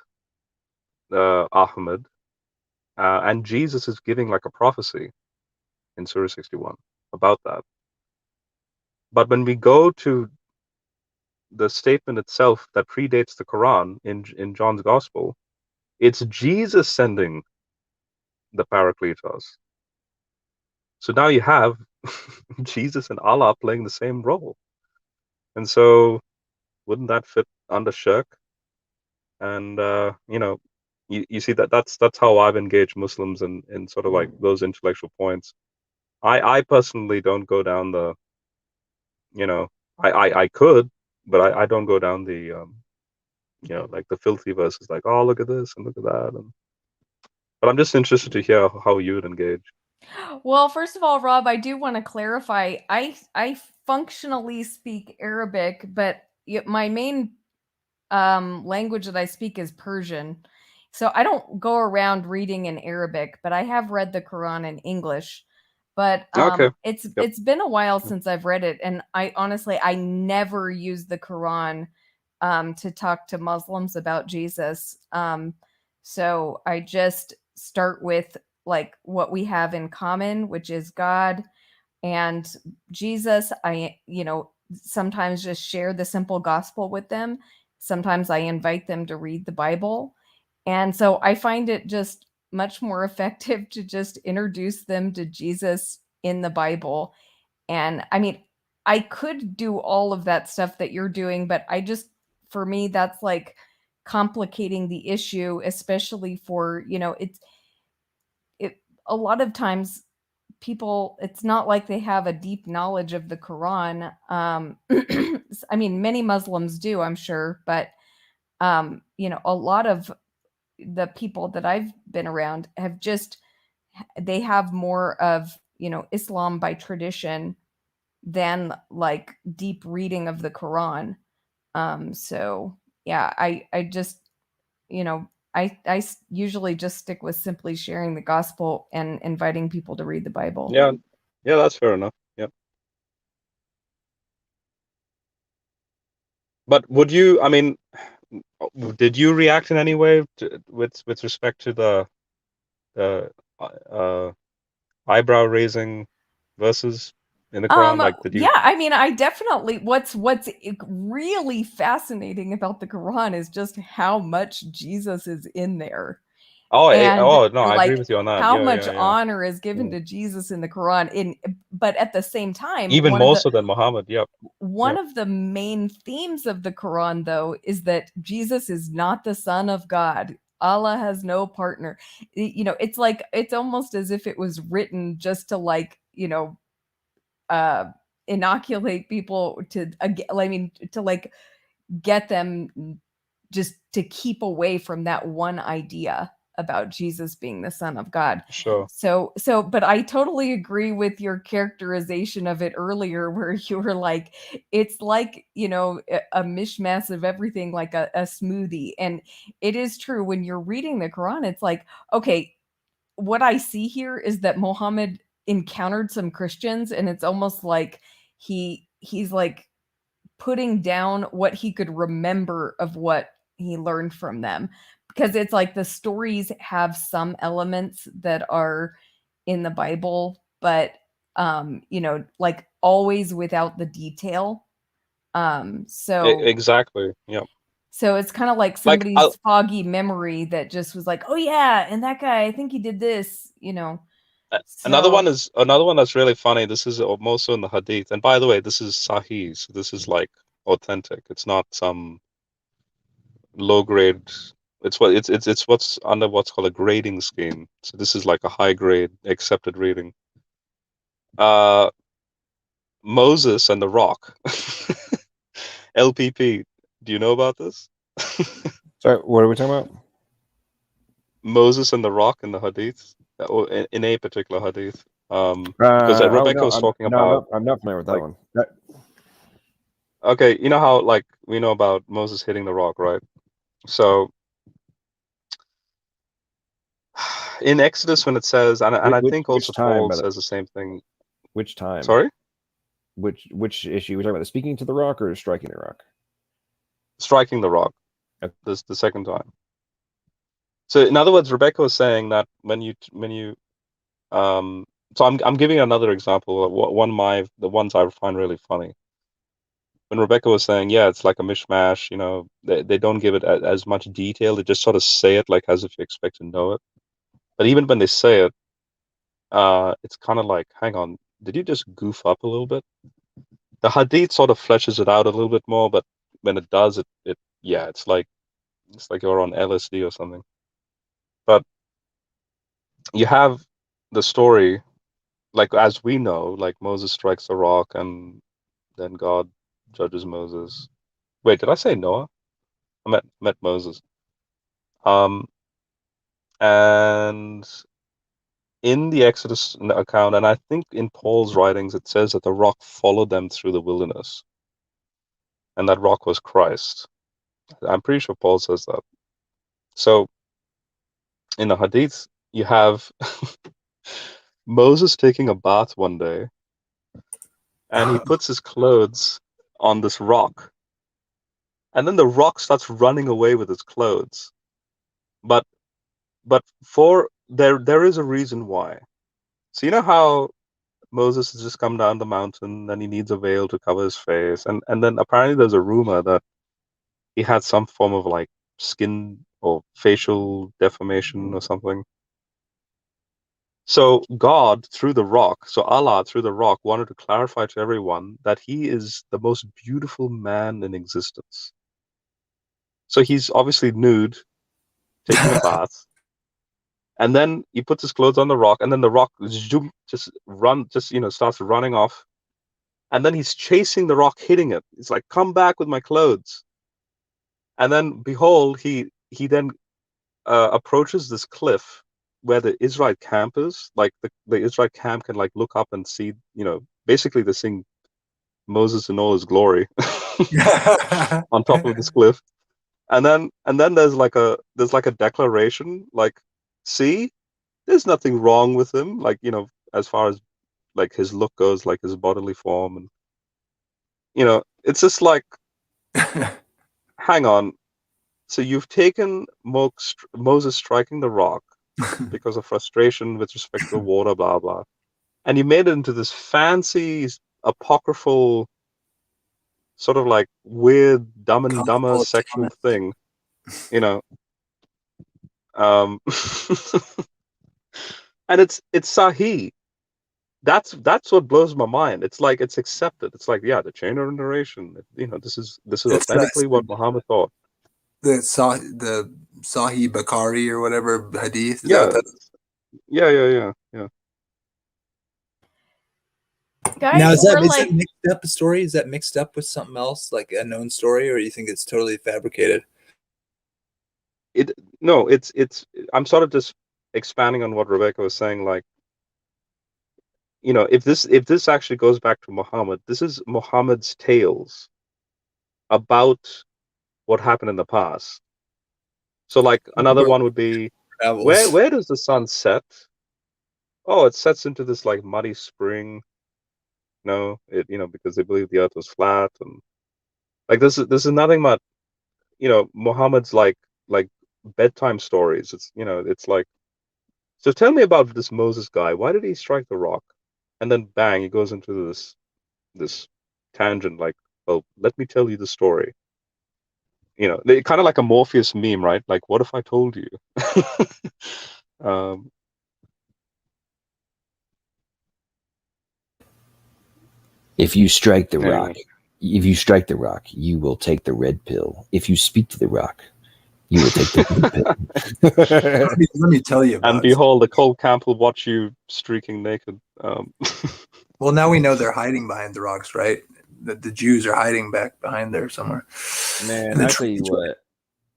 Ahmed, and Jesus is giving like a prophecy in Surah 61 about that. But when we go to the statement itself that predates the Quran in John's Gospel, it's Jesus sending the Parakletos. So now you have Jesus and Allah playing the same role. And so wouldn't that fit under shirk? And you see that's how I've engaged Muslims in sort of like those intellectual points. I personally don't go down the, I could, but I don't go down the like the filthy verses, like, oh, look at this and look at that. But I'm just interested to hear how you would engage. Well, first of all, Rob, I do want to clarify. I functionally speak Arabic, but my main language that I speak is Persian. So I don't go around reading in Arabic, but I have read the Quran in English. But Okay. it's been a while since I've read it, and I honestly never use the Quran to talk to Muslims about Jesus. So I just start with like what we have in common, which is God and Jesus. I sometimes just share the simple gospel with them. Sometimes I invite them to read the Bible. And so I find it just much more effective to just introduce them to Jesus in the Bible. And I mean, I could do all of that stuff that you're doing, but for me, that's like complicating the issue, especially for, a lot of times people, it's not like they have a deep knowledge of the Quran. I mean, many Muslims do, I'm sure, but a lot of the people that I've been around they have more of, Islam by tradition than like deep reading of the Quran. So yeah, I just, I usually just stick with simply sharing the gospel and inviting people to read the Bible. Yeah, that's fair enough. Yeah. But would you? I mean, did you react in any way with respect to the eyebrow raising verses in the Quran? Like, did you? Yeah, I mean, I definitely, what's really fascinating about the Quran is just how much Jesus is in there. Oh, And no, I agree like with you on that. how Yeah, much yeah, yeah. honor is given to Jesus in the Quran. But at the same time, Even more so than Muhammad. Yep. One of the main themes of the Quran, though, is that Jesus is not the Son of God. Allah has no partner. It's like, it's almost as if it was written just to like, inoculate people to, I mean, to like get them just to keep away from that one idea about Jesus being the Son of God. Sure. But I totally agree with your characterization of it earlier, where you were like, it's like, a mishmash of everything, like a smoothie. And it is true, when you're reading the Quran, it's like, okay, what I see here is that Muhammad encountered some Christians, and it's almost like he's like putting down what he could remember of what he learned from them, because it's like the stories have some elements that are in the Bible, but like always without the detail. Exactly. Yeah. So it's kind of like somebody's foggy memory that just was like, oh yeah, and that guy, I think he did this, Another one that's really funny. This is more so in the Hadith. And by the way, this is Sahih. So this is like authentic. It's not some low grade. It's what's under what's called a grading scheme. So this is like a high grade accepted reading. Moses and the Rock. LPP. Do you know about this? Sorry, what are we talking about? Moses and the rock in the hadith, or in a particular hadith? Because Oh Rebecca no, was talking no, about. I'm not familiar with that Like, one. okay, you know how like we know about Moses hitting the rock, right? So in Exodus when it says, and I think also time, Paul says the same thing. Which time? Sorry? Which issue? We're talking about speaking to the rock or striking the rock? Striking the rock. This the second time. So in other words, Rebecca was saying that when you so I'm giving another example of the ones I find really funny. When Rebecca was saying, yeah, it's like a mishmash, you know, they don't give it as much detail. They just sort of say it like as if you expect to know it. But even when they say it, it's kind of like, hang on, did you just goof up a little bit? The hadith sort of fleshes it out a little bit more, but when it does, yeah, it's like you're on LSD or something. But you have the story, like as we know, like Moses strikes the rock and then God judges Moses. Wait, did I say Noah? I meant Moses. And in the Exodus account, and I think in Paul's writings, it says that the rock followed them through the wilderness, and that rock was Christ. I'm pretty sure Paul says that. So in the Hadith, you have Moses taking a bath one day, and he puts his clothes on this rock, and then the rock starts running away with his clothes. But for there is a reason why. So you know how Moses has just come down the mountain and he needs a veil to cover his face, and then apparently there's a rumor that he had some form of like skin or facial deformation or something. So God, through the rock, so Allah through the rock wanted to clarify to everyone that he is the most beautiful man in existence. So he's obviously nude, taking a bath, and then he puts his clothes on the rock, and then the rock just starts running off, and then he's chasing the rock, hitting it. He's like, "Come back with my clothes!" And then behold, he then approaches this cliff where the Israelite camp is. Like the Israelite camp can like look up and see, basically they're seeing Moses in all his glory on top of this cliff. And then there's like a declaration like, see, there's nothing wrong with him, like, as far as like his look goes, like his bodily form, and it's just like, hang on. So you've taken Moses striking the rock because of frustration with respect to the water, blah blah, and you made it into this fancy apocryphal sort of like weird Dumb and Dumber sexual thing, and it's Sahih. That's what blows my mind. It's like it's accepted. It's like, yeah, the chain of narration. This is authentically what Muhammad thought. The Sahih Bukhari or whatever hadith. Is Yeah. that Yeah. Guys, Now is that like, mixed up a story? Is that mixed up with something else, like a known story, or you think it's totally fabricated? No, it's I'm sort of just expanding on what Rebecca was saying, like, if this actually goes back to Muhammad, this is Muhammad's tales about what happened in the past. So like another one would be, where does the sun set? Oh, it sets into this like muddy spring. No, because they believe the earth was flat, and like this is nothing but Muhammad's like bedtime stories. It's like, so tell me about this Moses guy. Why did he strike the rock? And then bang, he goes into this tangent like, well, let me tell you the story. They kind of like a Morpheus meme, right? Like, what if I told you? If you strike the Anyway. rock, you will take the red pill. If you speak to the rock, you will take the blue pill. Let me tell you about and behold, the cold camp will watch you streaking naked. Well, now we know they're hiding behind the rocks, right? The Jews are hiding back behind there somewhere. Man, I tell you what,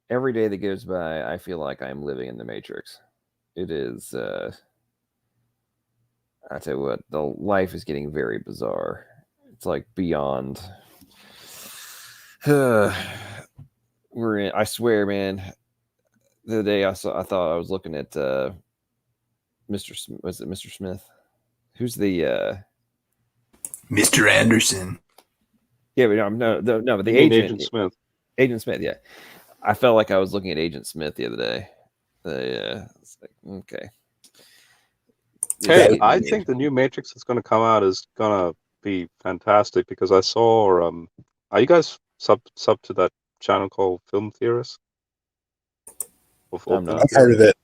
every day that goes by, I feel like I'm living in the Matrix. It is. I tell you what, the life is getting very bizarre. It's like beyond. We're in. I swear, man. The other day I thought I was looking at was it Mr. Smith? Who's the Mr. Anderson? Yeah, but no, but the You mean agent, Agent Smith. Agent Smith. Yeah, I felt like I was looking at Agent Smith the other day. It's like, okay. Hey, I think the new Matrix that's going to come out is going to be fantastic because I saw. Are you guys sub to that channel called Film Theorist? I'm not. I've heard of it.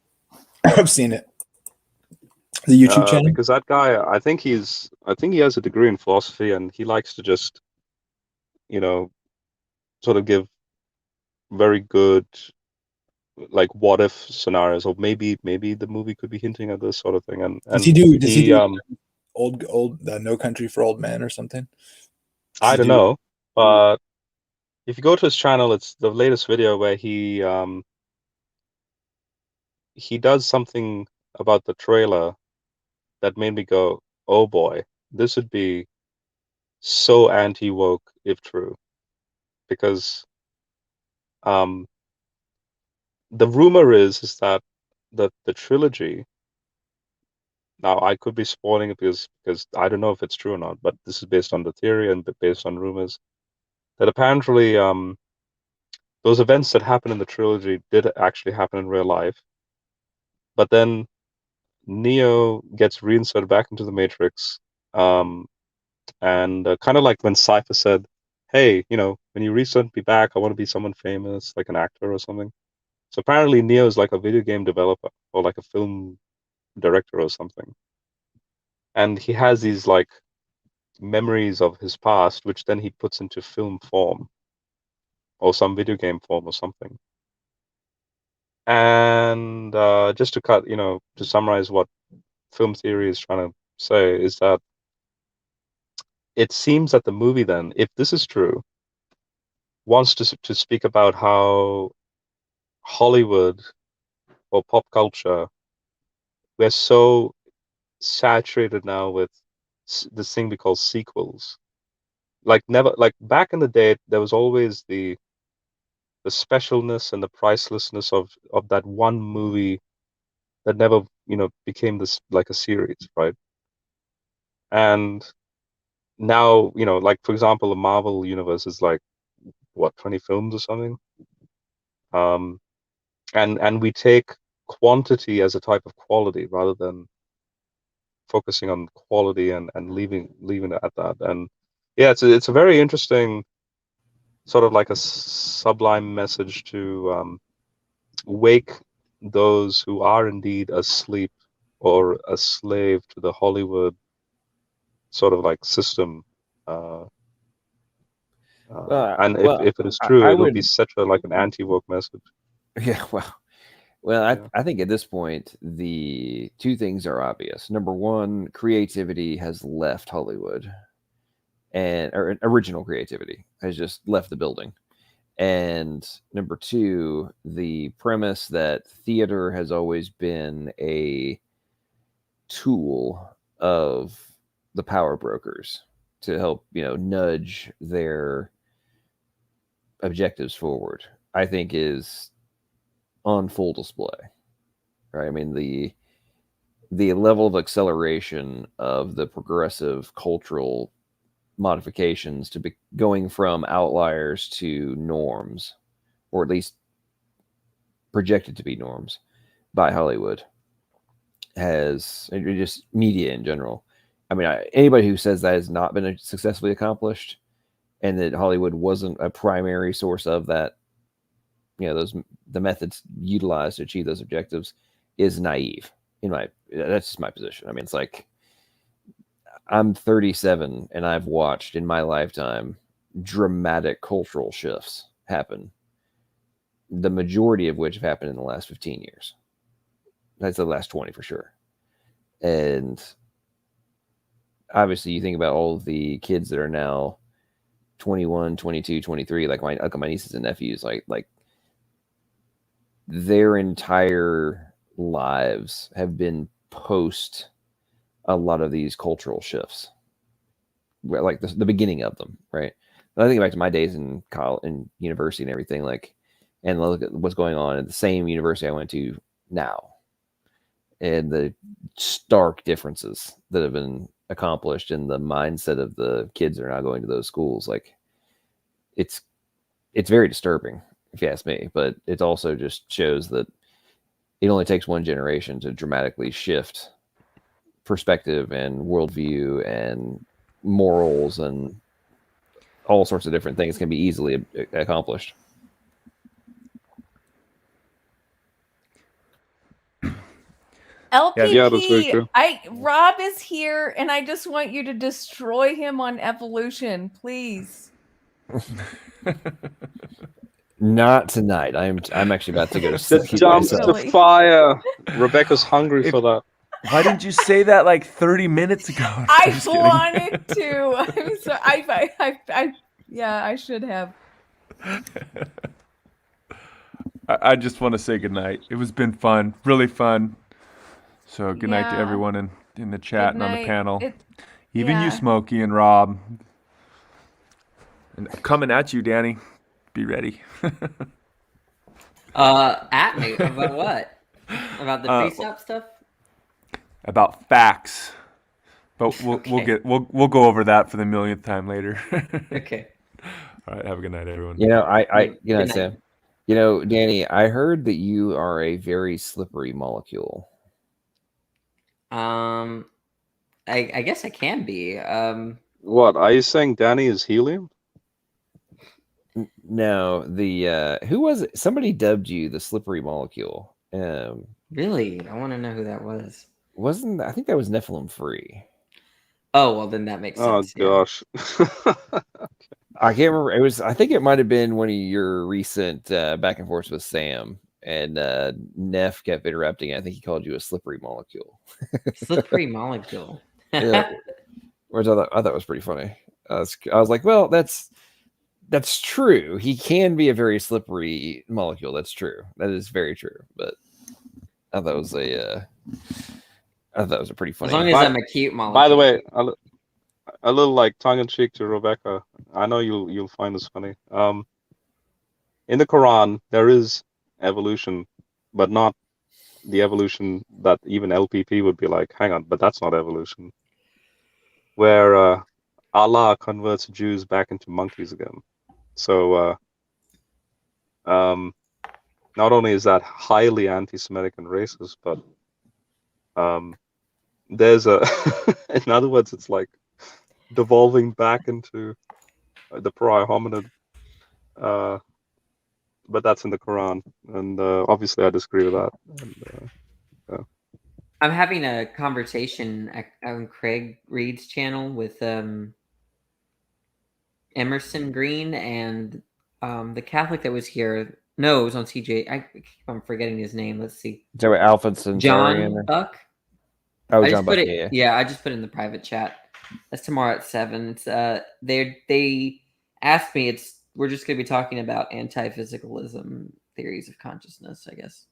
I've seen it. The YouTube channel. Because that guy, I think he has a degree in philosophy, and he likes to just, sort of give very good, like, what if scenarios, or maybe the movie could be hinting at this sort of thing. And Does he do old No Country for Old Men or something? I don't know, but if you go to his channel, it's the latest video where he does something about the trailer that made me go, oh boy, this would be so anti-woke if true. Because the rumor is that the trilogy, now I could be spoiling it because I don't know if it's true or not, but this is based on the theory and based on rumors, that apparently those events that happened in the trilogy did actually happen in real life. But then Neo gets reinserted back into the Matrix, and kind of like when Cypher said, hey, when you reinsert me back, I want to be someone famous, like an actor or something. So apparently Neo is like a video game developer or like a film director or something. And he has these like memories of his past, which then he puts into film form or some video game form or something. And just to summarize what film theory is trying to say is that it seems that the movie then, if this is true, wants to speak about how Hollywood or pop culture, we're so saturated now with this thing we call sequels. Like back in the day, there was always the specialness and the pricelessness of that one movie that never became this like a series, right? And now like for example, the Marvel universe is like what, 20 films or something, and we take quantity as a type of quality rather than focusing on quality and leaving it at that. And yeah, it's a very interesting sort of like a sublime message to wake those who are indeed asleep or a slave to the Hollywood sort of like system. And if it is true, it would be such a like an anti-woke message. Yeah, I think at this point the two things are obvious. Number one, creativity has left Hollywood, or original creativity has just left the building. And number two, the premise that theater has always been a tool of the power brokers to help, nudge their objectives forward, I think is on full display. Right? I mean, the level of acceleration of the progressive cultural modifications to be going from outliers to norms, or at least projected to be norms by Hollywood, has just media in general. I mean, anybody who says that has not been successfully accomplished and that Hollywood wasn't a primary source of that, the methods utilized to achieve those objectives is naive. That's just my position. I mean, it's like, I'm 37 and I've watched in my lifetime dramatic cultural shifts happen, the majority of which have happened in the last 15 years. That's the last 20 for sure. And obviously you think about all of the kids that are now 21, 22, 23, like my nieces and nephews, like their entire lives have been post a lot of these cultural shifts, like the beginning of them, right? And I think back to my days in college and university and everything, like, and look at what's going on at the same university I went to now, and the stark differences that have been accomplished in the mindset of the kids that are now going to those schools. Like, it's very disturbing, if you ask me, but it also just shows that it only takes one generation to dramatically shift perspective and worldview and morals and all sorts of different things can be easily accomplished. LPP, Yeah, that's very true. Rob is here, and I just want you to destroy him on evolution, please. Not tonight. I'm actually about to go to The sleep jump to myself. fire. Rebecca's hungry for that. Why didn't you say that like 30 minutes ago? I Just kidding. wanted to. I'm sorry. Yeah, I should have. I just want to say goodnight. It was been fun, really fun. So good night to Yeah. everyone in the chat Good and on the night. panel. It- Even you, yeah. Smokey and Rob. And coming at you, Danny. Be ready. At me about what? About the pre-stop stuff? About facts. But we'll Okay. we'll go over that for the millionth time later. Okay. All right, have a good night, everyone. You know, Good night. Sam. You know, Danny, I heard that you are a very slippery molecule. I guess I can be. What are you saying? Danny is helium? No, the who was it? Somebody dubbed you the slippery molecule. Really? I want to know who that was. I think that was Nephilim Free. Oh, well, then that makes Oh sense. Yeah. gosh. I can't remember. I think it might have been one of your recent back and forths with Sam, and Neff kept interrupting. I think he called you a slippery molecule. Slippery molecule. Yeah. Whereas I thought it was pretty funny. I was like, well, that's true. He can be a very slippery molecule. That's true. That is very true. But I thought it was a pretty funny. As long as I'm a cute molecule. By the way, a little like tongue in cheek to Rebecca. I know you'll find this funny. In the Quran, there is evolution, but not the evolution that even LPP would be like, hang on, but that's not evolution. Where Allah converts Jews back into monkeys again. So not only is that highly anti-Semitic and racist, but there's in other words, it's like devolving back into the prior hominid. But that's in the Quran, and obviously I disagree with that. And, I'm having a conversation on Craig Reed's channel with Emerson Green and the Catholic that was here. No, it was on CJ. I'm forgetting his name. Let's see. So Alpha Centaurian. John Buck. Oh, I John just Buck. put it. Yeah. I just put it in the private chat. That's tomorrow at 7. It's they asked me. We're just going to be talking about anti-physicalism theories of consciousness, I guess.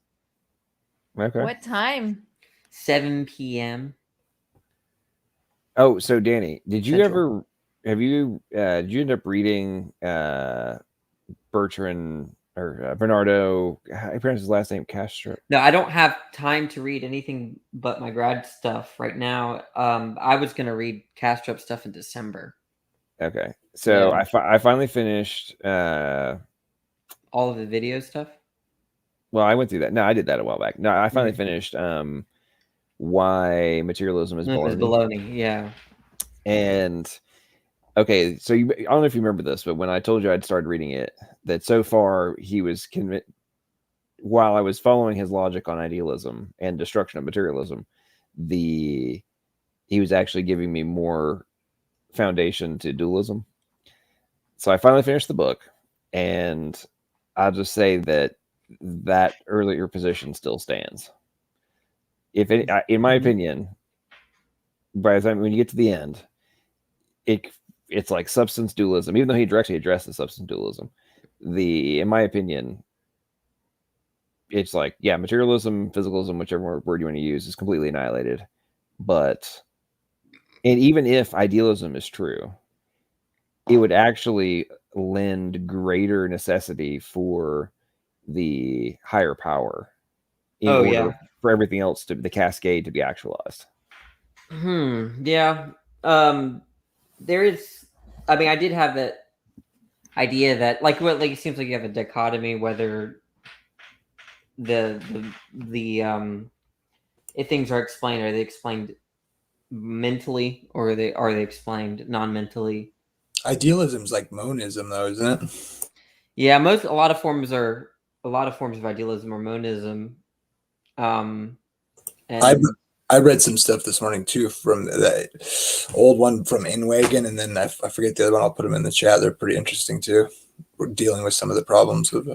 Okay. What time? 7 p.m. Oh, so Danny, did you Central. did you end up reading Bertrand or Bernardo? How do you pronounce his last name? Castro. No, I don't have time to read anything but my grad stuff right now. I was going to read Castrop stuff in December. Okay, so Yeah. I finally finished all of the video stuff. Well, I went through that. No, I did that a while back. No, I finally finished Why Materialism is It was Baloney. baloney, yeah. And okay, so I don't know if you remember this, but when I told you I'd started reading it, that so far he was convinced, while I was following his logic on idealism and destruction of materialism, he was actually giving me more foundation to dualism. So I finally finished the book, and I'll just say that earlier position still stands. If any, in my opinion, by the time when you get to the end, it's like substance dualism, even though he directly addresses substance dualism. In my opinion, it's like, yeah, materialism, physicalism, whichever word you want to use, is completely annihilated. But, and even if idealism is true, it would actually lend greater necessity for the higher power in order for everything else to the cascade to be actualized. Yeah. There is. I mean, I did have that idea that, like, it seems like you have a dichotomy whether the if things are they explained mentally, or are they explained non-mentally? Idealism's like monism, though, isn't it? Yeah, a lot of forms of idealism or monism. And I read some stuff this morning too from that old one from Inwagen, and then I forget the other one. I'll put them in the chat. They're pretty interesting too. We're dealing with some of the problems of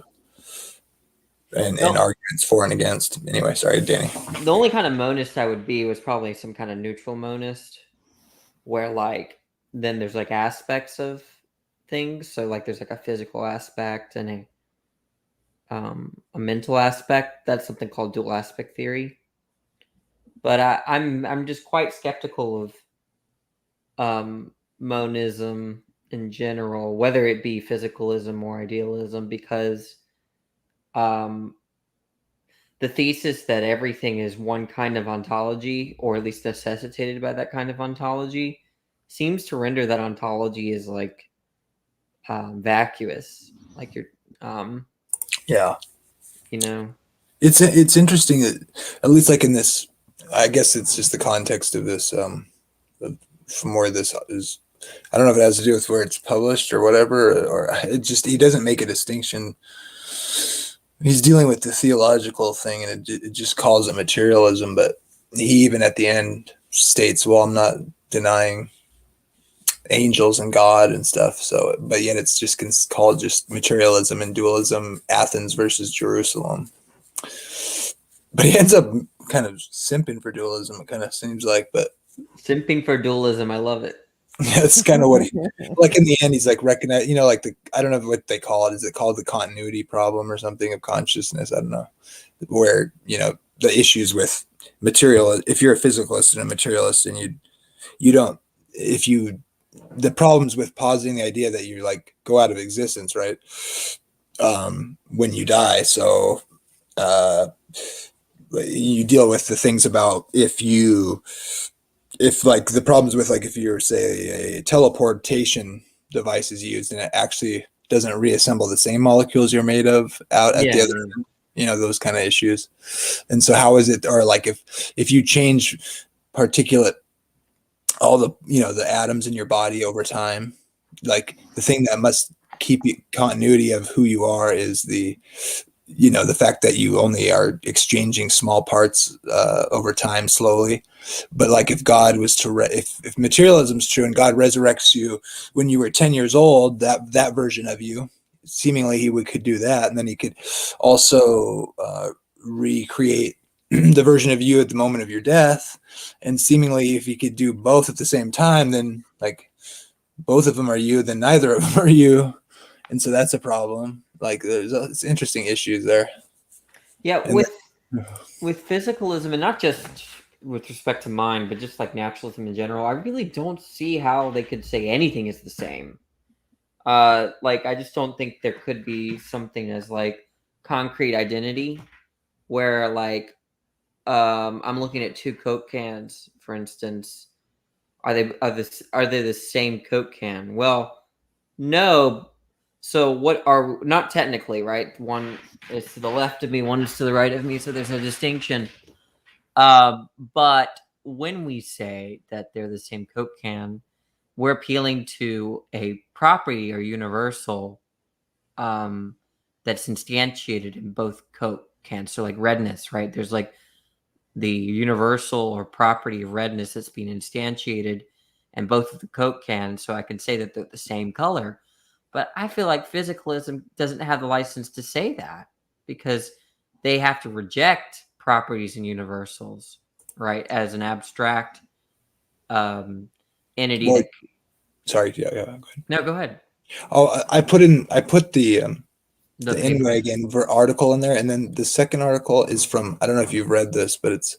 and arguments for and against. Anyway, sorry, Danny. The only kind of monist I would be was probably some kind of neutral monist, where like then there's like aspects of things. So like there's like a physical aspect and a mental aspect. That's something called dual aspect theory. But I'm just quite skeptical of monism in general, whether it be physicalism or idealism, because the thesis that everything is one kind of ontology, or at least necessitated by that kind of ontology, seems to render that ontology as like vacuous, like you're yeah, you know. It's interesting that, at least like in this, I guess it's just the context of this from where this is. I don't know if it has to do with where it's published or whatever, or it just, he doesn't make a distinction. He's dealing with the theological thing, and it just calls it materialism. But he even at the end states, well, I'm not denying angels and God and stuff. So, but yet it's just called just materialism and dualism, Athens versus Jerusalem. But he ends up kind of simping for dualism, it kind of seems like. But simping for dualism, I love it. Yeah, it's kind of what he, like in the end, he's like recognize, like I don't know what they call it. Is it called the continuity problem or something of consciousness? I don't know. Where, the issues with material, if you're a physicalist and a materialist, and you don't, the problems with positing the idea that you like go out of existence, right? When you die. So, you deal with the things about if like the problems with like if you're say a teleportation device is used and it actually doesn't reassemble the same molecules you're made of out at the other end, those kind of issues. And so how is it, or like if you change particulate, all the the atoms in your body over time, like the thing that must keep continuity of who you are is the fact that you only are exchanging small parts over time slowly. But like if God was to if materialism is true and God resurrects you when you were 10 years old, that version of you, seemingly he could do that, and then he could also recreate the version of you at the moment of your death. And seemingly if he could do both at the same time, then like both of them are you, then neither of them are you. And so that's a problem. Like there's interesting issues there. Yeah, and with physicalism, and not just with respect to mind, but just like naturalism in general, I really don't see how they could say anything is the same. Like I just don't think there could be something as like concrete identity, where like I'm looking at two Coke cans, for instance. Are they the same Coke can? Well, no. So what are, not technically, right? One is to the left of me, one is to the right of me, so there's a distinction. But when we say that they're the same Coke can, we're appealing to a property or universal that's instantiated in both Coke cans. So like redness, right? There's like the universal or property of redness that's being instantiated in both of the Coke cans, so I can say that they're the same color. But I feel like physicalism doesn't have the license to say that, because they have to reject properties and universals, right, as an abstract entity. Sorry, yeah, go ahead. No, go ahead. Oh, I put the the Inwagen article in there, and then the second article is from, I don't know if you've read this, but it's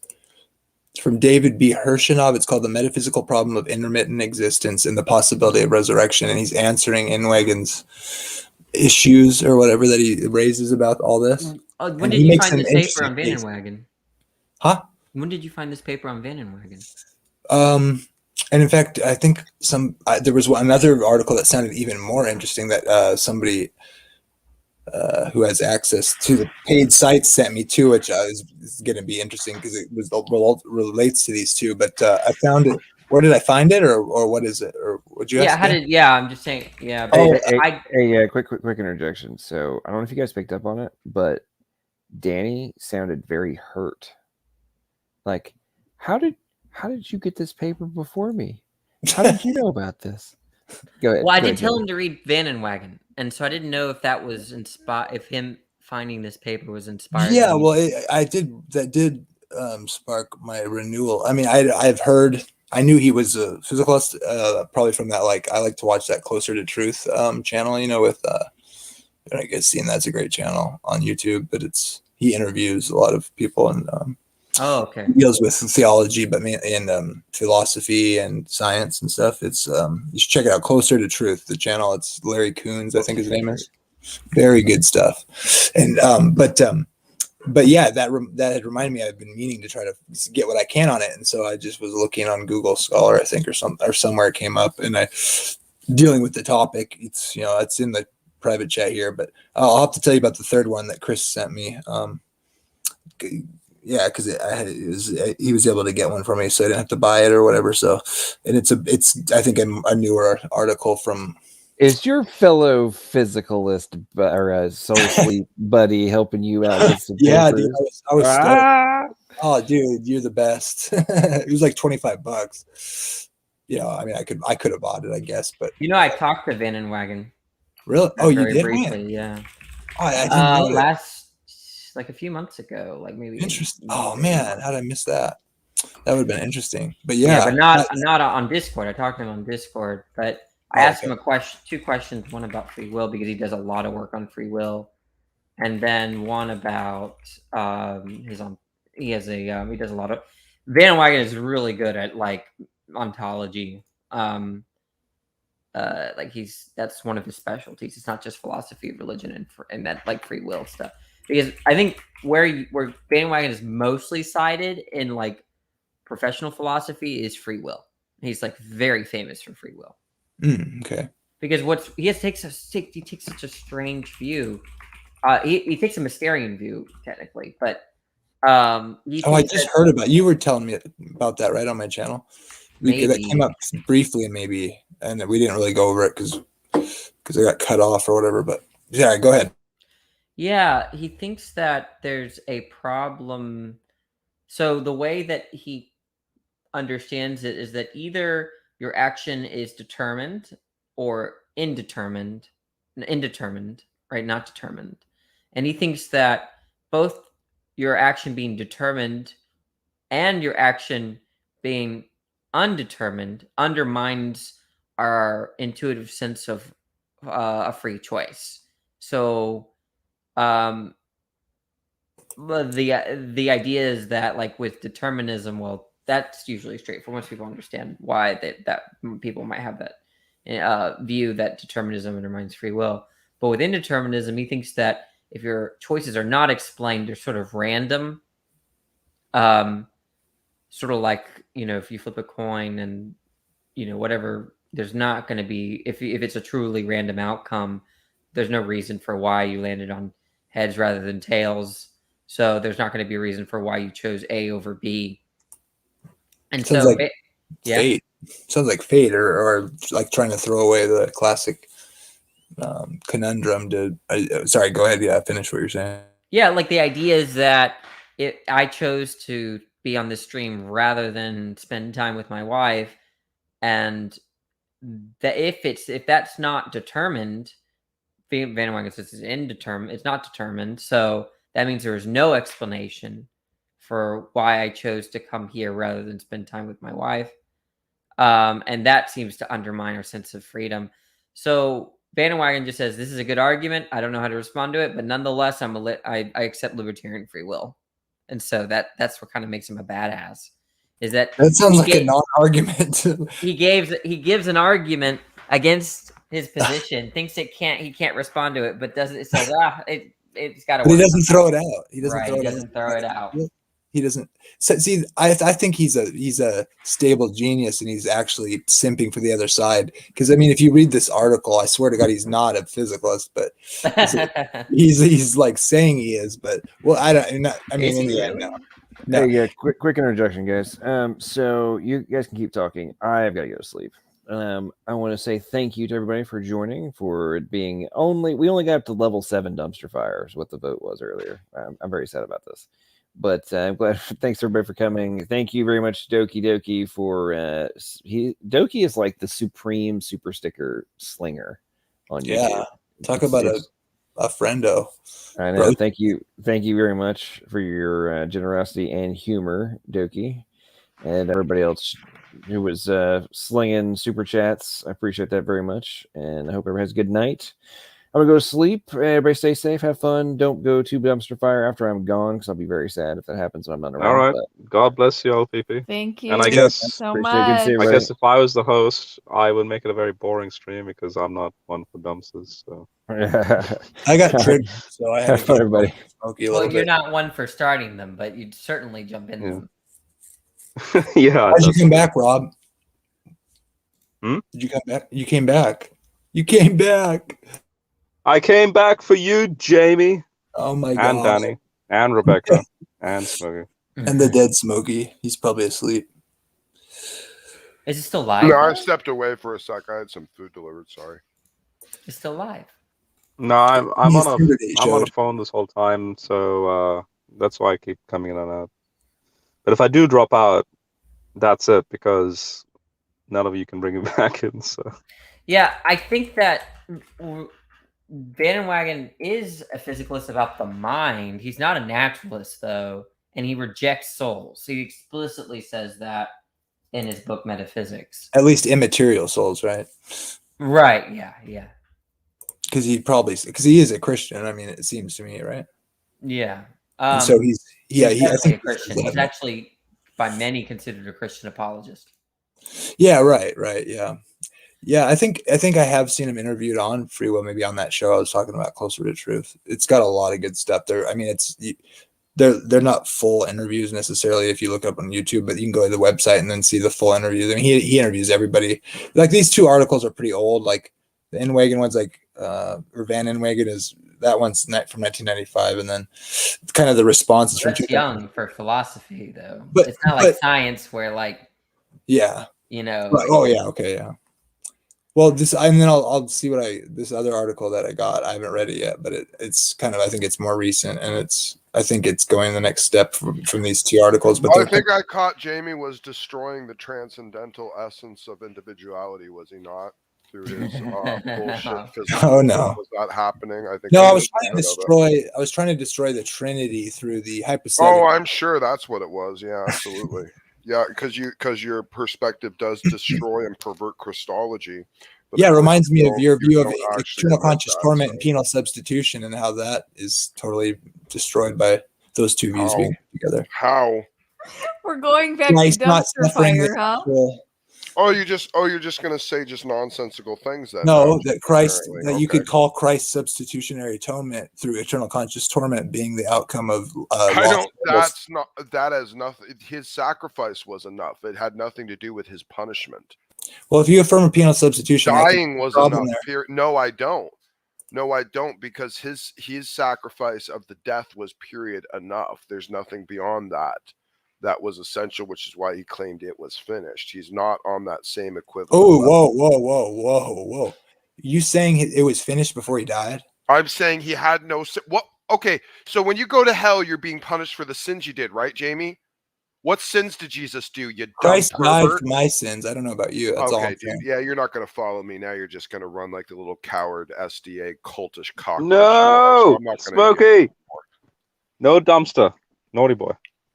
from David B. Hirshenov. It's called "The Metaphysical Problem of Intermittent Existence and the Possibility of Resurrection," and he's answering Inwagen's issues or whatever that he raises about all this. When did you find this paper on Van Inwagen? Huh? When did you find this paper on Van Inwagen? And in fact, I think there was another article that sounded even more interesting that somebody who has access to the paid sites sent me to, which is going to be interesting because it relates to these two. But I found it. Where did I find it, or what is it, or would you? I'm just saying. Yeah. Quick interjection. So I don't know if you guys picked up on it, but Danny sounded very hurt. Like, how did you get this paper before me? How did you know about this? Go ahead. Well, I did tell him to read Van Inwagen, and so I didn't know if that was if him finding this paper was inspired. Yeah, well, that did spark my renewal. I mean, I knew he was a physicalist, probably from that, like, I like to watch that Closer to Truth channel, with I guess seeing that's a great channel on YouTube, but he interviews a lot of people and he deals with theology, but and philosophy and science and stuff. It's you should check it out, Closer to Truth, the channel. It's Larry Coons, I think his name is. Very good stuff. And but yeah, that had reminded me. I've been meaning to try to get what I can on it, and so I just was looking on Google Scholar, I think, or somewhere it came up, and I dealing with the topic. It's it's in the private chat here, but I'll have to tell you about the third one that Chris sent me. Yeah, because he was able to get one for me, so I didn't have to buy it or whatever. So, and it's I think a newer article from. Is your fellow physicalist or soul sleep buddy helping you out with some Yeah, papers? dude, I was stoked. Oh, dude, you're the best. It was like $25. I mean, I could have bought it, I guess, but I talked to Van Inwagen. Really? Oh, you did? Briefly, yeah. Oh, I didn't know like a few months ago, like maybe. Interesting. Oh man, how did I miss that? That would have been interesting. But but not on Discord. I talked to him on Discord, but I asked him two questions. One about free will, because he does a lot of work on free will, and then one about he does a lot of. Van Inwagen is really good at like ontology. That's one of his specialties. It's not just philosophy of religion and that like free will stuff. Because I think where Van Inwagen is mostly cited in like professional philosophy is free will. He's like very famous for free will. Okay. Because he takes such a strange view. He takes a Mysterian view technically, but I just heard about. You were telling me about that right on my channel. That came up briefly, and we didn't really go over it because I got cut off or whatever. But yeah, go ahead. Yeah, he thinks that there's a problem. So the way that he understands it is that either your action is determined or indetermined, right? Not determined. And he thinks that both your action being determined and your action being undetermined undermines our intuitive sense of a free choice. So the idea is that, like, with determinism, well, that's usually straightforward. Most people understand why that people might have that view that determinism undermines free will. But with indeterminism, he thinks that if your choices are not explained, they're sort of random. Sort of like, if you flip a coin and, whatever, there's not going to be, if it's a truly random outcome, there's no reason for why you landed on heads rather than tails. So there's not going to be a reason for why you chose A over B. And Sounds so, like fate. Sounds like fate, or like trying to throw away the classic conundrum. Sorry, go ahead. Yeah, finish what you're saying. Yeah, like the idea is that I chose to be on this stream rather than spend time with my wife, and that if that's not determined, Van Inwagen says it's indeterminate. It's not determined, so that means there is no explanation for why I chose to come here rather than spend time with my wife, and that seems to undermine our sense of freedom. So Bandwagon just says this is a good argument. I don't know how to respond to it, but nonetheless, I accept libertarian free will, and so that's what kind of makes him a badass. Is that sounds like a non-argument? he gives an argument against his position, thinks he can't respond to it, but it says it's got to. But he doesn't throw it out. He doesn't throw it out. He doesn't. So, see, I think he's a stable genius, and he's actually simping for the other side. Because I mean, if you read this article, I swear to God, he's not a physicalist, but he's like saying he is. But well, I mean, in the end, no. Hey, yeah, quick interjection, guys. So you guys can keep talking. I've got to go to sleep. I want to say thank you to everybody for joining. For it being we only got up to level 7 dumpster fires. What the vote was earlier. I'm very sad about this. But I'm glad. Thanks everybody for coming. Thank you very much, Doki, for Doki is like the supreme super sticker slinger on YouTube. Yeah, talk about a friendo. I know. Bro. Thank you very much for your generosity and humor, Doki, and everybody else who was slinging super chats. I appreciate that very much, and I hope everybody has a good night. I'm gonna go to sleep. Everybody stay safe, have fun. Don't go to dumpster fire after I'm gone, because I'll be very sad if that happens when I'm not around. All right. God bless you all, PP. Thank you. And I guess so much. I guess if I was the host, I would make it a very boring stream because I'm not one for dumpsters. So I got triggered, so I had to fun, everybody. Well, you're not one for starting them, but you'd certainly jump in them. Yeah. How'd you come back, Rob? Hmm? Did you come back? You came back. You came back. I came back for you, Jamie. Oh my God. And Danny. And Rebecca. And Smokey. And the dead Smokey. He's probably asleep. Is it still live? No, I stepped away for a sec. I had some food delivered. Sorry. It's still live. No, I'm on a phone this whole time, so that's why I keep coming in and out. But if I do drop out, that's it, because none of you can bring me back in. So yeah, I think that Bandwagon is a physicalist about the mind. He's not a naturalist, though, and he rejects souls. So he explicitly says that in his book Metaphysics. At least immaterial souls, right? Right. Yeah. Because he is a Christian. I mean, it seems to me, right? Yeah. And so he's I think a Christian. He's actually by many considered a Christian apologist. Yeah. Right. Yeah. Yeah, I think I have seen him interviewed on Free Will, maybe on that show I was talking about, Closer to Truth. It's got a lot of good stuff there. I mean, they're not full interviews necessarily if you look up on YouTube, but you can go to the website and then see the full interviews. I mean, he interviews everybody. Like, these 2 articles are pretty old. Like the Inwagen one's like or Van Inwagen that one's from 1995, and then kind of the responses from That's young for philosophy, though. But it's not like science where yeah, Right. Oh yeah, okay, yeah. Well, and then I'll see this other article that I got. I haven't read it yet, but it's kind of, I think it's more recent, and I think it's going the next step from these 2 articles. But I think I caught Jamie was destroying the transcendental essence of individuality, was he not? Through his bullshit physics. Oh no, was that happening? I think. No, I was trying to destroy the Trinity through the hypothetical. Oh, I'm sure that's what it was. Yeah, absolutely. Yeah, because your perspective does destroy and pervert Christology. Yeah, it reminds me of your view of eternal conscious torment and penal substitution, and how that is totally destroyed by those 2 views being together. How? We're going back to dumpster fire, huh? Oh, you're just gonna say just nonsensical things then? No, that you could call Christ's substitutionary atonement through eternal conscious torment being the outcome of. That has nothing. His sacrifice was enough. It had nothing to do with his punishment. Well, if you affirm a penal substitution, dying was enough. No, I don't. No, I don't, because his sacrifice of the death was period enough. There's nothing beyond that. That was essential, which is why he claimed it was finished. He's not on that same equivalent. Oh, whoa. You saying it was finished before he died? I'm saying he had no sin. What? Okay, so when you go to hell, you're being punished for the sins you did, right, Jamie? What sins did Jesus do? You Christ died for my sins. I don't know about you. That's all I'm dude. Yeah, you're not going to follow me now. You're just going to run like the little coward SDA cultish cockroach. No, Smokey. No dumpster, naughty boy.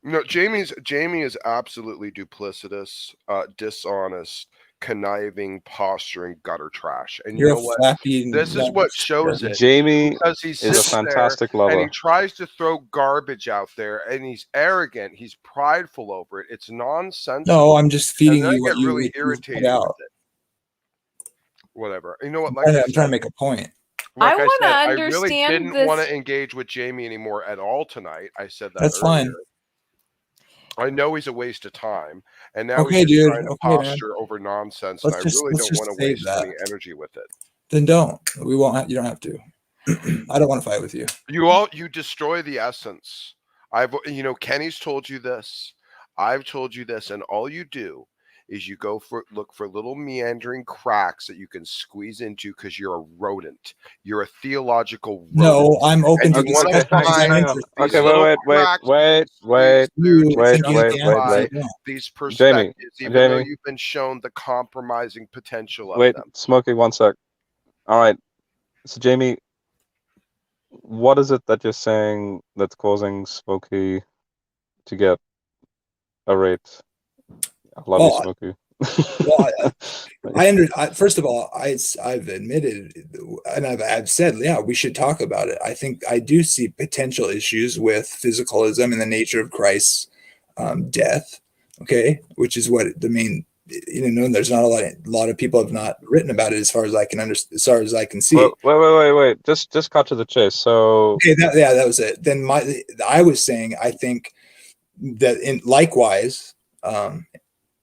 No, Jamie is absolutely duplicitous, dishonest, conniving, posturing gutter trash. And you You're know a what? flappy. This is what shows it. Jamie Because he is a sits there fantastic and he lover. tries to throw garbage out there, and he's arrogant. He's prideful over it. It's nonsensical. No, I'm just feeding and then you I what get you really what you've put irritated with out. it. Whatever. You know what? I'm Like trying, I I'm trying to said, make a point. like I I wanna said, I really understand didn't want this- to engage with Jamie anymore at all tonight. I said that That's earlier. fine. I know he's a waste of time, and now Okay, he's just dude. trying to Okay, man. posture over nonsense, Let's and I just really let's don't just want to save waste that. any energy with it. Then don't. We won't. You don't have to. I don't want to fight with you. You destroy the essence. Kenny's told you this. I've told you this, and all you do is you look for little meandering cracks that you can squeeze into because you're a rodent. You're a theological rodent. No, I'm open and to you want to discussion. find I'm these interested. Okay, little wait, cracks you wait. these Jamie, perspectives, even though Jamie, you've been shown the compromising potential of wait, them. Smokey, one sec. All right. So, Jamie, what is it that you're saying that's causing Smokey to get irate? I love you, Well, Smokey. First of all, I've admitted, and I've said, yeah, we should talk about it. I think I do see potential issues with physicalism and the nature of Christ's death. Okay, which is what the main. There's not a lot of people have not written about it as far as I can understand, as far as I can see. Wait. Just cut to the chase. So Okay, that was it. Then I was saying, I think that likewise,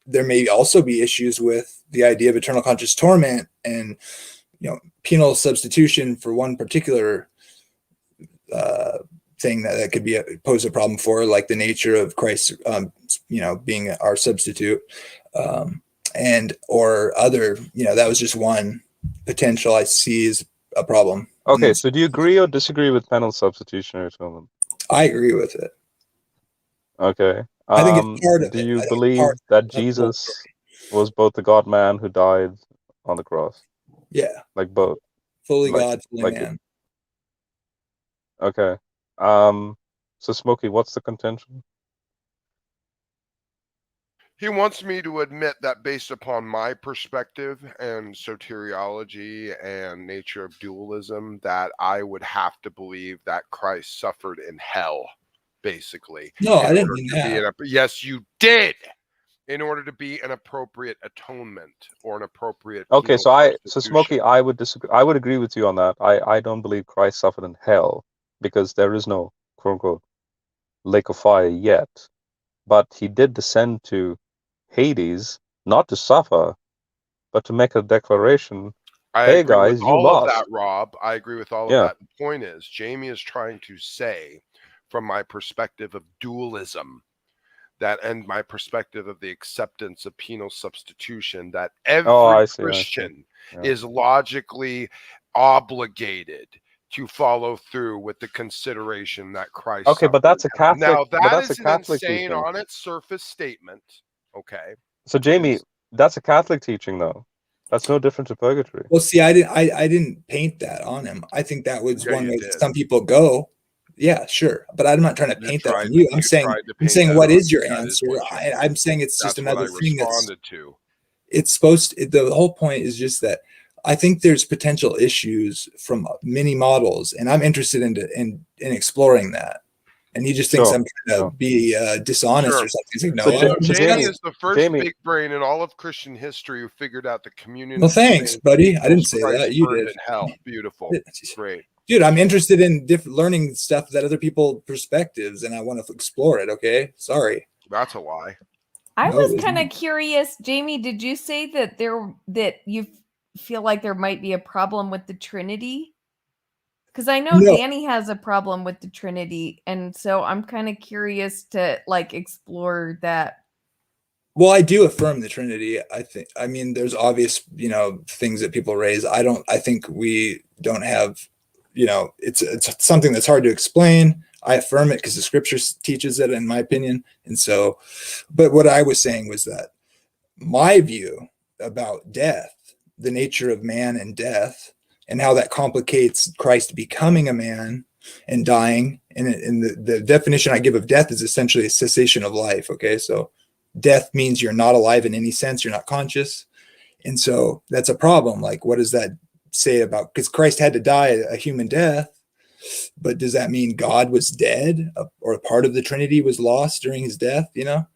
there may also be issues with the idea of eternal conscious torment and penal substitution for one particular thing that could pose a problem for, like the nature of Christ, being our substitute, and or other. That was just one potential I see as a problem. okay, so do you agree or disagree with penal substitutionary atonement? I agree with it. Okay. I think it's part of do it. you believe that Jesus was both the God man who died on the cross? Yeah. Like both. Fully God, fully man. Okay. So Smokey, what's the contention? He wants me to admit that based upon my perspective and soteriology and nature of dualism, that I would have to believe that Christ suffered in hell, basically. No, I didn't mean that. Yes, you did. In order to be an appropriate atonement or an appropriate. Okay, so Smokey, I would disagree. I would agree with you on that. I don't believe Christ suffered in hell because there is no quote unquote lake of fire yet, but he did descend to Hades, not to suffer, but to make a declaration. Hey guys, you lost. Of that, Rob. I agree with all of that. The point is, Jamie is trying to say, from my perspective of dualism, and my perspective of the acceptance of penal substitution, that every Christian is logically obligated to follow through with the consideration that Christ. Okay, but that's a Catholic. Now that's is a Catholic insane teaching. on its surface statement. Okay. So Jamie, that's a Catholic teaching, though. That's no different to purgatory. Well, see, I didn't paint that on him. I think that was one way that some people go. Yeah, sure, but I'm not trying to paint that on you. I'm saying what is your answer? I'm saying it's just another thing that's. It's supposed to, the whole point is just that I think there's potential issues from many models, and I'm interested in exploring that. And he just thinks I'm going to be dishonest or something. He's like, no, Jamie is the first big brain in all of Christian history who figured out the communion. Well, thanks, buddy. I didn't say that. You did. In hell. Beautiful. Great. Dude, I'm interested in learning stuff that other people perspectives, and I want to explore it. Okay, sorry. That's a lie. I was kind of curious, Jamie. Did you say that you feel like there might be a problem with the Trinity? Because I know Danny has a problem with the Trinity, and so I'm kind of curious to explore that. Well, I do affirm the Trinity. I mean, there's obvious, things that people raise. I think we don't have. It's something that's hard to explain. I affirm it because the scripture teaches it, in my opinion. And so, but what I was saying was that my view about death, the nature of man and death, and how that complicates Christ becoming a man and dying. And the definition I give of death is essentially a cessation of life. Okay. So death means you're not alive in any sense. You're not conscious. And so that's a problem. Like, what does that say about, because Christ had to die a human death, but does that mean God was dead, or a part of the Trinity was lost during his death, you know?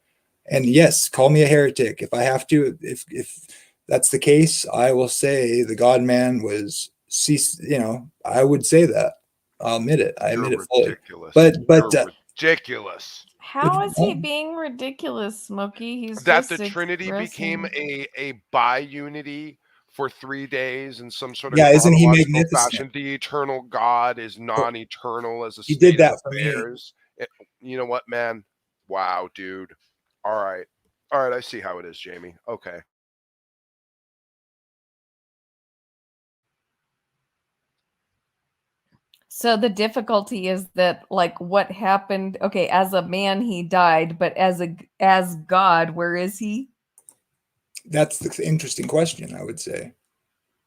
And yes, call me a heretic if I have to. If that's the case, I will say the God man was ceased, you know, I would say that. I'll admit it. I admit it fully. Ridiculous. But You're ridiculous. How is he being ridiculous, Smokey? He's That just the Trinity became expressing- a bi-unity for 3 days in some sort of Yeah, isn't he chronological magnificent? fashion. The eternal God is non-eternal as a He state did that of for me. affairs. You know what, man? Wow, dude. All right, I see how it is, Jamie. Okay. So the difficulty is that, like, what happened? Okay, as a man he died, but as God, where is he? That's the interesting question, I would say.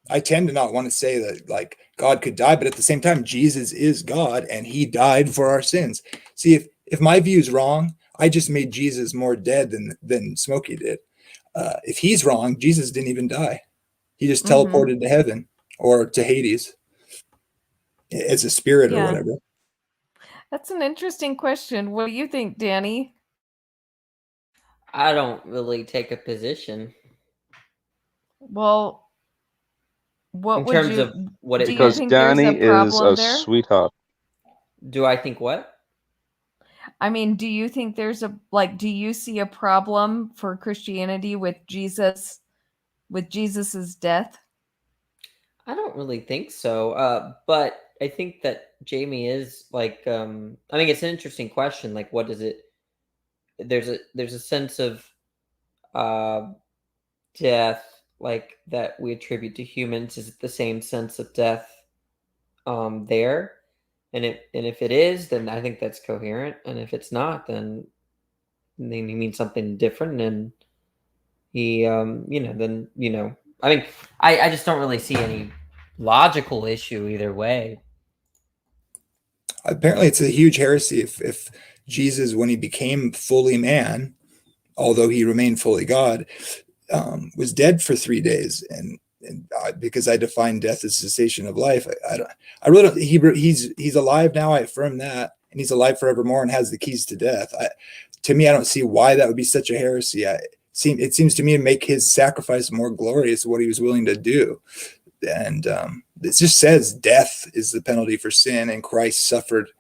I tend to not want to say that like God could die, but at the same time, Jesus is God and he died for our sins. See, if my view is wrong, I just made Jesus more dead than Smokey did. If he's wrong, Jesus didn't even die. He just teleported to heaven or to Hades as a spirit or whatever. That's an interesting question. What do you think, Danny? I don't really take a position. Well, what in would terms you of what it do? You Because think there's Danny a is problem a there? sweetheart. Do I think what? I mean, do you think there's a do you see a problem for Christianity with Jesus's death? I don't really think so. But I think that Jamie is like I mean, it's an interesting question. Like, what does it there's a sense of death like that we attribute to humans. Is it the same sense of death there? And if it is, then I think that's coherent. And if it's not, then he means something different. And he I mean, I just don't really see any logical issue either way. Apparently it's a huge heresy if Jesus, when he became fully man, although he remained fully God, was dead for 3 days, and because I define death as cessation of life, I really don't. He's alive now. I affirm that, and he's alive forevermore and has the keys to death. To me, I don't see why that would be such a heresy. It seems to me to make his sacrifice more glorious, what he was willing to do. And it just says death is the penalty for sin, and Christ suffered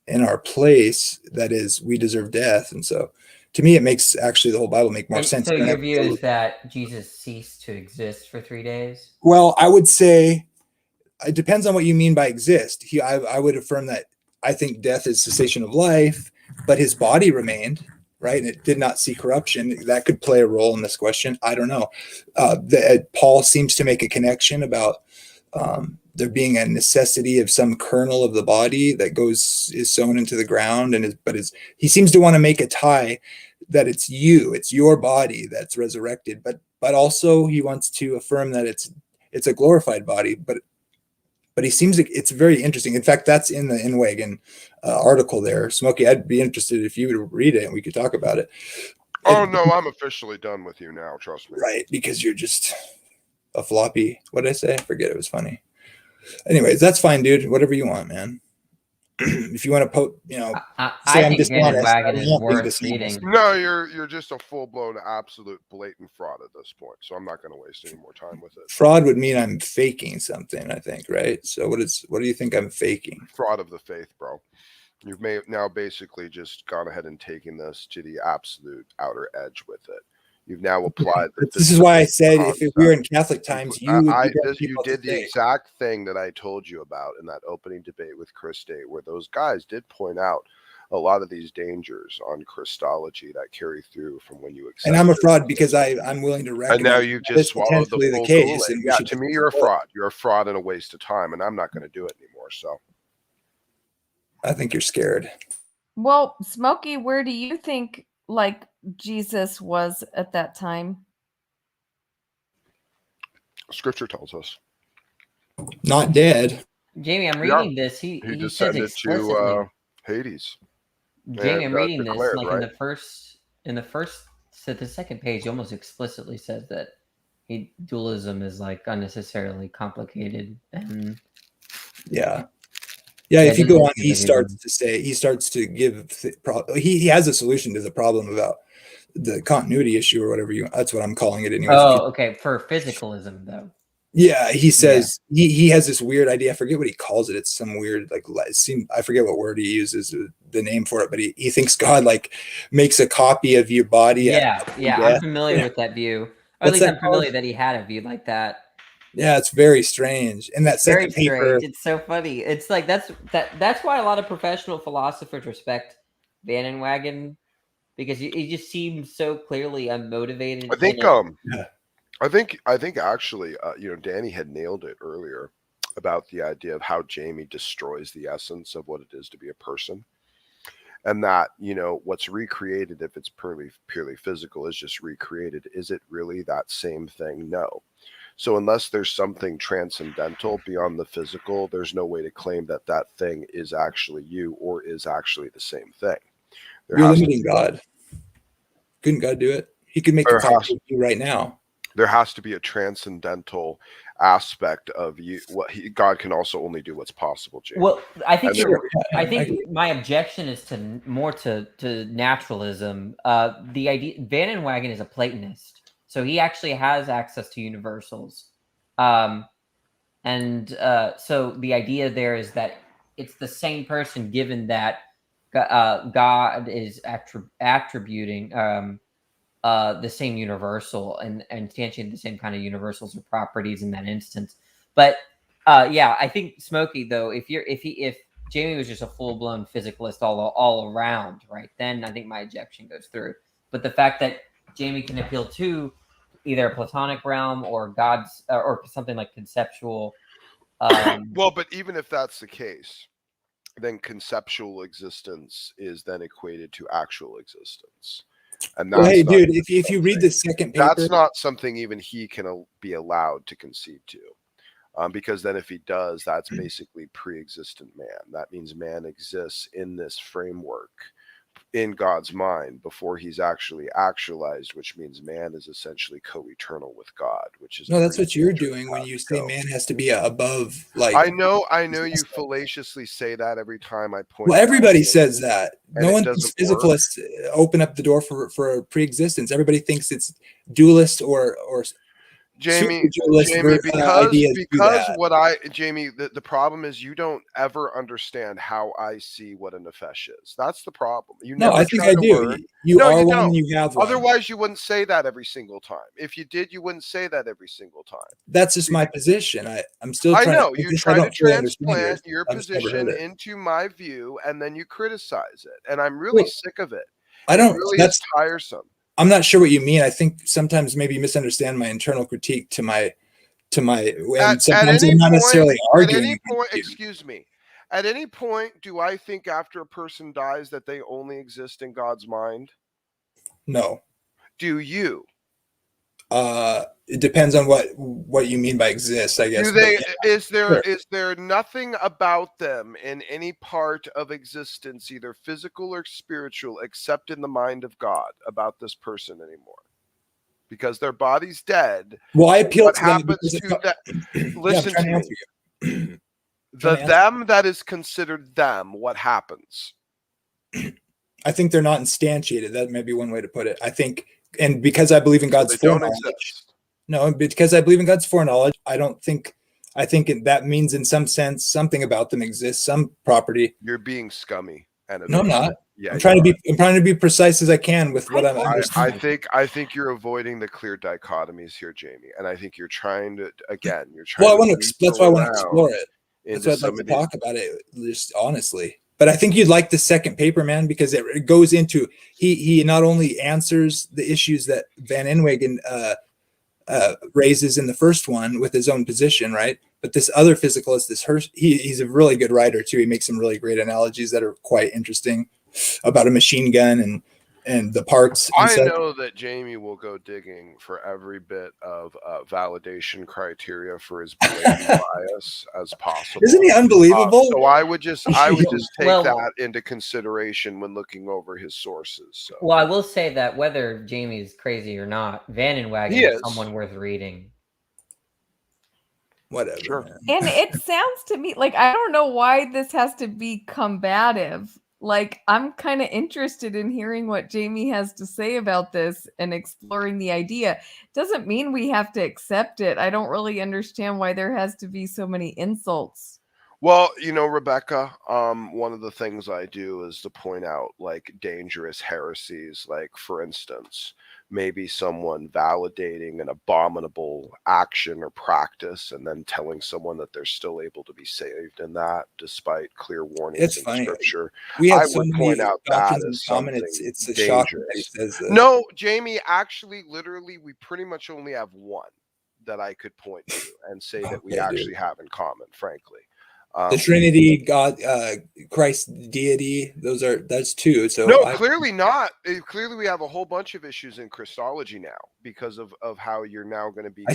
in our place. That is, we deserve death. And so to me, it makes actually the whole Bible make more sense. So your view is that Jesus ceased to exist for 3 days? Well, I would say it depends on what you mean by exist. I would affirm that I think death is cessation of life, but his body remained, right? And it did not see corruption. That could play a role in this question. I don't know. Paul seems to make a connection about there being a necessity of some kernel of the body that is sown into the ground, he seems to want to make a tie that it's your body that's resurrected, but also he wants to affirm that it's a glorified body, but he seems like it's very interesting. In fact, that's in the Inwagen article there. Smokey, I'd be interested if you would read it and we could talk about it. Oh no, I'm officially done with you now. Trust me. Right, because you're just a floppy. What did I say? I forget. It was funny. Anyways, that's fine, dude. Whatever you want, man. If you want to say I'm dishonest, Wagon is worth reading. No, you're just a full blown, absolute, blatant fraud at this point. So I'm not going to waste any more time with it. Fraud would mean I'm faking something, I think, right? So what do you think I'm faking? Fraud of the faith, bro. You've now basically just gone ahead and taken this to the absolute outer edge with it. You've now applied. This is why I said if we were in Catholic times, you did the exact thing that I told you about in that opening debate with Chris Day, where those guys did point out a lot of these dangers on Christology that carry through from when you accept. And I'm a fraud because I'm willing to recognize. And now you've just swallowed the full case. Kool-Aid. Yeah, to me, you're a fraud. You're a fraud and a waste of time, and I'm not going to do it anymore. So I think you're scared. Well, Smokey, where do you think Jesus was at that time? Scripture tells us. Not dead. Jamie, I'm reading this. He descended to Hades. Jamie, I'm reading this. Like right? in the first, so the second page, he almost explicitly says that dualism is like unnecessarily complicated and Yeah. Yeah, If you it go doesn't on, seem like he starts to give, he has a solution to the problem about the continuity issue or whatever that's what I'm calling it anyways. Oh, okay. For physicalism, though. Yeah, he says he has this weird idea. I forget what he calls it. It's some weird I forget what word he uses the name for it, but he thinks God like makes a copy of your body. Yeah, I'm familiar with that view. Or at least I'm familiar that he had a view like that. Yeah, it's very strange. And that Very second paper, strange. It's so funny. It's like that's why a lot of professional philosophers respect Van Wagen, because he just seems so clearly unmotivated. I think actually, Danny had nailed it earlier about the idea of how Jamie destroys the essence of what it is to be a person. And that, what's recreated, if it's purely physical, is just recreated. Is it really that same thing? No. So unless there's something transcendental beyond the physical, there's no way to claim that that thing is actually you or is actually the same thing. You're limiting God. Couldn't God do it? He could make a copy of you right now. There has to be a transcendental aspect of you. God can also only do what's possible, James. Well, I think my objection is more to naturalism. The idea Van Wagen is a Platonist, so he actually has access to universals, so the idea there is that it's the same person, given that God is attributing the same universal and instantiating the same kind of universals or properties in that instance. But I think Smokey, though, if Jamie was just a full-blown physicalist all around, right, then I think my objection goes through. But the fact that Jamie can appeal to either a Platonic realm or God's or something like conceptual. Well, but even if that's the case, then conceptual existence is then equated to actual existence. And that's hey, dude, if you read the second paper, that's not something even he can be allowed to concede to. Because then if he does, that's basically pre-existent man. That means man exists in this framework in God's mind before he's actually actualized, which means man is essentially co-eternal with God, which is that's what you're doing when you say man has to be above. Like I know you fallaciously say that every time I point. Well, everybody says that. No one thinks physicalists open up the door for pre-existence. Everybody thinks it's dualist or Jamie, Jamie, the problem is you don't ever understand how I see what a nefesh is. That's the problem. I think I do. You are one, you have one. Otherwise, you wouldn't say that every single time. If you did, you wouldn't say that every single time. That's just my position. I'm still. I know you try to transplant your position into my view, and then you criticize it, and I'm really sick of it. That's tiresome. I'm not sure what you mean. I think sometimes maybe you misunderstand my internal critique to my and sometimes I'm not necessarily arguing. Excuse me. At any point, do I think after a person dies that they only exist in God's mind? No. Do you? It depends on what you mean by exist, I guess. Is there nothing about them in any part of existence, either physical or spiritual, except in the mind of God about this person anymore? Because their body's dead. Well, I appeal what to them happens to that? Listen to me. The them that is considered them, what happens? I think they're not instantiated. That may be one way to put it. I think, and because I believe in God's foreknowledge. No, because I believe in God's foreknowledge, I think that means in some sense something about them exists, some property. You're being scummy. No, I'm not. Yeah, I'm trying to be precise as I can with what I'm understanding. I think you're avoiding the clear dichotomies here, Jamie, and I think you're trying to that's why I want to explore it. That's why I'd like to talk about it, just honestly. But I think you'd like the second paper, man, because it goes into he not only answers the issues that Van Inwagen raises in the first one with his own position, right? But this other physicalist, he's a really good writer too. He makes some really great analogies that are quite interesting about a machine gun and and the parts. And I such. know that Jamie will go digging for every bit of validation criteria for his blatant bias as possible. Isn't he unbelievable? So I would just take Well- that into consideration when looking over his sources. So. Well, I will say that whether Jamie's crazy or not, Van and Wagon He is is. someone worth reading. Whatever. Sure. And it sounds to me like I don't know why this has to be combative. Like, I'm kind of interested in hearing what Jamie has to say about this and exploring the idea. Doesn't mean we have to accept it. I don't really understand why there has to be so many insults. Well, Rebecca, one of the things I do is to point out like dangerous heresies, like for instance, maybe someone validating an abominable action or practice and then telling someone that they're still able to be saved in that despite clear warnings It's in funny. scripture. We have I so would many point out that doctrines in as common. something It's a shock that he dangerous. says this. No, Jamie, actually, literally, we pretty much only have one that I could point to and say that we Okay, dude. actually have in common, frankly. The Trinity, God, Christ, deity. That's two. So No, clearly not. Clearly, we have a whole bunch of issues in Christology now because of how you're now going to be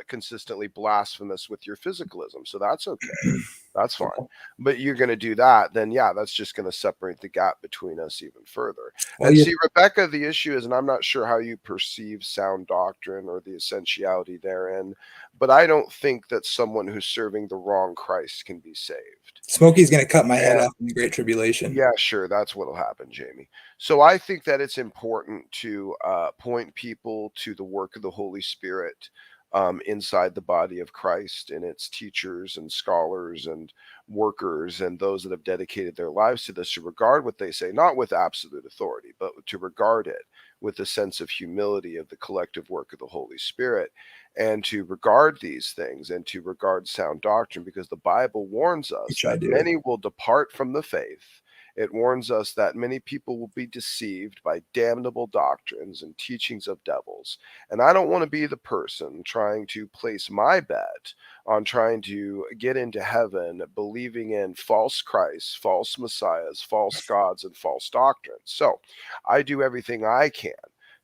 consistently blasphemous with your physicalism. So that's okay. That's fine. But you're going to do that, then yeah, that's just going to separate the gap between us even further. Well, and you- see, Rebecca, the issue is, and I'm not sure how you perceive sound doctrine or the essentiality therein, but I don't think that someone who's serving the wrong Christ can be saved. Smokey's going to cut my head off in the Great Tribulation. Yeah, sure. That's what'll happen, Jamie. So I think that it's important to point people to the work of the Holy Spirit inside the body of Christ and its teachers and scholars and workers and those that have dedicated their lives to this, to regard what they say, not with absolute authority, but to regard it with a sense of humility of the collective work of the Holy Spirit, and to regard these things and to regard sound doctrine, because the Bible warns us Which I that do. many will depart from the faith. It warns us that many people will be deceived by damnable doctrines and teachings of devils. And I don't want to be the person trying to place my bet on trying to get into heaven believing in false Christs, false messiahs, false gods, and false doctrines. So I do everything I can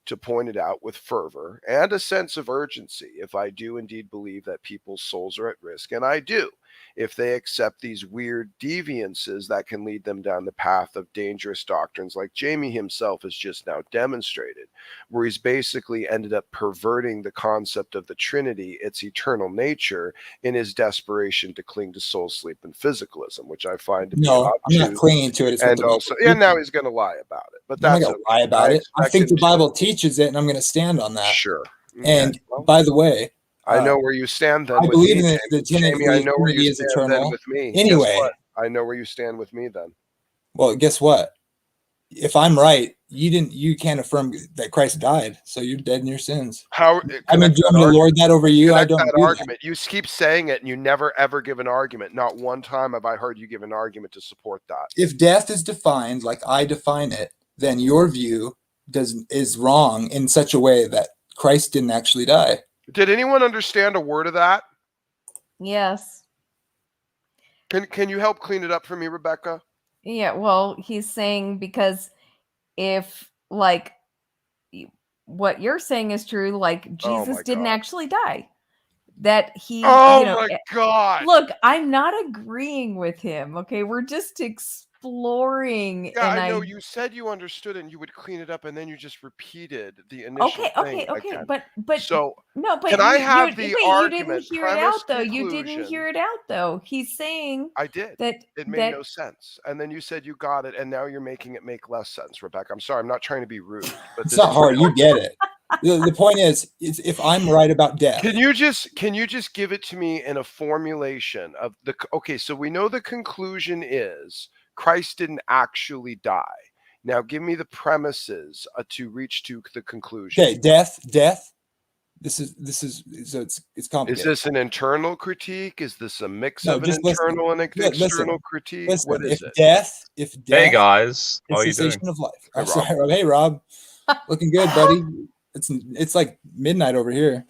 to point it out with fervor and a sense of urgency if I do indeed believe that people's souls are at risk, and I do, if they accept these weird deviances that can lead them down the path of dangerous doctrines like Jamie himself has just now demonstrated, where he's basically ended up perverting the concept of the Trinity, its eternal nature, in his desperation to cling to soul sleep and physicalism, which I find to be No, I'm not obtuse. clinging to it. It's what And the Bible also, yeah, now he's going to lie about it, but I'm not that's going to lie about it. I think the Bible teaches it, and I'm going to stand on that. Sure. And Okay, well, by the way, I know where you stand then. I with believe me, in the Jamie, I know where you Trinity is stand eternal. then with me. Guess Anyway, what? I know where you stand with me then. well, guess what? If I'm right, you can't affirm that Christ died, so you're dead in your sins. How? I mean, do you want me to lord that over you? I don't that do that. argument. You keep saying it, and you never ever give an argument. Not one time have I heard you give an argument to support that. If death is defined like I define it, then your view is wrong in such a way that Christ didn't actually die. Did anyone understand a word of that? Yes. Can you help clean it up for me, Rebecca? Yeah, well, he's saying because if like what you're saying is true, like Jesus didn't actually die. That he Oh you know, my God. Look, I'm not agreeing with him. Okay, we're just exploring. Yeah, and I know. You said you understood and you would clean it up, and then you just repeated the initial Okay, thing again. but so no, but can I you have the wait, argument? you didn't hear it premise, out though. You didn't conclusion? hear it out though. He's saying I did. that It made no sense. And then you said you got it, and now you're making it make less sense, Rebecca. I'm sorry. I'm not trying to be rude, but It's this not is hard. You get it. The point is if I'm right about death. Can you just give it to me in a formulation of the? Okay, so we know the conclusion is Christ didn't actually die. Now give me the premises to reach to the conclusion. Okay, death. This is so it's complicated. Is this an internal critique? Is this a mix No, of an just listen. internal and external critique? Listen, What is it? If death, Hey guys, how are you doing? cessation of life. Hey, I'm sorry, Rob. Hey, Rob, looking good, buddy. It's like midnight over here.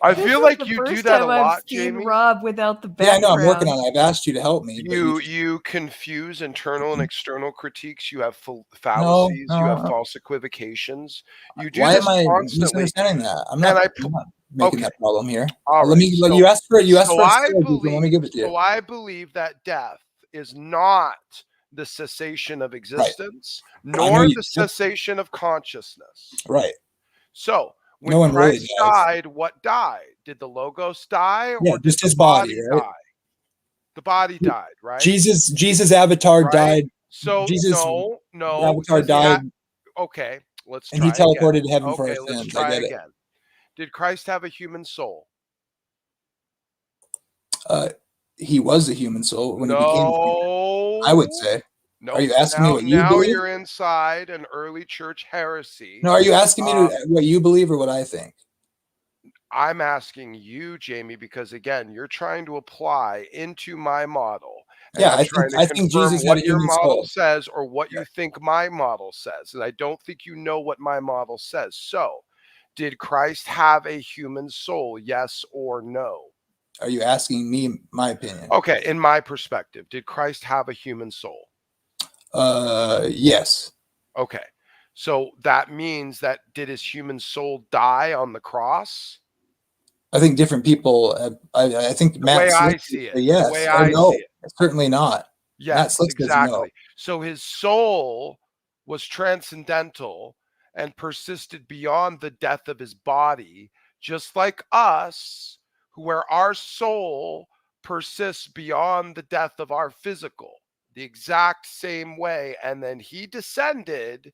I This feel is like the you do first that a time I've lot, seen Jamie. Rob without the Yeah, I know. background. I'm working on it. I've asked you to help me. But You confuse internal and external critiques. You have no, fallacies. You have no. false equivocations. You do Why this am I constantly. misunderstanding that? I'm And not, I I'm not making okay. that problem here. All Let right. me. So, You asked for it. You asked so for a I syllogism. Let me give it to you. so I believe that death is not the cessation of existence, I know nor you. the cessation of consciousness. Right. So when No one really Christ does. died, what died? Did the Logos die, Yeah, or did just the his body, right? die? The body died, right? Jesus' avatar Right? died. So Jesus' no. avatar Does he have? died, Okay, let's and he try again. teleported to heaven for Okay, our let's sins. I try get it. again. Did Christ have a human soul? He was a human soul when he became a human. I would say. No. Are you asking me what you Now believe? you're inside an early church heresy. No, are you asking me what you believe or what I think? I'm asking you, Jamie, because again, you're trying to apply into my model. And Yeah, I'm trying to I think confirm Jesus had what a your human model soul. says or what you think my model says. And I don't think you know what my model says. So, did Christ have a human soul? Yes or no? Are you asking me my opinion? Okay, in my perspective, did Christ have a human soul? Yes. Okay. So that means that did his human soul die on the cross? I think different people. I think The way Matt I Slick would see it. say yes. The way Or I no, see it. certainly not. Matt Yes, Slick says no. exactly. So his soul was transcendental and persisted beyond the death of his body, just like us, where our soul persists beyond the death of our physical, the exact same way. And then he descended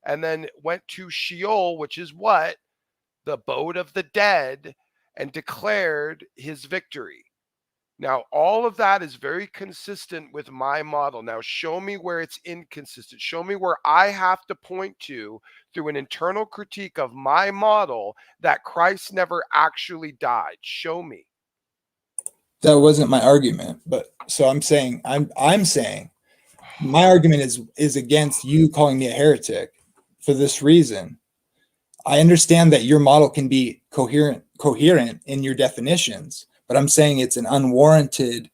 and then went to Sheol, which is what? The abode of the dead, and declared his victory. Now, all of that is very consistent with my model. Now, show me where it's inconsistent. Show me where I have to point to through an internal critique of my model that Christ never actually died. Show me. That wasn't my argument, but so I'm saying my argument is against you calling me a heretic for this reason. I understand that your model can be coherent in your definitions, but I'm saying it's an unwarranted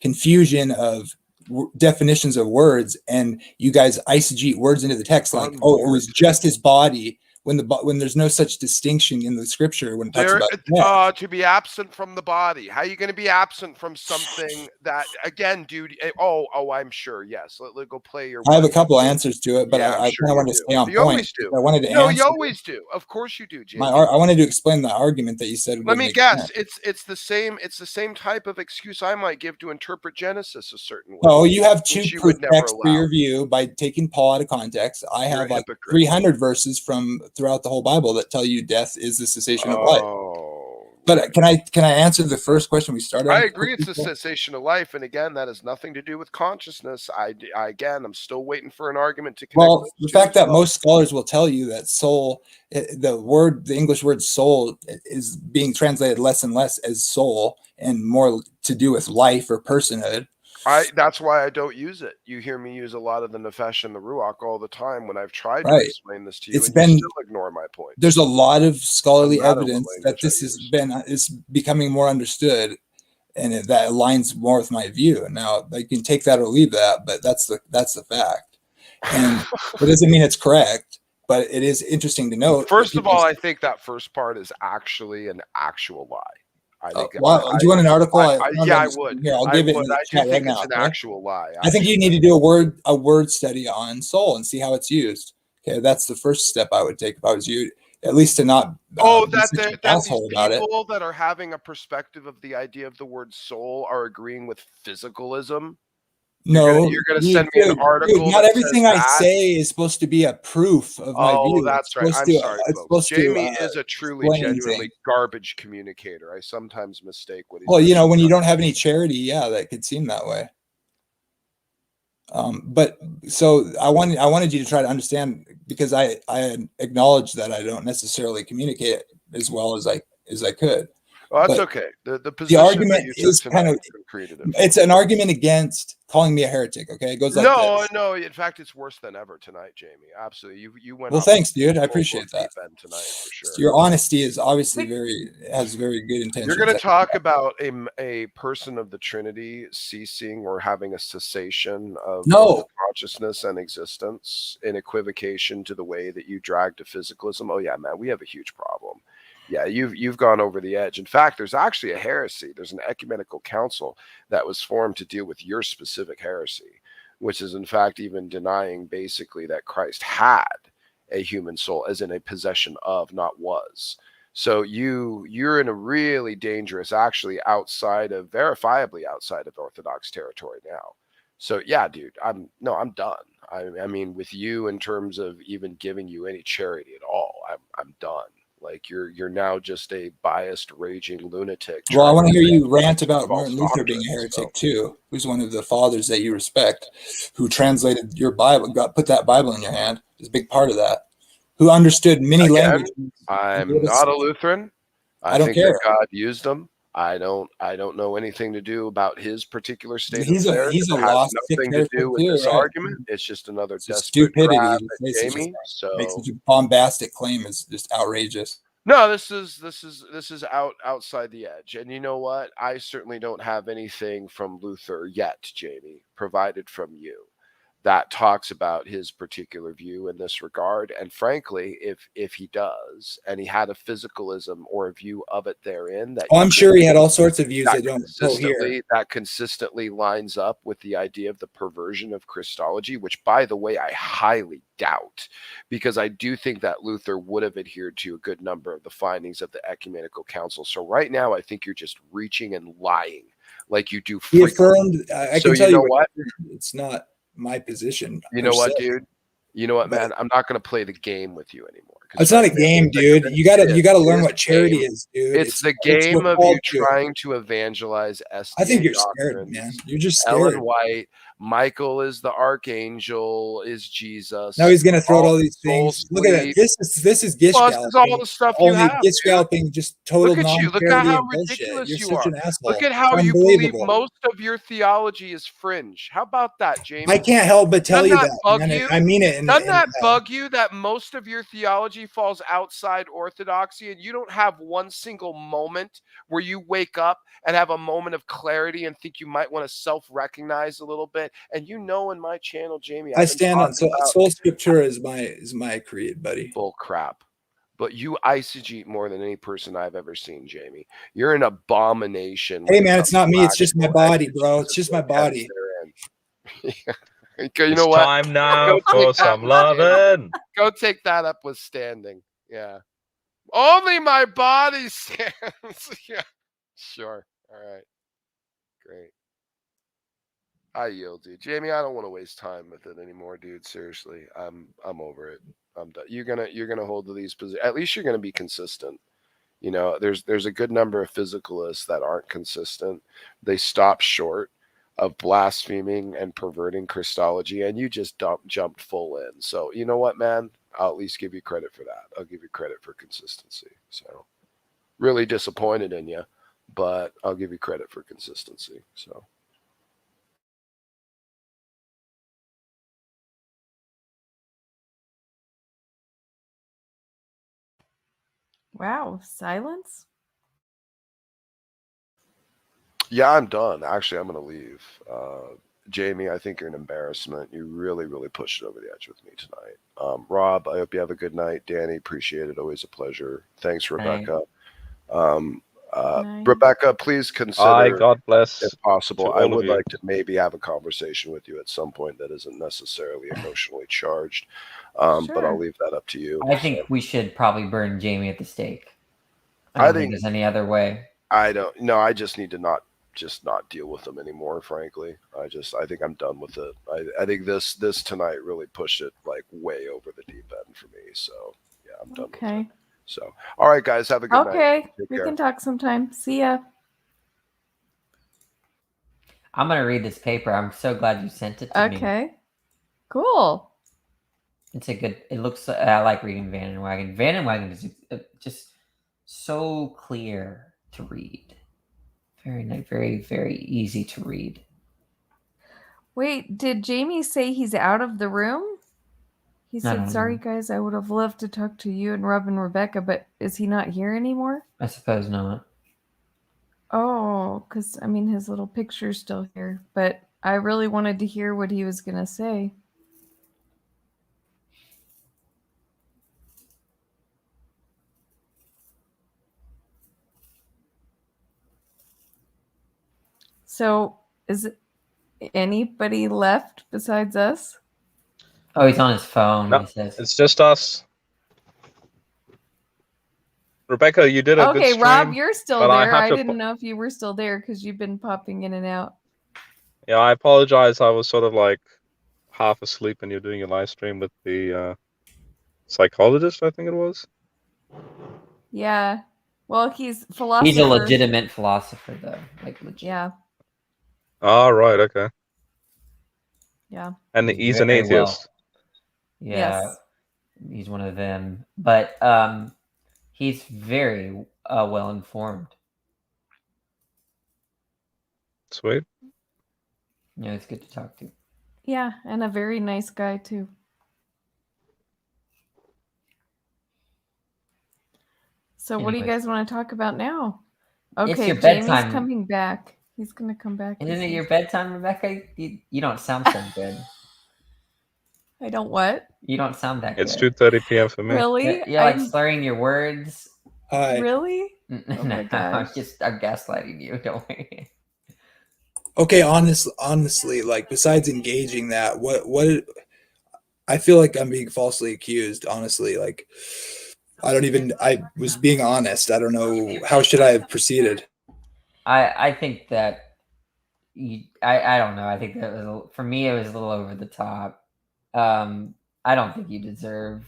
confusion of definitions of words, and you guys eisegete words into the text like, oh, it was just his body, when there's no such distinction in the scripture when it talks about death. To be absent from the body. How are you going to be absent from something that, again, dude? I'm sure. Yes. Let go play your. I have a couple answers to it, but yeah, I sure kind of wanted to stay on you point. always do. I wanted to No, answer. you always do. Of course you do, Jamie. I wanted to explain the argument that you said. Let me guess. It's the same type of excuse I might give to interpret Genesis a certain way. Oh, you have two you proof would never texts for allow. your view by taking Paul out of context. I You're have a like hypocrite. 300 verses from throughout the whole Bible that tell you death is the cessation of life. But can I answer the first question we started on? I agree it's a cessation of life, and again, that has nothing to do with consciousness. I'm still waiting for an argument to connect. Well, the fact that most scholars will tell you that soul, the English word soul, is being translated less and less as soul and more to do with life or personhood. That's why I don't use it. You hear me use a lot of the nefesh and the ruach all the time when I've tried to explain this to you, and you still ignore my point. There's a lot of scholarly evidence that this is becoming more understood, and that aligns more with my view. Now, you can take that or leave that, but that's the fact. And it doesn't mean it's correct, but it is interesting to note. First of all, I think that first part is actually an actual lie. I think. Do you want an article? Yeah, I would. Here, I'll give it. I do think it's an actual lie. I think you need to do a word study on soul and see how it's used. Okay, that's the first step I would take if I was you. At least to not. That these people that are having a perspective of the idea of the word soul are agreeing with physicalism. No, you're gonna send me an article. Dude, not everything I say is supposed to be a proof of my view. That's right. I'm sorry, folks. Jamie is a truly, genuinely garbage communicator. I sometimes mistake what he's. Well, when you don't have any charity, that could seem that way. But so I wanted you to try to understand, because I acknowledge that I don't necessarily communicate as well as I could. Well, that's But okay. The the position that argument you took is kind tonight of, concreted it. it's an argument against calling me a heretic. Okay, it goes like No, this. no. In fact, it's worse than ever tonight, Jamie. Absolutely. You went Well, off thanks, the dude. I full appreciate that. deep end tonight for sure. Your honesty is obviously has very good intentions. You're going to talk about a person of the Trinity ceasing or having a cessation of both consciousness and existence in equivocation to the way that you drag to physicalism. Oh yeah, man, we have a huge problem. Yeah, you've gone over the edge. In fact, there's actually a heresy. There's an ecumenical council that was formed to deal with your specific heresy, which is in fact even denying basically that Christ had a human soul, as in a possession of, not was. So you're in a really dangerous, actually verifiably outside of Orthodox territory now. So yeah, dude, I'm done. I mean, with you in terms of even giving you any charity at all, I'm done. Like you're now just a biased, raging lunatic. Well, I want to hear trying you rant about false Martin Luther being a doctrines, heretic too, who's one of the fathers that you respect, who translated your Bible, put that Bible in your hand, is a big part of that, who understood many languages. I'm not a Lutheran. I don't think care. that God used them. I don't know anything to do about his particular state of affairs. He's a It has lost, sick nothing to heretic do with too, this right? argument. It's just another It's desperate stupidity. grab His at face is Jamie. just So makes such a bombastic claim is just outrageous. no, this is outside the edge. And you know what? I certainly don't have anything from Luther yet, Jamie, provided from you, that talks about his particular view in this regard. And frankly, if he does, and he had a physicalism or a view of it therein, that I'm sure he had all sorts of views that don't consistently that consistently lines up with the idea of the perversion of Christology, which, by the way, I highly doubt, because I do think that Luther would have adhered to a good number of the findings of the Ecumenical Council. So right now, I think you're just reaching and lying like you do He frequently. affirmed. I So can tell you know you what? it's not my position. You know what, se. dude? You know what, man? I'm not going to play the game with you anymore. It's not a game, dude. You gotta learn what charity is, dude. It's the game of you trying to evangelize SDA I think you're doctrines. scared, man. You're just scared. Ellen White, Michael is the archangel, is Jesus. Now he's gonna throw out all these things. Look at it. This is gish Well, this is all galloping. the stuff you Only have, gish dude. galloping, just total Look at you. Look at non-charity how and bullshit. ridiculous You're you such are. an asshole. Look at how you believe Unbelievable. most of your theology is fringe. How about that, Jamie? I can't help but tell Doesn't you that that, bug man. you? I mean it. Doesn't that bug you that most of your theology falls outside orthodoxy, and you don't have one single moment where you wake up and have a moment of clarity and think you might want to self-recognize a little bit? And you know, in my channel, Jamie, I stand on soul scripture is my creed, buddy. Bull crap. But you eisegete more than any person I've ever seen, Jamie. You're an abomination. Hey, man, it's not me. It's just my body, bro. It's just my body. You know what? Time now for some loving. Go take that up with standing. Yeah. Only my body stands. Yeah. Sure. All right. Great. I yield, dude. Jamie, I don't want to waste time with it anymore, dude. Seriously. I'm over it. I'm done. You're gonna hold to these positions. At least you're gonna be consistent. You know, there's a good number of physicalists that aren't consistent. They stop short of blaspheming and perverting Christology, and you just jumped full in. So you know what, man? I'll at least give you credit for that. I'll give you credit for consistency. So really disappointed in you, but I'll give you credit for consistency. So. Wow, silence? Yeah, I'm done. Actually, I'm going to leave. Jamie, I think you're an embarrassment. You really, really pushed it over the edge with me tonight. Rob, I hope you have a good night. Danny, appreciate it. Always a pleasure. Thanks, Rebecca. Rebecca, please consider, God bless, if possible, to I all of would you. like to maybe have a conversation with you at some point that isn't necessarily emotionally charged. But I'll leave that up to you. I think we should probably burn Jamie at the stake. I don't think there's any other way. I don't know. I just need to not deal with them anymore, frankly. I think I'm done with it. I think this tonight really pushed it like way over the deep end for me. So yeah, I'm done with it. So all right, guys, have a good night. Okay, Take we care. can talk sometime. See ya. I'm gonna read this paper. I'm so glad you sent it to me. Okay, cool. It's a good. It looks. I like reading Van and Wagon. Van and Wagen is just so clear to read. Very nice, very, very easy to read. Wait, did Jamie say he's out of the room? He I said, don't sorry, know. guys, I would have loved to talk to you and Rob and Rebecca, but is he not here anymore? I suppose not. Oh, because, I mean, his little picture's still here, but I really wanted to hear what he was going to say. So, is anybody left besides us? Oh, he's on his phone, No, he says. it's just us. Rebecca, you did a good Okay, stream. Rob, you're still but there. have I to didn't know if you were still there because you've been popping in and out. Yeah, I apologize. I was sort of like half asleep when you're doing your live stream with the psychologist, I think it was. Yeah. Well, he's philosopher. He's a legitimate philosopher, though. Like legit. Yeah. Oh, right, okay. Yeah. And he's an very well. atheist. Yeah, Yes. he's one of them. But he's very well informed. Sweet. Yeah, it's good to talk to. Yeah, and a very nice guy too. So what do you Anyways. guys want to talk about now? It's Okay, your Jamie's bedtime. coming back. He's gonna come back. he Isn't it your says. bedtime, Rebecca? You don't sound so good. I don't what? You don't sound that It's good. 2:30 p.m. for me. Really? You're like I'm- slurring your words. Hi. Really? No, Oh my gosh. I'm gaslighting you. Don't worry. Okay, honestly, like besides engaging that, what I feel like I'm being falsely accused, honestly. Like I was being honest. I don't know, how should I have proceeded? I think that I don't know. I think that for me it was a little over the top. I don't think you deserve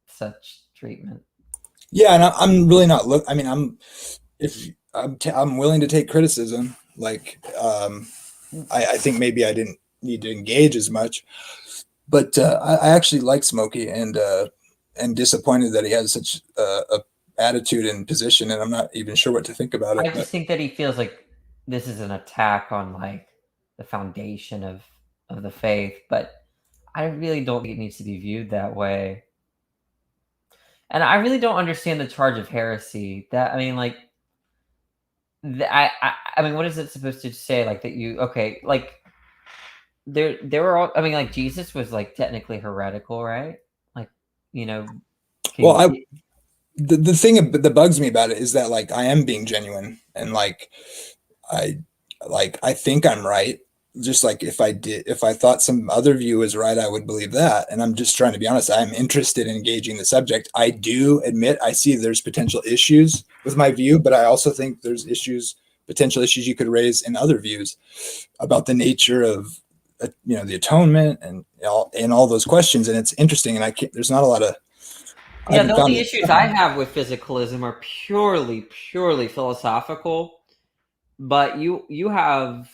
such treatment. Yeah, and I'm really not I'm willing to take criticism. Like I think maybe I didn't need to engage as much, but I actually like Smokey and disappointed that he has such a attitude and position, and I'm not even sure what to think about it. I just think that he feels like this is an attack on like the foundation of the faith, but I really don't think it needs to be viewed that way. And I really don't understand the charge of heresy. That I mean, like, I mean, what is it supposed to say? Like that you like there were all. I mean, like Jesus was like technically heretical, right? Like, you know. Well, the thing that bugs me about it is that like I am being genuine, and like I think I'm right. Just like if I thought some other view was right, I would believe that. And I'm just trying to be honest. I'm interested in engaging the subject. I do admit I see there's potential issues with my view, but I also think there's potential issues you could raise in other views about the nature of the atonement and all those questions. And it's interesting. And there's not a lot of the only issues I have with physicalism are purely philosophical, but you have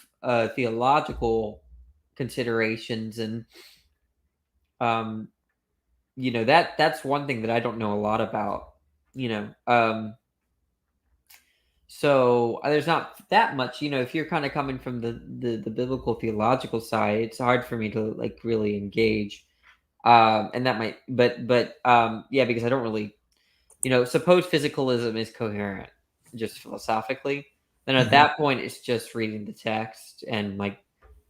theological considerations, and that's one thing that I don't know a lot about. So there's not that much. If you're kind of coming from the biblical theological side, it's hard for me to like really engage. And that might, but because I don't really, suppose physicalism is coherent just philosophically, then at that point it's just reading the text and like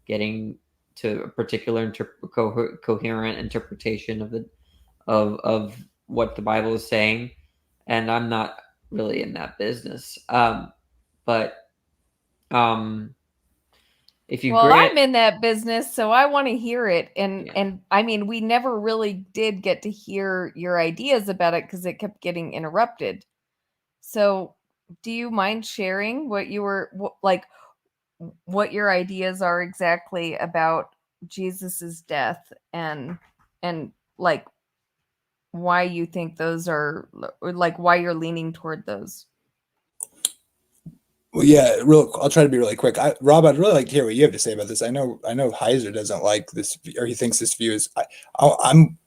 getting to a particular coherent interpretation of what the Bible is saying, and I'm not really in that business. If you I'm in that business, so I want to hear it. And I mean, we never really did get to hear your ideas about it because it kept getting interrupted. So do you mind sharing what your ideas are exactly about Jesus's death and like why you think those are, like why you're leaning toward those? Well, yeah, I'll try to be really quick. Rob, I'd really like to hear what you have to say about this. I know Heiser doesn't like this, or he thinks this view is. I'm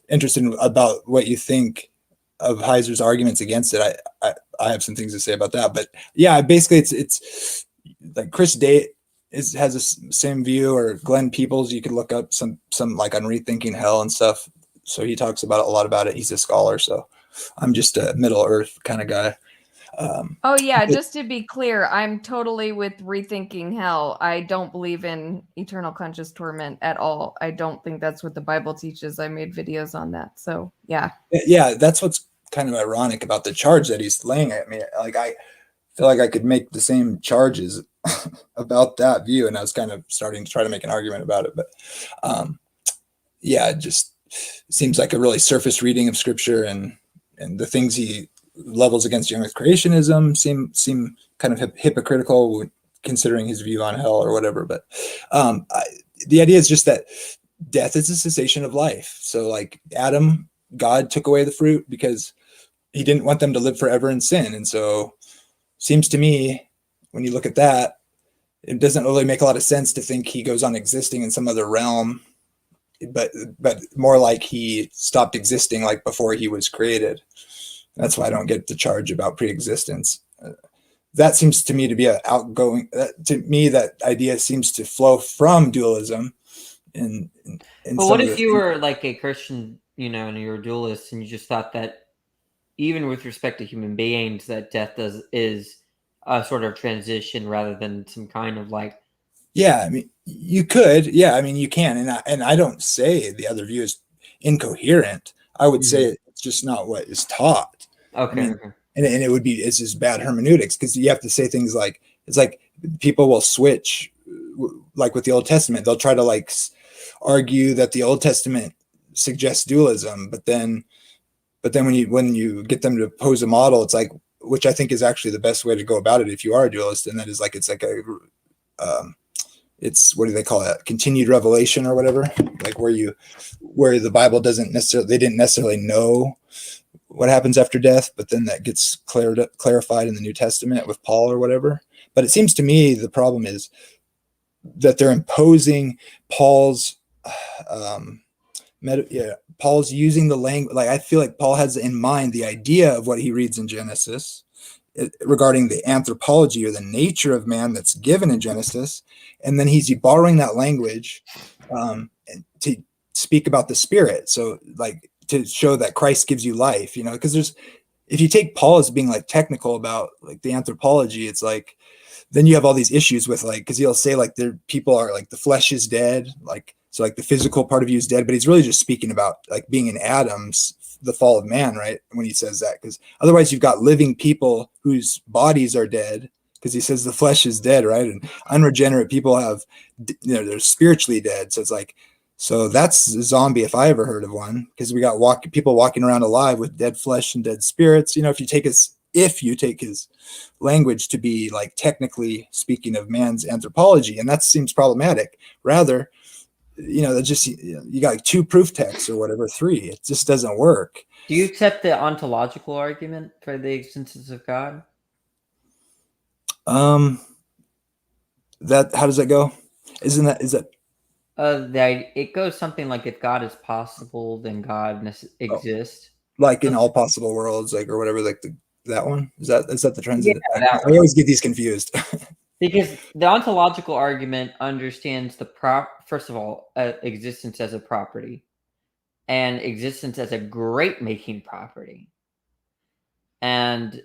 interested about what you think of Heiser's arguments against it, I have some things to say about that. But yeah, basically it's like Chris Day has the same view, or Glenn Peoples. You could look up some like on Rethinking Hell and stuff. So he talks about a lot about it. He's a scholar. So I'm just a Middle Earth kind of guy. Oh yeah, just to be clear, I'm totally with Rethinking Hell. I don't believe in eternal conscious torment at all. I don't think that's what the Bible teaches. I made videos on that. So yeah. Yeah, that's what's kind of ironic about the charge that he's laying at me. Like I feel like I could make the same charges about that view, and I was kind of starting to try to make an argument about it. But yeah, it just seems like a really surface reading of Scripture, and the things he levels against young earth creationism seem kind of hypocritical, considering his view on hell or whatever. But the idea is just that death is a cessation of life. So like Adam, God took away the fruit because he didn't want them to live forever in sin. And so seems to me, when you look at that, it doesn't really make a lot of sense to think he goes on existing in some other realm, but more like he stopped existing like before he was created. That's why I don't get the charge about pre-existence. That seems to me to be an outgoing. To me, that idea seems to flow from dualism. But what if you were like a Christian, and you're a dualist, and you just thought that even with respect to human beings, that death is a sort of transition rather than some kind of like. Yeah, I mean, you could. Yeah, I mean, you can, and I don't say the other view is incoherent. I would say it's just not what is taught. Okay. I mean, and it's just bad hermeneutics, because you have to say things like, it's like people will switch, like with the Old Testament, they'll try to like argue that the Old Testament suggests dualism, but then when you get them to pose a model, it's like, which I think is actually the best way to go about it if you are a dualist, and that is like, it's like it's, what do they call that? Continued revelation or whatever, like where the Bible they didn't necessarily know what happens after death, but then that gets clarified in the New Testament with Paul or whatever. But it seems to me the problem is that they're imposing Paul's Paul's using the language. Like I feel like Paul has in mind the idea of what he reads in Genesis regarding the anthropology or the nature of man that's given in Genesis, and then he's borrowing that language to speak about the Spirit. So like to show that Christ gives you life, because if you take Paul as being like technical about like the anthropology, it's like, then you have all these issues with like, because he'll say like people are like the flesh is dead, like, so like the physical part of you is dead, but he's really just speaking about like being in Adam's, the fall of man, right? When he says that, because otherwise you've got living people whose bodies are dead, because he says the flesh is dead, right? And unregenerate people have, they're spiritually dead. So it's like, so that's a zombie if I ever heard of one, because we got people walking around alive with dead flesh and dead spirits. If you take his language to be like technically speaking of man's anthropology, and that seems problematic. Rather, that just, you got like 2 proof texts or whatever, 3. It just doesn't work. Do you accept the ontological argument for the existence of God? How does that go? Is that? It goes something like, if God is possible, then God exists. Like in all possible worlds, like, or whatever, like that one? Is that the transit? Yeah, I always get these confused. Because the ontological argument understands first of all, existence as a property, and existence as a great-making property. And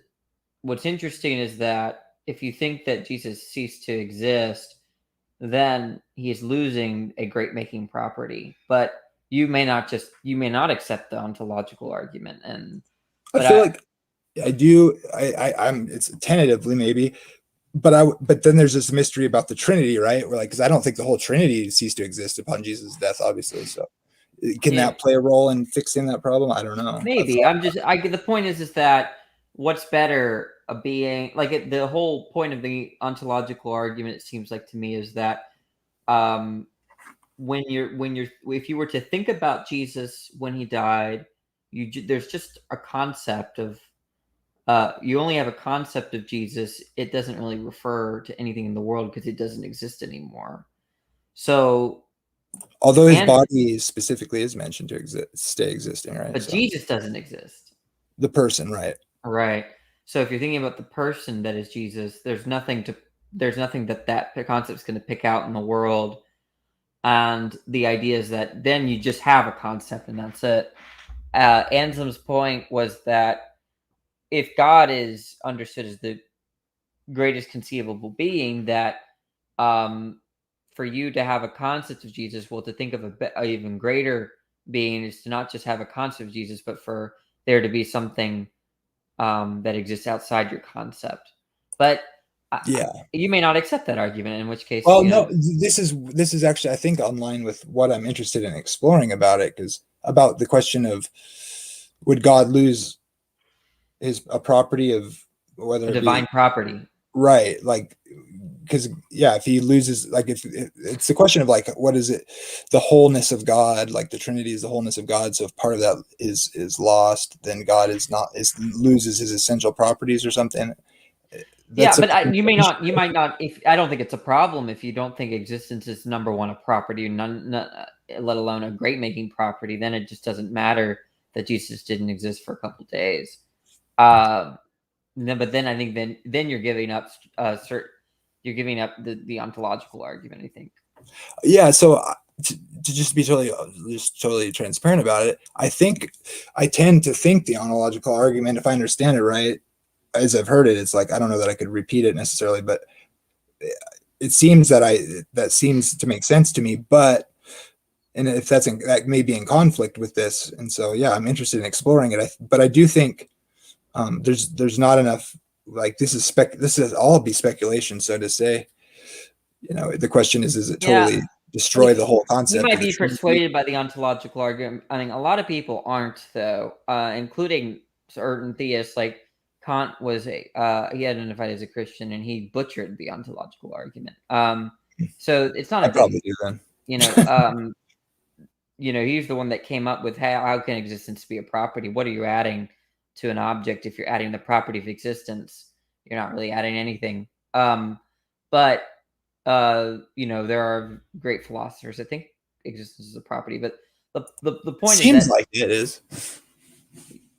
what's interesting is that if you think that Jesus ceased to exist, then he is losing a great-making property. But you may not accept the ontological argument. And I feel like I do. I'm it's tentatively maybe. But then there's this mystery about the Trinity, right? We're like, because I don't think the whole Trinity ceased to exist upon Jesus' death, obviously. So can that play a role in fixing that problem? I don't know. Maybe. The point is that what's better, a being like the whole point of the ontological argument, it seems like to me, is that if you were to think about Jesus when he died, there's just a concept of you only have a concept of Jesus. It doesn't really refer to anything in the world because it doesn't exist anymore. So, although his body specifically is mentioned to stay existing, right? But Jesus doesn't exist. The person, right? Right. So if you're thinking about the person that is Jesus, there's nothing that concept's going to pick out in the world. And the idea is that then you just have a concept and that's it. Anselm's point was that if God is understood as the greatest conceivable being, that for you to have a concept of Jesus, well, to think of an even greater being is to not just have a concept of Jesus, but for there to be something that exists outside your concept. But Yeah, you may not accept that argument, in which case, well, no, this is actually, I think, online with what I'm interested in exploring about it, because about the question of would God lose a property of whether a it divine be property, right? Like, because if he loses, like, if it's the question of like, what is it, the wholeness of God, like the Trinity is the wholeness of God. So if part of that is lost, then God loses his essential properties or something. Yeah, but you might not. If I don't think it's a problem if you don't think existence is number one a property, let alone a great making property. Then it just doesn't matter that Jesus didn't exist for a couple of days. But then I think then you're giving up you're giving up the ontological argument, I think. Yeah. So to just be totally transparent about it, I think I tend to think the ontological argument, if I understand it right, as I've heard it, it's like, I don't know that I could repeat it necessarily, but it seems that seems to make sense to me. But and if that may be in conflict with this, and so yeah, I'm interested in exploring it. But I do think there's not enough. Like this is all be speculation, so to say. The question is it totally destroy the whole concept? You might be persuaded by the ontological argument. I mean, a lot of people aren't, though, including certain theists. Like Kant was he identified as a Christian, and he butchered the ontological argument. So it's not. I probably do then. He's the one that came up with how can existence be a property? What are you adding to an object if you're adding the property of existence? You're not really adding anything. But there are great philosophers that think existence is a property, but the point seems like it is.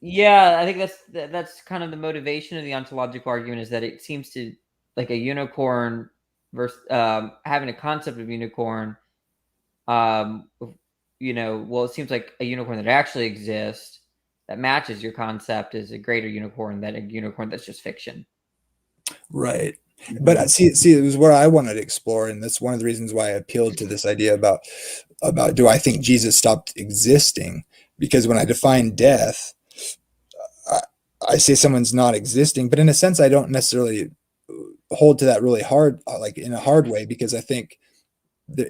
Yeah, I think that's kind of the motivation of the ontological argument, is that it seems to, like, a unicorn versus having a concept of unicorn. It seems like a unicorn that actually exists that matches your concept is a greater unicorn than a unicorn that's just fiction. Right. But see, it was where I wanted to explore, and that's one of the reasons why I appealed to this idea about do I think Jesus stopped existing? Because when I define death, I say someone's not existing, but in a sense, I don't necessarily hold to that really hard, like in a hard way, because I think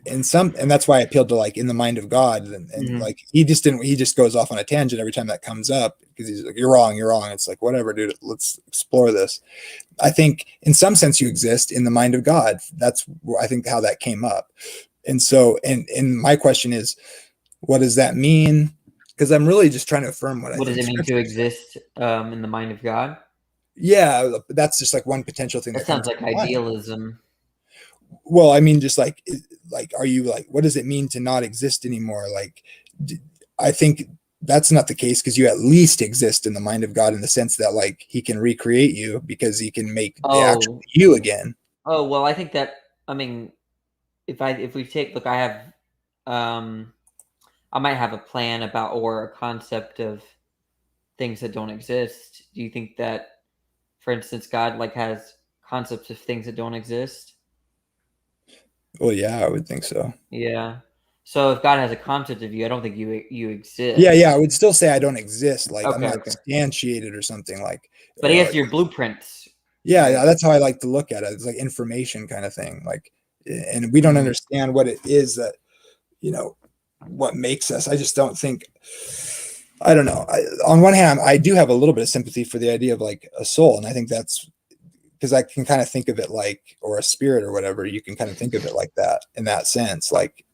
and that's why I appealed to like in the mind of God, and like he just goes off on a tangent every time that comes up, because he's like, you're wrong. It's like, whatever, dude, let's explore this. I think in some sense you exist in the mind of God. That's, I think, how that came up. And so, and my question is, what does that mean? Because I'm really just trying to affirm what does it mean to exist in the mind of God? Yeah, that's just like one potential thing. That sounds like idealism. Well, I mean, just like, are you like, what does it mean to not exist anymore? Like, I think that's not the case, because you at least exist in the mind of God in the sense that like he can recreate you, because he can make the actual you again. Oh, well, I think that, I mean, if we take, look, I have, I might have a plan about, or a concept of things that don't exist. Do you think that, for instance, God like has concepts of things that don't exist? Well, yeah, I would think so. Yeah. So if God has a concept of you, I don't think you exist. Yeah, I would still say I don't exist. Like, I'm not instantiated or something like. But he has your blueprints. Yeah, that's how I like to look at it. It's like information kind of thing. Like, and we don't understand what it is that, what makes us. I just don't think. I don't know. On one hand, I do have a little bit of sympathy for the idea of like a soul, and I think that's because I can kind of think of it like, or a spirit or whatever. You can kind of think of it like that in that sense. Like,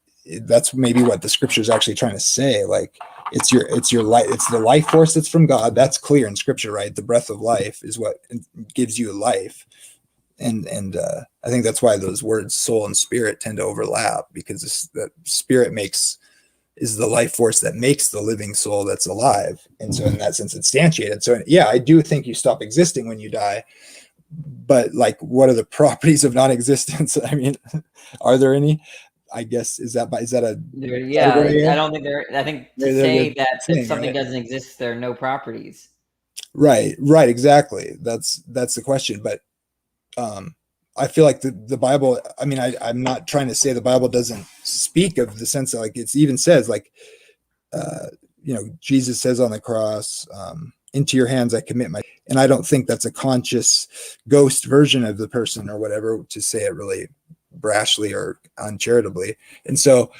that's maybe what the scripture is actually trying to say. Like, it's your life. It's the life force that's from God. That's clear in scripture, right? The breath of life is what gives you life. And I think that's why those words soul and spirit tend to overlap, because that spirit makes is the life force that makes the living soul that's alive. And so in that sense, it's instantiated. So yeah, I do think you stop existing when you die. But like, what are the properties of non-existence? I mean, are there any? I guess is that a yeah? I don't think there. I think to say that something right? doesn't exist, there are no properties. Right, exactly. That's the question. But I feel like the Bible. I mean, I'm not trying to say the Bible doesn't speak of the sense that, like, it's even says, like, Jesus says on the cross, into your hands I commit my, and I don't think that's a conscious ghost version of the person or whatever, to say it really brashly or uncharitably. And so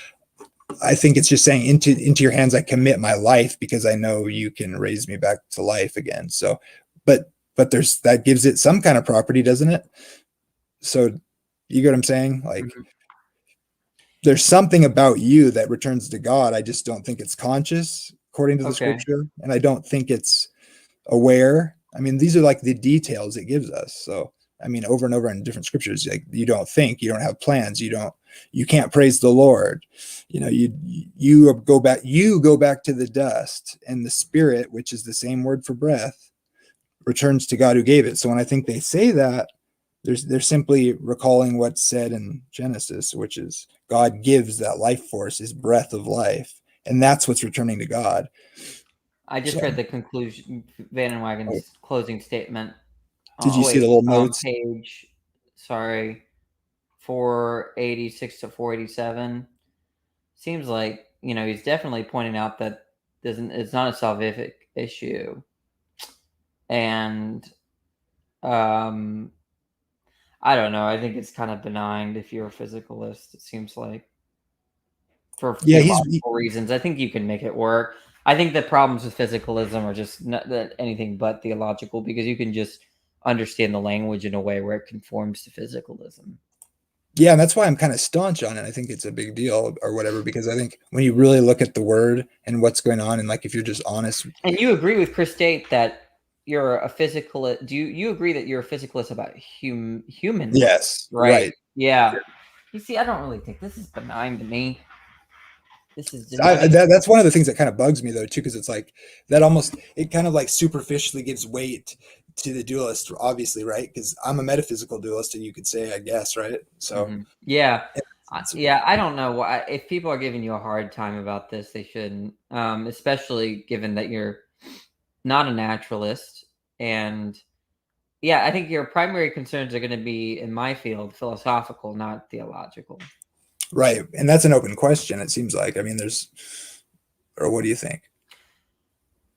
I think it's just saying, into your hands I commit my life, because I know you can raise me back to life again. So, but there's, that gives it some kind of property, doesn't it? So you get what I'm saying? Like, there's something about you that returns to God. I just don't think it's conscious according to the scripture. And I don't think it's aware. I mean, these are like the details it gives us. So, I mean, over and over in different scriptures, like, you don't think, you don't have plans, you can't praise the Lord. You go back to the dust, and the spirit, which is the same word for breath, returns to God who gave it. So when I think they say that, they're simply recalling what's said in Genesis, which is God gives that life force, his breath of life, and that's what's returning to God. I just read the conclusion, Van and Wagon's closing statement. Did you see the little notes? Page, 486 to 487. Seems like, he's definitely pointing out that it's not a salvific issue. And I don't know. I think it's kind of benign if you're a physicalist, it seems like. For theological reasons, I think you can make it work. I think the problems with physicalism are just not anything but theological, because you can just understand the language in a way where it conforms to physicalism. Yeah, and that's why I'm kind of staunch on it. I think it's a big deal or whatever, because I think when you really look at the word and what's going on, and like, if you're just honest. And you agree with Chris Tate that you're a physicalist. Do you agree that you're a physicalist about humans? Yes. Right. Yeah. You see, I don't really think this is benign to me. This is that's one of the things that kind of bugs me, though, too, because it's like that it kind of like superficially gives weight to the dualist, obviously, right? Because I'm a metaphysical dualist, and you could say, I guess, right? So yeah, I don't know why, if people are giving you a hard time about this, they shouldn't, especially given that you're not a naturalist. And yeah, I think your primary concerns are going to be, in my field, philosophical, not theological. Right. And that's an open question, it seems like. I mean, or what do you think?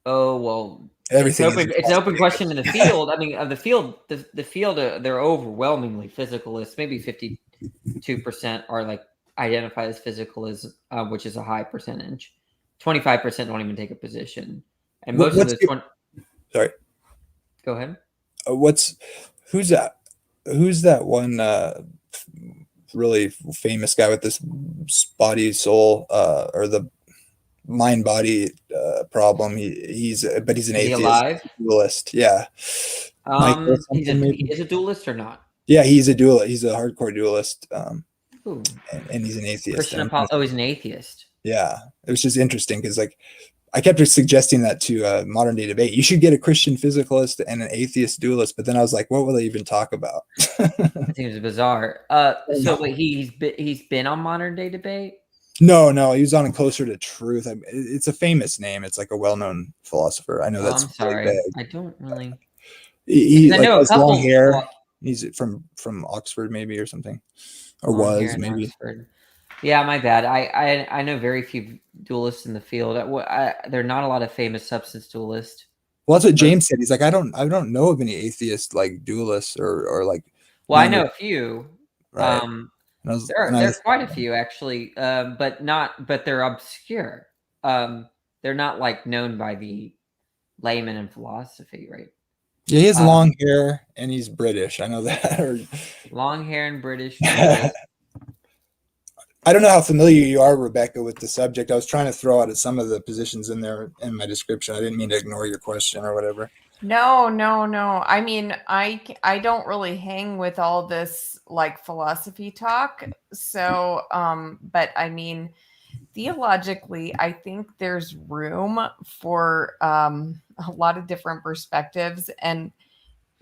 Oh, well, everything it's an open question in the field. I mean, the field, they're overwhelmingly physicalists. Maybe 52% are like identify as physicalists, which is a high percentage. 25% don't even take a position. And most of the sorry. Go ahead. Who's that one really famous guy with this body soul or the mind body problem? He's an atheist dualist. Yeah. He is a dualist or not? Yeah, he's a dualist. He's a hardcore dualist. And he's an atheist. He's an atheist. Yeah, it was just interesting because, like, I kept suggesting that to modern day debate. You should get a Christian physicalist and an atheist dualist, but then I was like, what will they even talk about? It seems bizarre. So wait, he's been on modern day debate? No, he was on Closer to Truth. It's a famous name. It's like a well-known philosopher. I know that's. I'm sorry. Really I don't really. He like, has long hair. He's from Oxford, maybe, or something, or was maybe. Oxford. Yeah, my bad. I know very few dualists in the field. There are not a lot of famous substance dualists. Well, that's what James said. He's like, I don't know of any atheist like dualists or like. Well, I know a few. Right. There's quite a few actually, but they're obscure. They're not like known by the layman in philosophy, right? Yeah, he has long hair and he's British. I know that. Long hair and British. I don't know how familiar you are, Rebecca, with the subject. I was trying to throw out some of the positions in there in my description. I didn't mean to ignore your question or whatever. No. I mean, I don't really hang with all this like philosophy talk. So, but I mean, theologically, I think there's room for a lot of different perspectives. And,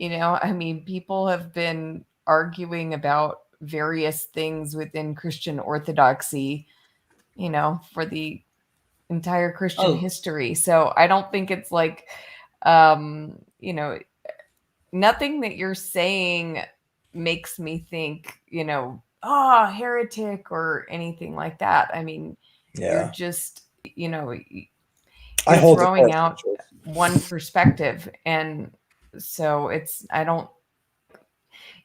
I mean, people have been arguing about various things within Christian orthodoxy, for the entire Christian history. So I don't think it's like, nothing that you're saying makes me think, heretic or anything like that. I mean, you're just, you're throwing out one perspective. And so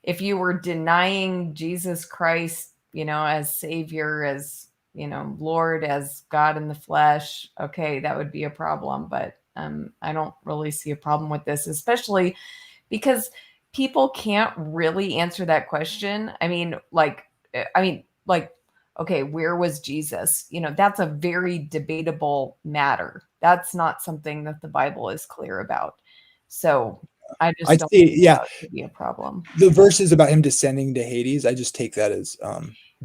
if you were denying Jesus Christ, as Savior, as, Lord, as God in the flesh, okay, that would be a problem. But I don't really see a problem with this, especially because people can't really answer that question. I mean, okay, where was Jesus? That's a very debatable matter. That's not something that the Bible is clear about. So I just don't think that would be a problem. The verses about him descending to Hades, I just take that as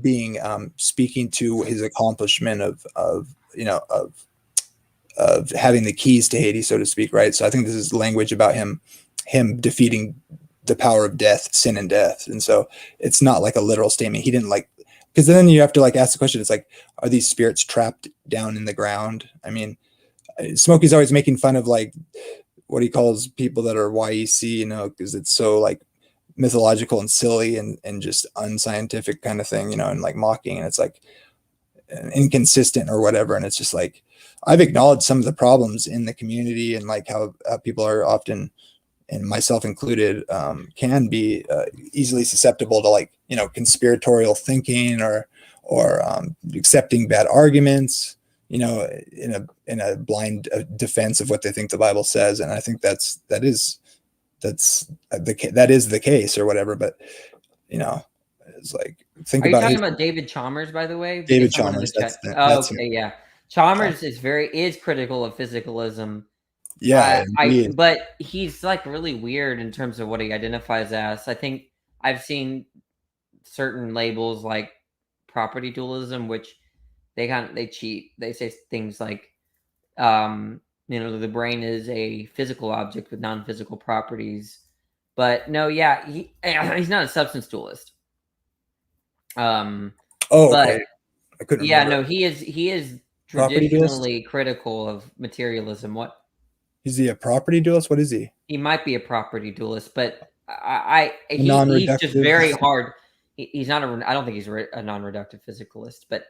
being speaking to his accomplishment of having the keys to Hades, so to speak, right? So I think this is language about him defeating the power of death, sin and death. And so it's not like a literal statement. He didn't because then you have to ask the question, it's like, are these spirits trapped down in the ground? I mean, Smokey's always making fun of what he calls people that are YEC, because it's so mythological and silly and just unscientific kind of thing, and mocking, and it's inconsistent or whatever. And it's just I've acknowledged some of the problems in the community and how people are often, and myself included, can be easily susceptible to conspiratorial thinking or accepting bad arguments, in a blind defense of what they think the Bible says. And I think that is the case or whatever. But it's think Are you about talking about David Chalmers, by the way? David Chalmers. Okay, yeah. Chalmers is critical of physicalism. Yeah, but he's really weird in terms of what he identifies as. I think I've seen certain labels like property dualism, which they cheat. They say things like, the brain is a physical object with non-physical properties. But no, yeah, he's not a substance dualist. Okay. I couldn't yeah, remember. no, he is traditionally critical of materialism. What? Is he a property dualist? What is he? He might be a property dualist, but he's just very hard. He's not I don't think he's a non-reductive physicalist, but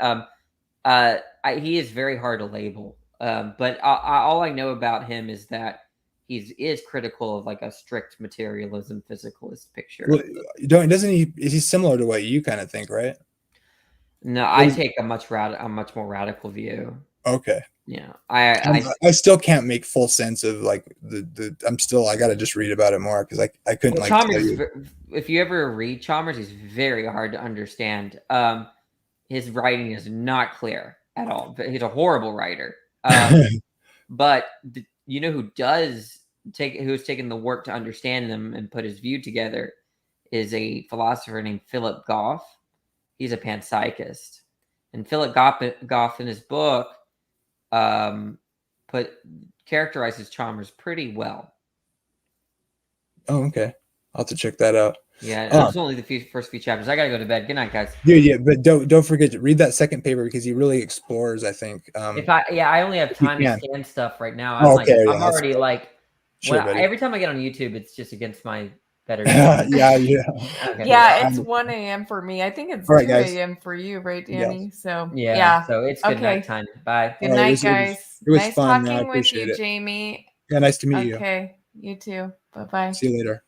he is very hard to label. But all I know about him is that he is critical of a strict materialism physicalist picture. Well, is he similar to what you kind of think, right? No, I take a much more radical view. Okay. Yeah, I still can't make full sense of I got to just read about it more because I couldn't Chalmers. If you ever read Chalmers, he's very hard to understand. His writing is not clear at all. He's a horrible writer. But who's taken the work to understand them and put his view together is a philosopher named Philip Goff. He's a panpsychist, and Philip Goff in his book characterizes Chalmers pretty well. Oh, okay. I'll have to check that out. Yeah, it's only the first few chapters. I gotta go to bed. Good night, guys. Dude, yeah, but don't forget to read that second paper because he really explores, I think. I only have time to scan stuff right now. Every time I get on YouTube, it's just against my better. Yeah. Okay. Yeah, it's 1 a.m. for me. I think it's 2 a.m. for you, right, Danny? Yes. So yeah. So it's good night time. Bye. Good night, guys. It was nice fun. talking with you, Jamie. Yeah, nice to meet you. Okay, you too. Bye-bye. See you later.